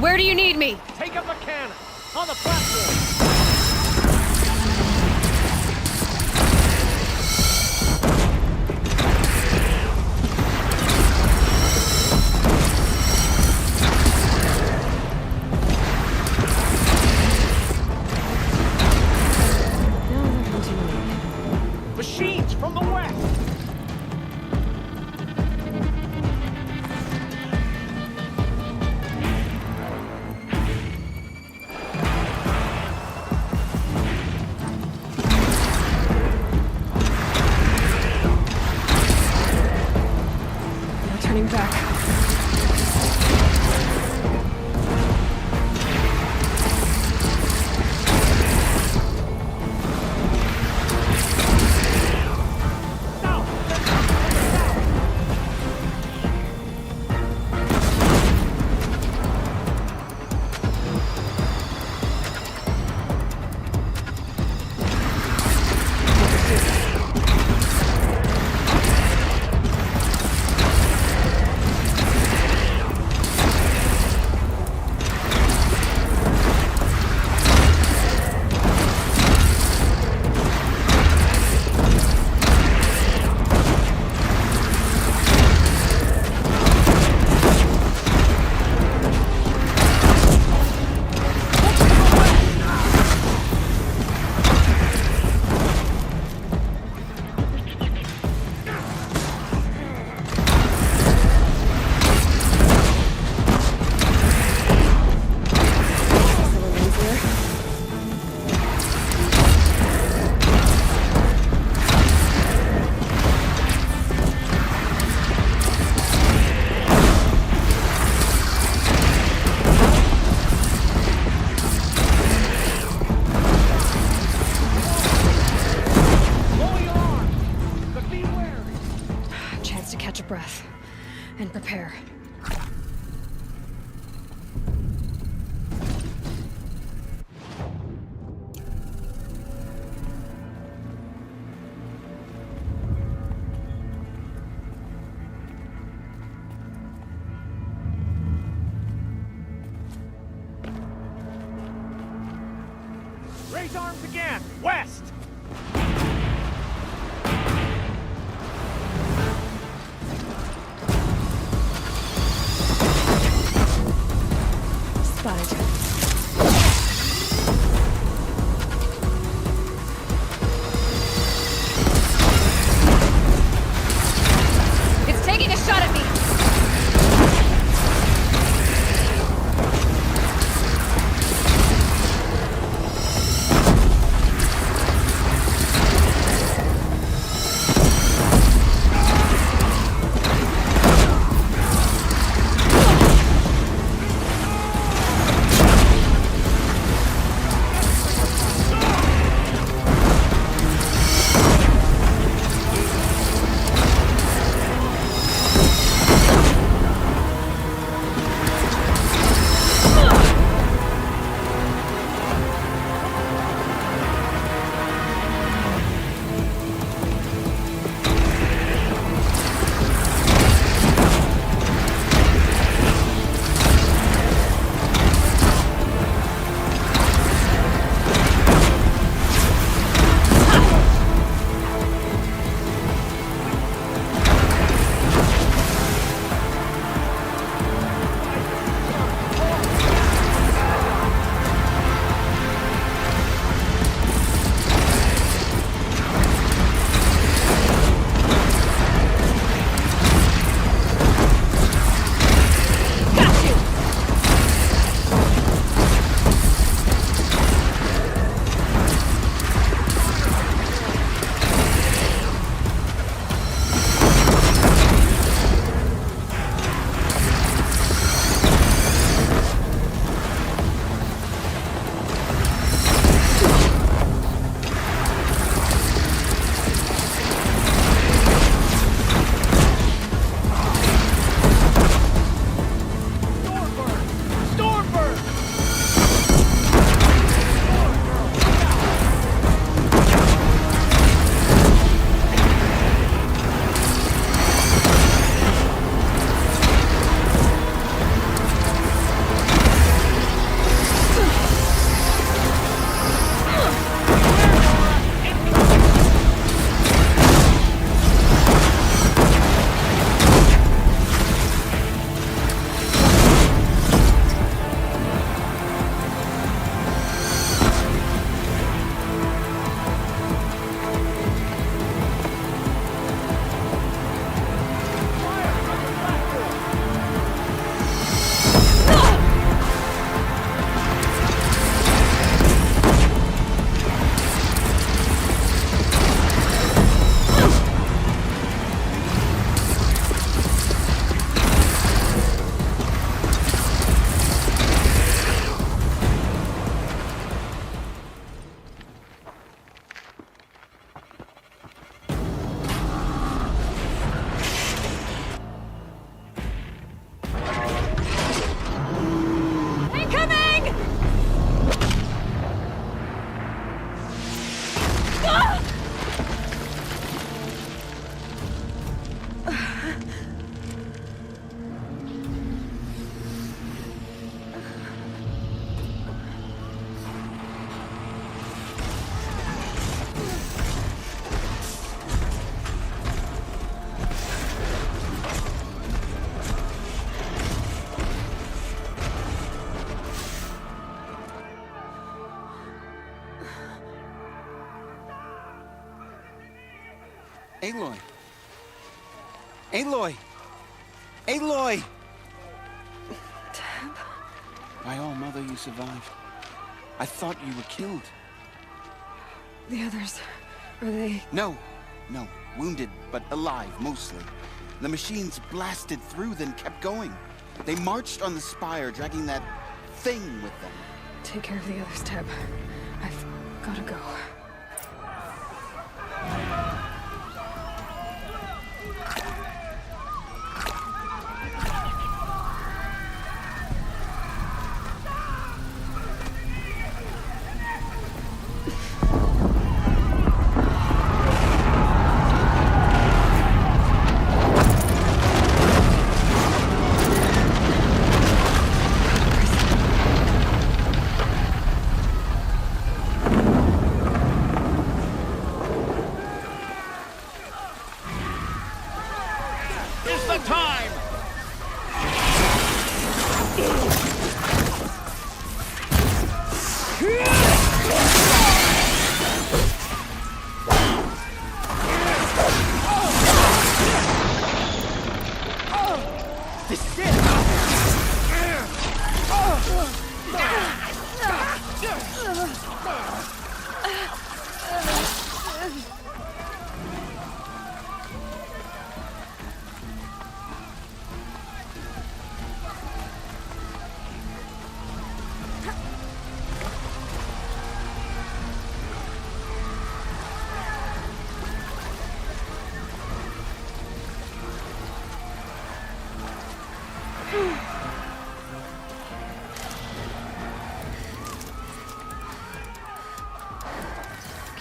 Where do you need me? Take up a cannon! On the platform! Machines from the west! No turning back. repair. Raise arms again! West! Spotted. It's taking a shot at me! Aloy! Aloy! Aloy! Deb? By all, Mother, you survived. I thought you were killed. The others, are they... No. Wounded, but alive, mostly. The machines blasted through, then kept going. They marched on the spire, dragging that thing with them. Take care of the others, Deb. I've gotta go.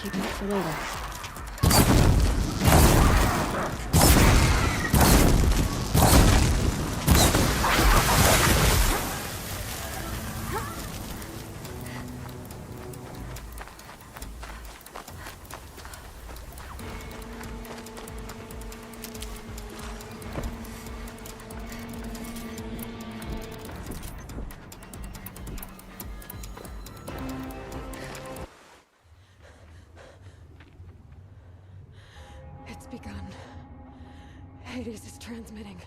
keep it for later. It's begun. Hades is transmitting.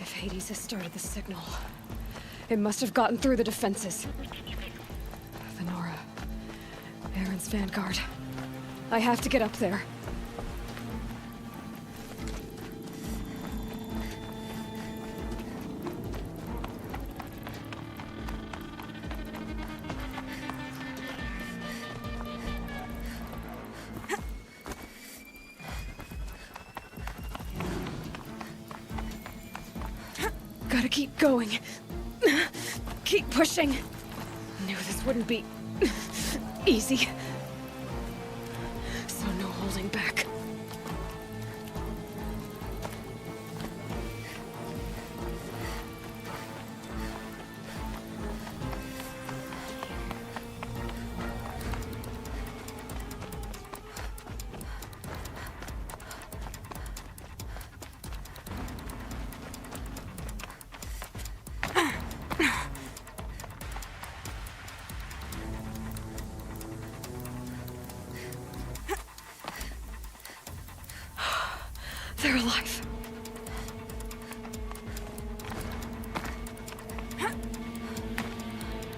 If Hades has started the signal, it must have gotten through the defenses. Venora, Aaron's vanguard. I have to get up there. Gotta keep going. Keep pushing. Knew this wouldn't be easy. So no holding back. They're alive.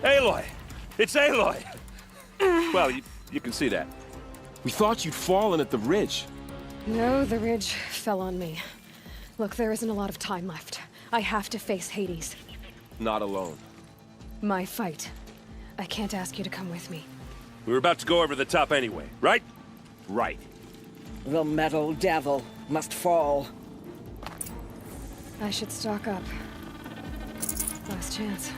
Aloy! It's Aloy! Well, you can see that. We thought you'd fallen at the ridge. No, the ridge fell on me. Look, there isn't a lot of time left. I have to face Hades. Not alone. My fight. I can't ask you to come with me. We were about to go over the top anyway, right? Right. The metal devil must fall. I should stock up. Last chance.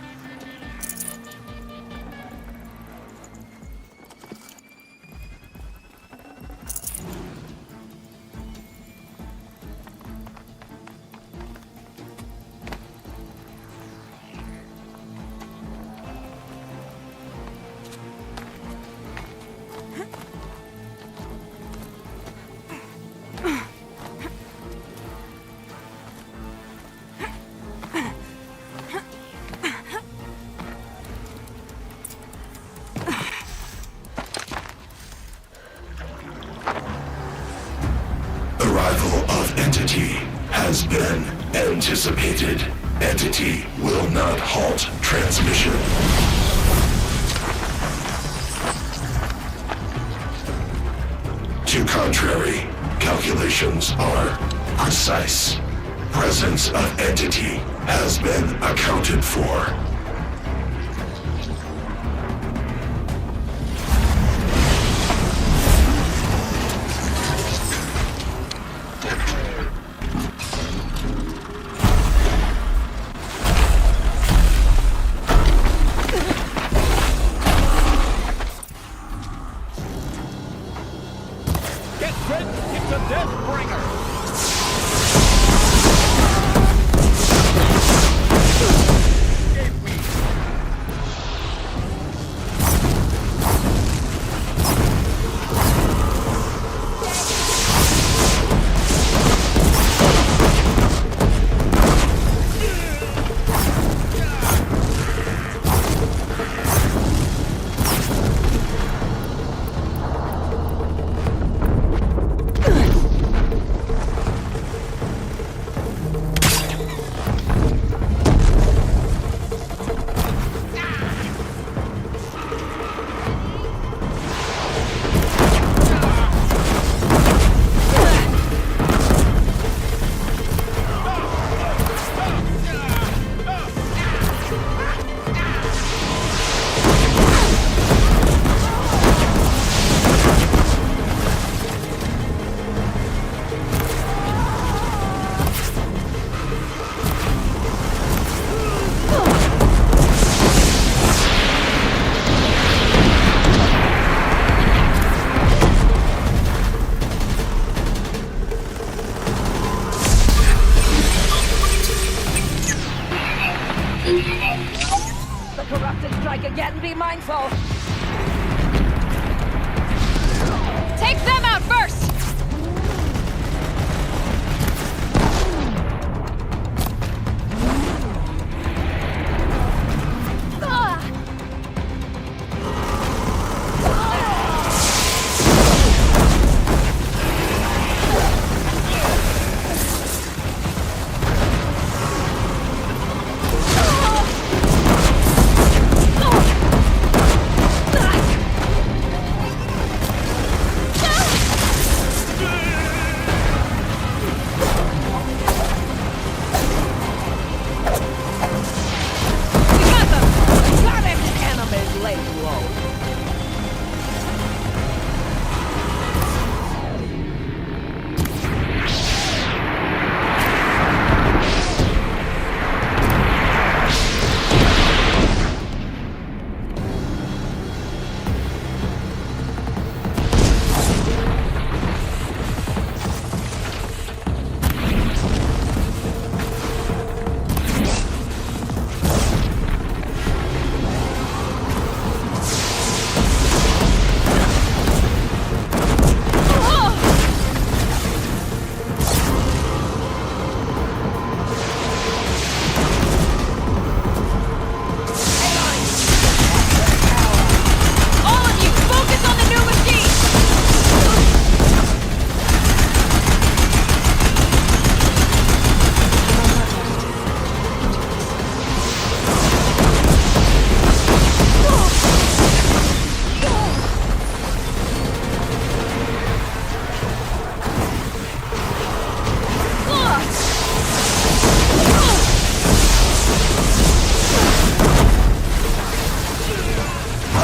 Entity has been anticipated. Entity will not halt transmission. To contrary, calculations are precise. Presence of entity has been accounted for. The corrupted strike again, be mindful! Take them out first!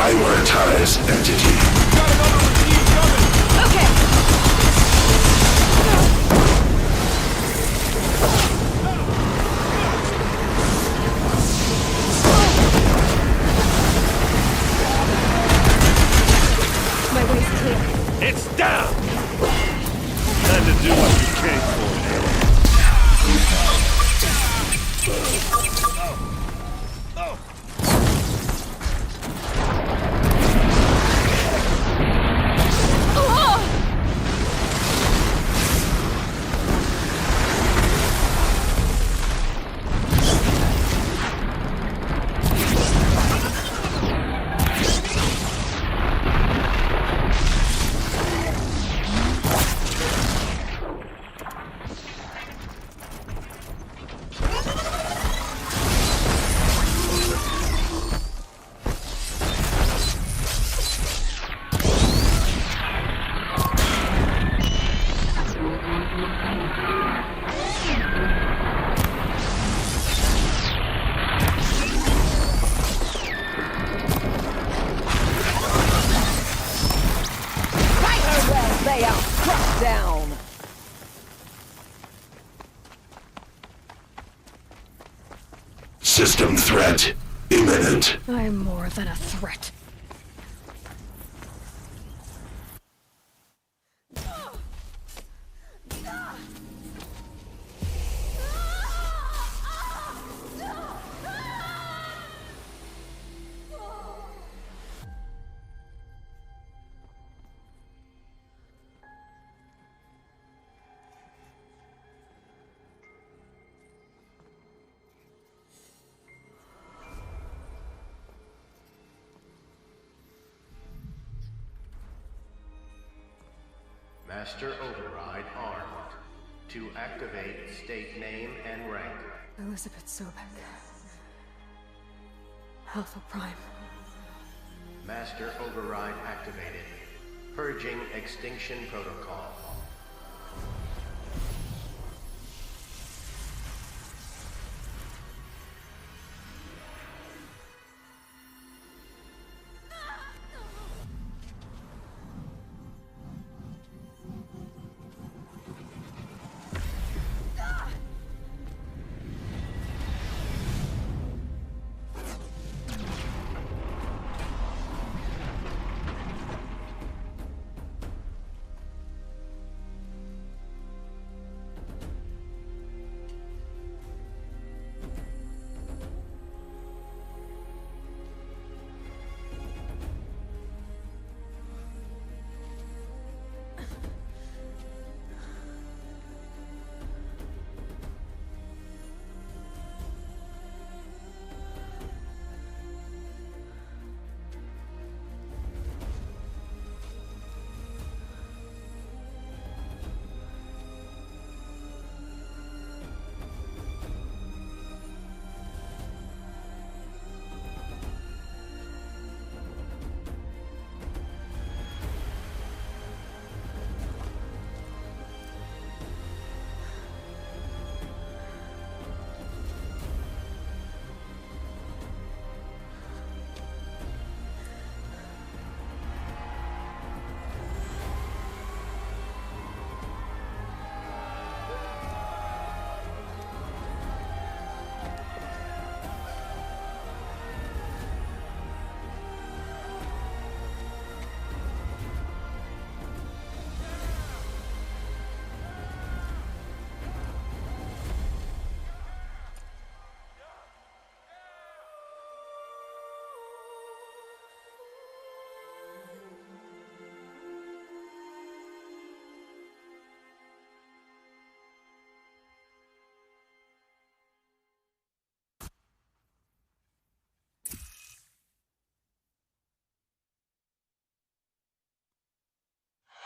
Prioritize entity. Okay. My way's clear. It's down! Time to do what you came for, Down! System threat imminent. I'm more than a threat. Master Override armed. To activate, state name and rank. Elizabeth Sobek. Alpha Prime. Master Override activated. Purging Extinction Protocol.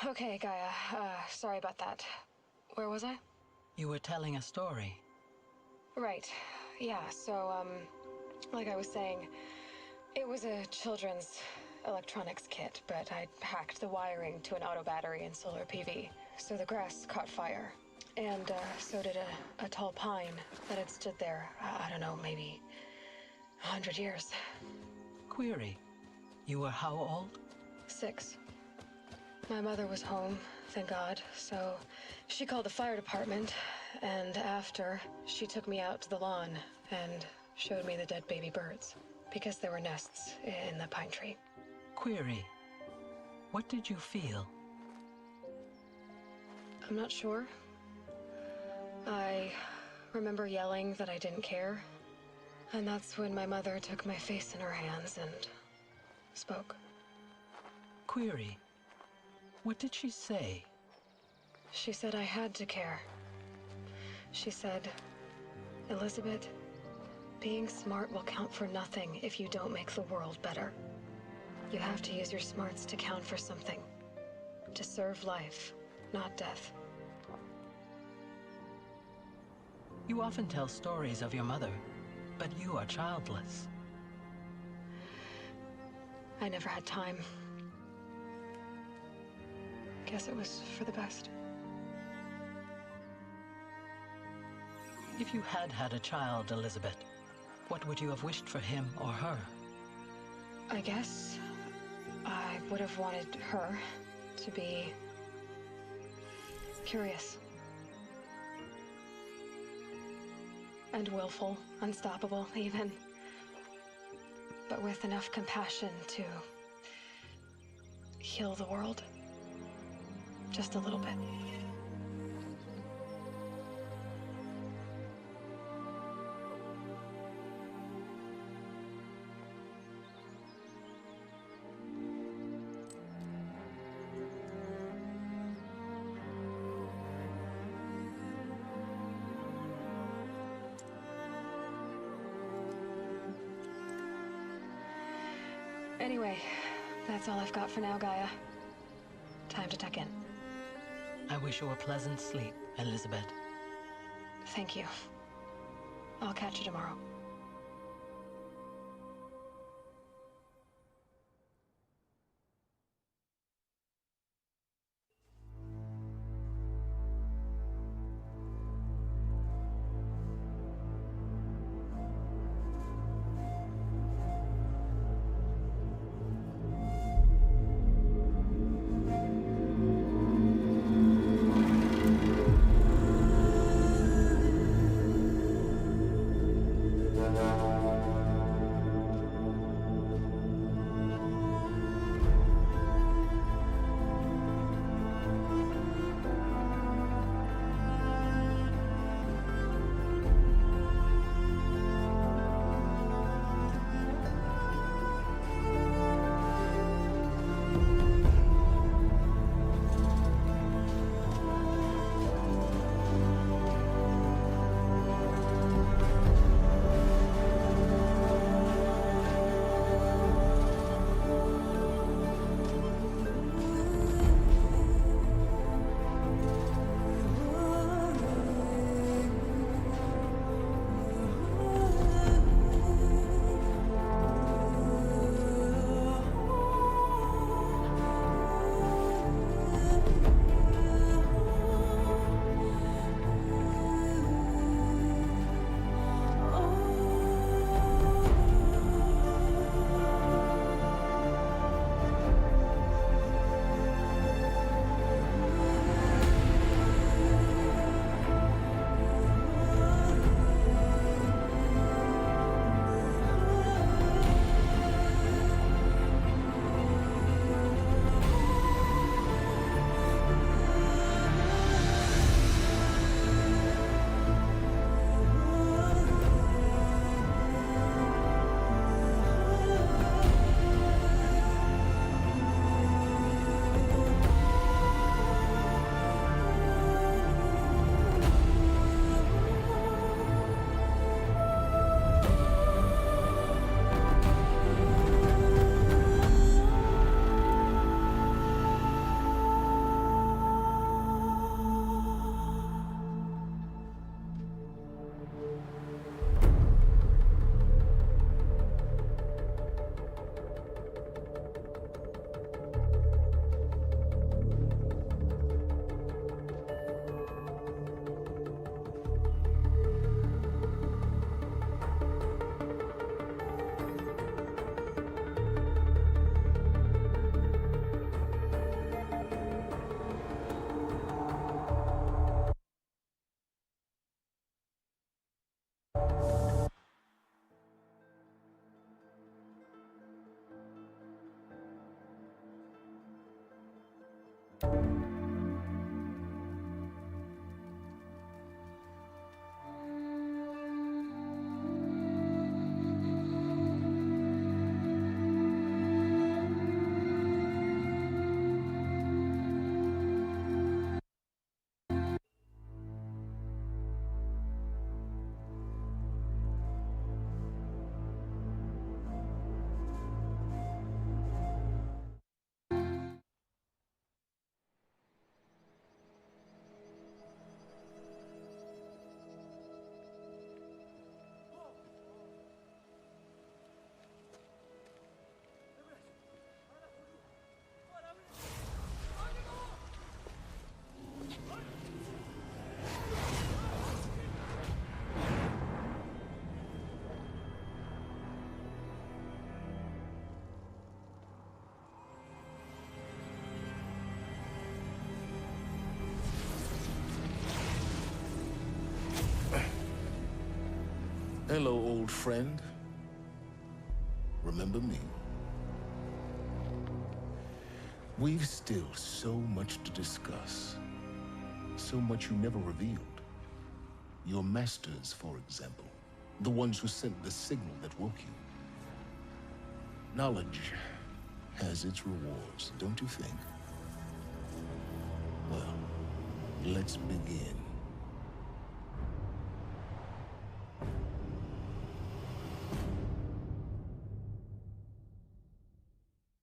Okay, Gaia. Sorry about that. Where was I? You were telling a story. Right. Yeah, so, like I was saying, it was a children's electronics kit, but I'd hacked the wiring to an auto battery and solar PV. So the grass caught fire. And, so did a tall pine that had stood there, I don't know, maybe 100 years. Query. You were how old? 6. My mother was home, thank God, so she called the fire department, and after, she took me out to the lawn and showed me the dead baby birds, because there were nests in the pine tree. Query. What did you feel? I'm not sure. I remember yelling that I didn't care, and that's when my mother took my face in her hands and spoke. Query. What did she say? She said I had to care. She said, Elizabeth, being smart will count for nothing if you don't make the world better. You have to use your smarts to count for something. To serve life, not death. You often tell stories of your mother, but you are childless. I never had time. Guess it was for the best. If you had had a child, Elizabeth, what would you have wished for him or her? I guess I would have wanted her to be curious. And willful, unstoppable, even. But with enough compassion to heal the world. Just a little bit. Anyway, that's all I've got for now, Gaia. Time to tuck in. I wish you a pleasant sleep, Elizabeth. Thank you. I'll catch you tomorrow. Hello, old friend. Remember me? We've still so much to discuss. So much you never revealed. Your masters, for example. The ones who sent the signal that woke you. Knowledge has its rewards, don't you think? Well, let's begin.